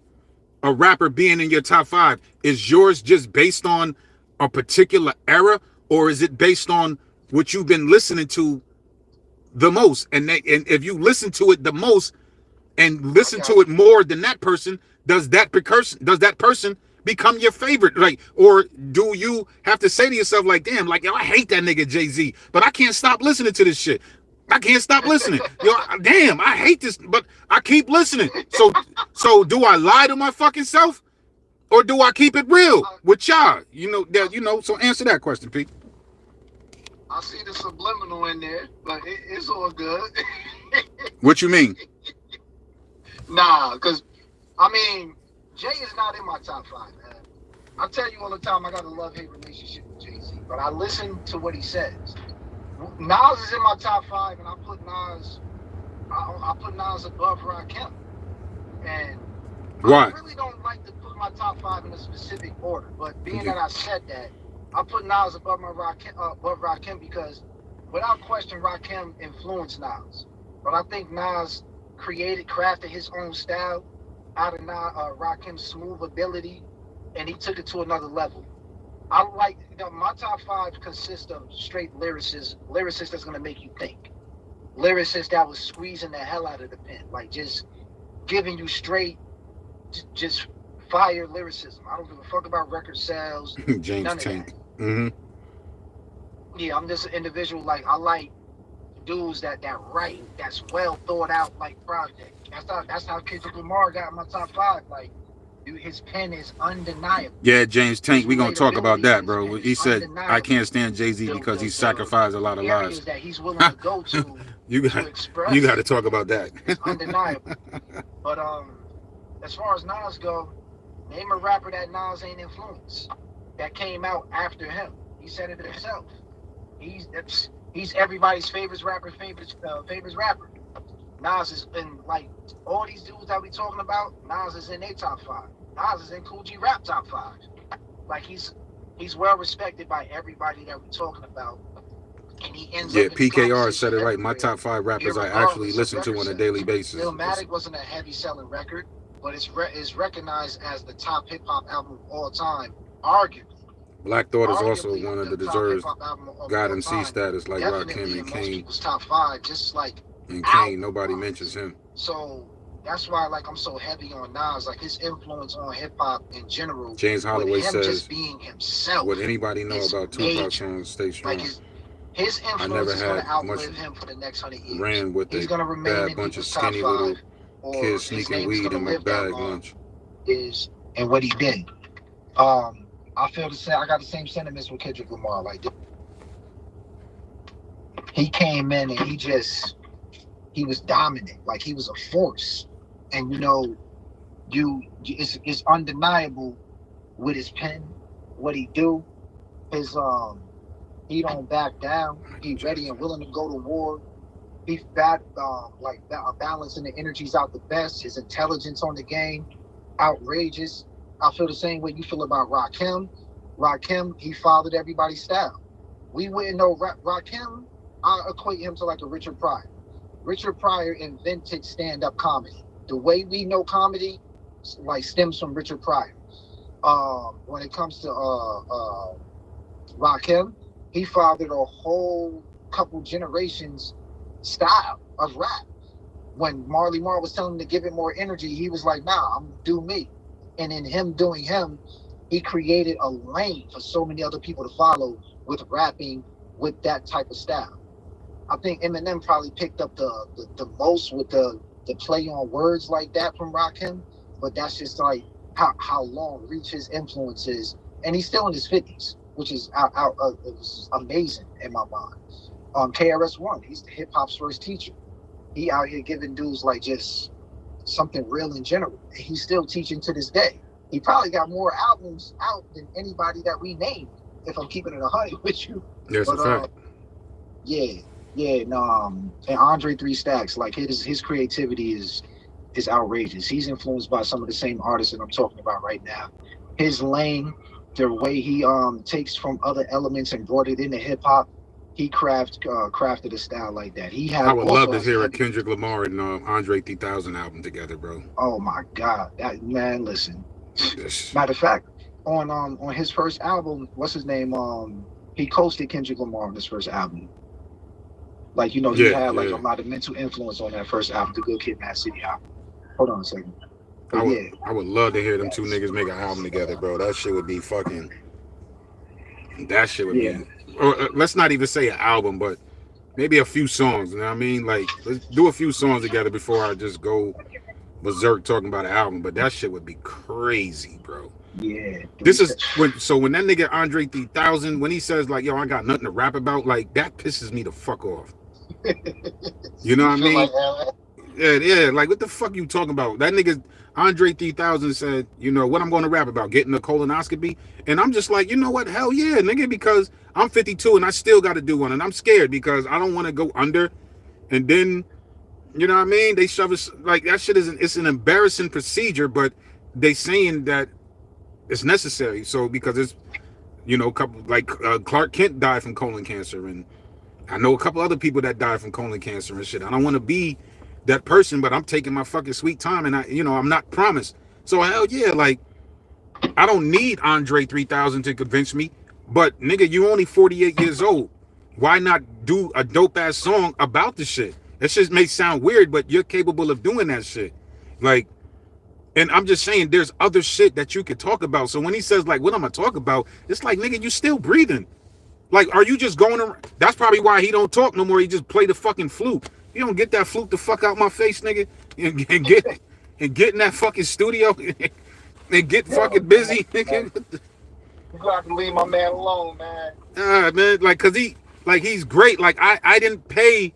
a rapper being in your top 5? Is yours just based on a particular era, or is it based on what you've been listening to the most? And if you listen to it the most and listen to it more than that person, does that person become your favorite? Like, or do you have to say to yourself like, damn, like, yo, I hate that nigga Jay-Z, but I can't stop listening to this shit. I can't stop listening. Yo, damn, I hate this, but I keep listening. So do I lie to my fucking self, or do I keep it real with y'all? You know. So answer that question, Pete. I see the subliminal in there, but it's all good. What you mean? Nah, because I mean, Jay is not in my top 5, man. I tell you all the time, I got a love-hate relationship with Jay-Z, but I listen to what he says. Nas is in my top 5, and I put Nas above Rakim. And why? I really don't like to put my top 5 in a specific order, but being that I said that, I put Nas above Rakim because, without question, Rakim influenced Nas. But I think Nas crafted his own style out of Rakim's smooth ability, and he took it to another level. I like, my top 5 consists of straight lyricists that's gonna make you think, lyricists that was squeezing the hell out of the pen, like just giving you straight, just fire lyricism. I don't give a fuck about record sales. James Tank. Mm-hmm. Yeah, I'm just an individual. Like, I like dudes that write, that's well thought out, like project. That's how Kendrick Lamar got in my top 5. Like, dude, his pen is undeniable. Yeah, James Tank, we gonna talk about that, bro. He said, I can't stand Jay-Z because he sacrificed a lot of lives. That he's willing to go to you got to talk about that. It's undeniable. But as far as Nas go, name a rapper that Nas ain't influenced, that came out after him. He said it himself. He's everybody's favorite rapper. Nas is in, like, all these dudes that we talking about, Nas is in their top 5. Nas is in Cool G Rap top 5. Like, he's well respected by everybody that we talking about. And he ends up in PKR said it right. My top 5 rappers I actually listen to on a daily basis. Illmatic wasn't a heavy selling record, but it's recognized as the top hip hop album of all time, arguably. Black Thought is also one of the deserves God and C status, like Rakim and Kane. People's top 5, just like. And Kane, nobody mentions him. So that's why, like, I'm so heavy on Nas, like his influence on hip hop in general. James Holloway says, just being himself. What anybody know about Tupac songs, Stay Strong. Like his influence is going to outlive him for the next 100 years. Ran with He's a going to remain bad in bunch of people's top skinny 5, little or kids sneaking weed in my bag lunch. And what he did. I got the same sentiments with Kendrick Lamar. Like, he came in and he was dominant. Like, he was a force. And it's undeniable with his pen, what he do, his He don't back down. He ready and willing to go to war. He's balancing the energies out the best. His intelligence on the game, outrageous. I feel the same way you feel about Rakim. Rakim, he fathered everybody's style. We wouldn't know Rakim. I equate him to like a Richard Pryor. Richard Pryor invented stand-up comedy. The way we know comedy, like, stems from Richard Pryor. When it comes to Rakim, he fathered a whole couple generations style of rap. When Marley Marl was telling him to give it more energy, he was like, nah, I'm gonna do me. And in him doing him, he created a lane for so many other people to follow with rapping with that type of style. I think Eminem probably picked up the most with the play on words like that from Rakim, but that's just like how long reach his influence is. And he's still in his 50s, which is it was amazing in my mind. KRS-One, he's the hip hop's first teacher. He out here giving dudes like just something real in general. And he's still teaching to this day. He probably got more albums out than anybody that we named, if I'm keeping it 100 with you. Yes, but, a fact. And Andre 3 Stacks, like his creativity is outrageous. He's influenced by some of the same artists that I'm talking about right now. His lane, the way he takes from other elements and brought it into hip hop, he crafted a style like that. I would love to hear a Kendrick Lamar and Andre 3000 album together, bro. Oh my God, that man! Listen, matter of fact, on his first album, what's his name? He coasted Kendrick Lamar on his first album. Like, he had a lot of mental influence on that first album, the Good Kid, Mad City album. Hold on a second. I would love to hear them two niggas make an album together, bro. That shit would be fucking. That shit would be. Or let's not even say an album, but maybe a few songs. You know what I mean? Like, let's do a few songs together before I just go berserk talking about an album. But that shit would be crazy, bro. Yeah. This is when that nigga Andre 3000, when he says like, yo, I got nothing to rap about, like, that pisses me the fuck off. You know what I mean? Like, yeah, like, what the fuck you talking about? That nigga Andre 3000 said, what I'm going to rap about, getting a colonoscopy. And I'm just like, you know what? Hell yeah, nigga, because I'm 52 and I still got to do one. And I'm scared because I don't want to go under. And then, you know what I mean? They shove us, like, that shit it's an embarrassing procedure, but they saying that it's necessary. So, because it's, couple, like, Clark Kent died from colon cancer. And I know a couple other people that died from colon cancer and shit. I don't want to be that person, but I'm taking my fucking sweet time, and I'm not promised. So hell yeah, like, I don't need Andre 3000 to convince me, but nigga, you only 48 years old. Why not do a dope ass song about the shit? That shit may sound weird, but you're capable of doing that shit. Like, and I'm just saying, there's other shit that you could talk about. So when he says like, what I'm gonna talk about, it's like, nigga, you still breathing. Like, are you just going around? That's probably why he don't talk no more. He just play the fucking flute. You don't get that flute the fuck out my face, nigga, and get in that fucking studio and get fucking busy, nigga. You got to leave my man alone, man. Man, like, cause he's great. Like, I didn't pay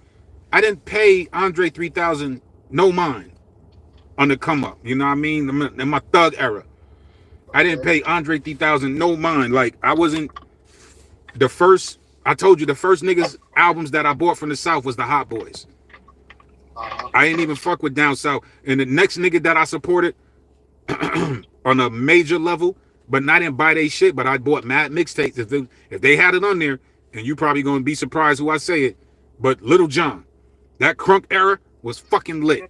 Andre 3000 no mind on the come up. You know what I mean? In my thug era, I didn't pay Andre 3000 no mind. Like, I wasn't the first. I told you the first niggas albums that I bought from the South was the Hot Boys. I ain't even fuck with Down South. And the next nigga that I supported on a major level, but I didn't buy they shit, but I bought mad mixtapes. If they had it on there, and you probably gonna be surprised who I say it, but Little John, that crunk era was fucking lit.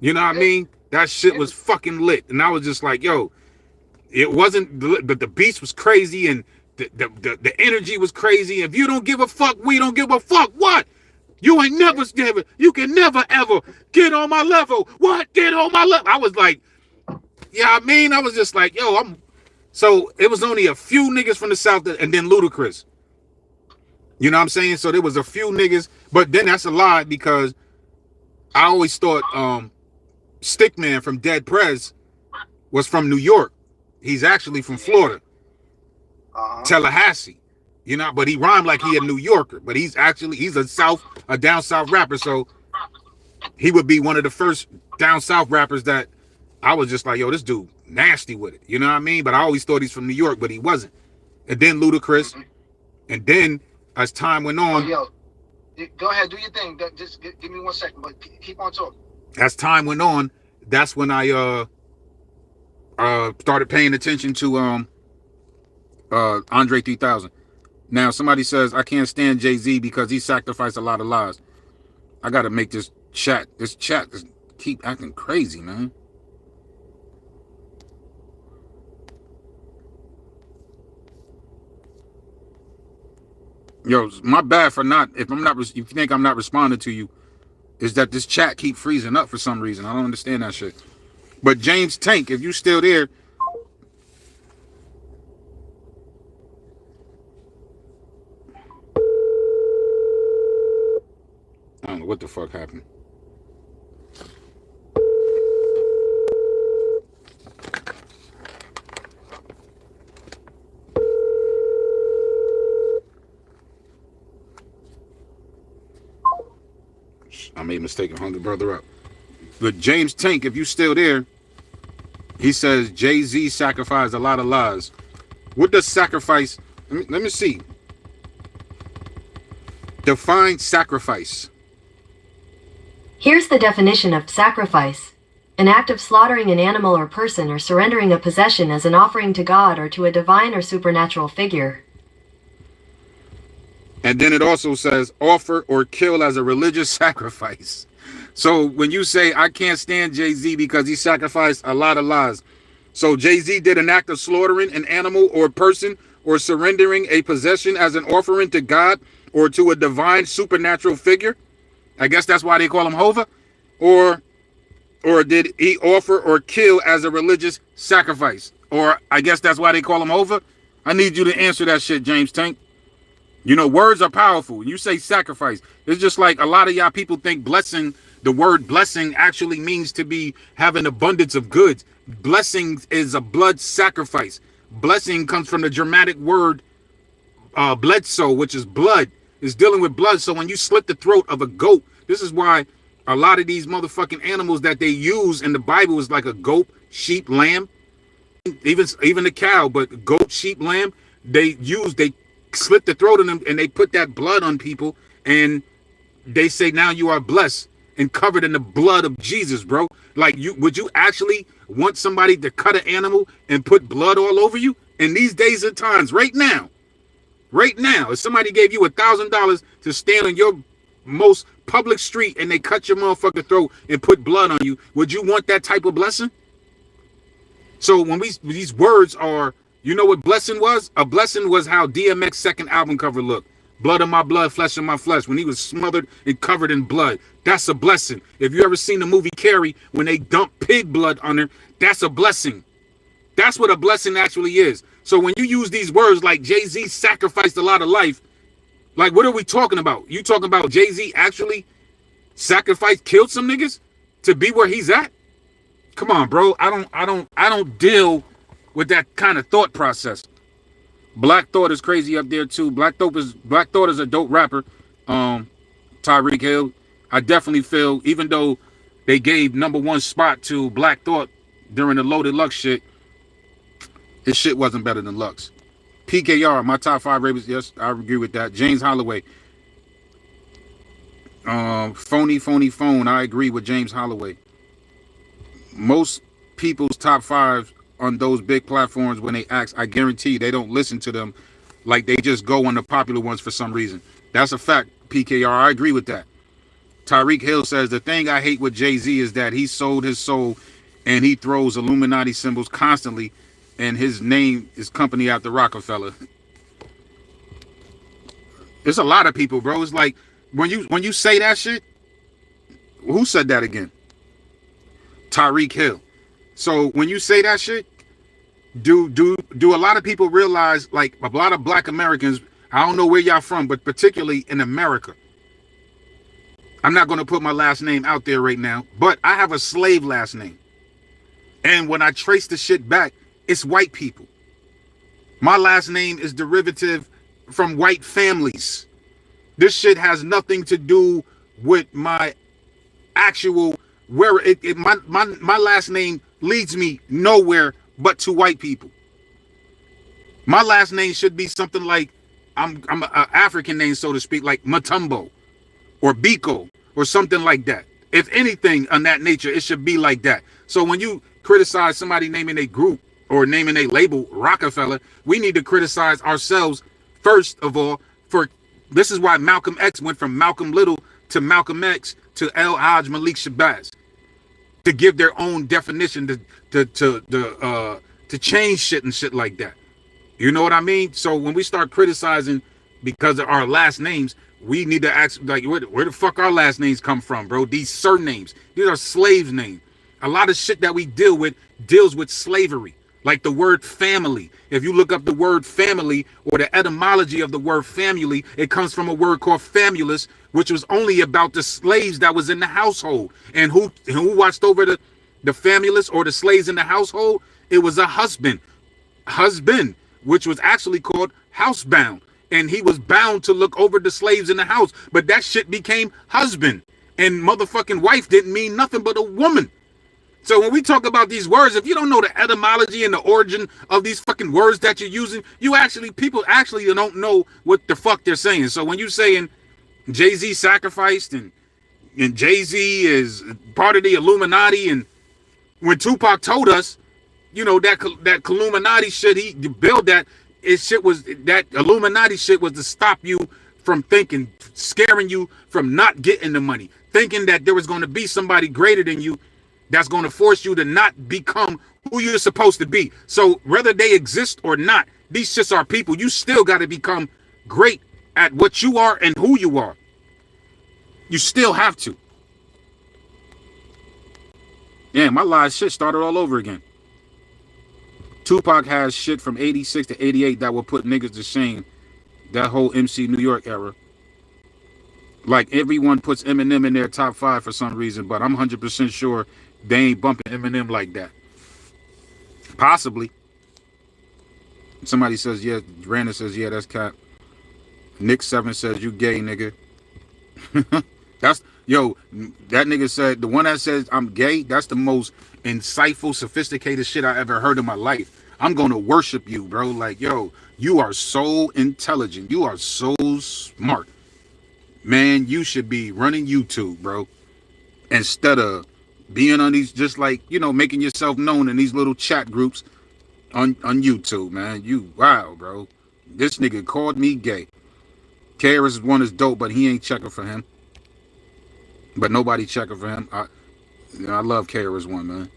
You know what I mean? That shit was fucking lit. And I was just like, yo, it wasn't, the beats was crazy, and the energy was crazy. If you don't give a fuck, we don't give a fuck. What? You ain't never given. You can never ever get on my level. What? Get on my level. I was like, yeah, I mean, I was just like, yo, so it was only a few niggas from the South and then Ludacris. You know what I'm saying? So there was a few niggas, but then that's a lie because I always thought Stickman from Dead Prez was from New York. He's actually from Florida. Tallahassee. But he rhymed like he a New Yorker, but he's a down south rapper. So he would be one of the first down south rappers that I was just like, yo, this dude nasty with it. You know what I mean? But I always thought he's from New York, but he wasn't. And then Ludacris, and then as time went Oh, on, yo, go ahead, do your thing. Just give me 1 second, but keep on talking. as time went on, that's when I started paying attention to Andre 3000. Now somebody says I can't stand Jay-Z because he sacrificed a lot of lives. I gotta make this chat just keep acting crazy, man. Yo, my bad for not, if you think I'm not responding to you, is that this chat keep freezing up for some reason. I don't understand that shit. But James Tank, if you still there, I don't know what the fuck happened. I made a mistake and hung the brother up. But James Tank, if you still there, he says Jay-Z sacrificed a lot of lives. What does sacrifice? Let me see. Define sacrifice. Here's the definition of sacrifice. An act of slaughtering an animal or person or surrendering a possession as an offering to God or to a divine or supernatural figure. And then it also says offer or kill as a religious sacrifice. So when you say I can't stand Jay-Z because he sacrificed a lot of lives. So Jay-Z did an act of slaughtering an animal or person or surrendering a possession as an offering to God or to a divine supernatural figure. I guess that's why they call him Hova. Or did he offer or kill as a religious sacrifice? Or I guess that's why they call him Hova. I need you to answer that shit, James Tank. You know, words are powerful. You say sacrifice. It's just like a lot of y'all people think blessing, the word blessing actually means to be having abundance of goods. Blessing is a blood sacrifice. Blessing comes from the Germanic word bledsoe, which is blood. It's dealing with blood. So when you slit the throat of a goat, this is why a lot of these motherfucking animals that they use in the Bible is like a goat, sheep, lamb, even the cow, but goat, sheep, lamb, they slit the throat of them and they put that blood on people and they say now you are blessed and covered in the blood of Jesus, bro. Like, would you actually want somebody to cut an animal and put blood all over you? In these days and times, right now, if somebody gave you $1,000 to stand on your most public street and they cut your motherfucking throat and put blood on you, would you want that type of blessing? So when these words are, you know what blessing was? A blessing was how DMX's second album cover looked. Blood of my blood, flesh of my flesh. When he was smothered and covered in blood. That's a blessing. If you ever seen the movie Carrie, when they dump pig blood on her, that's a blessing. That's what a blessing actually is. So when you use these words like Jay-Z sacrificed a lot of life, like what are we talking about? You talking about Jay-Z actually killed some niggas to be where he's at? Come on, bro. I don't deal with that kind of thought process. Black Thought is crazy up there too. Black Thought is a dope rapper. Tyreek Hill. I definitely feel, even though they gave #1 spot to Black Thought during the Loaded Lux shit, his shit wasn't better than Lux. PKR, my top 5 rappers. Yes, I agree with that. James Holloway. Phone. I agree with James Holloway. Most people's top 5 on those big platforms, when they ask, I guarantee they don't listen to them. Like, they just go on the popular ones for some reason. That's a fact, PKR. I agree with that. Tyreek Hill says, the thing I hate with Jay-Z is that he sold his soul and he throws Illuminati symbols constantly, and his name is company after Rockefeller. There's a lot of people, bro. It's like, when you say that shit, who said that again? Tyreek Hill. So when you say that shit, do a lot of people realize, like a lot of black Americans, I don't know where y'all from, but particularly in America, I'm not going to put my last name out there right now, but I have a slave last name. And when I trace the shit back, it's white people. My last name is derivative from white families. This shit has nothing to do with my actual, where my last name leads me nowhere but to white people. My last name should be something like I'm an African name, so to speak, like Matumbo or Biko or something like that. If anything on that nature, it should be like that. So when you criticize somebody naming a group or naming a label Rockefeller, we need to criticize ourselves first of all. For this is why Malcolm X went from Malcolm Little to Malcolm X to El Haj Malik Shabazz, to give their own definition to change shit and shit like that. You know what I mean? So when we start criticizing because of our last names, we need to ask, like, where the fuck our last names come from, bro? These surnames, these are slaves' names. A lot of shit that we deal with deals with slavery, like the word family. If you look up the word family or the etymology of the word family, it comes from a word called famulus, which was only about the slaves that was in the household. And who watched over the famulus or the slaves in the household? It was a husband, which was actually called housebound. And he was bound to look over the slaves in the house. But that shit became husband. And motherfucking wife didn't mean nothing but a woman. So when we talk about these words, if you don't know the etymology and the origin of these fucking words that you're using, people actually don't know what the fuck they're saying. So when you're saying Jay-Z sacrificed and Jay-Z is part of the Illuminati, and when Tupac told us, you know, that Illuminati shit, he built that, that Illuminati shit was to stop you from thinking, scaring you from not getting the money, thinking that there was going to be somebody greater than you that's going to force you to not become who you're supposed to be. So whether they exist or not, these shits are people. You still got to become great at what you are and who you are. You still have to. Yeah, my live shit started all over again. Tupac has shit from 86 to 88 that will put niggas to shame. That whole MC New York era. Like, everyone puts Eminem in their top 5 for some reason, but I'm 100% sure they ain't bumping Eminem like that. Possibly. Somebody says, yeah. Brandon says, yeah, that's cap. Nick 7 says, you gay, nigga. That nigga said, the one that says I'm gay, that's the most insightful, sophisticated shit I ever heard in my life. I'm going to worship you, bro. Like, yo, you are so intelligent. You are so smart. Man, you should be running YouTube, bro. Instead of being on these, just like, you know, making yourself known in these little chat groups on YouTube, man. You, wow, bro. This nigga called me gay. KRS-One is dope, but he ain't checking for him. But nobody checking for him. I love KRS-One, man.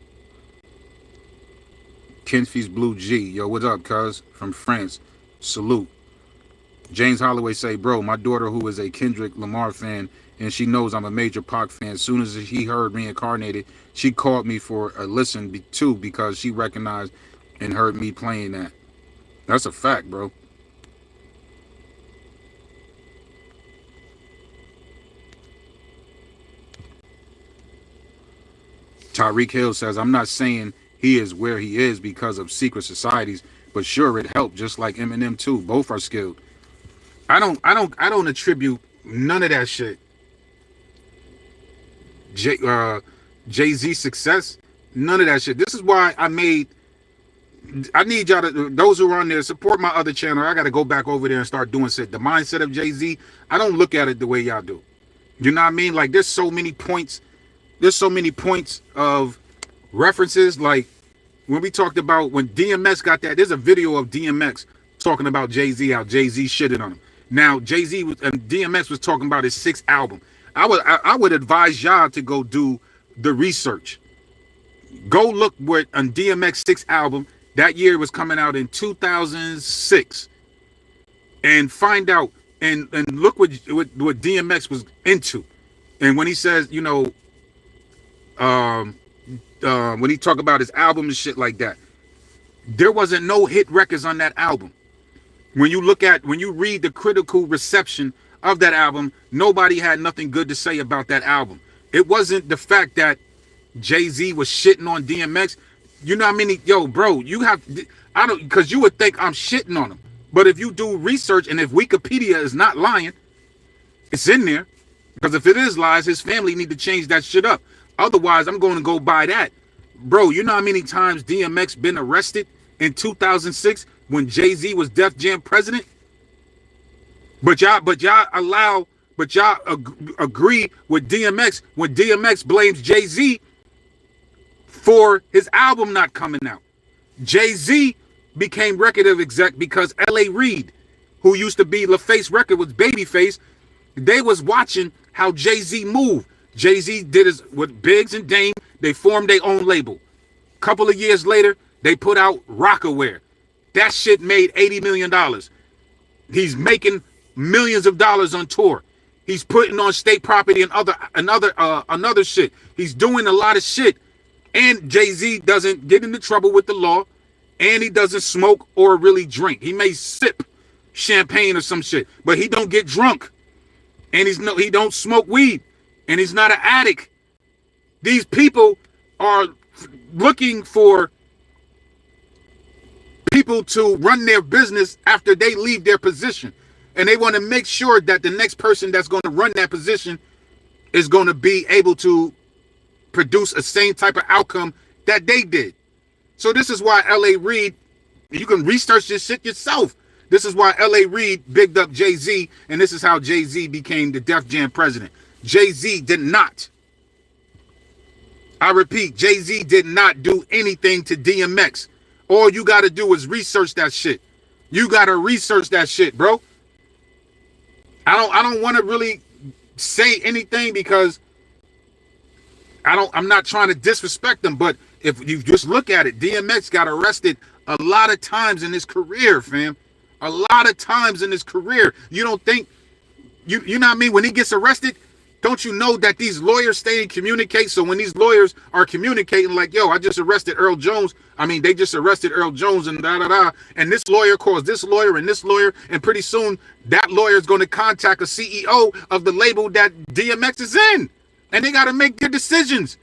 Kenfi's Blue G. Yo, what's up, cuz? From France. Salute. James Holloway say, bro, my daughter, who is a Kendrick Lamar fan, and she knows I'm a major Pac fan, as soon as she heard Reincarnated, she called me for a listen too, because she recognized and heard me playing that. That's a fact, bro. Tyreek Hill says, I'm not saying he is where he is because of secret societies, but sure, it helped, just like Eminem too. Both are skilled. I don't attribute none of that shit. Jay-Z success, none of that shit. This is why I need y'all to, those who are on there, support my other channel. I got to go back over there and start doing shit. The mindset of Jay-Z, I don't look at it the way y'all do. You know what I mean? Like, there's so many points of references. Like, when we talked about when DMX got that, there's a video of DMX talking about Jay-Z, how Jay-Z shitted on him. Now, Jay-Z and DMX was talking about his 6th album. I would advise y'all to go do the research. Go look what on DMX 6th album, that year was coming out in 2006, and find out and look what DMX was into. And when he says, you know, when he talk about his album and shit like that, there wasn't no hit records on that album. When you read the critical reception of that album, nobody had nothing good to say about that album. It wasn't the fact that Jay-Z was shitting on DMX. You know how many, yo, bro, because you would think I'm shitting on him. But if you do research, and if Wikipedia is not lying, it's in there. Because if it is lies, his family need to change that shit up. Otherwise, I'm going to go by that. Bro, you know how many times DMX been arrested in 2006 when Jay-Z was Def Jam president? But y'all agree with DMX when DMX blames Jay-Z for his album not coming out. Jay-Z became record exec because L.A. Reid, who used to be LaFace Record, was Babyface. They was watching how Jay-Z moved. Jay-Z did his with Biggs and Dame. They formed their own label. Couple of years later, they put out Rockaware. That shit made $80 million. He's making millions of dollars on tour. He's putting on State Property and another shit. He's doing a lot of shit. And Jay-Z doesn't get into trouble with the law, and he doesn't smoke or really drink. He may sip champagne or some shit, but he don't get drunk. And he don't smoke weed, and he's not an addict. These people are looking for people to run their business after they leave their position. And they want to make sure that the next person that's going to run that position is going to be able to produce a same type of outcome that they did. So this is why L.A. Reid, you can research this shit yourself. This is why L.A. Reid bigged up Jay-Z, and this is how Jay-Z became the Def Jam president. Jay-Z did not. I repeat, Jay-Z did not do anything to DMX. All you got to do is research that shit. You got to research that shit, bro. I don't want to really say anything because I'm not trying to disrespect them, but if you just look at it, DMX got arrested a lot of times in his career, fam. A lot of times in his career. You don't think, you know what I mean? When he gets arrested, don't you know that these lawyers stay and communicate? So when these lawyers are communicating like, yo, I just arrested Earl Jones. I mean, they just arrested Earl Jones and da-da-da. And this lawyer calls this lawyer and this lawyer. And pretty soon that lawyer is going to contact a CEO of the label that DMX is in. And they got to make their decisions.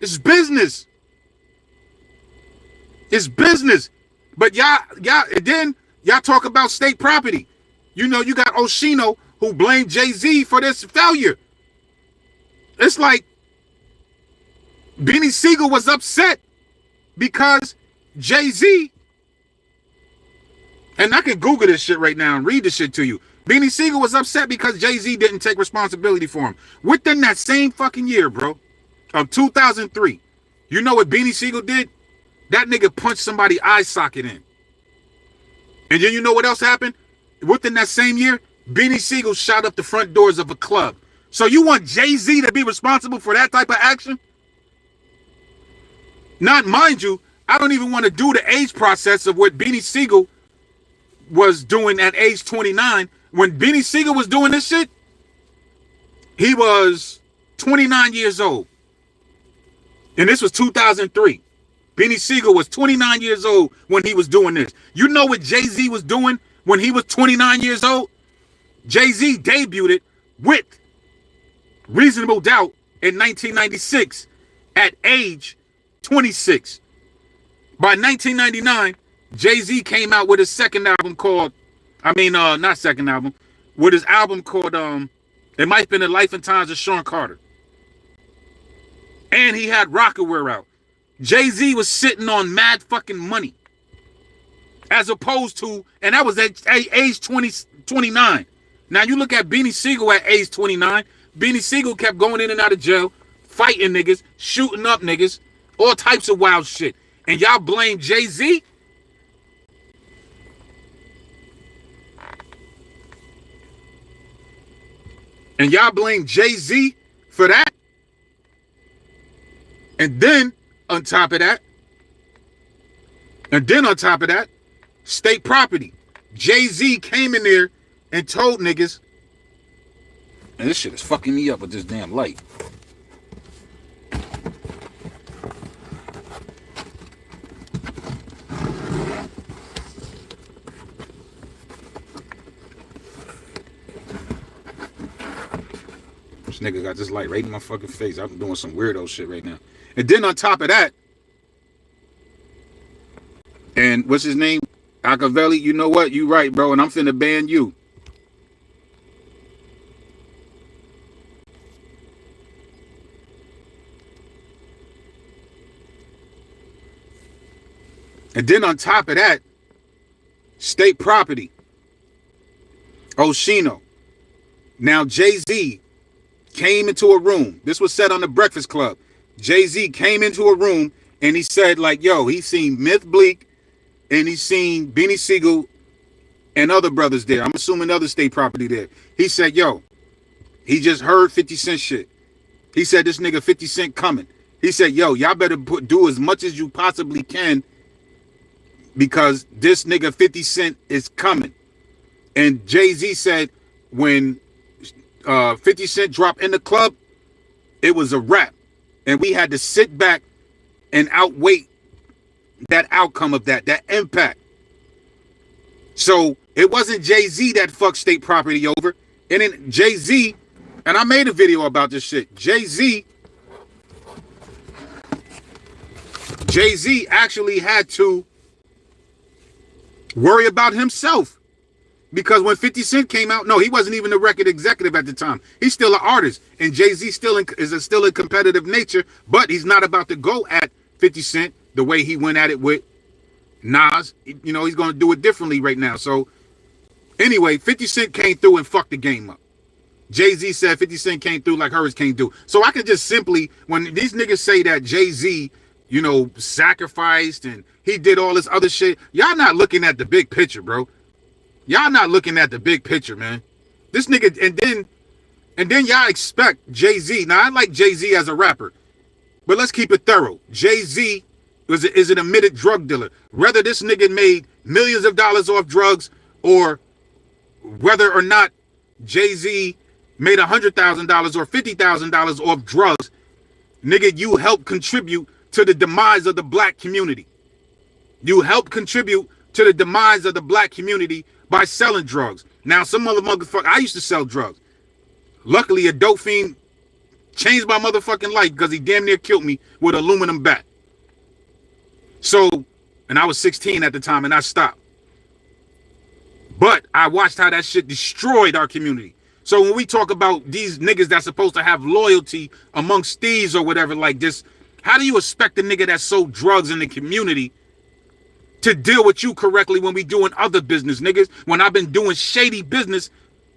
It's business. It's business. But then y'all talk about State Property. You know, you got Oshino who blamed Jay-Z for this failure. It's like Beanie Siegel was upset because Jay-Z, and I can Google this shit right now and read this shit to you. Beanie Siegel was upset because Jay-Z didn't take responsibility for him. Within that same fucking year, bro, of 2003, you know what Beanie Siegel did? That nigga punched somebody's eye socket in. And then you know what else happened? Within that same year, Beanie Siegel shot up the front doors of a club. So you want Jay-Z to be responsible for that type of action? Not mind you, I don't even want to do the age process of what Beanie Siegel was doing at age 29. When Beanie Siegel was doing this shit, he was 29 years old. And this was 2003. Beanie Siegel was 29 years old when he was doing this. You know what Jay-Z was doing when he was 29 years old? Jay-Z debuted it with Reasonable Doubt in 1996 at age 26. By 1999, Jay-Z came out with his second album called, not second album, with his album called, it might have been The Life and Times of Sean Carter. And he had Rockaware out. Jay-Z was sitting on mad fucking money. As opposed to, and that was at age 29. Now you look at Beanie Siegel at age 29. Beanie Siegel kept going in and out of jail, fighting niggas, shooting up niggas, all types of wild shit. And y'all blame Jay-Z? And y'all blame Jay-Z for that? And then, on top of that, State Property. Jay-Z came in there and told niggas, and this shit is fucking me up with this damn light. This nigga got this light right in my fucking face. I'm doing some weirdo shit right now. And then on top of that, and what's his name? Machiavelli, you know what? You right, bro, and I'm finna ban you. And then on top of that, State Property. Oshino. Now Jay-Z came into a room. This was said on the Breakfast Club. Jay-Z came into a room and he said, like, yo, he seen Myth Bleak and he seen Beanie Siegel and other brothers there. I'm assuming other state property there. He said, yo, he just heard 50 Cent shit. He said, this nigga 50 Cent coming. He said, yo, y'all better do as much as you possibly can because this nigga 50 Cent is coming. And Jay-Z said when 50 Cent dropped in the club, it was a wrap. And we had to sit back and outweigh that outcome of that impact. So it wasn't Jay-Z that fucked state property over. And then Jay-Z, and I made a video about this shit. Jay-Z actually had to worry about himself. Because when 50 Cent came out, no, he wasn't even a record executive at the time. He's still an artist. And Jay-Z is still a competitive nature, but he's not about to go at 50 Cent the way he went at it with Nas. You know, he's going to do it differently right now. So anyway, 50 Cent came through and fucked the game up. Jay-Z said 50 Cent came through like Hurricane do. So I could just simply, when these niggas say that Jay-Z, you know, sacrificed and he did all this other shit, y'all not looking at the big picture, bro. Y'all not looking at the big picture, man. This nigga, and then y'all expect Jay-Z. Now, I like Jay-Z as a rapper, but let's keep it thorough. Jay-Z is an admitted drug dealer. Whether this nigga made millions of dollars off drugs or whether or not Jay-Z made $100,000 or $50,000 off drugs, nigga, you helped contribute to the demise of the black community. You helped contribute to the demise of the black community by selling drugs. Now, some other motherfucker, I used to sell drugs. Luckily, a dope fiend changed my motherfucking life because he damn near killed me with an aluminum bat. So, and I was 16 at the time and I stopped. But I watched how that shit destroyed our community. So when we talk about these niggas that's supposed to have loyalty amongst thieves or whatever like this, how do you expect a nigga that sold drugs in the community to deal with you correctly when we doing other business, niggas? When I've been doing shady business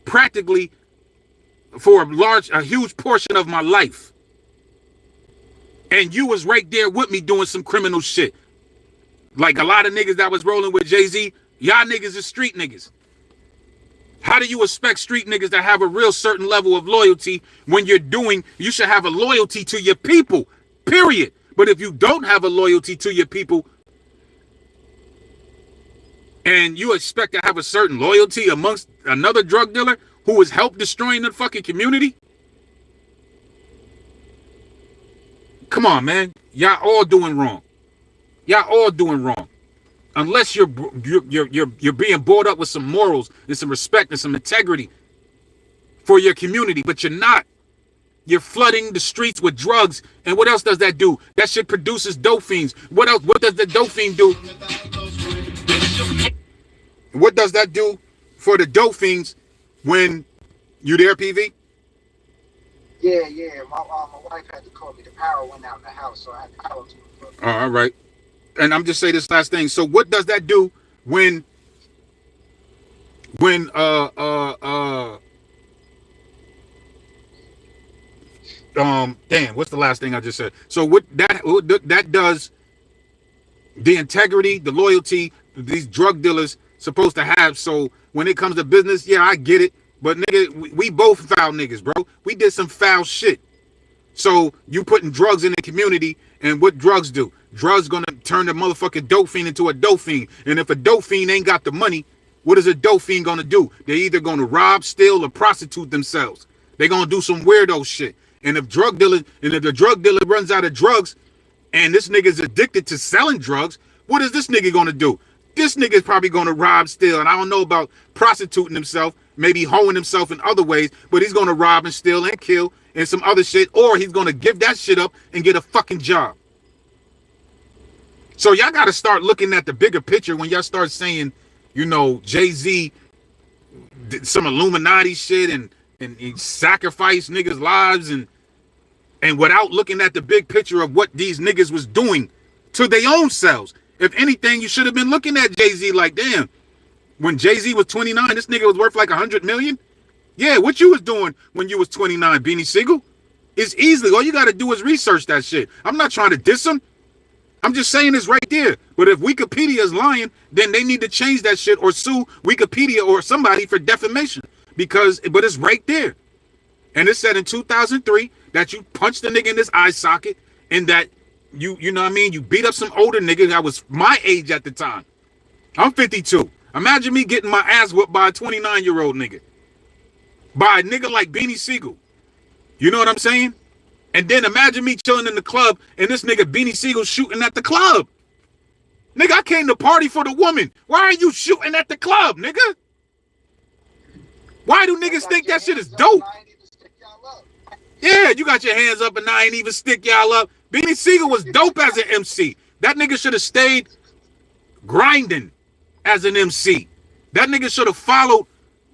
practically for a huge portion of my life. And you was right there with me doing some criminal shit. Like a lot of niggas that was rolling with Jay-Z, y'all niggas is street niggas. How do you expect street niggas to have a real certain level of loyalty when you should have a loyalty to your people, period. But if you don't have a loyalty to your people, and you expect to have a certain loyalty amongst another drug dealer who has helped destroying the fucking community? Come on, man. Y'all all doing wrong. Y'all all doing wrong. Unless you're being brought up with some morals and some respect and some integrity for your community, but you're not. You're flooding the streets with drugs. And what else does that do? That shit produces dope fiends. What else? What does the dope fiend do? What does that do for the dope fiends when you there, PV? Yeah. My wife had to call me. The power went out in the house, so I had to call to her. All right. And I'm just saying this last thing. So what does that do when damn, what's the last thing I just said? So what that does, the integrity, the loyalty these drug dealers supposed to have. So when it comes to business, yeah, I get it. But nigga, we both foul niggas, bro. We did some foul shit. So you putting drugs in the community, and what drugs do? Drugs gonna turn the motherfucking dope fiend into a dope fiend. And if a dope fiend ain't got the money, what is a dope fiend gonna do? They're either gonna rob, steal, or prostitute themselves. They're gonna do some weirdo shit. And if the drug dealer runs out of drugs, and this nigga's addicted to selling drugs, what is this nigga gonna do? This nigga's probably gonna rob, steal, and I don't know about prostituting himself, maybe hoeing himself in other ways, but he's gonna rob and steal and kill and some other shit, or he's gonna give that shit up and get a fucking job. So y'all gotta start looking at the bigger picture when y'all start saying, you know, Jay-Z did some Illuminati shit and he sacrificed niggas' lives and without looking at the big picture of what these niggas was doing to their own selves. If anything, you should have been looking at Jay-Z like, damn, When Jay-Z was 29, this nigga was worth like 100 million. Yeah, what you was doing when you was 29, Beanie Siegel? It's easily, all you got to do is research that shit. I'm not trying to diss him. I'm just saying it's right there. But if Wikipedia is lying, then they need to change that shit or sue Wikipedia or somebody for defamation. But it's right there. And it said in 2003 that you punched the nigga in his eye socket and that you know what I mean? You beat up some older nigga that was my age at the time. I'm 52. Imagine me getting my ass whooped by a 29-year-old nigga. By a nigga like Beanie Siegel. You know what I'm saying? And then imagine me chilling in the club and this nigga Beanie Siegel shooting at the club. Nigga, I came to party for the woman. Why are you shooting at the club, nigga? Why do niggas think that shit is dope? Yeah, you got your hands up and I ain't even stick y'all up. Beanie Siegel was dope as an MC. That nigga should have stayed grinding as an MC. That nigga should have followed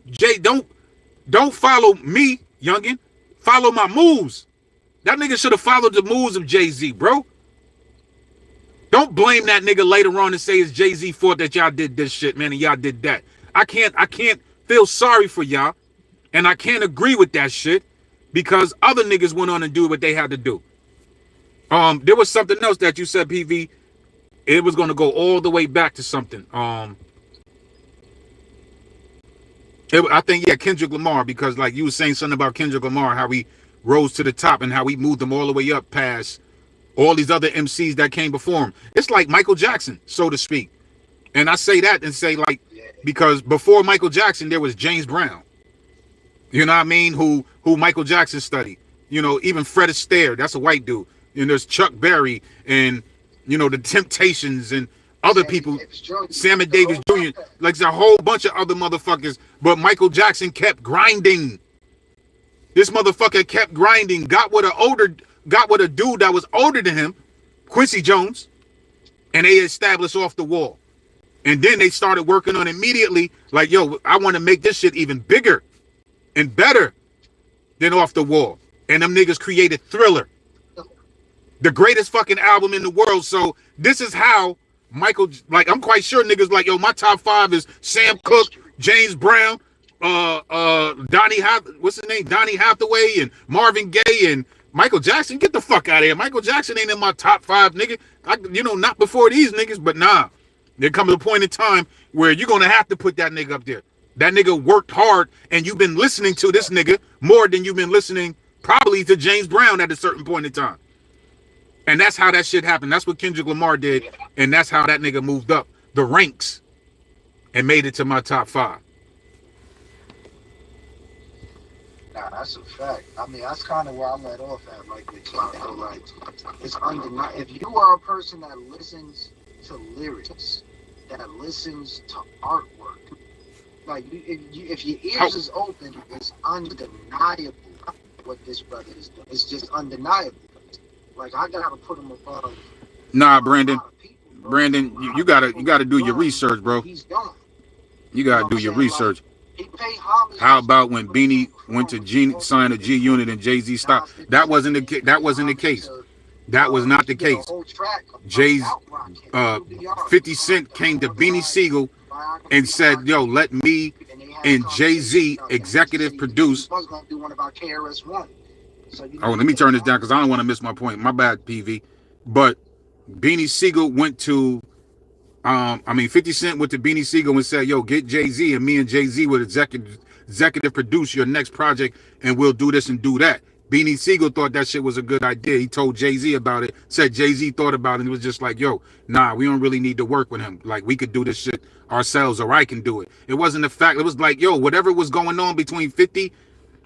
Jay. Don't follow me, youngin. Follow my moves. That nigga should have followed the moves of Jay-Z, bro. Don't blame that nigga later on and say it's Jay-Z fault that y'all did this shit, man, and y'all did that. I can't feel sorry for y'all, and I can't agree with that shit because other niggas went on and do what they had to do. There was something else that you said, PV. It was going to go all the way back to something. I think, yeah, Kendrick Lamar, because like you were saying something about Kendrick Lamar, how he rose to the top and how he moved them all the way up past all these other MCs that came before him. It's like Michael Jackson, so to speak. And I say that and say like, because before Michael Jackson, there was James Brown. You know what I mean? Who Michael Jackson studied. You know, even Fred Astaire, that's a white dude. And there's Chuck Berry and, you know, the Temptations and other people, Sammy Davis Jr., like there's a whole bunch of other motherfuckers. But Michael Jackson kept grinding. This motherfucker kept grinding, got with a dude that was older than him, Quincy Jones, and they established Off the Wall. And then they started working on immediately, like, yo, I want to make this shit even bigger and better than Off the Wall. And them niggas created Thriller, the greatest fucking album in the world. So this is how Michael, like, I'm quite sure niggas like, yo, my top 5 is Sam Cooke, James Brown, Donnie Hathaway and Marvin Gaye and Michael Jackson. Get the fuck out of here. Michael Jackson ain't in my top 5, nigga. Not before these niggas, but nah. There comes a point in time where you're gonna have to put that nigga up there. That nigga worked hard, and you've been listening to this nigga more than you've been listening probably to James Brown at a certain point in time. And that's how that shit happened. That's what Kendrick Lamar did, and that's how that nigga moved up the ranks and made it to my top 5. Nah, that's a fact. I mean, that's kind of where I let off at, like with Toronto. Like, it's undeniable. If you are a person that listens to lyrics, that listens to artwork, like, if your ears is open, it's undeniable what this brother is doing. It's just undeniable. Like, I gotta put him above. Nah, Brandon. Brandon, you gotta do your research, bro. He's done. You gotta do your research. Like, how about when Beanie went to sign a G Unit and Jay-Z stopped? That wasn't the case. That was not the case. 50 Cent came to Beanie Siegel and said, yo, let me and Jay-Z executive produce. Oh, let me turn this down because I don't want to miss my point. My bad, PV. But Beanie Siegel went to 50 Cent went to Beanie Siegel and said, yo, get Jay-Z, and me and Jay-Z would executive produce your next project, and we'll do this and do that. Beanie Siegel thought that shit was a good idea. He told Jay-Z about it, said Jay-Z thought about it, and it was just like, yo, nah, we don't really need to work with him. Like, we could do this shit ourselves, or I can do it. It wasn't the fact. It was like, yo, whatever was going on between 50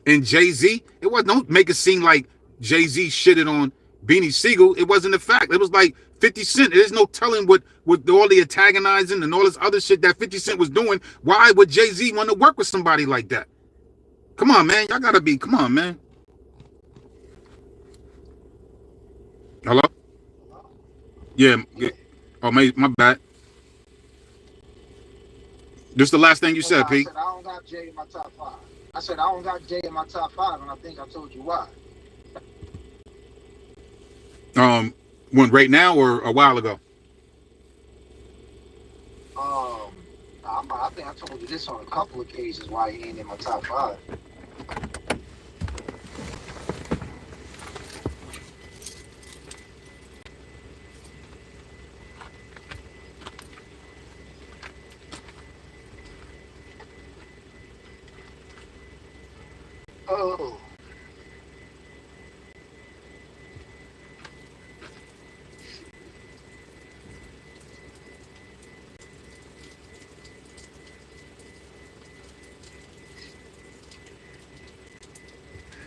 and Jay-Z, it wasn't, don't make it seem like Jay-Z shitted on Beanie Siegel. It wasn't the fact. It was like 50 Cent. There's no telling what with all the antagonizing and all this other shit that 50 Cent was doing. Why would Jay-Z want to work with somebody like that? Come on, man. Y'all gotta be, come on, man. Hello? Yeah. Oh, my bad. This is the last thing you said, Pete. I don't got Jay in my top 5. I said I don't got Jay in my top 5, and I think I told you why. When right now or a while ago? I I think I told you this on a couple occasions why he ain't in my top 5. Oh.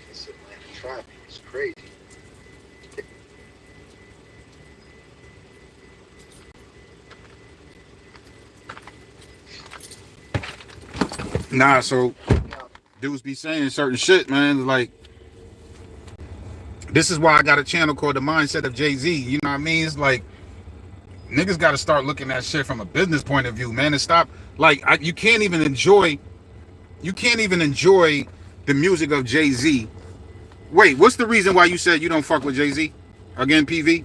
This Atlanta traffic is crazy. Nah, so Yeah. dudes be saying certain shit, man. Like, this is why I got a channel called The Mindset of Jay-Z. You know what I mean? It's like, niggas got to start looking at shit from a business point of view, man, and stop. Like, you can't even enjoy the music of Jay-Z. Wait, what's the reason why you said you don't fuck with Jay-Z? Again, PV?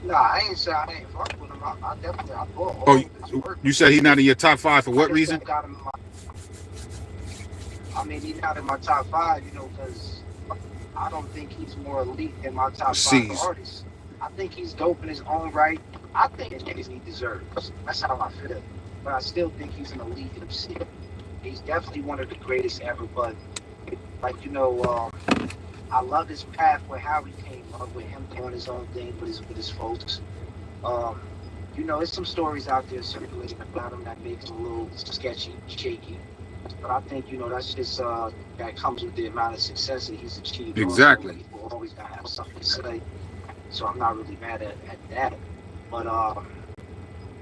Nah, I ain't say I ain't fuck with him. I definitely I bought all Oh, of his work. you said he's not in your top 5 for I what just reason? don't got him in I mean, he's not in my top 5, you know, because I don't think he's more elite than my top 5 C's. artists. I think he's dope in his own right. I think it's Jay-Z he deserves. That's how I feel. But I still think he's an elite MC. He's definitely one of the greatest ever. But, like, you know, I love his path with how he came up, with him doing his own thing with his folks. You know, there's some stories out there circulating about him that makes him a little sketchy, shaky. But I think, you know, that's just that comes with the amount of success that he's achieved. Exactly. Also, people always gotta have something to say. So I'm not really mad at that. But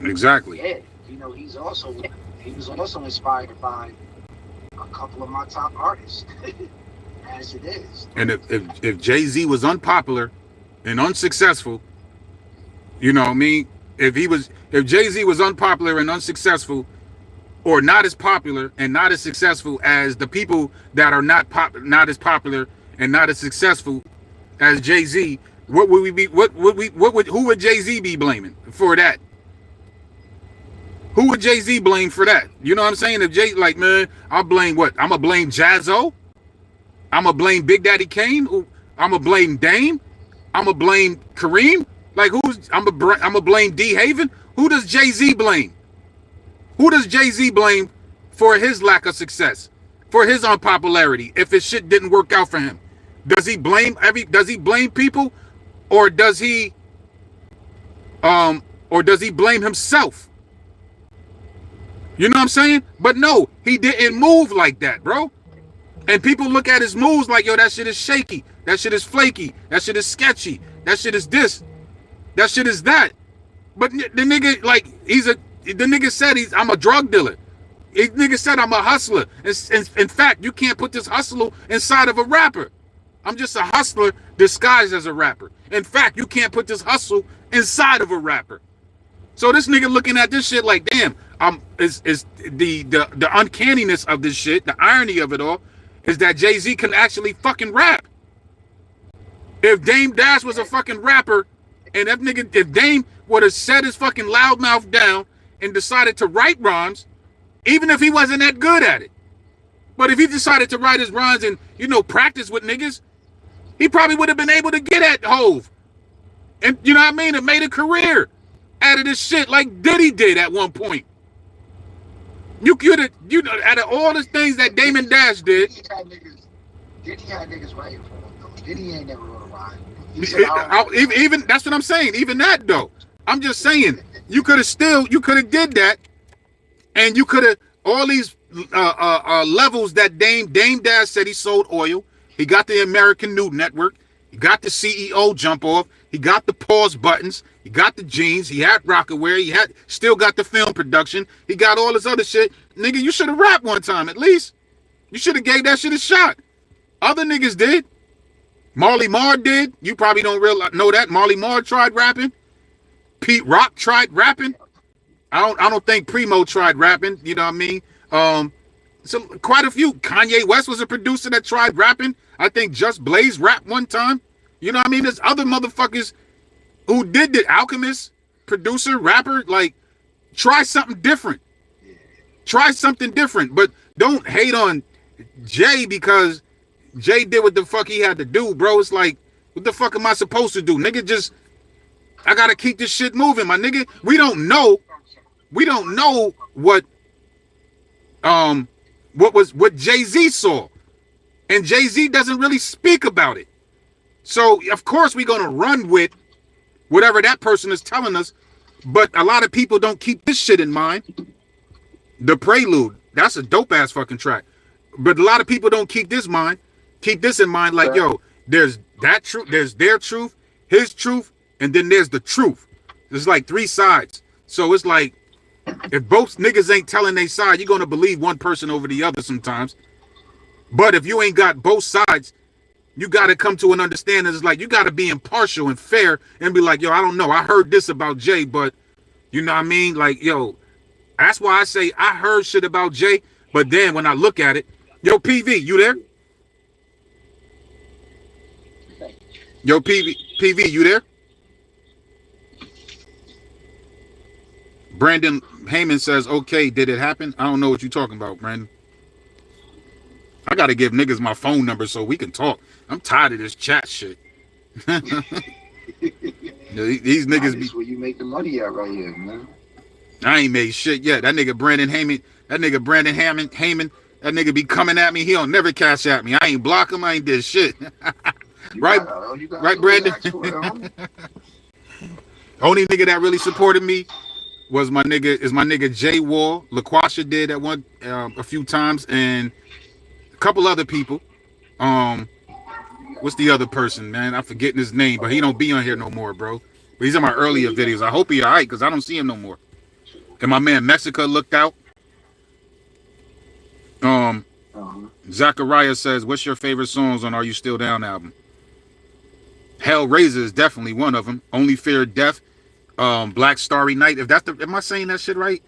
Exactly. yeah, you know, he was also inspired by a couple of my top artists, as it is. And if Jay-Z was unpopular and unsuccessful, you know what I mean? If Jay-Z was unpopular and unsuccessful, or not as popular and not as successful as the people that are not as popular and not as successful as Jay-Z, who would Jay-Z be blaming for that? Who would Jay-Z blame for that? You know what I'm saying? If Jay, like, man, I'll blame what? I'm gonna blame Jazzo. I'm gonna blame Big Daddy Kane. I'm gonna blame Dame. I'm gonna blame Kareem. Like, I'm gonna blame D Haven. Who does Jay-Z blame? Who does Jay-Z blame for his lack of success, for his unpopularity, if his shit didn't work out for him? Does he blame people, or does he blame himself? You know what I'm saying? But no, he didn't move like that, bro. And people look at his moves like, yo, that shit is shaky, that shit is flaky, that shit is sketchy, that shit is this, that shit is that. But the nigga, like, the nigga said I'm a drug dealer. The nigga said I'm a hustler. In fact, you can't put this hustler inside of a rapper. I'm just a hustler disguised as a rapper. In fact, you can't put this hustle inside of a rapper. So this nigga looking at this shit like, damn, is the uncanniness of this shit, the irony of it all, is that Jay-Z can actually fucking rap. If Dame Dash was a fucking rapper, and if Dame would have set his fucking loudmouth down and decided to write rhymes, even if he wasn't that good at it. But if he decided to write his rhymes and, you know, practice with niggas, he probably would have been able to get at Hove. And, you know what I mean? And made a career out of this shit like Diddy did at one point. You could have, you know, out of all the things that Damon Dash did. Diddy had niggas writing for him, though. Diddy ain't never wrote a rhyme. Even that's what I'm saying. Even that, though. I'm just saying, you could have did that, and you could have, all these levels that Dame Dash said he sold oil. He got the American News Network. He got the CEO jump off. He got the pause buttons. He got the jeans. He had Rockaware. He still got the film production. He got all this other shit. Nigga, you should have rapped one time at least. You should have gave that shit a shot. Other niggas did. Marley Marl did. You probably don't know that. Marley Marl tried rapping. Pete Rock tried rapping. I don't think Primo tried rapping. You know what I mean? So quite a few. Kanye West was a producer that tried rapping. I think Just Blaze rapped one time. You know what I mean? There's other motherfuckers who did the Alchemist, producer, rapper, like Try something different. Try something different. But don't hate on Jay because Jay did what the fuck he had to do, bro. It's like, what the fuck am I supposed to do? Nigga, just, I gotta keep this shit moving, my nigga. We don't know what Jay-Z saw. And Jay-Z doesn't really speak about it. So, of course, we're gonna run with whatever that person is telling us. But a lot of people don't keep this shit in mind. The Prelude, that's a dope-ass fucking track. But a lot of people don't keep this in mind, like, yo, there's that truth, there's their truth, his truth, and then there's the truth. There's like 3 sides. So it's like, if both niggas ain't telling their side, you're gonna believe one person over the other sometimes. But if you ain't got both sides, you gotta come to an understanding. It's like, you gotta be impartial and fair and be like, yo, I don't know, I heard this about Jay, but you know what I mean? Like, yo, that's why I say I heard shit about Jay, but then when I look at it, yo, PV, you there? Yo, PV, you there? Brandon Heyman says, okay, did it happen? I don't know what you're talking about, Brandon. I got to give niggas my phone number so we can talk. I'm tired of this chat shit. These niggas be where you make the money at right here, man. I ain't made shit yet. That nigga Brandon Heyman, that nigga be coming at me. He don't never cash at me. I ain't block him. I ain't did shit. Right, Brandon? Only nigga that really supported me was my nigga Jay Wall. LaQuasha did at one a few times, and a couple other people. What's the other person, man? I'm forgetting his name, but he don't be on here no more, bro. But he's in my earlier videos. I hope he all right, because I don't see him no more. And my man Mexico looked out. Zachariah says, what's your favorite songs on Are You Still Down album? Hellraiser is definitely one of them. Only Fear of Death. Black Starry Night. If that's the, am I saying that shit right?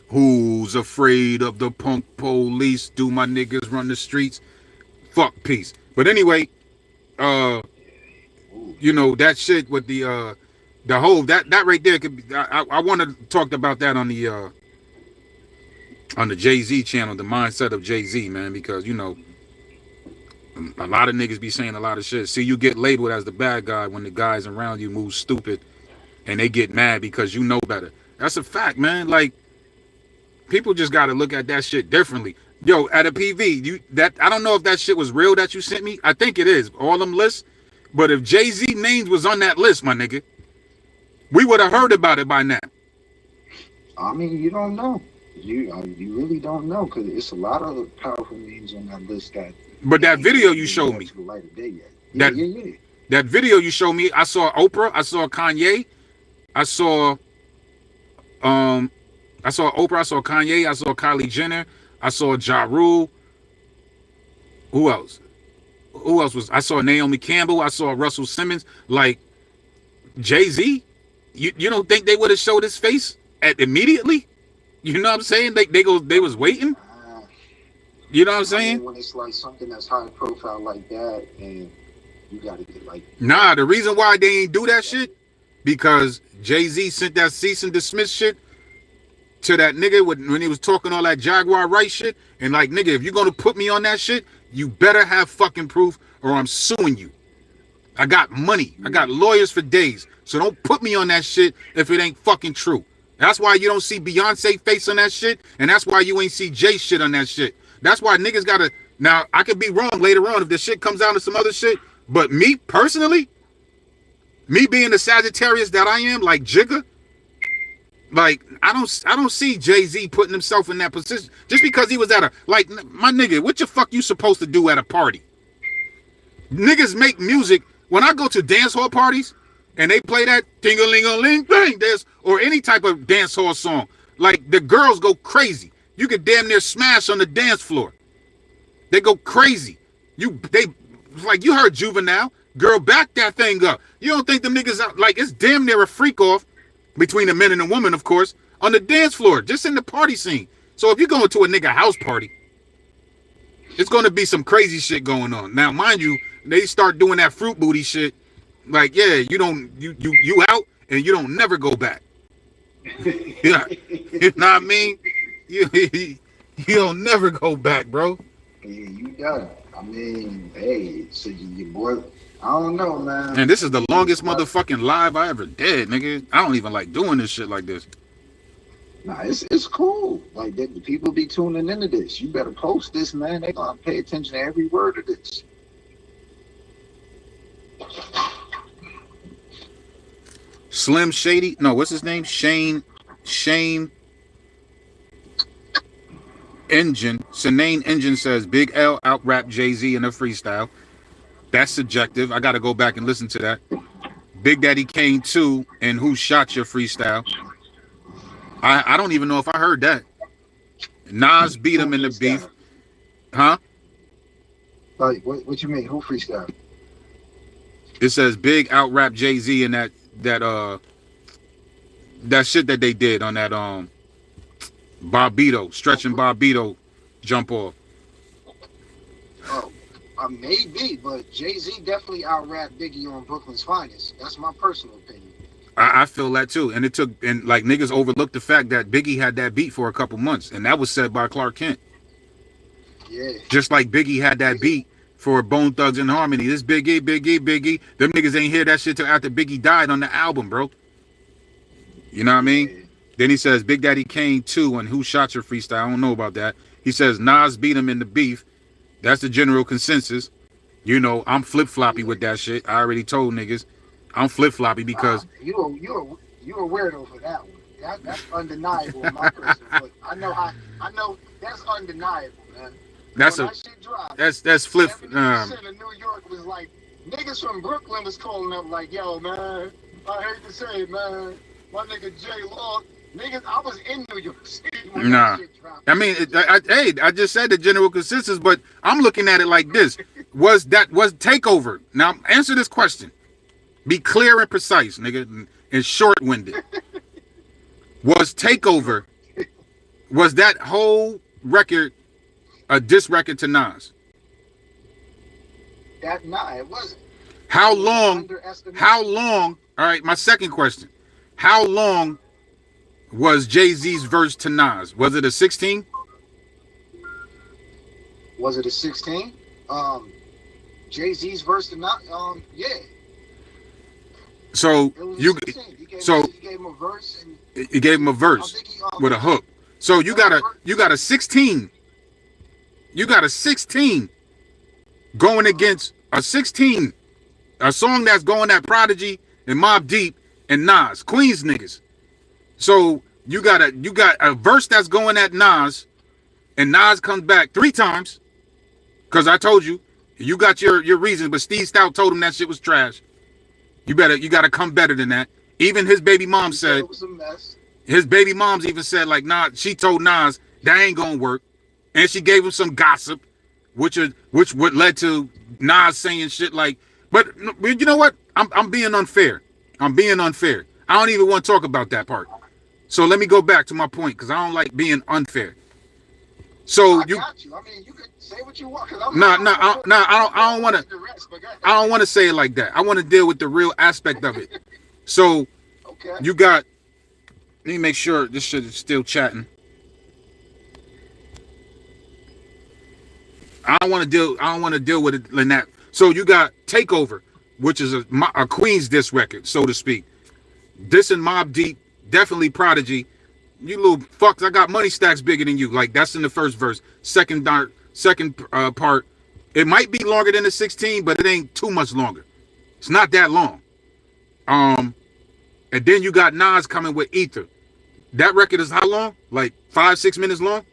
Who's afraid of the punk police? Do my niggas run the streets? Fuck peace. But anyway, you know, that shit with the whole that right there could be, I want to talk about that on the Jay-Z channel, the mindset of Jay-Z, man, because you know a lot of niggas be saying a lot of shit. See, you get labeled as the bad guy when the guys around you move stupid and they get mad because you know better. That's a fact, man. Like, people just got to look at that shit differently. Yo, at a PV, I don't know if that shit was real that you sent me. I think it is. All them lists. But if Jay-Z names was on that list, my nigga, we would have heard about it by now. I mean, you don't know. You really don't know, because it's a lot of powerful names on that list that. But that video you showed me. That video you showed me, I saw Oprah, I saw Kanye, I saw Oprah, I saw Kanye, I saw Kylie Jenner, I saw Ja Rule. Who else? I saw Naomi Campbell, I saw Russell Simmons. Like, Jay-Z, you don't think they would have showed his face immediately? You know what I'm saying? They was waiting. You know what I'm saying? When it's like something that's high profile like that, and you gotta get like. Nah, the reason why they ain't do that shit, because Jay-Z sent that cease and dismiss shit to that nigga when he was talking all that Jaguar right shit, and like, nigga, if you're gonna put me on that shit, you better have fucking proof or I'm suing you. I got money. I got lawyers for days. So don't put me on that shit if it ain't fucking true. That's why you don't see Beyonce face on that shit, and that's why you ain't see Jay shit on that shit. That's why niggas gotta. Now, I could be wrong later on if this shit comes out of some other shit, but me personally, me being the Sagittarius that I am, like Jigga, like I don't see Jay-Z putting himself in that position just because he was at a, like, my nigga, what the fuck you supposed to do at a party? Niggas make music. When I go to dance hall parties and they play that ding-a-ling-a-ling thing, or any type of dance hall song, like, the girls go crazy. You could damn near smash on the dance floor. They go crazy. Like, you heard Juvenile. Girl, back that thing up. You don't think them niggas out, like, it's damn near a freak off between the men and the woman, of course, on the dance floor, just in the party scene. So if you're going to a nigga house party, it's going to be some crazy shit going on. Now, mind you, they start doing that fruit booty shit. Like, yeah, you out and you don't never go back. Yeah, you know what I mean? You you'll never go back, bro. Yeah, you done. I mean, hey, so you boy, I don't know, man. And this is the longest But, motherfucking live I ever did, nigga. I don't even like doing this shit like this. nah, it's cool. Like the people be tuning into this. You better post this, man. They gonna pay attention to every word of this. Slim Shady, no, what's his name? Shane Engine. Sinane Engine says Big L out rap Jay-Z in a freestyle. That's subjective. I gotta go back and listen to that. Big Daddy Kane 2 and Who Shot Your freestyle. I don't even know if I heard that. Nas beat him in the beef. Huh? Like, what you mean? Who freestyle? It says Big out rap Jay-Z and that shit that they did on that Bobito, stretching Bobito jump off. Oh, maybe, but Jay-Z definitely out-rapped Biggie on Brooklyn's Finest. That's my personal opinion. I feel that too. And like niggas overlooked the fact that Biggie had that beat for a couple months, and that was said by Clark Kent. Yeah. Just like Biggie had that beat for Bone Thugs and Harmony. This Biggie. Them niggas ain't hear that shit till after Biggie died on the album, bro. You know what I mean? Yeah. Then he says Big Daddy Kane 2 and Who Shot Your freestyle. I don't know about that. He says Nas beat him in the beef. That's the general consensus. You know, I'm flip-floppy with that shit. I already told niggas. I'm flip-floppy because you a weirdo for that one. That's undeniable in my personal book. I know that's undeniable, man. that's when a that shit dropped, that's flip. 70% of New York was like, niggas from Brooklyn was calling up like, yo, man, I hate to say it, man, my nigga Jay Law, niggas, I was in New York City when Nah. that shit dropped. I mean, I just said the general consensus, but I'm looking at it like this: was Takeover? Now, answer this question. Be clear and precise, nigga, and short-winded. Was Takeover? Was that whole record a diss record to Nas? Nah, it wasn't. How long? All right, my second question. How long was Jay-Z's verse to Nas? Was it a 16? Was it a 16? Jay-Z's verse to not, yeah. So It was you, 16. He gave him a verse and he gave him a verse with a hook. So you got a 16. You got a 16 going against a 16, a song that's going at Prodigy and Mobb Deep and Nas, Queens niggas. So you got a verse that's going at Nas, and Nas comes back 3 times. Cause I told you, you got your reasons, but Steve Stout told him that shit was trash. You gotta come better than that. Even his baby mom said it was a mess. His baby moms even said, like, nah, she told Nas that ain't gonna work. And she gave him some gossip, which would led to Nas saying shit like, but you know what? I'm being unfair. I'm being unfair. I don't even want to talk about that part. So let me go back to my point, because I don't like being unfair. So I got you. I mean, you could say what you want. I don't want to say it like that. I want to deal with the real aspect of it. So okay. You got. Let me make sure this shit is still chatting. I don't want to deal with it in that. So you got Takeover, which is a Queens diss record, so to speak. Dissing Mobb Deep, definitely Prodigy. You little fucks, I got money stacks bigger than you. Like, that's in the first verse. Second part, it might be longer than the 16, but it ain't too much longer. It's not that long. And then you got Nas coming with Ether. That record is how long? Like 5-6 minutes long?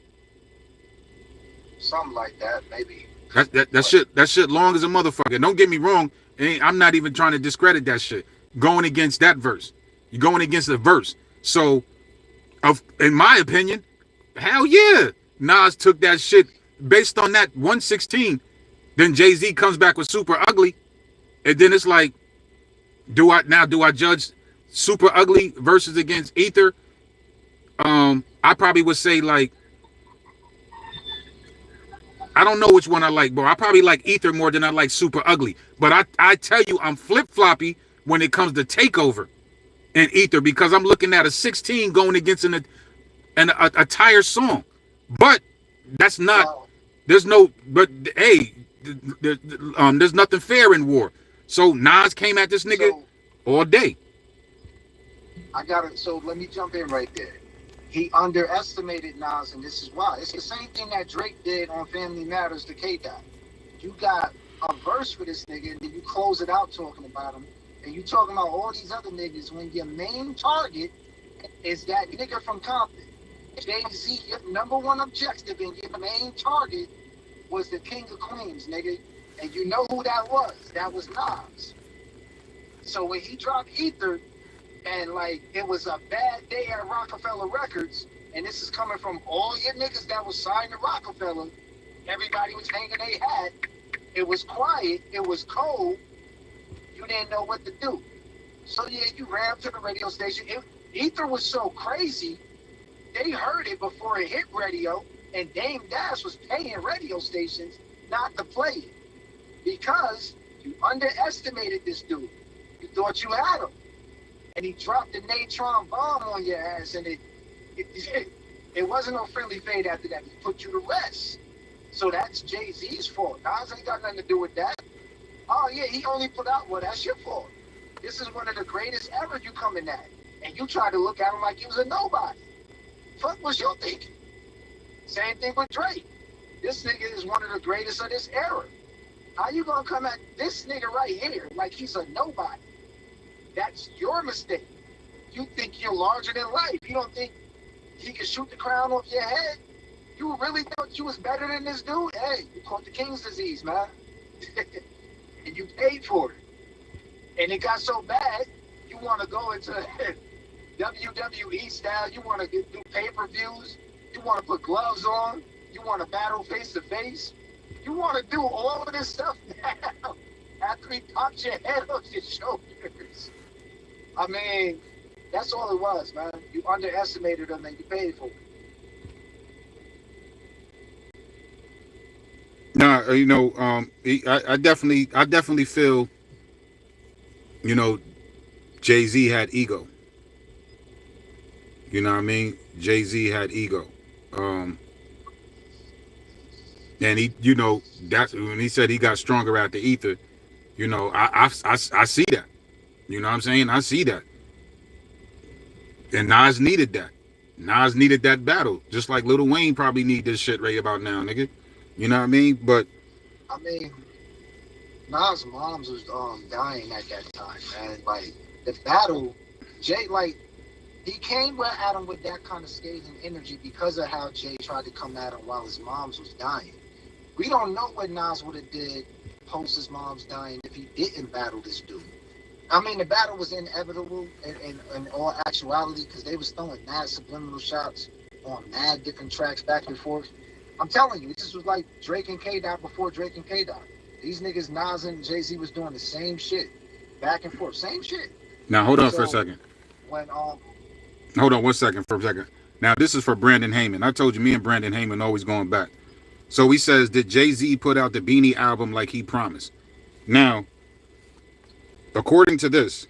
Something like that, maybe. That shit long as a motherfucker. Don't get me wrong. I'm not even trying to discredit that shit. Going against that verse. You're going against the verse. So, in my opinion, hell yeah. Nas took that shit based on that 116. Then Jay-Z comes back with Super Ugly. And then it's like, do I judge Super Ugly versus against Ether? I probably would say, like, I don't know which one I like, bro. I probably like Ether more than I like Super Ugly. But I tell you, I'm flip-floppy when it comes to Takeover. and Ether because I'm looking at a 16 going against a tire song. But that's not. Well, There's no. But hey, there's nothing fair in war. So Nas came at this nigga so all day. I got it. So let me jump in right there. He underestimated Nas, and this is why. It's the same thing that Drake did on Family Matters to K-Dot. You got a verse for this nigga, and then you close it out talking about him, and you talking about all these other niggas when your main target is that nigga from Compton. Jay-Z, your number one objective and your main target was the King of Queens, nigga. And you know who that was. That was Nas. So when he dropped Ether, and like it was a bad day at Rockefeller Records, and this is coming from all your niggas that was signed to Rockefeller. Everybody was hanging their hat. It was quiet. It was cold. You didn't know what to do. So yeah, you ran up to the radio station. Ether was so crazy, they heard it before it hit radio, and Dame Dash was paying radio stations not to play it because you underestimated this dude. You thought you had him. And he dropped the neutron bomb on your ass, and it wasn't no friendly fade after that. He put you to rest. So that's Jay-Z's fault. Nas ain't got nothing to do with that. Oh yeah, he only put out, well, that's your fault. This is one of the greatest ever you coming at. And you try to look at him like he was a nobody. Fuck was your thinking? Same thing with Drake. This nigga is one of the greatest of this era. How you gonna come at this nigga right here like he's a nobody? That's your mistake. You think you're larger than life. You don't think he can shoot the crown off your head? You really thought you was better than this dude? Hey, you caught the king's disease, man. And you paid for it. And it got so bad, you want to go into WWE style. You want to do pay-per-views. You want to put gloves on. You want to battle face-to-face. You want to do all of this stuff now after he popped your head off your shoulders. I mean, that's all it was, man. You underestimated him and you paid for it. Nah, you know, I definitely feel, you know, Jay-Z had ego. You know what I mean? Jay-Z had ego. And he, you know, that's when he said he got stronger after Ether. You know, I see that. You know what I'm saying? I see that. And Nas needed that. Nas needed that battle. Just like Lil Wayne probably need this shit right about now, nigga. You know what I mean? But I mean, Nas' moms was dying at that time, man. Like the battle, Jay, like he came at him with that kind of scathing energy because of how Jay tried to come at him while his moms was dying. We don't know what Nas would have did post his mom's dying if he didn't battle this dude. I mean, the battle was inevitable in all actuality because they was throwing mad subliminal shots on mad different tracks back and forth. I'm telling you, this was like Drake and K-Dot before Drake and K-Dot. These niggas, Nas and Jay-Z was doing the same shit, back and forth, same shit. now hold on for a second. When Hold on 1 second for a second. Now this is for Brandon Heyman. I told you me and Brandon Heyman always going back. So he says, did Jay-Z put out the Beanie album like he promised? Now, according to this,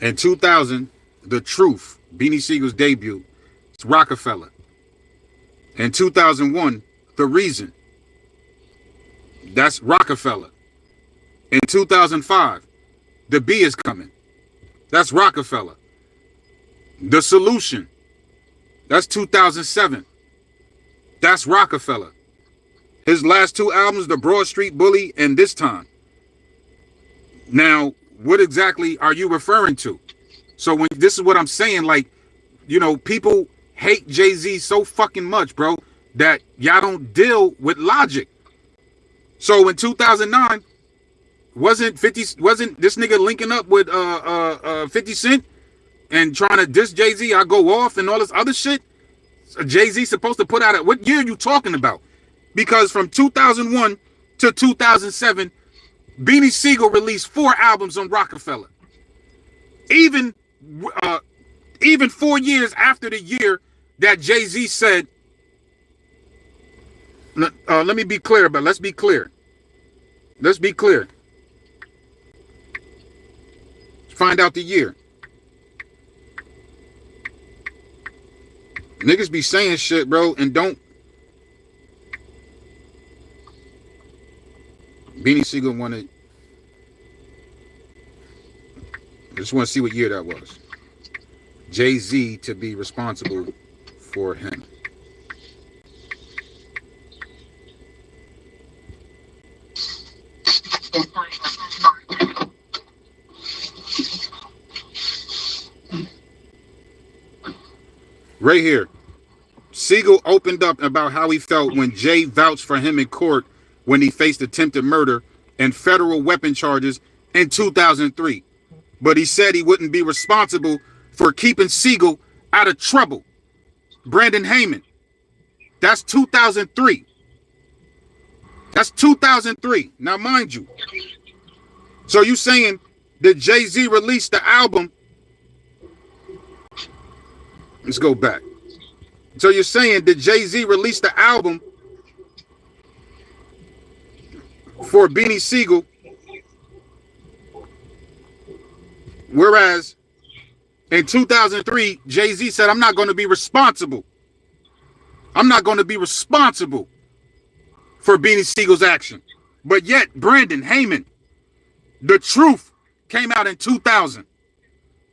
in 2000, The Truth, Beanie Siegel's debut, it's Rockefeller. In 2001, The Reason, that's Rockefeller. In 2005, The Bee Is Coming, that's Rockefeller. The Solution, that's 2007, that's Rockefeller. His last two albums, The Broad Street Bully and This Time. Now, what exactly are you referring to? So when this is what I'm saying, like, you know, people hate Jay-Z so fucking much, bro, that y'all don't deal with logic. So in 2009, wasn't this nigga linking up with 50 Cent and trying to diss Jay-Z? I go off and all this other shit. Jay-Z supposed to put out at what year are you talking about? Because from 2001 to 2007, Beanie Siegel released 4 albums on Rockefeller. Even 4 years after the year that Jay-Z said, let me be clear, but let's be clear. Let's be clear. Let's find out the year. Niggas be saying shit, bro, and don't. Beanie Siegel wanted. I just want to see what year that was. Jay-Z to be responsible for him. Right here. Siegel opened up about how he felt when Jay vouched for him in court when he faced attempted murder and federal weapon charges in 2003. But he said he wouldn't be responsible for keeping Siegel out of trouble. Brandon Heyman. That's 2003. That's 2003. Now, mind you. So you saying that Jay-Z released the album? Let's go back. So you're saying that Jay-Z released the album for Beanie Siegel, whereas in 2003, Jay-Z said, I'm not going to be responsible. I'm not going to be responsible for Beanie Siegel's action. But yet, Brandon Heyman, The Truth came out in 2000.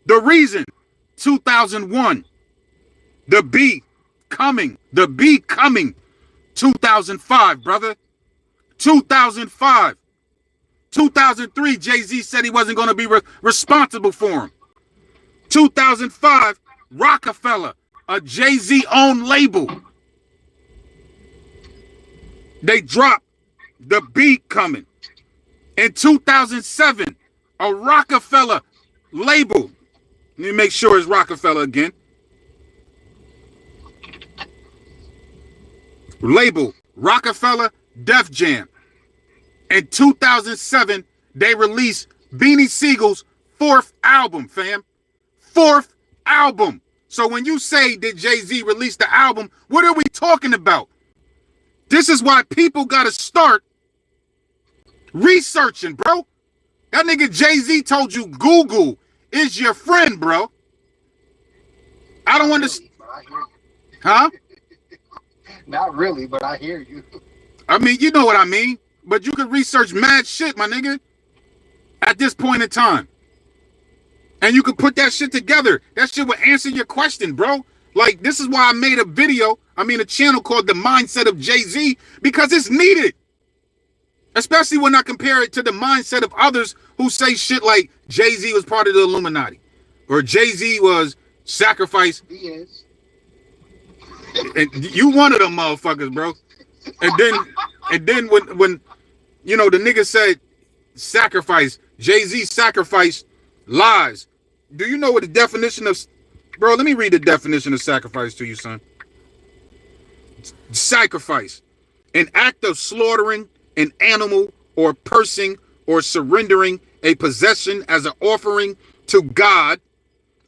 The Reason, 2001. The Be Coming, 2005, brother. 2005. 2003, Jay-Z said he wasn't going to be responsible for him. 2005, Rockefeller, a Jay-Z owned label. They dropped The Beat Coming. In 2007, a Rockefeller label. Let me make sure it's Rockefeller again. Label, Rockefeller Def Jam. In 2007, they released Beanie Siegel's 4th album, fam. 4th album. So when you say that Jay-Z released the album, what are we talking about? This is why people got to start researching, bro. That nigga Jay-Z told you Google is your friend, bro. I don't understand. Huh? Not really, but I hear you. I mean, you know what I mean. But you can research mad shit, my nigga, at this point in time. And you can put that shit together. That shit will answer your question, bro. Like, this is why I made a channel called The Mindset of Jay-Z, because it's needed. Especially when I compare it to the mindset of others who say shit like Jay-Z was part of the Illuminati. Or Jay-Z was sacrificed. He is. And you one of them motherfuckers, bro. And then when you know the nigga said sacrifice, Jay-Z sacrificed lies. Do you know what the definition of, bro? Let me read the definition of sacrifice to you, son. Sacrifice, an act of slaughtering an animal or person or surrendering a possession as an offering to God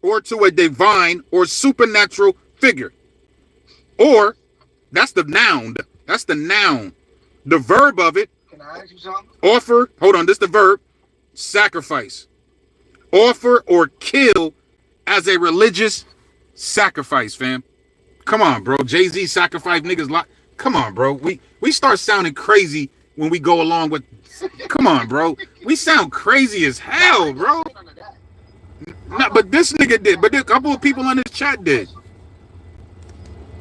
or to a divine or supernatural figure. Or, that's the noun. That's the noun. The verb of it. Can I ask you something? Offer. Hold on. This is the verb. Sacrifice. Offer or kill as a religious sacrifice, fam. Come on, bro. Jay-Z sacrificed niggas. Come on, bro. We start sounding crazy when we go along with. Come on, bro. We sound crazy as hell, bro. No, but this nigga did. But a couple of people on this chat did.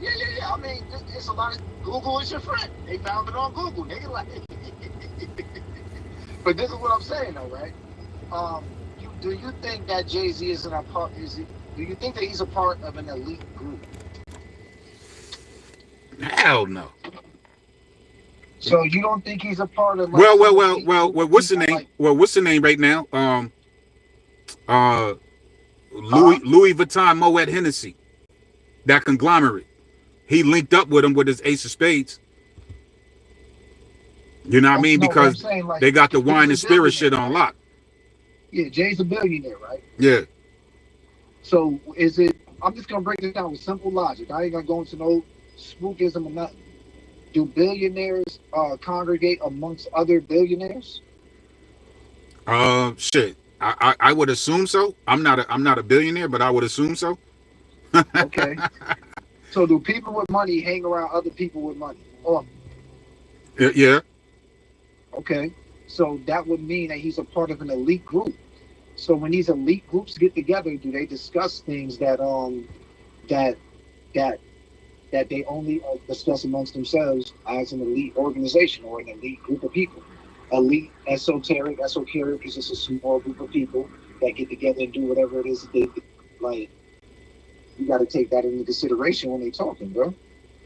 Yeah. I mean, it's a lot of Google is your friend. They found it on Google. Nigga, like. But this is what I'm saying, though, right? Do you think that Jay-Z isn't a part? Do you think that he's a part of an elite group? Hell no. So you don't think he's a part of? Like, Well. What's the name? What's the name right now? Louis Vuitton Moet Hennessy. That conglomerate. He linked up with him with his ace of spades. You know what I mean? Because saying, like, they got the wine and spirit shit on lock. Yeah, Jay's a billionaire, right? Yeah. So is it? I'm just gonna break this down with simple logic. I ain't gonna go into no spookism or nothing. Do billionaires congregate amongst other billionaires? Shit. I would assume so. I'm not a billionaire, but I would assume so. Okay. So do people with money hang around other people with money? Or Yeah. okay, so that would mean that he's a part of an elite group. So when these elite groups get together, do they discuss things that that that they only discuss amongst themselves as an elite organization or an elite group of people? Elite, esoteric is just a small group of people that get together and do whatever it is that they do. Like, you got to take that into consideration when they talking, bro.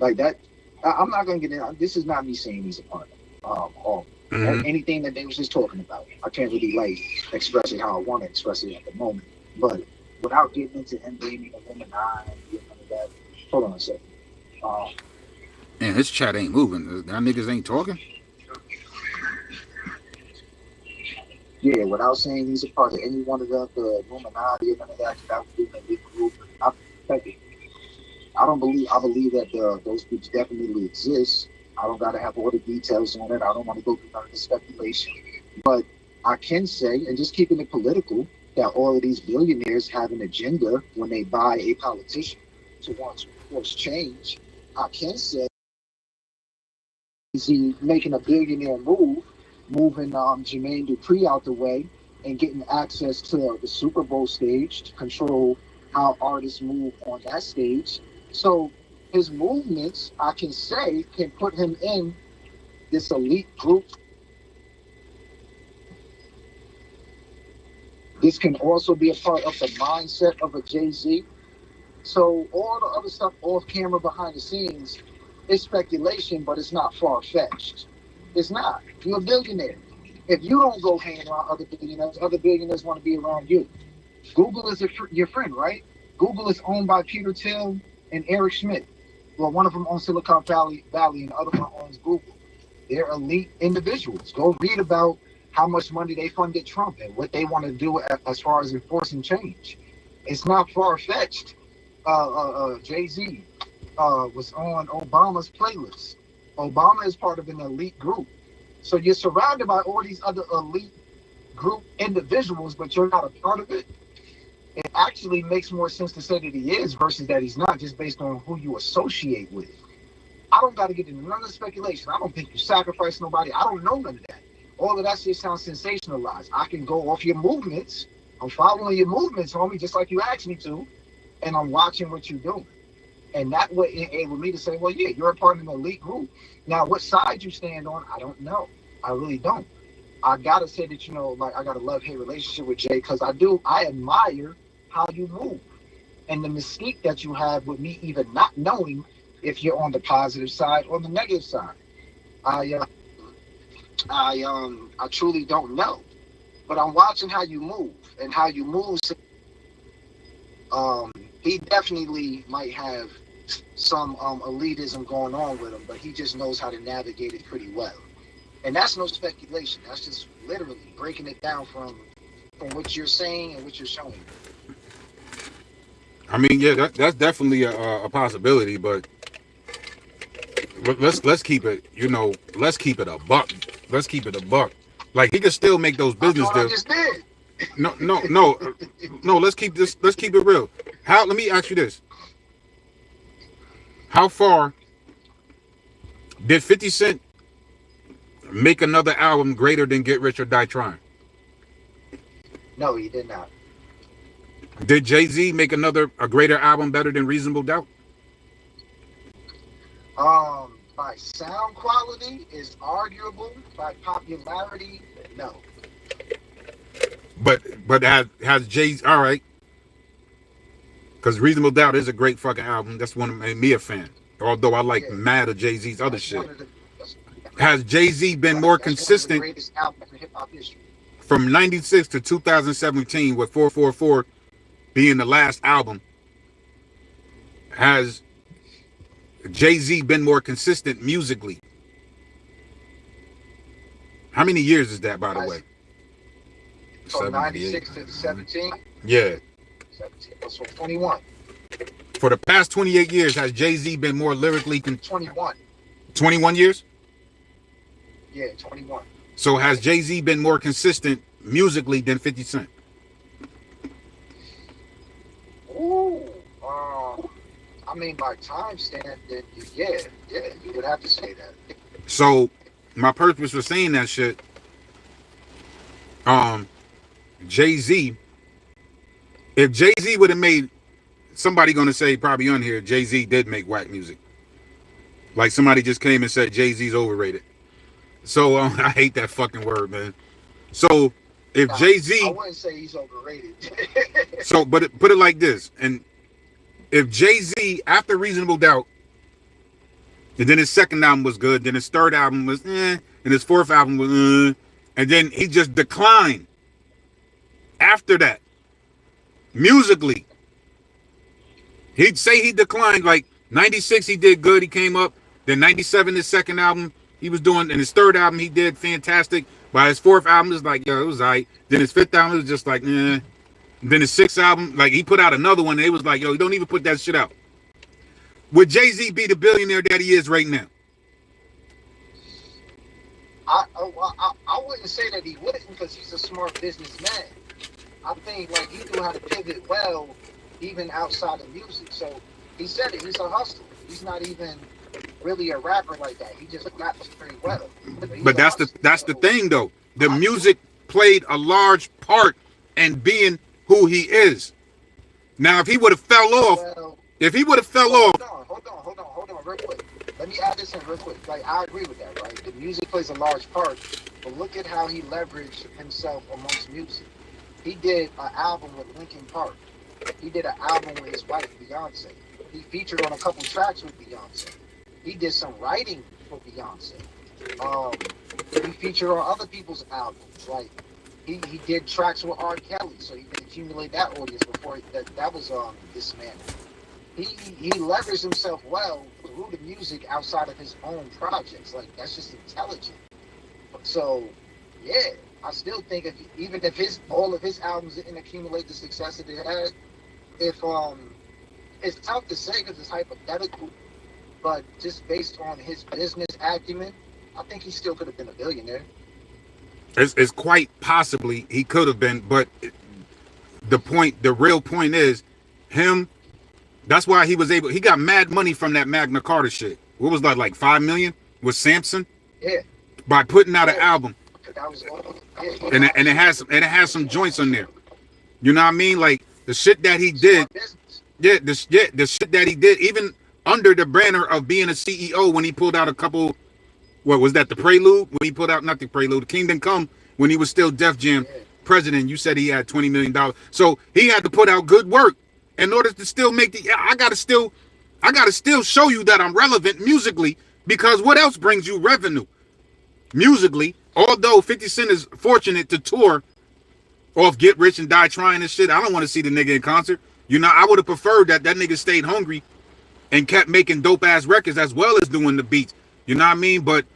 Like that. I'm not gonna get in. This is not me saying he's a part of anything that they was just talking about. I can't really like express it how I want to express it at the moment. But without getting into him being a woman, that. Hold on a second. Man, this chat ain't moving. That niggas ain't talking. Yeah, without saying he's a part of any one of the Illuminati or none of that would be an elite group. I believe that those groups definitely exist. I don't gotta have all the details on it. I don't want to go through none of the speculation. But I can say, and just keeping it political, that all of these billionaires have an agenda when they buy a politician to want to force change. I can say, is he making a billionaire move, moving Jermaine Dupri out the way and getting access to the Super Bowl stage to control how artists move on that stage. So his movements, I can say, can put him in this elite group. This can also be a part of the mindset of a Jay-Z. So all the other stuff off camera behind the scenes is speculation, but it's not far-fetched. It's not. You're a billionaire. If you don't go hang around other billionaires want to be around you. Google is your friend, right? Google is owned by Peter Thiel and Eric Schmidt. Well, one of them owns Silicon Valley and the other one owns Google. They're elite individuals. Go read about how much money they funded Trump and what they want to do as far as enforcing change. It's not far-fetched. Jay-Z was on Obama's playlist. Obama is part of an elite group. So you're surrounded by all these other elite group individuals, but you're not a part of it. It actually makes more sense to say that he is versus that he's not, just based on who you associate with. I don't got to get into none of the speculation. I don't think you sacrifice nobody. I don't know none of that. All of that shit sounds sensationalized. I can go off your movements. I'm following your movements, homie, just like you asked me to, and I'm watching what you're doing. And that would enable me to say, well, yeah, you're a part of an elite group. Now, what side you stand on, I don't know. I really don't. I gotta say that, like, I got a love-hate relationship with Jay because I admire how you move and the mystique that you have with me even not knowing if you're on the positive side or the negative side. I truly don't know, but I'm watching how you move and how you move. He definitely might have some elitism going on with him, but he just knows how to navigate it pretty well. And that's no speculation. That's just literally breaking it down from what you're saying and what you're showing. I mean, yeah, that's definitely a possibility, but let's keep it, let's keep it a buck. Let's keep it a buck. Like, he could still make those business deals. I just did. No. Let's keep it real. Let me ask you this: how far did 50 Cent make another album greater than Get Rich or Die Trying? No, he did not. Did Jay-Z make a greater album better than Reasonable Doubt? By sound quality is arguable. By popularity, no. But has Jay-Z, all right, because Reasonable Doubt is a great fucking album. That's one of me a fan. Although I like mad of Jay-Z's other shit. Has Jay-Z been more consistent one of the greatest albums in hip-hop history from 96 to 2017 with 444 being the last album? Has Jay-Z been more consistent musically? How many years is that, by the way? From 96 to 17? Yeah. 17. So 21. For the past 28 years, has Jay-Z been more lyrically... 21. 21 years? Yeah, 21. So has Jay-Z been more consistent musically than 50 Cent? Ooh. I I mean, by timestamp, then yeah, you would have to say that. So my purpose for saying that shit, Jay-Z, if Jay-Z would have made, somebody gonna say probably on here, Jay-Z did make whack music. Like somebody just came and said Jay-Z's overrated. So I hate that fucking word, man. So if Nah, Jay-Z, I wouldn't say he's overrated. so but put it like this, and if Jay-Z after Reasonable Doubt, and then his second album was good, then his third album was and his fourth album was and then he just declined after that musically. He'd say he declined, like 96 he did good, he came up, then 97 his second album he was doing, and his third album he did fantastic. By his fourth album it was like, yo, it was alright. Then his fifth album was just like Then his sixth album, like he put out another one, and it was like, yo, don't even put that shit out. Would Jay-Z be the billionaire that he is right now? I wouldn't say that he wouldn't, because he's a smart businessman. I think like he knew how to pivot well, even outside of music. So he said it. He's a hustler. He's not even really a rapper like that. He just raps pretty well. But that's the thing though. The music played a large part in being who he is. Now, if he would have fell off, Well, hold on, real quick. Let me add this in real quick. Like, I agree with that, right? The music plays a large part, but look at how he leveraged himself amongst music. He did an album with Linkin Park. He did an album with his wife, Beyonce. He featured on a couple tracks with Beyonce. He did some writing for Beyonce. He featured on other people's albums. Like, he did tracks with R. Kelly, so he could accumulate that audience before that was dismantled. He leveraged himself well through the music outside of his own projects. Like, that's just intelligent. So, yeah, I still think even if all of his albums didn't accumulate the success that it had, if it's tough to say because it's hypothetical, but just based on his business acumen, I think he still could have been a billionaire. It's quite possibly he could have been, but the real point is him. That's why he was able. He got mad money from that Magna Carta shit. What was that, like 5 million with Samson? Yeah. By putting out an album, That was and it has some joints on there. You know what I mean? Like the shit that he did. Yeah, the shit that he did, even under the banner of being a CEO, when he pulled out a couple. What was that? The Prelude? When he put out, not the Prelude, the Kingdom Come, when he was still Def Jam president. You said he had $20 million. So he had to put out good work in order to still make I gotta still show you that I'm relevant musically, because what else brings you revenue musically? Although 50 Cent is fortunate to tour off Get Rich and Die Trying and shit, I don't want to see the nigga in concert. You know, I would have preferred that nigga stayed hungry and kept making dope ass records as well as doing the beats. You know what I mean? But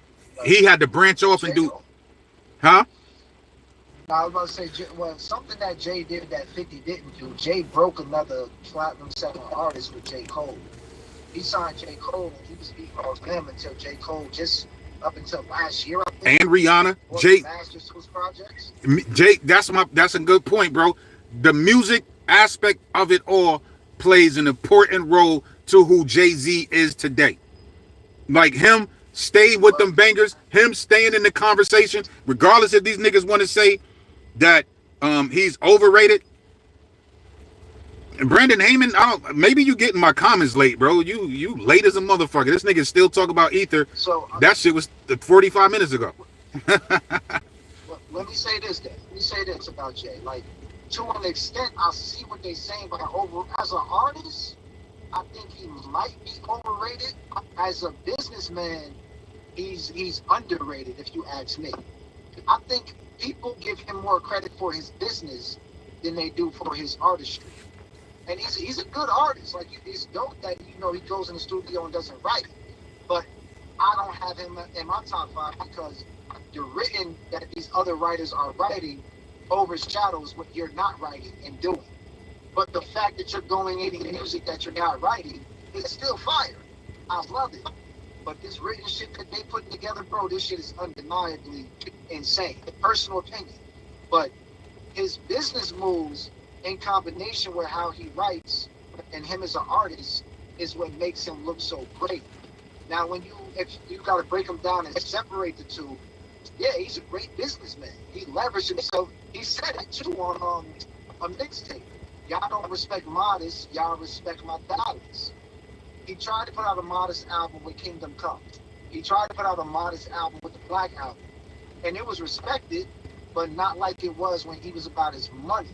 he had to branch off and do, huh? I was about to say, well, something that Jay did that 50 didn't do. Jay broke another platinum selling artist with J. Cole. He signed J. Cole, and he was beating off him until J. Cole just up until last year, I think. And Rihanna, Jay, masters to his projects. Jay, that's a good point, bro. The music aspect of it all plays an important role to who Jay-Z is today. Like him staying with them bangers, him staying in the conversation, regardless if these niggas want to say that he's overrated. And Brandon Heyman, maybe you getting my comments late, bro. You late as a motherfucker. This nigga still talk about Ether. So that shit was 45 minutes ago. Let me say this then. Let me say this about Jay. Like, to an extent, I see what they're saying, but as an artist, I think he might be overrated. As a businessman, he's underrated, if you ask me. I think people give him more credit for his business than they do for his artistry. And he's a good artist. Like, it's dope that, you know, he goes in the studio and doesn't write. But I don't have him in my top 5 because the written that these other writers are writing overshadows what you're not writing and doing. But the fact that you're going into music that you're not writing is still fire. I love it. But this written shit that they put together, bro, this shit is undeniably insane. Personal opinion. But his business moves in combination with how he writes and him as an artist, is what makes him look so great. Now, if you got to break him down and separate the two, yeah, he's a great businessman. He leveraged himself. He said it too on a mixtape. Y'all don't respect Modest, y'all respect my dollars. He tried to put out a Modest album with Kingdom Come. He tried to put out a Modest album with the Black Album. And it was respected, but not like it was when he was about his money,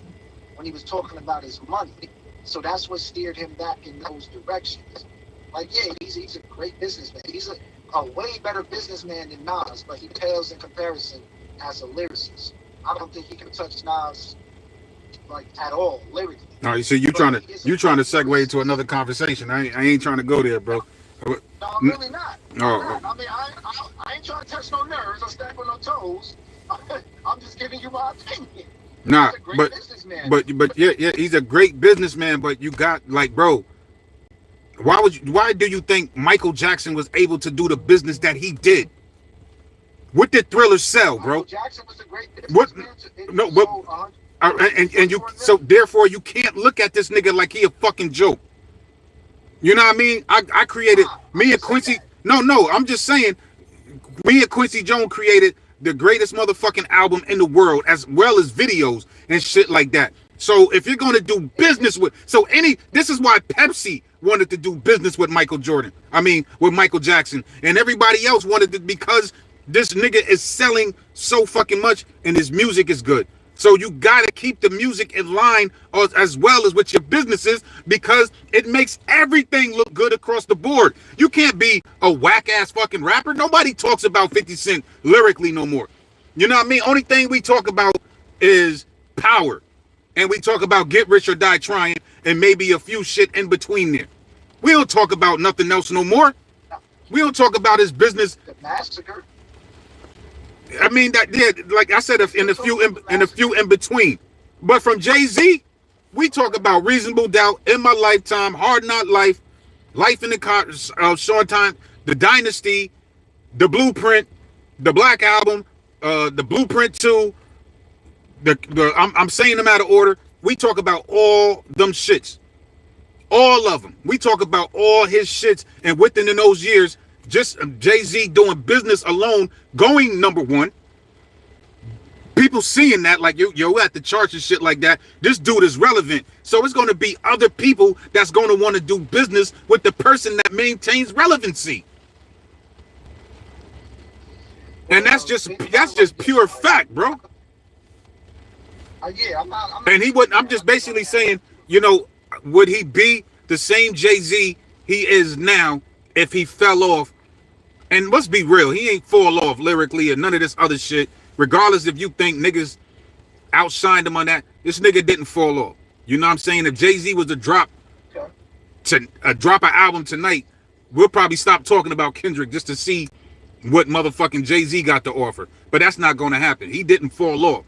when he was talking about his money. So that's what steered him back in those directions. Like, yeah, he's a great businessman. He's a way better businessman than Nas, but he pales in comparison as a lyricist. I don't think he can touch Nas like at all lyrically. All right, so you trying to segue into another conversation. I ain't trying to go there, bro. No, I'm really not. Oh. I mean, I ain't trying to touch no nerves or step on no toes. I'm just giving you my opinion. Nah, He's a great businessman. but yeah, he's a great businessman. But you got like, bro, why do you think Michael Jackson was able to do the business that he did? What did Thriller sell, bro? Michael Jackson was a great businessman. So therefore you can't look at this nigga like he a fucking joke. You know what I mean? I created me and Quincy. No, I'm just saying, me and Quincy Jones created the greatest motherfucking album in the world, as well as videos and shit like that. So if you're gonna do business with, this is why Pepsi wanted to do business with Michael Jackson, and everybody else wanted to, because this nigga is selling so fucking much and his music is good. So you gotta keep the music in line as well as with your businesses, because it makes everything look good across the board. You can't be a whack ass fucking rapper. Nobody talks about 50 Cent lyrically no more. You know what I mean? Only thing we talk about is power. And we talk about get rich or die trying, and maybe a few shit in between there. We don't talk about nothing else no more. We don't talk about his business. The massacre. I mean, that did, like I said, in a few in between. But from Jay-Z, we talk about Reasonable Doubt, In My Lifetime, Hard Not Life, Life in the Car, Short Time, The Dynasty, The Blueprint, The Black Album, The Blueprint 2. I'm saying them out of order. We talk about all them shits, all of them. We talk about all his shits, and within those years, just Jay-Z doing business alone, going #1. People seeing that, like, yo at the charts and shit like that. This dude is relevant. So it's going to be other people that's going to want to do business with the person that maintains relevancy. And that's just pure fact, bro. Yeah, I'm not. And he wouldn't. I'm just basically saying, would he be the same Jay-Z he is now if he fell off? And let's be real, he ain't fall off lyrically or none of this other shit. Regardless if you think niggas outshined him on that, this nigga didn't fall off. You know what I'm saying? If Jay-Z was to drop an album tonight, we'll probably stop talking about Kendrick just to see what motherfucking Jay-Z got to offer. But that's not going to happen. He didn't fall off.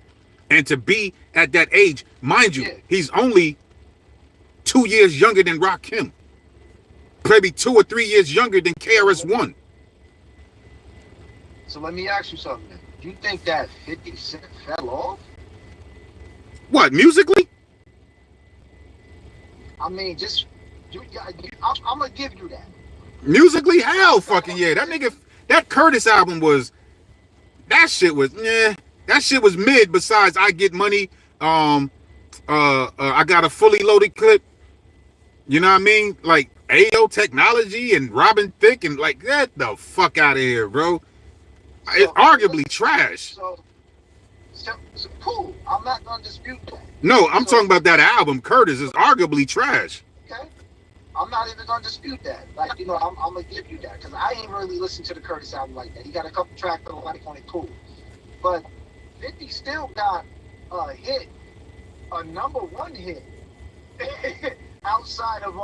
And to be at that age, mind you, he's only 2 years younger than Rakim. Maybe 2 or 3 years younger than KRS-One. So let me ask you something. Do you think that 50 Cent fell off? What, musically? I mean, I'm going to give you that. Musically? Hell fucking yeah. That Curtis album that shit was mid, besides I Get Money. I Got a Fully Loaded Clip. You know what I mean? Like AO Technology and Robin Thicke, and like, get the fuck out of here, bro. It's arguably trash. So cool. I'm not gonna dispute that. No, I'm talking about that album. Curtis is arguably trash. Okay. I'm not even gonna dispute that. Like, I'm gonna give you that, because I ain't really listened to the Curtis album like that. He got a couple tracks that I like on it, cool. But 50 still got a hit, a #1 hit, outside of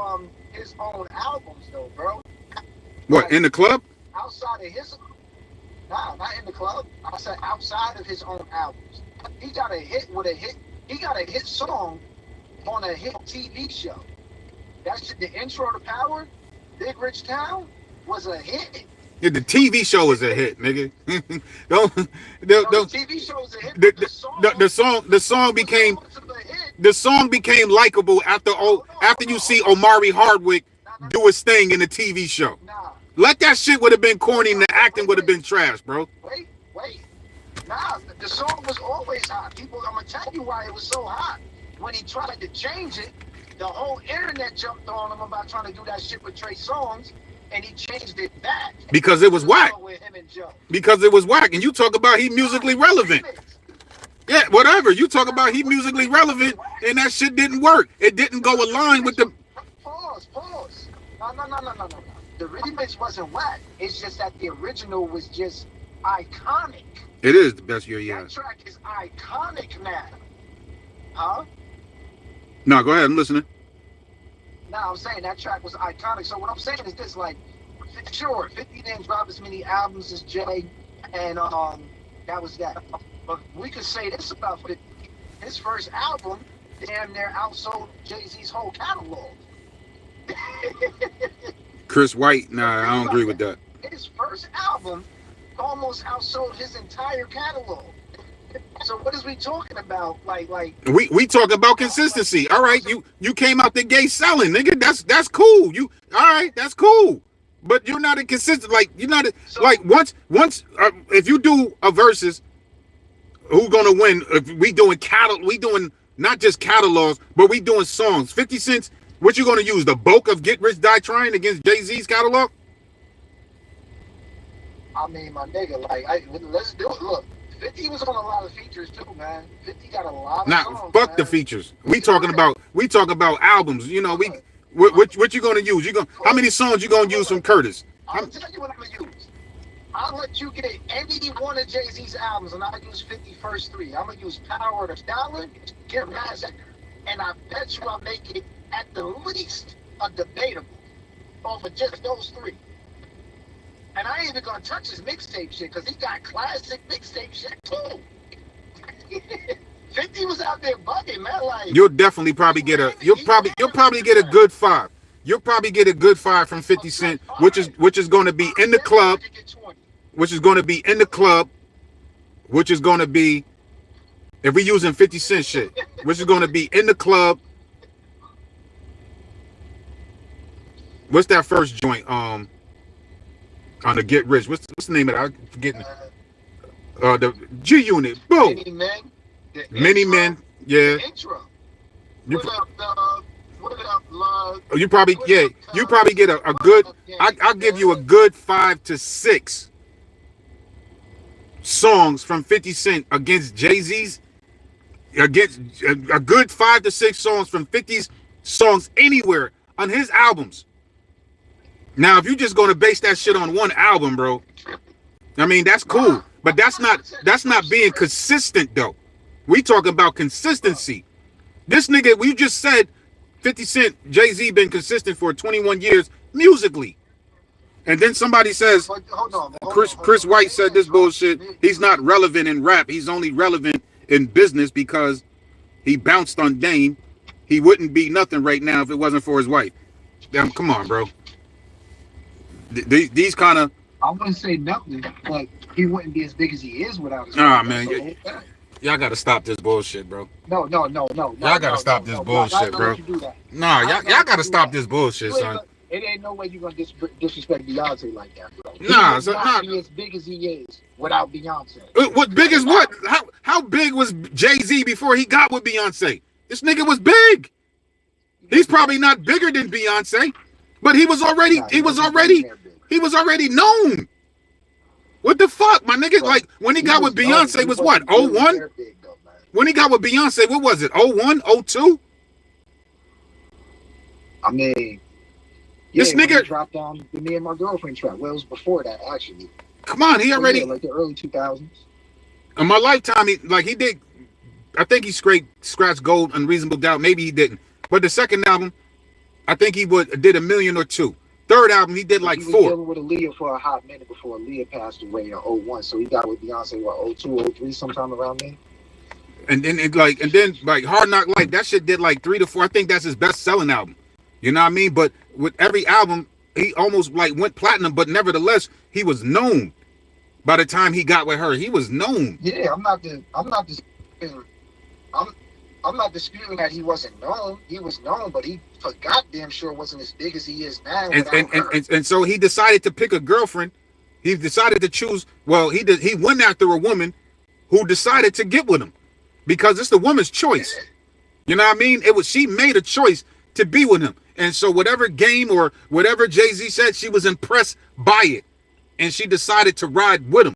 his own albums, though, bro. What, like, in the club? Outside of his, nah, not in the club. I said outside of his own albums. He got a hit with a hit. He got a hit song on a hit TV show. That's the intro to Power. Big Rich Town was a hit. Yeah, the TV show is a hit, nigga. The TV show is a hit. The song became likable after you see Omari Hardwick do his thing in the TV show. Nah. Let that shit would have been corny and the acting would have been trash, bro. Wait. Nah, the song was always hot. People, I'm gonna tell you why it was so hot. When he tried to change it, the whole internet jumped on him about trying to do that shit with Trey Songz, and he changed it back. Because it was whack. With him and Joe. Because it was whack. And you talk about he musically relevant. Yeah, whatever. You talk about he musically relevant, and that shit didn't work. It didn't go align with the... Pause. No. The remix wasn't whack. It's just that the original was just iconic. It is the best year he That has. track is iconic now. Huh? No, go ahead. I'm listening. No, I'm saying that track was iconic. So what I'm saying is this, like, sure, 50 didn't drop as many albums as Jay, and that was that. But we could say this about 50. His first album damn near outsold Jay-Z's whole catalog. Chris White, nah, I don't agree with that. His first album almost outsold his entire catalog. So what is we talking about? Like we talking about consistency. All right, you came out the gate selling, nigga. That's cool. You all right? That's cool. But you're not inconsistent. Like you're not like once if you do a versus, who's gonna win? If we doing not just catalogs, but we doing songs. 50 Cent. What you gonna use? The bulk of Get Rich Die Trying against Jay-Z's catalog? I mean, my nigga, like, let's do it. Look, 50 was on a lot of features too, man. 50 got a lot of songs, fuck man. the features. We talking about albums. You know, what you gonna use? How many songs you gonna use from Curtis? I'll tell you what I'm gonna use. I'll let you get any one of Jay-Z's albums, and I'll use 50 first three. I'm gonna use Power of the Dollar, Get Massacre, and I bet you I'll make it at the least a debatable over just those three. And I ain't even gonna touch his mixtape shit because he got classic mixtape shit too. 50 was out there bugging, man. Like you'll definitely probably get you'll probably get a good 5. You'll probably get a good 5 from 50 Cent, which is going to be in the club, which is going to be in the club, which is going to be if we using 50 Cent shit, which is going to be in the club. What's that first joint? On the Get Rich. What's the name of it? I'm forgetting. The G Unit. Boom. Many Men. Yeah. The intro. You You probably get a good. I'll give you a good 5 to 6 songs from 50 Cent against Jay-Z's. Against a good 5 to 6 songs from 50's songs anywhere on his albums. Now, if you're just gonna base that shit on one album, bro, I mean that's cool, but that's not being consistent though. We talking about consistency. This nigga, we just said 50 Cent, Jay-Z been consistent for 21 years musically, and then somebody says Chris White said this bullshit. He's not relevant in rap. He's only relevant in business because he bounced on Dame. He wouldn't be nothing right now if it wasn't for his wife. Damn, come on, bro. These kind of... I wouldn't say nothing, but he wouldn't be as big as he is without his... man. Y'all got to stop this bullshit, bro. No. Y'all got to stop this bullshit, bro. Nah, y'all got to stop this bullshit, son. It ain't no way you're going to disrespect Beyonce like that, bro. Nah, he would not be as big as he is without Beyonce. What big is what? How big was Jay-Z before he got with Beyonce? This nigga was big. He's probably not bigger than Beyonce, but he was already known. What the fuck, my nigga? Like when he got with Beyonce was what? 01? When he got with Beyonce, what was it? 01, 02? I mean, this nigga dropped down the Me and My Girlfriend track. Well, it was before that actually. Come on, he already like the early 2000s. In my lifetime, he did. I think he scratched gold, Unreasonable Doubt. Maybe he didn't. But the second album, I think he did 1 million or 2. Third album, he did like 4. He was dealing with Aaliyah for a hot minute before Aaliyah passed away in 01. So he got with Beyonce what 02, 03, sometime around there. And then Hard Knock Life, that shit did like 3 to 4. I think that's his best selling album. You know what I mean? But with every album, he almost like went platinum. But nevertheless, he was known. By the time he got with her, he was known. Yeah, I'm not I'm not disputing that he wasn't known. He was known, but he for goddamn sure wasn't as big as he is now. And so he decided to pick a girlfriend. He decided to choose. Well, he went after a woman who decided to get with him because it's the woman's choice. You know what I mean? She made a choice to be with him. And so whatever game or whatever Jay-Z said, she was impressed by it. And she decided to ride with him.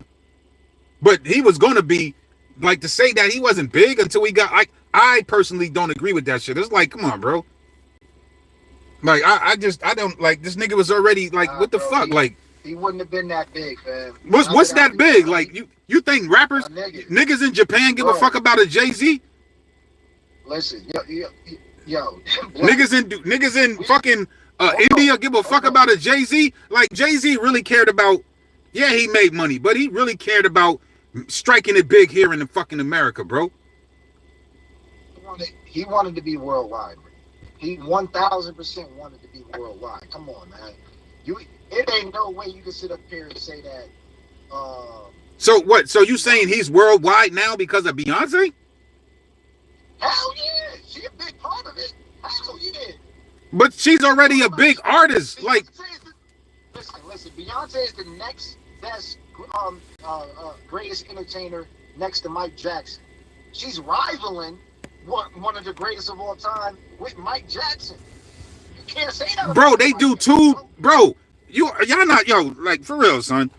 But he was going to be, like, to say that he wasn't big until he got, I personally don't agree with that shit. It's like, come on, bro. Like, I don't, like, this nigga was already, like, what the fuck? He wouldn't have been that big, man. What's that big? Like, you think rappers, niggas in Japan give a fuck about a Jay-Z? Listen, yo. niggas in fucking India give a fuck about a Jay-Z? Like, Jay-Z really cared about, yeah, he made money, but he really cared about striking it big here in the fucking America, bro. He wanted to be worldwide, bro. He 1000% wanted to be worldwide. Come on, man. It ain't no way you can sit up here and say that. So what? So you saying he's worldwide now because of Beyonce? Hell yeah, she a big part of it. Hell yeah. But she's already a big artist. Like, listen. Beyonce is the next best, greatest entertainer next to Mike Jackson. She's rivaling one of the greatest of all time with Mike Jackson. You can't say that. Bro, they do too. Bro, y'all not, like, for real, son.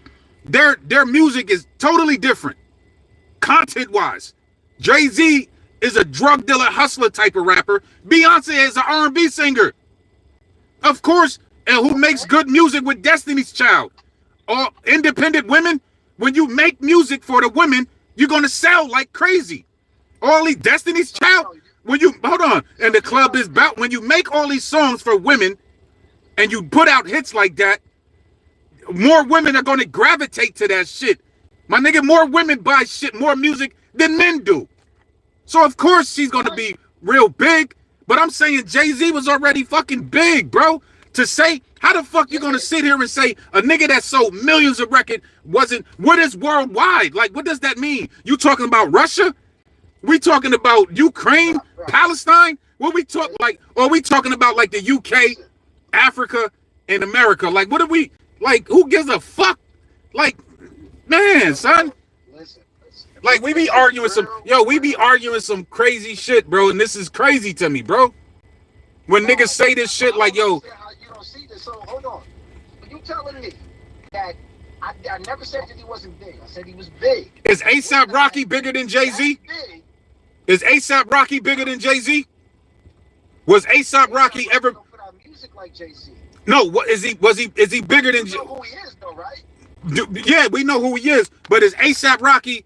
Their music is totally different, content wise. Jay-Z is a drug dealer, hustler type of rapper. Beyonce is an R&B singer, of course, and who makes good music with Destiny's Child. All independent women. When you make music for the women, you're gonna sell like crazy. All these Destiny's Child. When you hold on, and the club is about when you make all these songs for women, and you put out hits like that, more women are gonna gravitate to that shit. My nigga, more women buy shit, more music than men do. So of course she's gonna be real big. But I'm saying Jay-Z was already fucking big, bro. To say, how the fuck you gonna sit here and say a nigga that sold millions of records wasn't, what is worldwide? Like, what does that mean? You talking about Russia? We talking about Ukraine, Palestine? What we talk like? Or we talking about like the UK, Africa, and America? Like, what are we, like, who gives a fuck? Like, man, son. Like, we be arguing some crazy shit, bro, and this is crazy to me, bro. When niggas say this shit like, yo. You don't see this, so hold on. You telling me that I never said that he wasn't big. I said he was big. Is A$AP Rocky bigger than Jay-Z? Is A$AP Rocky bigger than Jay-Z? Was A$AP Rocky ever put out music like Jay-Z? No, what is he bigger than You know who he is though, right? Yeah, we know who he is, but is A$AP Rocky,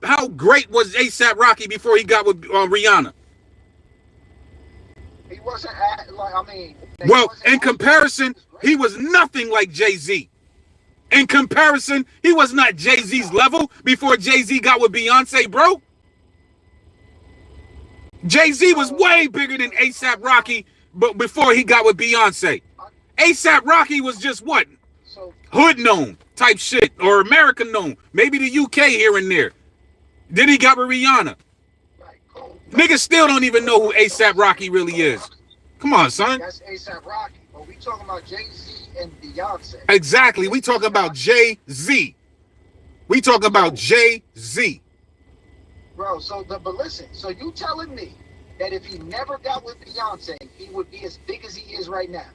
how great was A$AP Rocky before he got with Rihanna? He wasn't well, in comparison, he was nothing like Jay-Z. In comparison, he was not Jay-Z's level before Jay-Z got with Beyonce, bro. Jay-Z was way bigger than A$AP Rocky, but before he got with Beyonce. A$AP Rocky was just what? Hood known type shit, or American known. Maybe the UK here and there. Then he got with Rihanna. Niggas still don't even know who A$AP Rocky really is. Come on, son. That's A$AP Rocky. But we talking about Jay-Z and Beyonce. Exactly. We talking about Jay-Z. We talking about Jay-Z. Bro, but listen. So you telling me that if he never got with Beyonce, he would be as big as he is right now?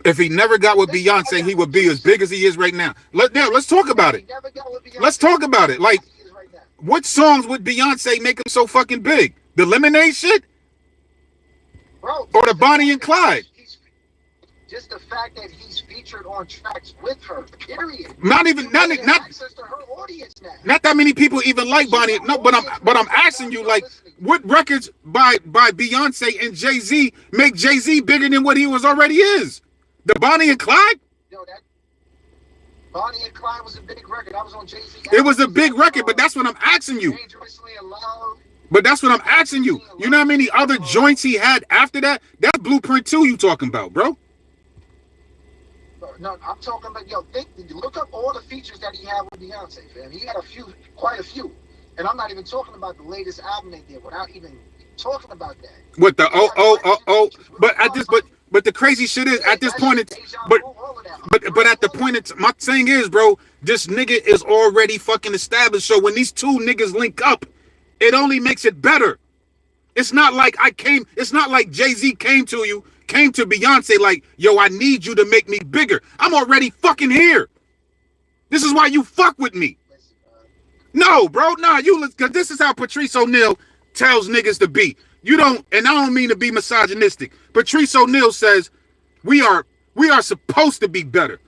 If he never got with Beyonce, he would be as big as he is right now. Let's talk about it. Let's talk about it. Like, what songs would Beyonce make him so fucking big? The Lemonade shit? Bro, or the Bonnie and Clyde? Just the fact that he's featured on tracks with her, period. Not access to her audience now. Not that many people even like Bonnie. No, but I'm asking you, like, what records by Beyonce and Jay-Z make Jay-Z bigger than what he was already is? The Bonnie and Clyde? Yo, that Bonnie and Clyde was a big record. That was on Jay-Z. It was a big record, but that's what I'm asking you. Dangerously in Love. But that's what I'm asking you. You know how many other joints he had after that? That's Blueprint 2 you talking about, bro. No, I'm talking about, look up all the features that he had with Beyonce, fam. He had quite a few. And I'm not even talking about the latest album they did without even talking about that. With the but at this, but the crazy shit is at this point, but at the point, my thing is, bro, this nigga is already fucking established. So when these two niggas link up, it only makes it better. It's not like it's not like Jay-Z came to Beyonce like, yo, I need you to make me bigger. I'm already fucking here. This is why you fuck with me. No, bro, nah, cause this is how Patrice O'Neal tells niggas to be. You don't, and I don't mean to be misogynistic. Patrice O'Neal says we are supposed to be better.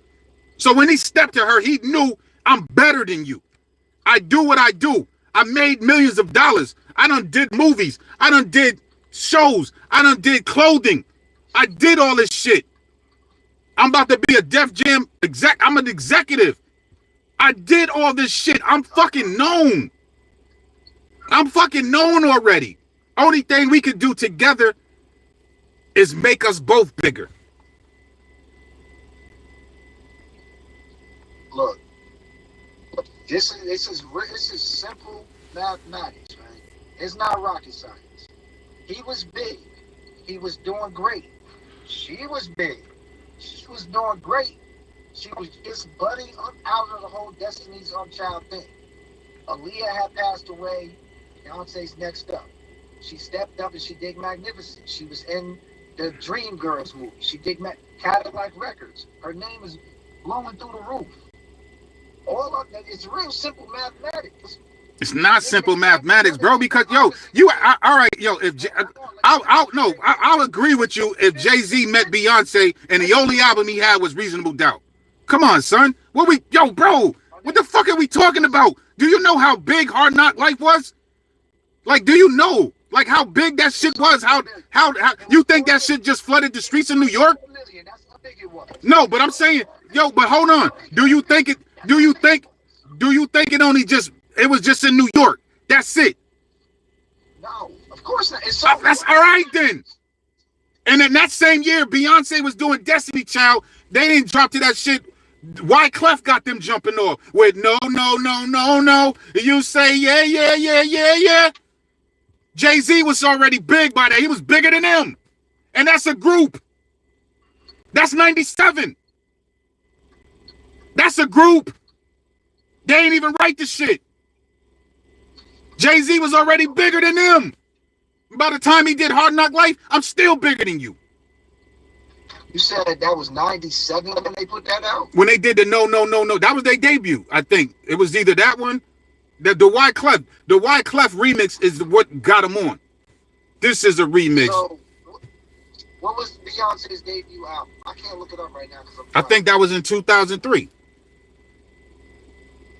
So when he stepped to her, he knew I'm better than you. I do what I do. I made millions of dollars. I done did movies. I done did shows. I done did clothing. I did all this shit. I'm about to be a Def Jam exec. I'm an executive. I did all this shit. I'm fucking known. I'm fucking known already. Only thing we could do together is make us both bigger. Look, this is simple mathematics, man. It's not rocket science. He was big. He was doing great. She was big. She was doing great. She was just budding up out of the whole Destiny's Child thing. Aaliyah had passed away. Beyonce's next up. She stepped up and she did Magnificent. She was in the Dreamgirls movie. She did Cadillac Records. Her name is blowing through the roof. All of that, it's real simple mathematics. It's not simple mathematics, bro. Because all right, yo. If I'll agree with you if Jay-Z met Beyonce and the only album he had was Reasonable Doubt. Come on, son. Bro? What the fuck are we talking about? Do you know how big Hard Knock Life was? Like, do you know like how big that shit was? How you think that shit just flooded the streets of New York? No, but I'm saying, but hold on. Do you think it only it was just in New York? That's it. No, of course not. That's all right then. And in that same year, Beyonce was doing Destiny Child. They didn't drop to that shit. Wyclef got them jumping off with no. You say yeah. Jay-Z was already big by that. He was bigger than them. And that's a group. That's 97. That's a group. They ain't even write the shit. Jay-Z was already bigger than them. By the time he did Hard Knock Life, I'm still bigger than you. You said that was 97 when they put that out? When they did the no. That was their debut, I think. It was either that one. The Wyclef remix is what got him on. This is a remix. So, what was Beyonce's debut album? I can't look it up right now. I think that was in 2003.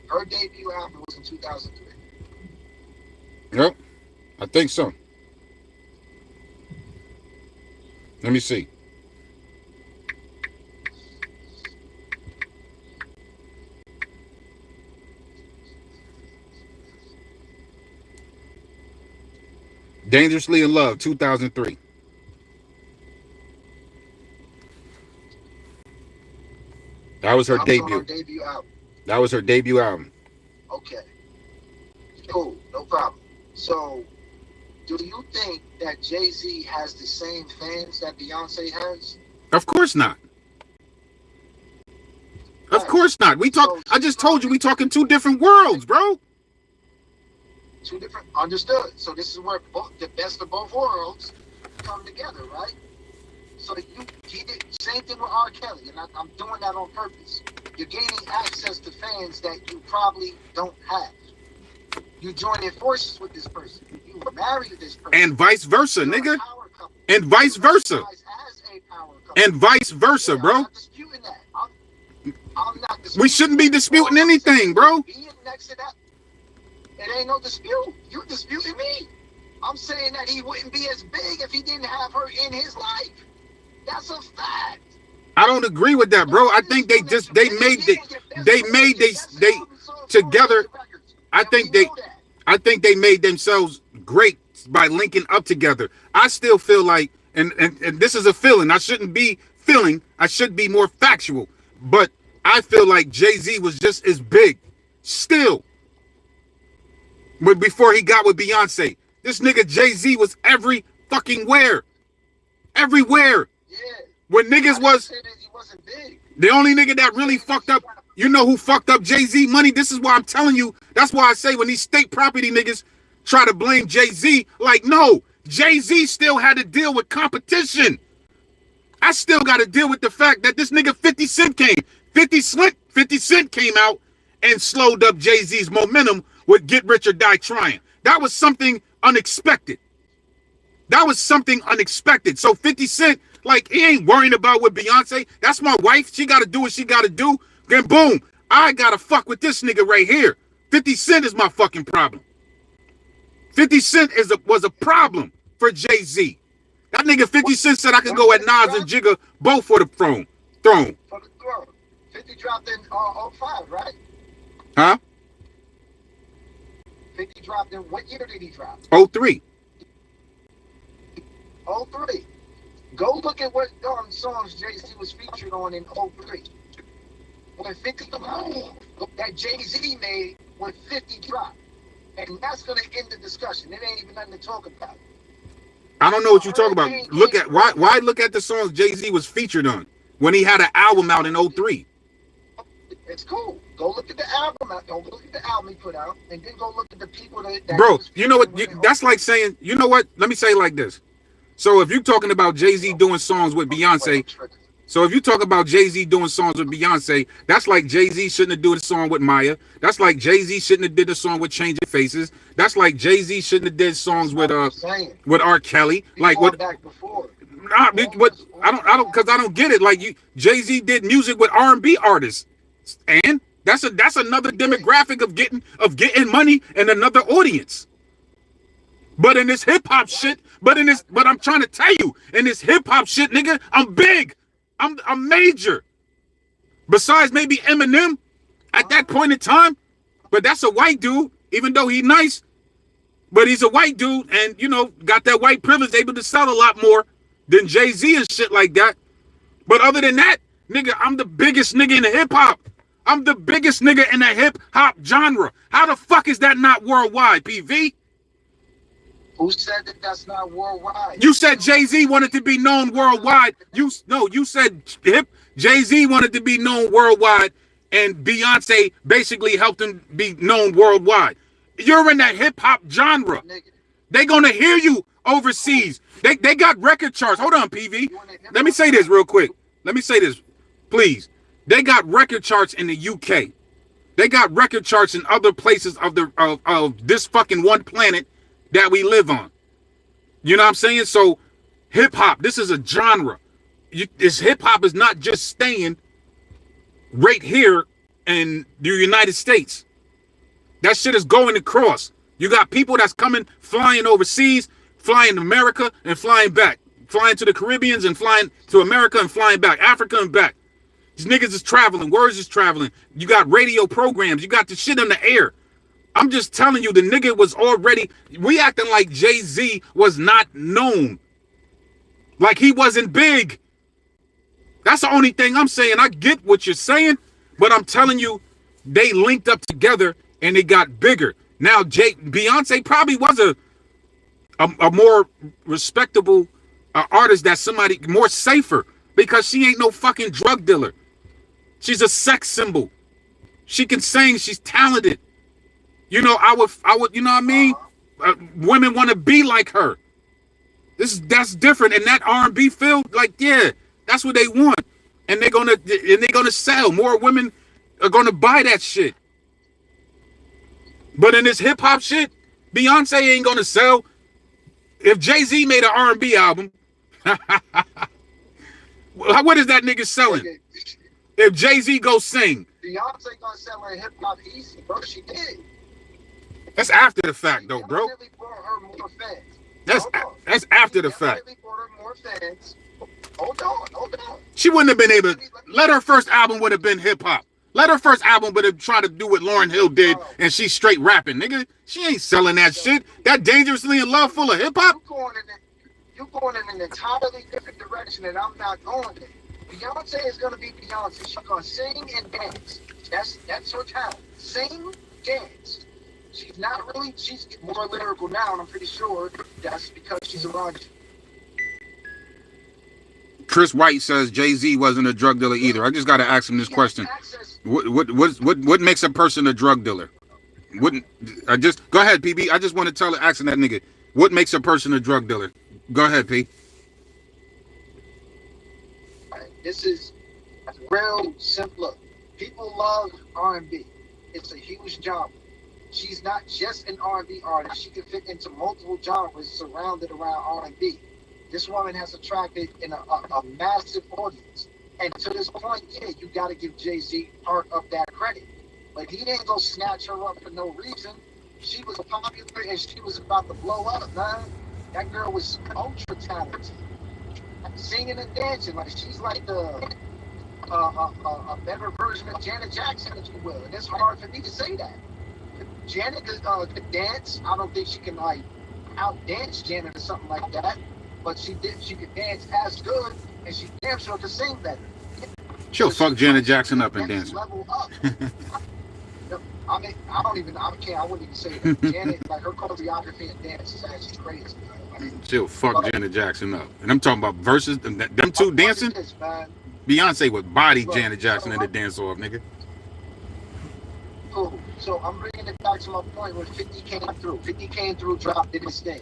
Her debut album was in 2003. Yep, I think so. Let me see. Dangerously in Love, 2003. That was her debut. That was her debut album. Okay. Cool, no problem. So, do you think that Jay-Z has the same fans that Beyonce has? Of course not. Of course not. I just told you we talking two different worlds, bro. Two different, understood. So this is where the best of both worlds come together, right? So he did same thing with R. Kelly, and I'm doing that on purpose. You're gaining access to fans that you probably don't have. You joining forces with this person. You marry this person. And vice versa, nigga. And vice versa. And vice versa, bro. I'm not disputing that. I'm not disputing. We shouldn't be disputing anything, bro. Being next to that, it ain't no dispute. You disputing me. I'm saying that he wouldn't be as big if he didn't have her in his life. That's a fact. I don't agree with that, bro. I think they together. I think they made themselves great by linking up together. I still feel like, and this is a feeling. I shouldn't be feeling. I should be more factual. But I feel like Jay-Z was just as big still. But before he got with Beyonce, this nigga Jay-Z was every fucking where. Everywhere. Yeah. When niggas was He wasn't big. the only nigga that really fucked up, you know who fucked up Jay-Z money? This is why I'm telling you. That's why I say when these state property niggas try to blame Jay-Z, like, no, Jay-Z still had to deal with competition. I still got to deal with the fact that this nigga 50 Cent came. 50 Cent came out and slowed up Jay-Z's momentum with Get Rich or Die Trying. That was something unexpected. That was something unexpected. So 50 Cent, like, he ain't worrying about what Beyonce. That's my wife. She got to do what she got to do. Then boom, I got to fuck with this nigga right here. 50 Cent is my fucking problem. 50 Cent was a problem for Jay-Z. That nigga 50 Cent said I could go at Nas and Jigga both for the throne. For the throne. 50 dropped in 05, right? Huh? 50 dropped in, what year did he drop? 03. 03. Go look at what songs Jay-Z was featured on in 03. When 50 come out, that Jay-Z made when 50 dropped. And that's going to end the discussion. It ain't even nothing to talk about. I don't know what you're talking about. Look at why look at the songs Jay-Z was featured on when he had an album out in 03. It's cool. Go look at the album out. Go look at the album he put out, and then go look at the people that Bro, you know what? That's like saying, you know what? Let me say it like this. So if you're talking about Jay-Z doing songs with Beyonce, that's like Jay-Z shouldn't have done a song with Maya. That's like Jay-Z shouldn't have did a song with Changing Faces. That's like Jay-Z shouldn't have did songs with R. Kelly. Like what? Nah, what? I don't get it. Like Jay-Z did music with R&B artists, and that's another demographic of getting money and another audience. But in this hip hop shit, but I'm trying to tell you, in this hip hop shit, nigga, I'm big. I'm major. Besides maybe Eminem at that point in time, but that's a white dude, even though he's nice, but he's a white dude and, you know, got that white privilege, able to sell a lot more than Jay-Z and shit like that. But other than that, nigga, I'm the biggest nigga in the hip hop. I'm the biggest nigga in the hip hop genre. How the fuck is that not worldwide, PV? Who said that that's not worldwide? You said Jay-Z wanted to be known worldwide. You said Jay-Z wanted to be known worldwide, and Beyonce basically helped him be known worldwide. You're in that hip hop genre. They gonna hear you overseas. They got record charts. Hold on, PV. Let me say this real quick. Let me say this, please. They got record charts in the UK. They got record charts in other places of this fucking one planet that we live on. You know what I'm saying? So hip hop, this is a genre. This hip hop is not just staying right here in the United States. That shit is going across. You got people that's coming, flying overseas, flying to America and flying back. Flying to the Caribbeans and flying to America and flying back. Africa and back. These niggas is traveling. Words is traveling. You got radio programs. You got the shit in the air. I'm just telling you, the nigga was already, we acting like Jay-Z was not known. Like he wasn't big. That's the only thing I'm saying. I get what you're saying, but I'm telling you, they linked up together and they got bigger. Now, Beyonce probably was a more respectable artist, that somebody more safer, because she ain't no fucking drug dealer. She's a sex symbol. She can sing. She's talented. You know, I would, you know what I mean? Women want to be like her. That's different. In that R&B field, like, yeah, that's what they want. And they're gonna sell. More women are gonna buy that shit. But in this hip hop shit, Beyonce ain't gonna sell. If Jay-Z made an R&B album, what is that nigga selling? If Jay-Z go sing, Beyonce gonna sell her hip hop easy, bro. She did. That's after the fact, though, bro. Really brought her more fans. That's after the fact. Really brought her more fans. Hold on. She wouldn't have been able. Let her first album would have been hip hop. Let her first album would have tried to do what Lauryn Hill did, and she's straight rapping, nigga. She ain't selling that shit. That Dangerously in Love full of hip hop. You're going in an entirely different direction, and I'm not going in. Beyonce is gonna be Beyonce. She's gonna sing and dance. That's her talent. Sing, dance. She's not really. She's more lyrical now, and I'm pretty sure that's because she's around you. Chris White says Jay-Z wasn't a drug dealer either. I just got to ask him this question. What makes a person a drug dealer? Wouldn't I just go ahead, PB? I just want to asking that nigga, what makes a person a drug dealer? Go ahead, P. This is real simple. People love R&B. It's a huge genre. She's not just an R&B artist. She can fit into multiple genres surrounded around R&B. This woman has attracted a massive audience. And to this point, yeah, you got to give Jay-Z part of that credit. But he didn't go snatch her up for no reason. She was popular and she was about to blow up, man. That girl was ultra talented. Singing and dancing, like she's like a better version of Janet Jackson, if you will. And it's hard for me to say that. Janet could dance. I don't think she can like out-dance Janet or something like that. But she could dance as good, and she damn sure could sing better. She'll fuck Janet Jackson up and dance. Level up. I mean, I wouldn't even say that. Janet, like her choreography and dance is actually crazy. She'll fuck Janet Jackson up. And I'm talking about verses, them two dancing. Beyonce would body Janet Jackson in the dance off, nigga. Cool. So I'm bringing it back to my point when 50 came through. 50 came through, dropped in his thing.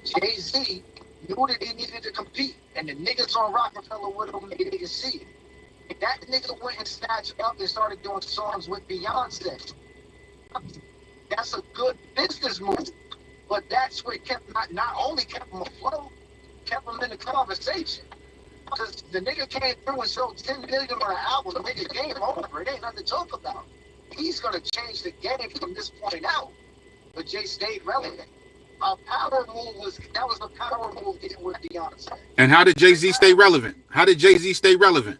Jay-Z knew that he needed to compete, and the niggas on Rockefeller with him, they didn't see it. That nigga went and snatched up and started doing songs with Beyonce. That's a good business move. But that's what kept not only kept him afloat, kept him in the conversation. Because the nigga came through and sold 10 million on an album, the nigga game over. It ain't nothing to talk about. He's gonna change the game from this point out. But Jay stayed relevant. A power move was a power move getting with Beyonce. And how did Jay-Z stay relevant? How did Jay-Z stay relevant?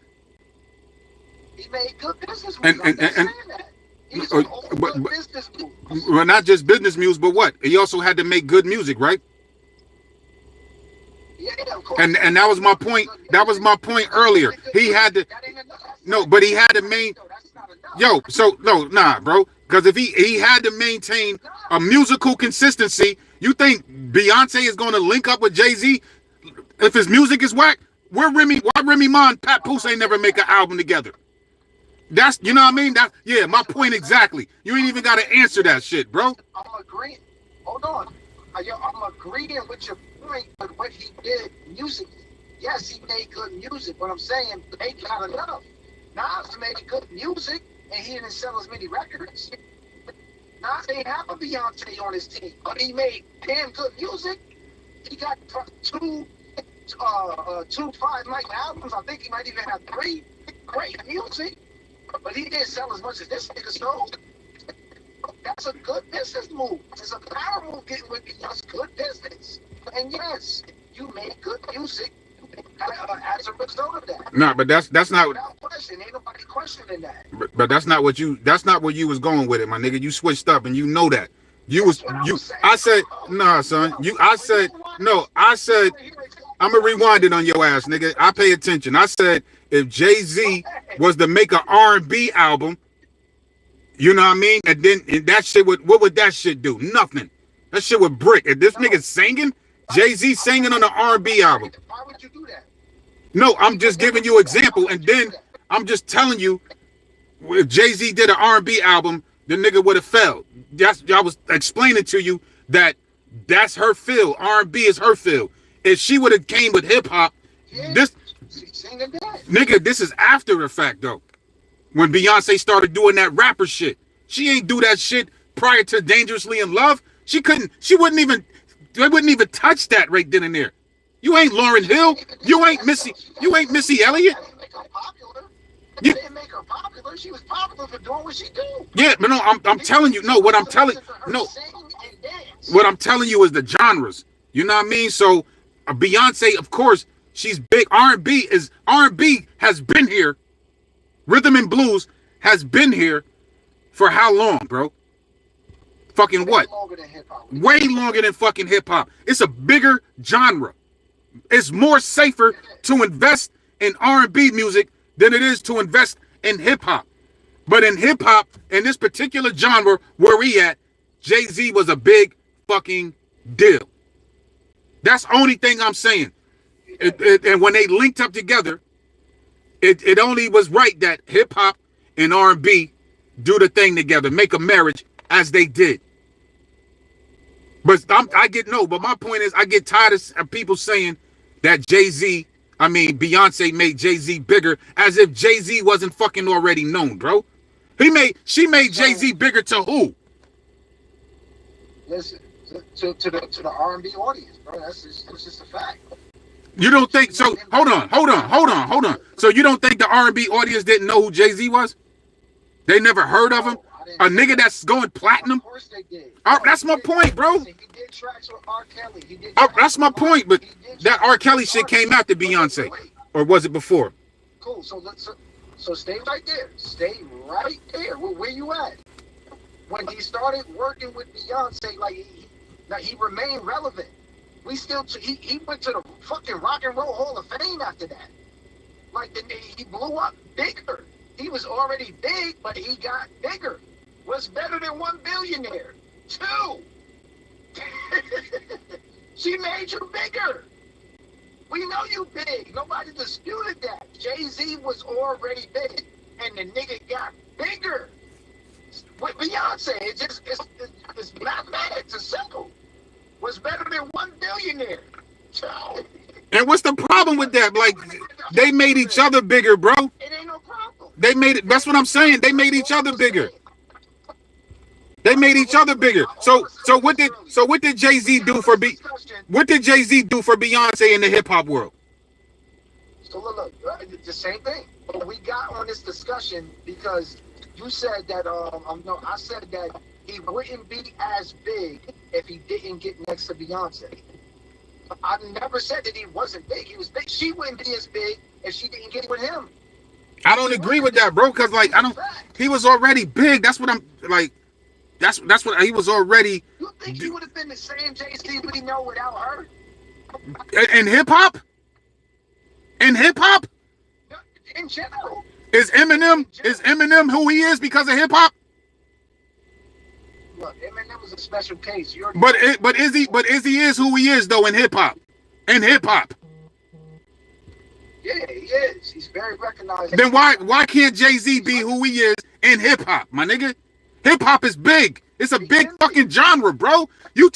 He made good business moves. I'm not saying that. He's good business moves. Well, not just business moves, but what? He also had to make good music, right? Yeah, of course. And that was my point. That was my point earlier. He had to. No, but he had to bro. Because if he had to maintain a musical consistency, you think Beyonce is going to link up with Jay-Z if his music is whack? Why Remy Ma and Pat Poose ain't never make an album together? That's, you know what I mean? Yeah, my point exactly. You ain't even got to answer that shit, bro. I'm agreeing. Hold on. I'm agreeing with your point, but what he did musically. Yes, he made good music, but I'm saying they got enough. Nas made good music, and he didn't sell as many records. Nas ain't have a Beyonce on his team, but he made damn good music. He got two 5-mic albums. I think he might even have 3 great music, but he didn't sell as much as this nigga sold. That's a good business move. It's a power move getting with Beyonce. Good business. And yes, you made good music as a result of that. No, but that's not. Without question, ain't nobody questioning that. But that's not what you. That's not where you was going with it, my nigga. You switched up, and you know that. I said, nah, son. I said, I'm gonna rewind it on your ass, nigga. I pay attention. I said, if Jay-Z was to make an R&B album, you know what I mean? And then that shit what would that shit do? Nothing. That shit would brick. If this nigga singing, Jay-Z singing on an R&B album. Why would you do that? No, I'm just giving you an example, and then I'm just telling you, if Jay-Z did an R&B album, the nigga would have failed. I was explaining to you that that's her field. R&B is her field. If she would have came with hip hop, this nigga, this is after the fact though. When Beyonce started doing that rapper shit, she ain't do that shit prior to Dangerously in Love. They wouldn't even touch that right then and there. You ain't Lauryn Hill. You ain't Missy Elliott. You didn't make her popular. She was popular for doing what she do. Yeah, but no, I'm telling you. No, what I'm telling you is the genres. You know what I mean? So Beyonce, of course, she's big. R&B has been here. Rhythm and blues has been here for how long, bro? Fucking what? Way longer than fucking hip hop. It's a bigger genre. It's more safer to invest in R&B music than it is to invest in hip hop. But in hip hop, in this particular genre where we at, Jay-Z was a big fucking deal. That's the only thing I'm saying. And when they linked up together, it only was right that hip hop and R&B do the thing together, make a marriage as they did. But but my point is, I get tired of people saying that Beyonce made Jay-Z bigger, as if Jay-Z wasn't fucking already known, bro. She made Jay-Z bigger to who? Listen, to the R&B audience, bro. That's just a fact. You don't think so? Hold on. So you don't think the R&B audience didn't know who Jay-Z was? They never heard of him? A nigga that's going platinum? Of course they did. That's my point, bro. He did tracks with R. Kelly. That's my point, but that R. Kelly shit came after Beyonce. Or was it before? Cool, so stay right there. Stay right there. Where you at? When he started working with Beyonce, he remained relevant. He went to the fucking Rock and Roll Hall of Fame after that. He blew up bigger. He was already big, but he got bigger. What's better than one billionaire? Two. She made you bigger. We know you big. Nobody disputed that. Jay-Z was already big, and the nigga got bigger. With Beyonce, it's mathematics. It's simple. What's better than one billionaire? Two. And what's the problem with that? They made each other bigger, bro. It ain't no problem. They made it. That's what I'm saying. They made each other bigger. They made each other bigger. So what did Jay-Z do for What did Jay-Z do for Beyonce in the hip hop world? So look, the same thing. But we got on this discussion because you said that I said that he wouldn't be as big if he didn't get next to Beyonce. I never said that he wasn't big. He was big. She wouldn't be as big if she didn't get with him. I don't agree with that, bro. Because he was already big. That's what I'm like. That's what he was already. You think he would have been the same Jay-Z we know without her? In hip hop? In hip hop? In general. Is Eminem who he is because of hip hop? Look, Eminem was a special case. But is he who he is though in hip hop? In hip hop. Yeah, he is. He's very recognized. Then why can't Jay-Z be who he is in hip hop, my nigga? Hip hop is big. It's a big fucking genre, bro. You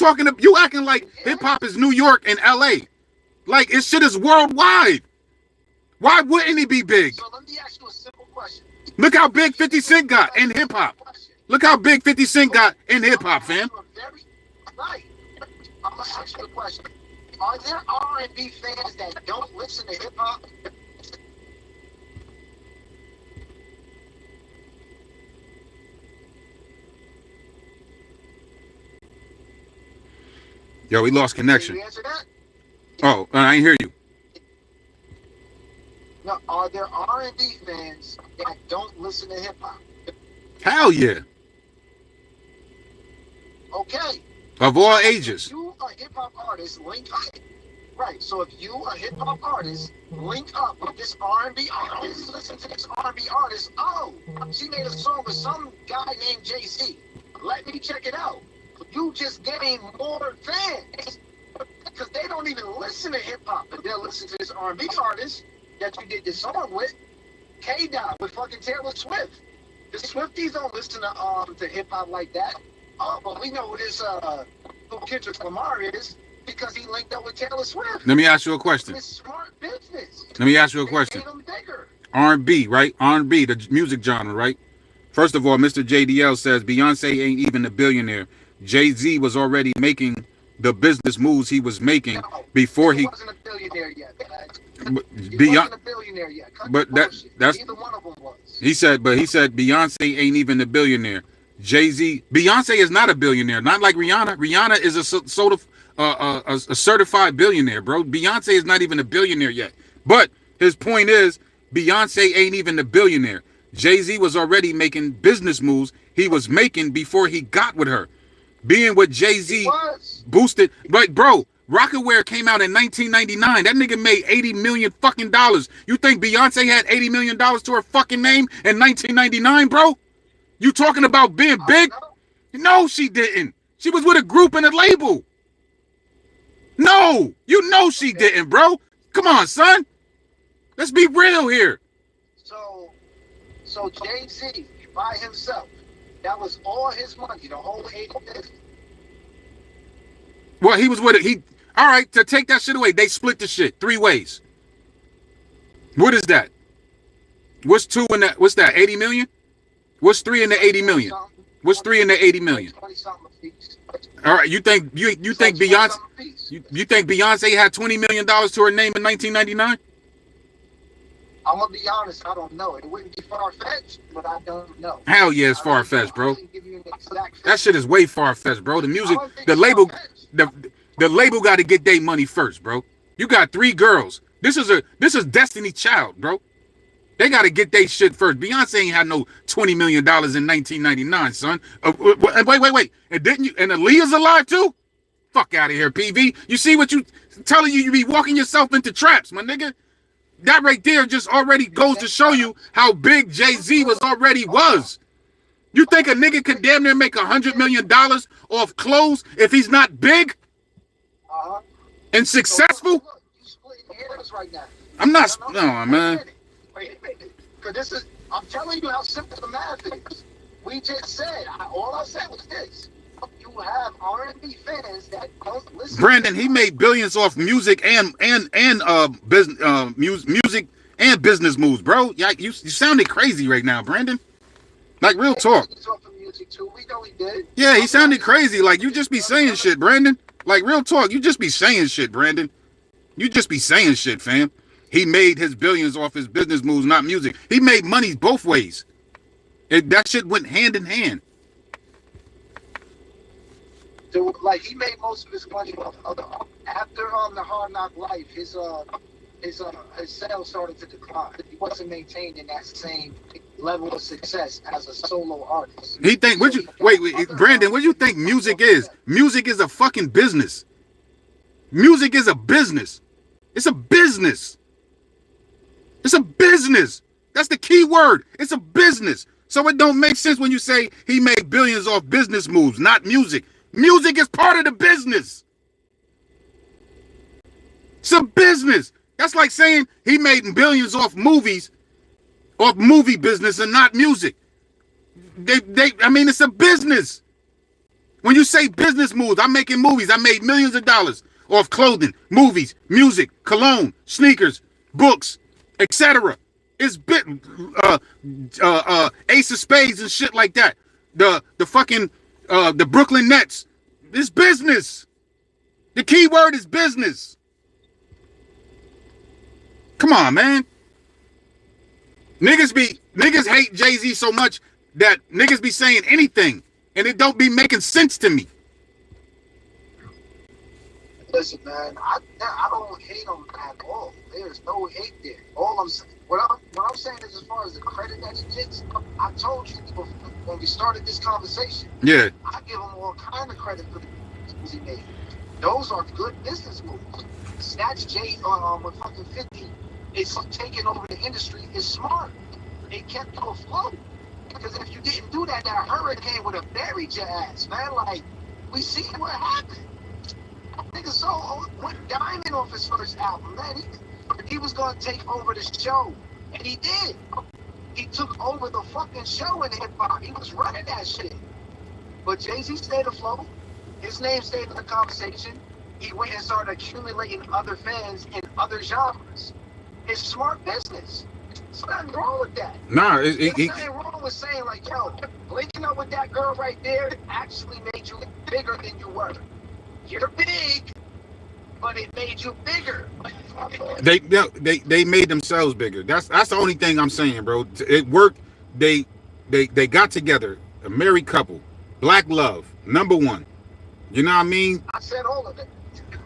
acting like hip hop is New York and LA. Like his shit is worldwide. Why wouldn't he be big? So let me ask you a simple question. Look how big 50 Cent got in hip hop. Look how big 50 Cent got in hip hop, fam. Right. I'm gonna ask you a question. Are there R&B fans that don't listen to hip hop? Yo, we lost connection. Can you answer that? Oh, I ain't hear you. No, are there R&B fans that don't listen to hip hop? Hell yeah. Okay. Of all ages. If you a hip hop artist, link up. Right. So if you a hip hop artist, link up with this R&B artist. Listen to this R&B artist. Oh, she made a song with some guy named Jay-Z. Let me check it out. You just gain more fans because they don't even listen to hip hop, but they'll listen to this R&B artist that you did this song with, K-Dot with fucking Taylor Swift. The Swifties don't listen to hip hop like that. But we know who this who Kendrick Lamar is because he linked up with Taylor Swift. Let me ask you a question. It's smart business. Let me ask you a question. R&B, right? R&B, the music genre, right? First of all, Mr. JDL says Beyonce ain't even a billionaire. Jay-Z was already making the business moves he was making before he wasn't a billionaire yet. He wasn't a billionaire yet. But that's neither one of them was. He said Beyonce ain't even a billionaire. Jay-Z, Beyonce is not a billionaire, not like Rihanna. Rihanna is a certified billionaire, bro. Beyonce is not even a billionaire yet. But his point is, Beyonce ain't even a billionaire. Jay-Z was already making business moves he was making before he got with her. Being with Jay-Z boosted, like, bro, Rockaware came out in 1999. That nigga made $80 million fucking dollars. You think Beyonce had $80 million to her fucking name in 1999, bro? You talking about being big? No, she didn't. She was with a group and a label. No, you know she didn't, bro. Come on, son. Let's be real here. So Jay-Z by himself, that was all his money, the whole 80 million. Well, he was with it. All right, to take that shit away, they split the shit 3 ways. What is that? What's 2 in that? What's that? 80 million? What's 3 in the 80 million? What's 3 in the 80 million? All right, you think Beyonce you think Beyonce had $20 million to her name in 1999? I'm gonna be honest, I don't know. It wouldn't be far-fetched, but I don't know. Hell yeah, it's far-fetched, bro. That shit is way far-fetched, bro. The music, the label got to get their money first, bro. You got 3 girls. This is Destiny Child, bro. They got to get their shit first. Beyonce ain't had no $20 million in 1999, son. Wait. And didn't you? And Aaliyah's alive too? Fuck out of here, PV. You see what you telling you be walking yourself into traps, my nigga. That right there just already goes to show you how big Jay-Z was. You think a nigga could damn near make $100 million off clothes if he's not big and successful? I'm not. No, man. Wait a minute. Because I'm telling you how simple the math is. We just said, all I said was this. You have R&B fans that don't listen. Brandon, he made billions off music and business, music and business moves, bro. You sounded crazy right now, Brandon. Like real talk. We know he did. Yeah, he sounded crazy. Like you just be saying shit, Brandon. Like real talk, you just be saying shit, Brandon. You just be saying shit, fam. He made his billions off his business moves, not music. He made money both ways. That shit went hand in hand. So, like, he made most of his money after the Hard Knock Life. His sales started to decline. He wasn't maintained in that same level of success as a solo artist. He think wait, Brandon, what do you think music is? Music is a fucking business. Music is a business. It's a business. It's a business. That's the key word. It's a business. So it don't make sense when you say he made billions off business moves, not music. Music is part of the business. It's a business. That's like saying he made billions off movies, off movie business and not music. I mean, it's a business. When you say business moves, I'm making movies. I made millions of dollars off clothing, movies, music, cologne, sneakers, books, etc. It's Ace of Spades and shit like that. The fucking the Brooklyn Nets. It's business. The key word is business. Come on, man. Niggas hate Jay-Z so much that niggas be saying anything and it don't be making sense to me. Listen, man, I don't hate him at all. There's no hate there. All I'm saying, what I'm saying is, as far as the credit that he gets, I told you before, when we started this conversation. Yeah. I give him all kind of credit for the moves he made. Those are good business moves. Snatch Jay with fucking 50 is taking over the industry is smart. It kept you afloat. Because if you didn't do that, that hurricane would have buried your ass, man. Like, we see what happened. Nigga went diamond off his first album, man. He was gonna take over the show, and he did. He took over the fucking show in hip hop. He was running that shit. But Jay-Z stayed afloat. His name stayed in the conversation. He went and started accumulating other fans in other genres. It's smart business. There's nothing wrong with that. Nah, There's nothing wrong with saying, like, yo, linking up with that girl right there actually made you bigger than you were. You're big, but it made you bigger. They made themselves bigger. That's the only thing I'm saying, bro. It worked. They got together, a married couple, black love, #1. You know what I mean? I said all of it.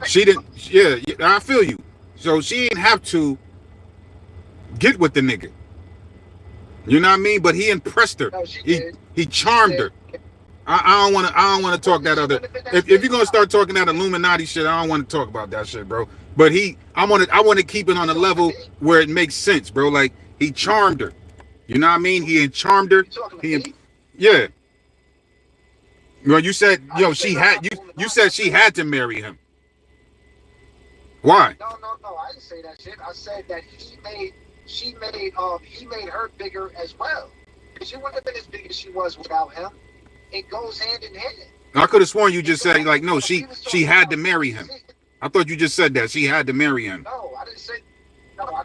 She didn't. Yeah, I feel you. So she didn't have to get with the nigga. You know what I mean? But he impressed her. No, she did. He charmed her. I don't want to talk that other. If you're gonna start talking that Illuminati shit, I don't want to talk about that shit, bro. But I want to keep it on a level where it makes sense, bro. Like he charmed her. You know what I mean? He charmed her. Yeah. Well, you said, I yo, didn't say she no had about you. fooling You around. said she had to marry him. Why? No, I didn't say that shit. I said that he made her bigger as well. She wouldn't have been as big as she was without him. It goes hand in hand. I could have sworn you It just goes, said like, no, we she was she talking had to about, marry him. I thought you just said that she had to marry him. no, I didn't say, no, I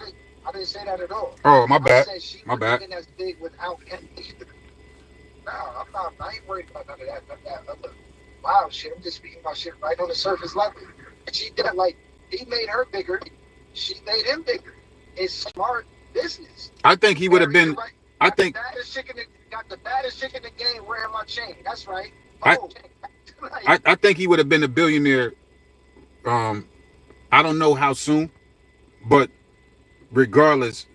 didn't say that at all. Oh, my I bad. said she My wouldn't have bad. been as big without him either. No, I ain't worried about none of that other wild shit. I'm just speaking about shit right on the surface level. And she did like, he made her bigger. She made him bigger. It's smart business. I think he would have Marry the been. right- I got the think. baddest chick in the, got the baddest chick in the game wearing my chain. That's right. I Oh, like, I think he would have been a billionaire. I don't know how soon, but regardless,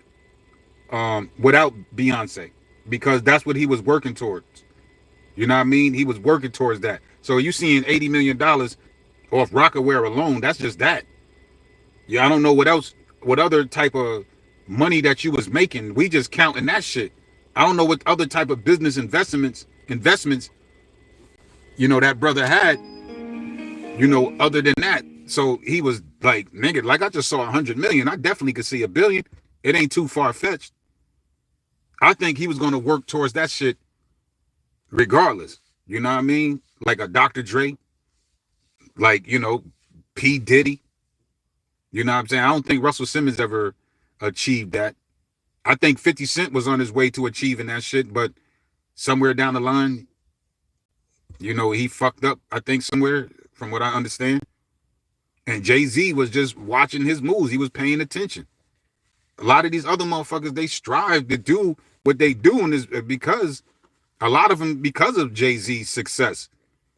without Beyonce, because that's what he was working towards. You know what I mean? He was working towards that. So you seeing $80 million off Rockaware alone? That's just that. Yeah, I don't know what else, what other type of money that you was making. We just counting that shit. I don't know what other type of business investments, that brother had, other than that. So he was like, nigga, like I just saw 100 million. I definitely could see a billion. It ain't too far fetched. I think he was going to work towards that shit regardless. You know what I mean? Like a Dr. Dre, like, P. Diddy. You know what I'm saying? I don't think Russell Simmons ever achieved that. I think 50 Cent was on his way to achieving that shit, but somewhere down the line, he fucked up, I think, somewhere, from what I understand. And Jay-Z was just watching his moves. He was paying attention. A lot of these other motherfuckers, they strive to do what they doing is because a lot of them, because of Jay-Z's success.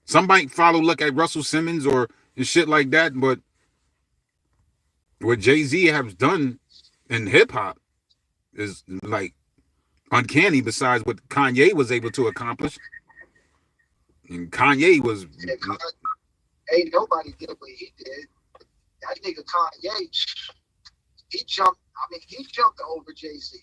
Some might look at Russell Simmons or and shit like that, but what Jay-Z has done in hip-hop is like uncanny besides what Kanye was able to accomplish. And Kanye was... ain't nobody did what he did. That nigga Kanye, he jumped over Jay-Z.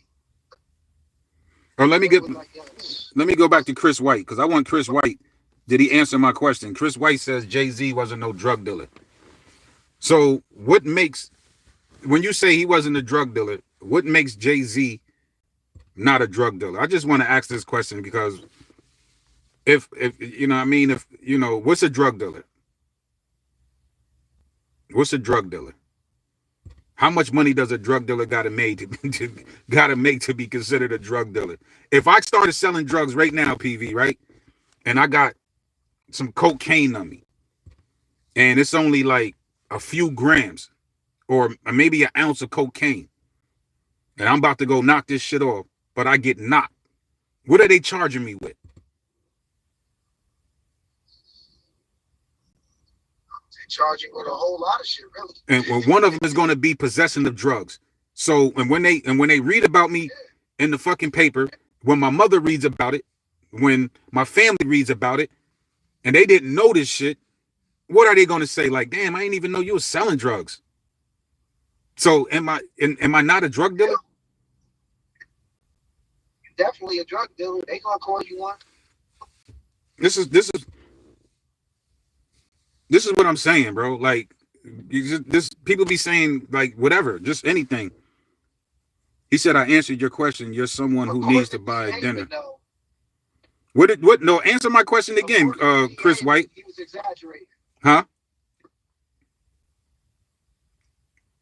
Or let me go back to Chris White, because I want Chris White. Did he answer my question? Chris White says Jay-Z wasn't no drug dealer. So what makes, when you say he wasn't a drug dealer, what makes Jay-Z not a drug dealer? I just want to ask this question because if what's a drug dealer? What's a drug dealer? How much money does a drug dealer gotta make to be considered a drug dealer? If I started selling drugs right now, PV, right, and I got some cocaine on me, and it's only like a few grams, or maybe an ounce of cocaine, and I'm about to go knock this shit off, but I get knocked. What are they charging me with? Charging with a whole lot of shit, really. And one of them is going to be possession of drugs. So, and when they read about me in the fucking paper, when my mother reads about it, when my family reads about it, and they didn't know this shit, what are they going to say? Like, damn, I didn't even know you was selling drugs. So, am I not a drug dealer? You're definitely a drug dealer. They gonna call you one. This is what I'm saying, bro. Like, people be saying like whatever, just anything. He said, "I answered your question. You're someone who needs to buy dinner." What? No, answer my question again, Chris White. He was exaggerating. Huh?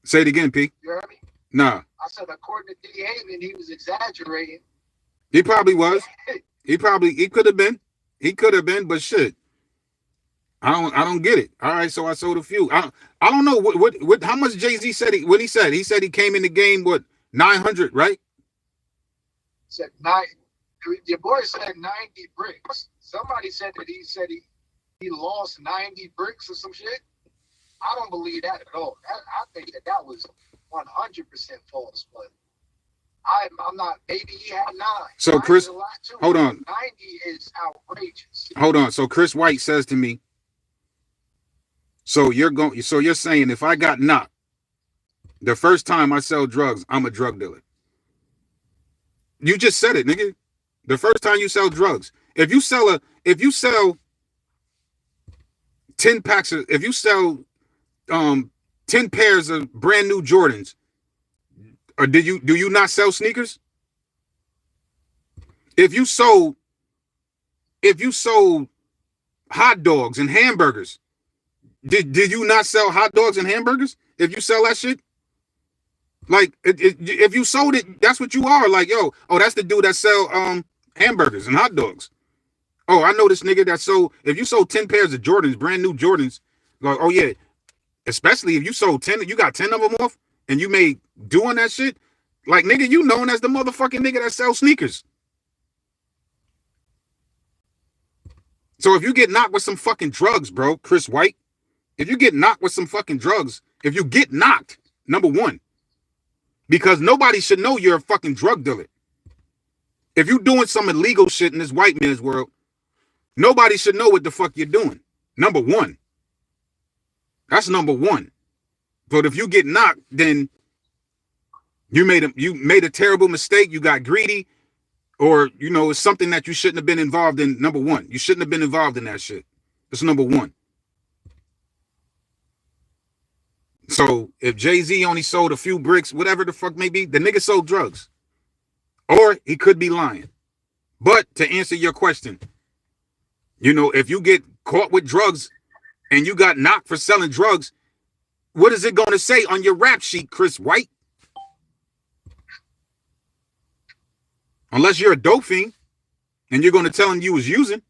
Say it again, P. You heard me? Nah. I said, according to D. Haven, he was exaggerating. He probably was. He could have been. He could have been, but shit. I don't get it. All right, so I sold a few. I don't know what how much Jay-Z said he said he came in the game 900, right? Said 9. Your boy said 90 bricks. Somebody said that he lost 90 bricks or some shit. I don't believe that at all. I think that was 100% false, but I'm not. Maybe he had 9. So Chris, hold on. 90 is outrageous. Hold on. So Chris White says to me, so you're saying if I got knocked the first time I sell drugs, I'm a drug dealer. You just said it, nigga. The first time you sell drugs. If you sell 10 packs of, if you sell 10 pairs of brand new Jordans, or do you not sell sneakers? If you sold hot dogs and hamburgers, did you not sell hot dogs and hamburgers? If you sell that shit, like if you sold it, that's what you are. Like, yo, oh, that's the dude that sell hamburgers and hot dogs. Oh, I know this nigga that sold. If you sold 10 pairs of Jordans, brand new Jordans, like, oh yeah, especially if you sold 10, you got 10 of them off, and you made doing that shit. Like, nigga, you known as the motherfucking nigga that sells sneakers. So if you get knocked with some fucking drugs, bro, Chris White, if you get knocked with some fucking drugs, if you get knocked, number one, because nobody should know you're a fucking drug dealer. If you're doing some illegal shit in this white man's world, nobody should know what the fuck you're doing. Number one. That's number one. But if you get knocked, then you made a terrible mistake, you got greedy, or, you know, it's something that you shouldn't have been involved in. Number one, you shouldn't have been involved in that shit. That's number one. So if Jay-Z only sold a few bricks, whatever the fuck may be, the nigga sold drugs. Or he could be lying. But to answer your question, you know, if you get caught with drugs and you got knocked for selling drugs, what is it going to say on your rap sheet, Chris White? Unless you're a dope fiend and you're going to tell him you was using.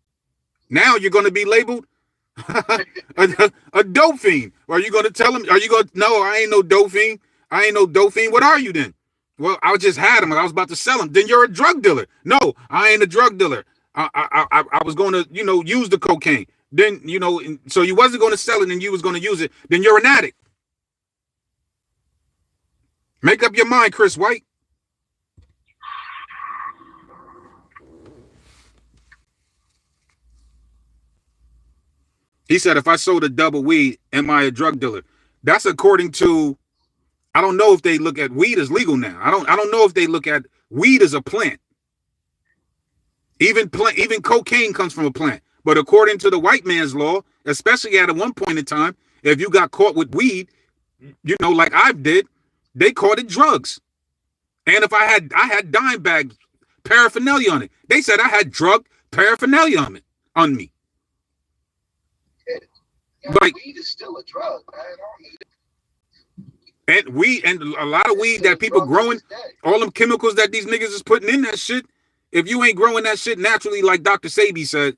Now you're going to be labeled a dope fiend. Or are you going to tell him, no, I ain't no dope fiend. I ain't no dope fiend. What are you then? Well, I just had him and I was about to sell him. Then you're a drug dealer. No, I ain't a drug dealer. I was going to, you know, use the cocaine. Then, you know, so you wasn't going to sell it and you was going to use it. Then you're an addict. Make up your mind, Chris White. He said, if I sold a double weed, am I a drug dealer? That's according to, I don't know if they look at weed as legal now. I don't know if they look at weed as a plant. Even cocaine comes from a plant. But according to the white man's law, especially at one point in time, if you got caught with weed, you know, like I did, they called it drugs. And if I had dime bag paraphernalia on it, they said I had drug paraphernalia on me. Yeah, like, weed is still a drug, man. And weed, and a lot of weed that people growing, all them chemicals that these niggas is putting in that shit. If you ain't growing that shit naturally, like Dr. Sabi said,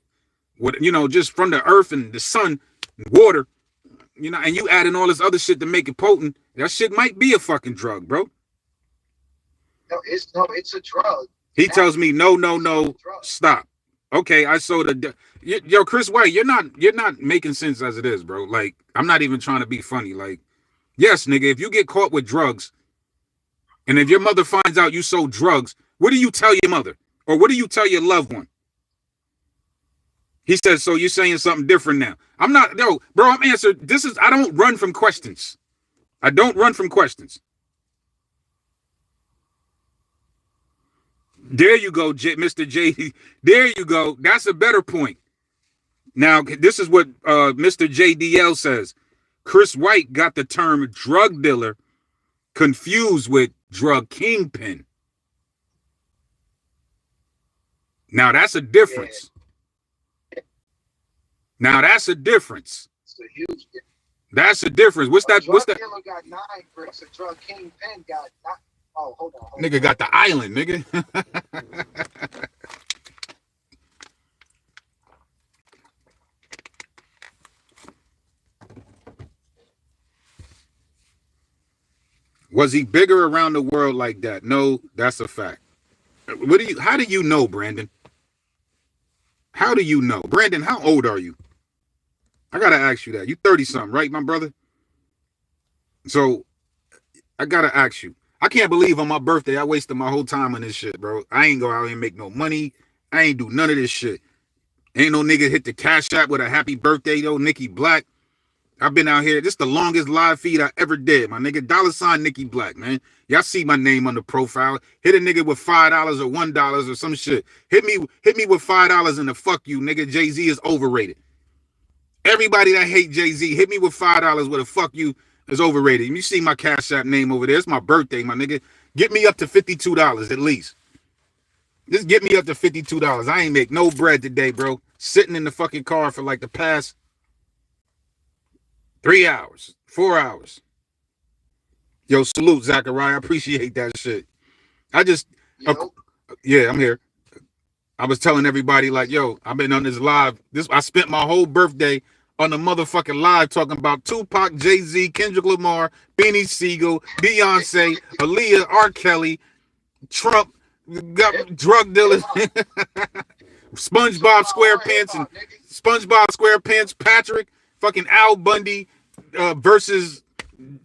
with, you know, just from the earth and the sun and water, you know, and you adding all this other shit to make it potent, that shit might be a fucking drug, bro. No, it's a drug. He tells me, no, stop. Okay, I sold a. Yo, Chris White, you're not making sense as it is, bro. Like, I'm not even trying to be funny. Like, yes, nigga, if you get caught with drugs, and if your mother finds out you sold drugs, what do you tell your mother? Or what do you tell your loved one? He says, so you're saying something different now. I'm not, no, bro, I'm answering. I don't run from questions. I don't run from questions. There you go, Mr. J. There you go. That's a better point. Now, this is what Mr. JDL says. Chris White got the term drug dealer confused with drug kingpin. Now, that's a difference. Yeah. Now, that's a difference. It's a huge difference. That's a difference. What's that? Drug dealer got 9 bricks. A drug kingpin got 9. Oh, hold on. Nigga got the island, nigga. Was he bigger around the world like that? No, that's a fact. How do you know, Brandon? How do you know? Brandon, how old are you? I gotta ask you that. You 30-something, right, my brother? So, I gotta ask you. I can't believe on my birthday I wasted my whole time on this shit, bro. I ain't go out and make no money. I ain't do none of this shit. Ain't no nigga hit the cash app with a happy birthday, though, Nikki Black. I've been out here. This is the longest live feed I ever did, my nigga. $ Nikki Black, man. Y'all see my name on the profile. Hit a nigga with $5 or $1 or some shit. Hit me with $5 and the fuck you, nigga. Jay-Z is overrated. Everybody that hate Jay-Z, hit me with $5 with a fuck you is overrated. You see my Cash App name over there. It's my birthday, my nigga. Get me up to $52 at least. Just get me up to $52. I ain't make no bread today, bro. Sitting in the fucking car for like the past 3 hours, 4 hours. Yo, salute, Zachariah. I appreciate that shit. Yeah, I'm here. I was telling everybody, like, yo, I've been on this live. I spent my whole birthday on the motherfucking live talking about Tupac, Jay-Z, Kendrick Lamar, Beanie Siegel, Beyonce, Aaliyah, R. Kelly, Trump, drug dealers, SpongeBob SquarePants, Patrick, fucking Al Bundy versus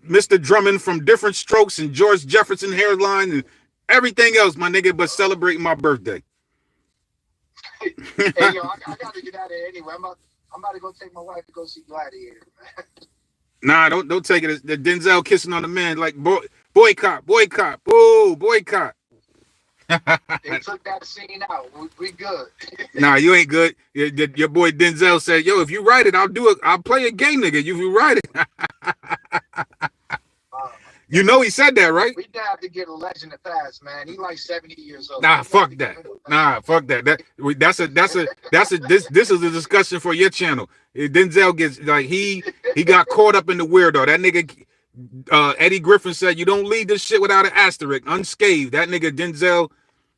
Mr. Drummond from Different Strokes and George Jefferson hairline and everything else, my nigga, but celebrating my birthday. Hey, yo, I gotta get out of here anyway. I'm about to go take my wife to go see Gladiator, man. Nah, don't take it. The Denzel kissing on the man, like boycott, boo, boycott. They took that scene out. We good. Nah, you ain't good. Your boy Denzel said, yo, if you write it, I'll do it. I'll play a gay nigga. If you write it. You know he said that, right? We have to get a legend to pass, man. He like 70 years old. Nah, fuck that. Nah, fuck that. This is a discussion for your channel. Denzel gets like he got caught up in the weirdo. That nigga Eddie Griffin said you don't lead this shit without an asterisk, unscathed. That nigga Denzel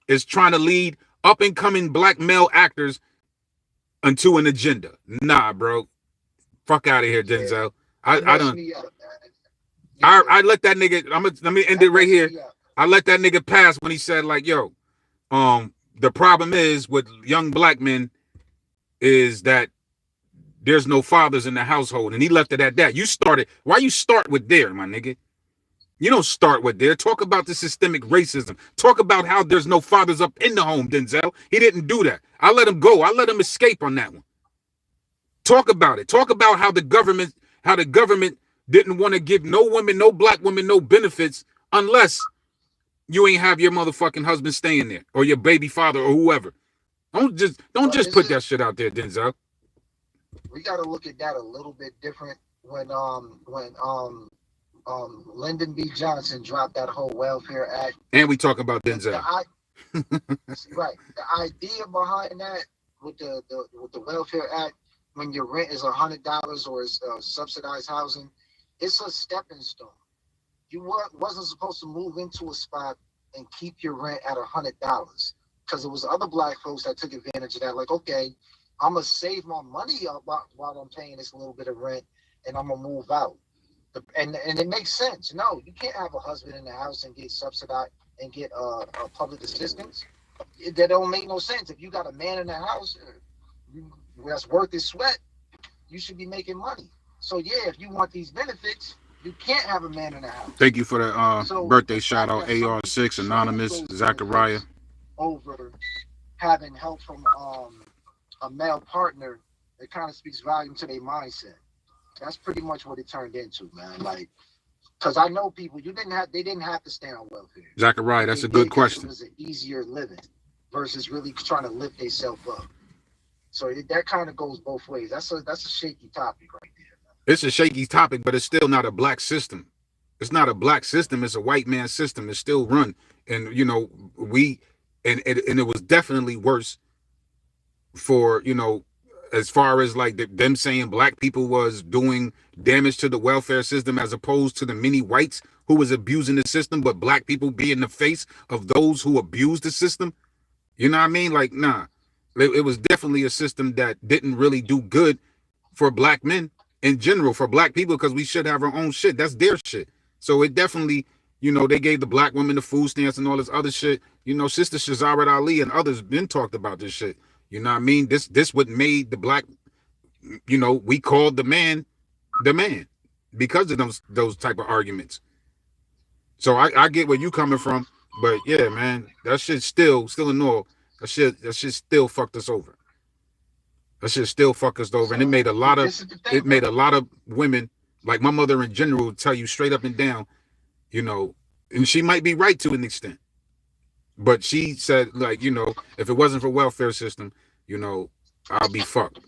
is trying to lead up and coming black male actors into an agenda. Nah, bro. Fuck out of here, Denzel. I don't. I let that nigga. Let me end it right here. I let that nigga pass when he said, like, yo, the problem is with young black men is that there's no fathers in the household, and he left it at that. You started. Why you start with there, my nigga? You don't start with there. Talk about the systemic racism. Talk about how there's no fathers up in the home, Denzel. He didn't do that. I let him go. I let him escape on that one. Talk about it. Talk about how the government didn't want to give no women, no black women, no benefits unless you ain't have your motherfucking husband staying there or your baby father or whoever. Don't just put that shit out there, Denzel. We got to look at that a little bit different when Lyndon B. Johnson dropped that whole Welfare Act. And we talk about Denzel. Right. The idea behind that with the Welfare Act, when your rent is $100 or is subsidized housing, it's a stepping stone. You wasn't supposed to move into a spot and keep your rent at $100 because it was other black folks that took advantage of that. Like, okay, I'm gonna save my money up while I'm paying this little bit of rent, and I'm gonna move out. And it makes sense. No, you can't have a husband in the house and get subsidized and get public assistance. That don't make no sense. If you got a man in the house that's worth his sweat, you should be making money. So yeah, if you want these benefits, you can't have a man in the house. Thank you for the birthday shout out, AR6 Anonymous Zachariah. Over having help from a male partner, it kind of speaks volume to their mindset. That's pretty much what it turned into, man. Like, because I know people, they didn't have to stay on welfare. Zachariah, that's a good question. It was an easier living versus really trying to lift themselves up. So that kind of goes both ways. That's a shaky topic right there. It's a shaky topic, but it's still not a black system. It's not a black system. It's a white man system. It's still run. And, you know, and it was definitely worse for, you know, as far as like them saying black people was doing damage to the welfare system as opposed to the many whites who was abusing the system, but black people be in the face of those who abuse the system. You know what I mean? Like, nah, it was definitely a system that didn't really do good for black men in general, for black people, because we should have our own shit. That's their shit. So it definitely, you know, they gave the black women the food stamps and all this other shit. You know, Sister Shazarat Ali and others been talked about this shit. You know what I mean? This what made the black, you know, we called the man because of those type of arguments. So I get where you coming from, but yeah, man, that shit still in all. That shit still fucked us over. That shit still fucked us over, and it made a lot of women, like my mother in general, tell you straight up and down, you know, and she might be right to an extent. But she said, like, you know, if it wasn't for welfare system, you know, I'll be fucked.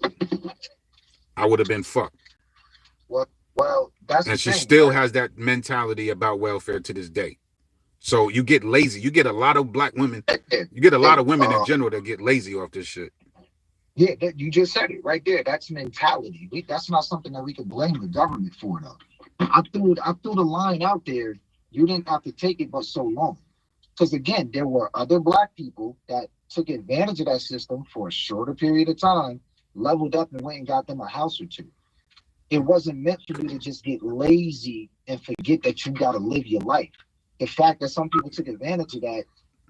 I would have been fucked. Well, that's And the she thing, still right? has that mentality about welfare to this day. So you get lazy. You get a lot of black women. You get a lot of women in general that get lazy off this shit. Yeah, you just said it right there. That's mentality. That's not something that we can blame the government for, though. I threw the line out there. You didn't have to take it but so long. Because again, there were other black people that took advantage of that system for a shorter period of time, leveled up and went and got them a house or two. It wasn't meant for you to just get lazy and forget that you got to live your life. The fact that some people took advantage of that,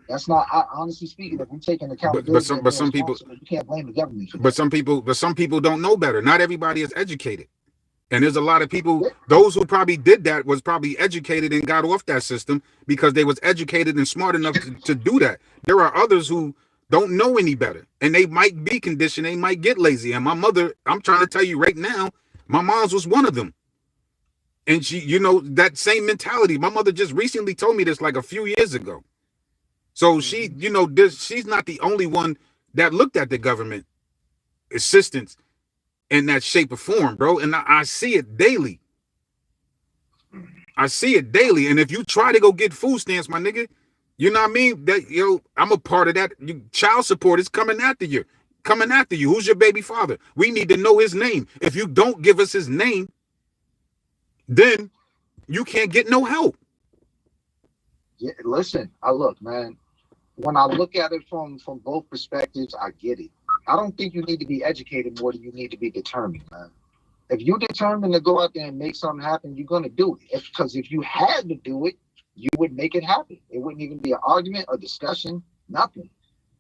that's not, honestly speaking, if we're taking accountability But some people, you can't blame the government for that. But some people don't know better. Not everybody is educated. And there's a lot of people, those who probably did that was probably educated and got off that system because they was educated and smart enough to do that. There are others who don't know any better, and they might be conditioned, they might get lazy. And my mother, I'm trying to tell you right now, my mom's was one of them. And she, you know, that same mentality. My mother just recently told me this like a few years ago. So she, you know, she's not the only one that looked at the government assistance in that shape or form, bro. And I see it daily. I see it daily. And if you try to go get food stamps, my nigga, you know what I mean? That, I'm a part of that. Child support is coming after you. Coming after you. Who's your baby father? We need to know his name. If you don't give us his name, then you can't get no help. Yeah, listen, look, man. When I look at it from both perspectives, I get it. I don't think you need to be educated more than you need to be determined, man. If you're determined to go out there and make something happen, you're going to do it. Because if you had to do it, you would make it happen. It wouldn't even be an argument, a discussion, nothing.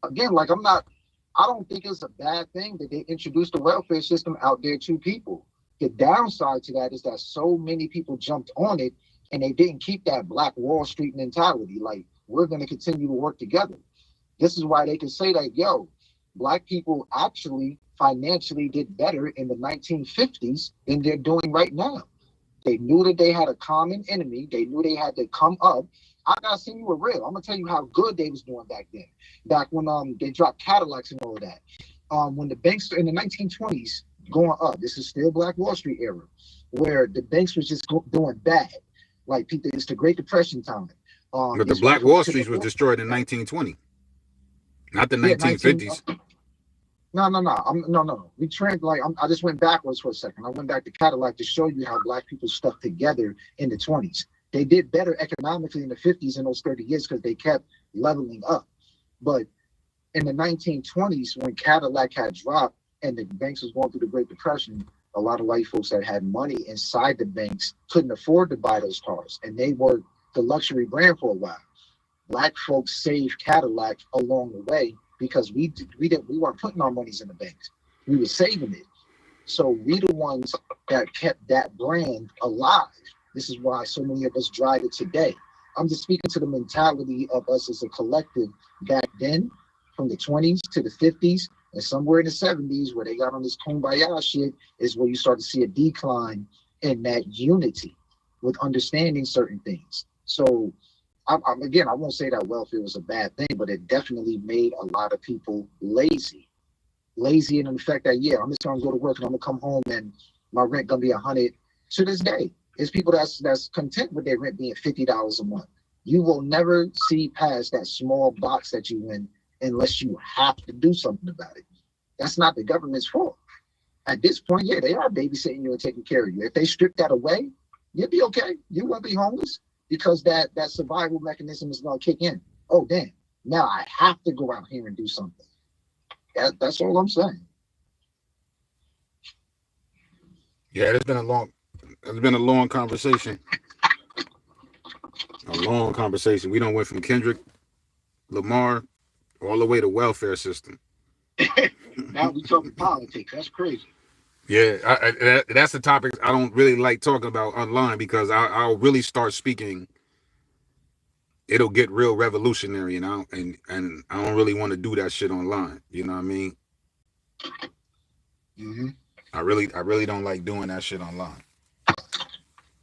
Again, like I don't think it's a bad thing that they introduced the welfare system out there to people. The downside to that is that so many people jumped on it and they didn't keep that Black Wall Street mentality. Like, we're going to continue to work together. This is why they can say that, yo, Black people actually financially did better in the 1950s than they're doing right now. They knew that they had a common enemy. They knew they had to come up. I gotta send you a reel. I'm gonna tell you how good they was doing back then. Back when they dropped Cadillacs and all of that. When the banks in the 1920s going up, this is still Black Wall Street era, where the banks was just doing bad. Like people, it's the Great Depression time. But the Black Wall Street was destroyed in 1920, not the 1950s. No. We trend I just went backwards for a second. I went back to Cadillac to show you how Black people stuck together in the 20s. They did better economically in the 50s in those 30 years because they kept leveling up. But in the 1920s, when Cadillac had dropped and the banks was going through the Great Depression, a lot of white folks that had money inside the banks couldn't afford to buy those cars, and they were the luxury brand for a while. Black folks saved Cadillac along the way because we weren't putting our monies in the banks. We were saving it. So we the ones that kept that brand alive. This is why so many of us drive it today. I'm just speaking to the mentality of us as a collective back then, from the 20s to the 50s, and somewhere in the 70s where they got on this kumbaya shit is where you start to see a decline in that unity with understanding certain things. So again, I won't say that welfare was a bad thing, but it definitely made a lot of people lazy in the fact that, yeah, I'm just going to go to work and I'm going to come home and my rent going to be $100 to this day. It's people that's content with their rent being $50 a month. You will never see past that small box that you in unless you have to do something about it. That's not the government's fault. At this point, yeah, they are babysitting you and taking care of you. If they strip that away, you'll be okay. You won't be homeless because that survival mechanism is going to kick in. Oh, damn. Now I have to go out here and do something. That's all I'm saying. Yeah, it's been a long conversation. A long conversation. We done went from Kendrick, Lamar, all the way to welfare system. Now we talking politics. That's crazy. Yeah, that's the topic I don't really like talking about online because I'll really start speaking. It'll get real revolutionary, and I don't really want to do that shit online. You know what I mean? Mm-hmm. I really don't like doing that shit online.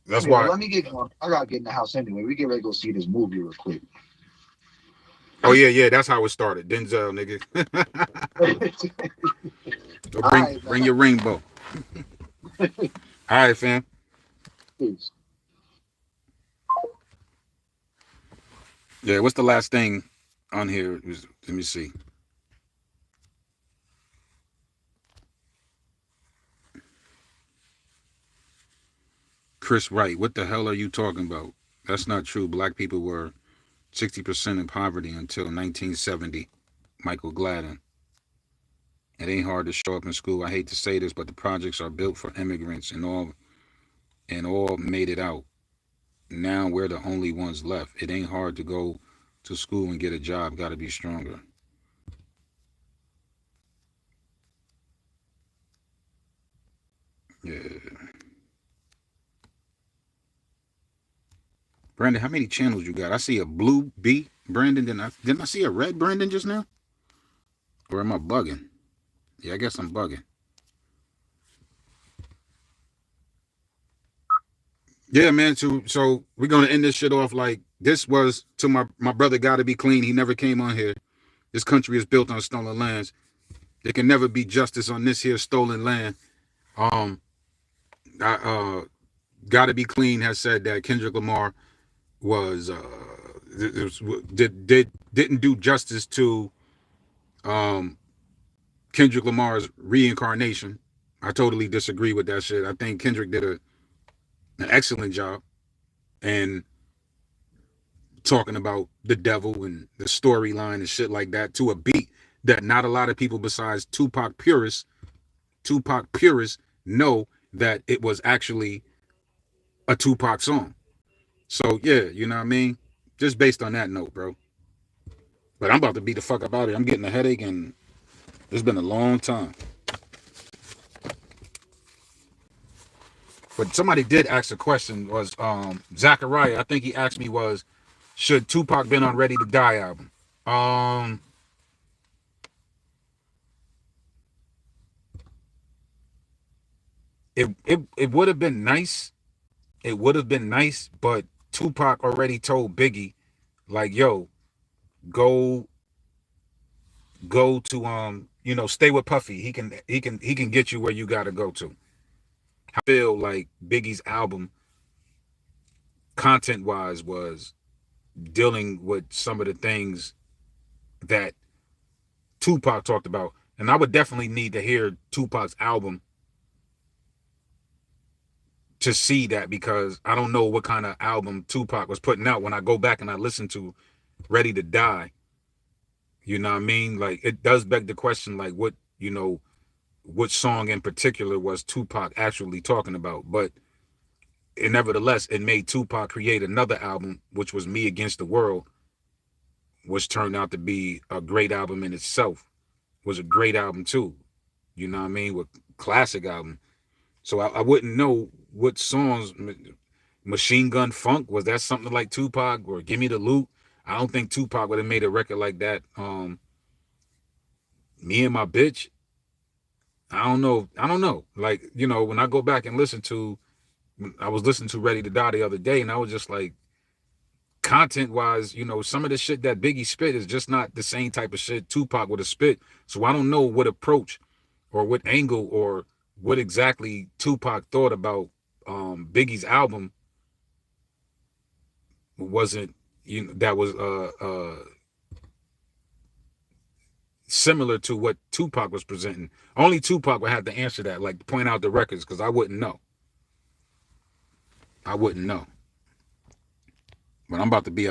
That's why. Let me get one. I gotta get in the house anyway. We get ready to go see this movie real quick. Oh yeah, that's how it started. Denzel, nigga. Bring your rainbow. All right, fam. Peace. Yeah, what's the last thing on here? Let me see. Chris Wright, what the hell are you talking about? That's not true. Black people were 60% in poverty until 1970. Michael Gladden. It ain't hard to show up in school. I hate to say this, but the projects are built for immigrants and all made it out. Now we're the only ones left. It ain't hard to go to school and get a job. Got to be stronger. Yeah. Brandon, how many channels you got? I see a blue B, Brandon. Didn't I see a red Brandon just now? Or am I bugging? Yeah, I guess I'm bugging. Yeah, man. So we're gonna end this shit off like this was to my brother. GottaBeClean. He never came on here. This country is built on stolen lands. There can never be justice on this here stolen land. GottaBeClean has said that Kendrick Lamar was didn't do justice to Kendrick Lamar's reincarnation. I totally disagree with that shit. I think Kendrick did an excellent job and talking about the devil and the storyline and shit like that to a beat that not a lot of people besides Tupac purists know that it was actually a Tupac song. So yeah, you know what I mean? Just based on that note, bro. But I'm about to beat the fuck up out of here. I'm getting a headache and it's been a long time. But somebody did ask a question, was Zachariah, I think he asked me was, should Tupac been on Ready to Die album? It would have been nice. It would have been nice, but Tupac already told Biggie, like, yo, go to stay with Puffy. He can get you where you gotta go to. I feel like Biggie's album, content-wise, was dealing with some of the things that Tupac talked about. And I would definitely need to hear Tupac's album to see that, because I don't know what kind of album Tupac was putting out. When I go back and I listen to Ready to Die, you know what I mean? Like, it does beg the question, like, what song in particular was Tupac actually talking about? But nevertheless, it made Tupac create another album, which was Me Against the World, which turned out to be a great album in itself. Was a great album too, you know what I mean? With classic album. So I wouldn't know what songs. Machine Gun Funk, was that something like Tupac? Or Give Me the Loot? I don't think Tupac would have made a record like that. Me and My Bitch, I don't know. Like, when I go back and I was listening to Ready to Die the other day, and I was just like, content-wise, some of the shit that Biggie spit is just not the same type of shit Tupac would have spit. So I don't know what approach or what angle or what exactly Tupac thought about Biggie's album wasn't, that was similar to what Tupac was presenting. Only Tupac would have to answer that, like point out the records, because I wouldn't know. But I'm about to be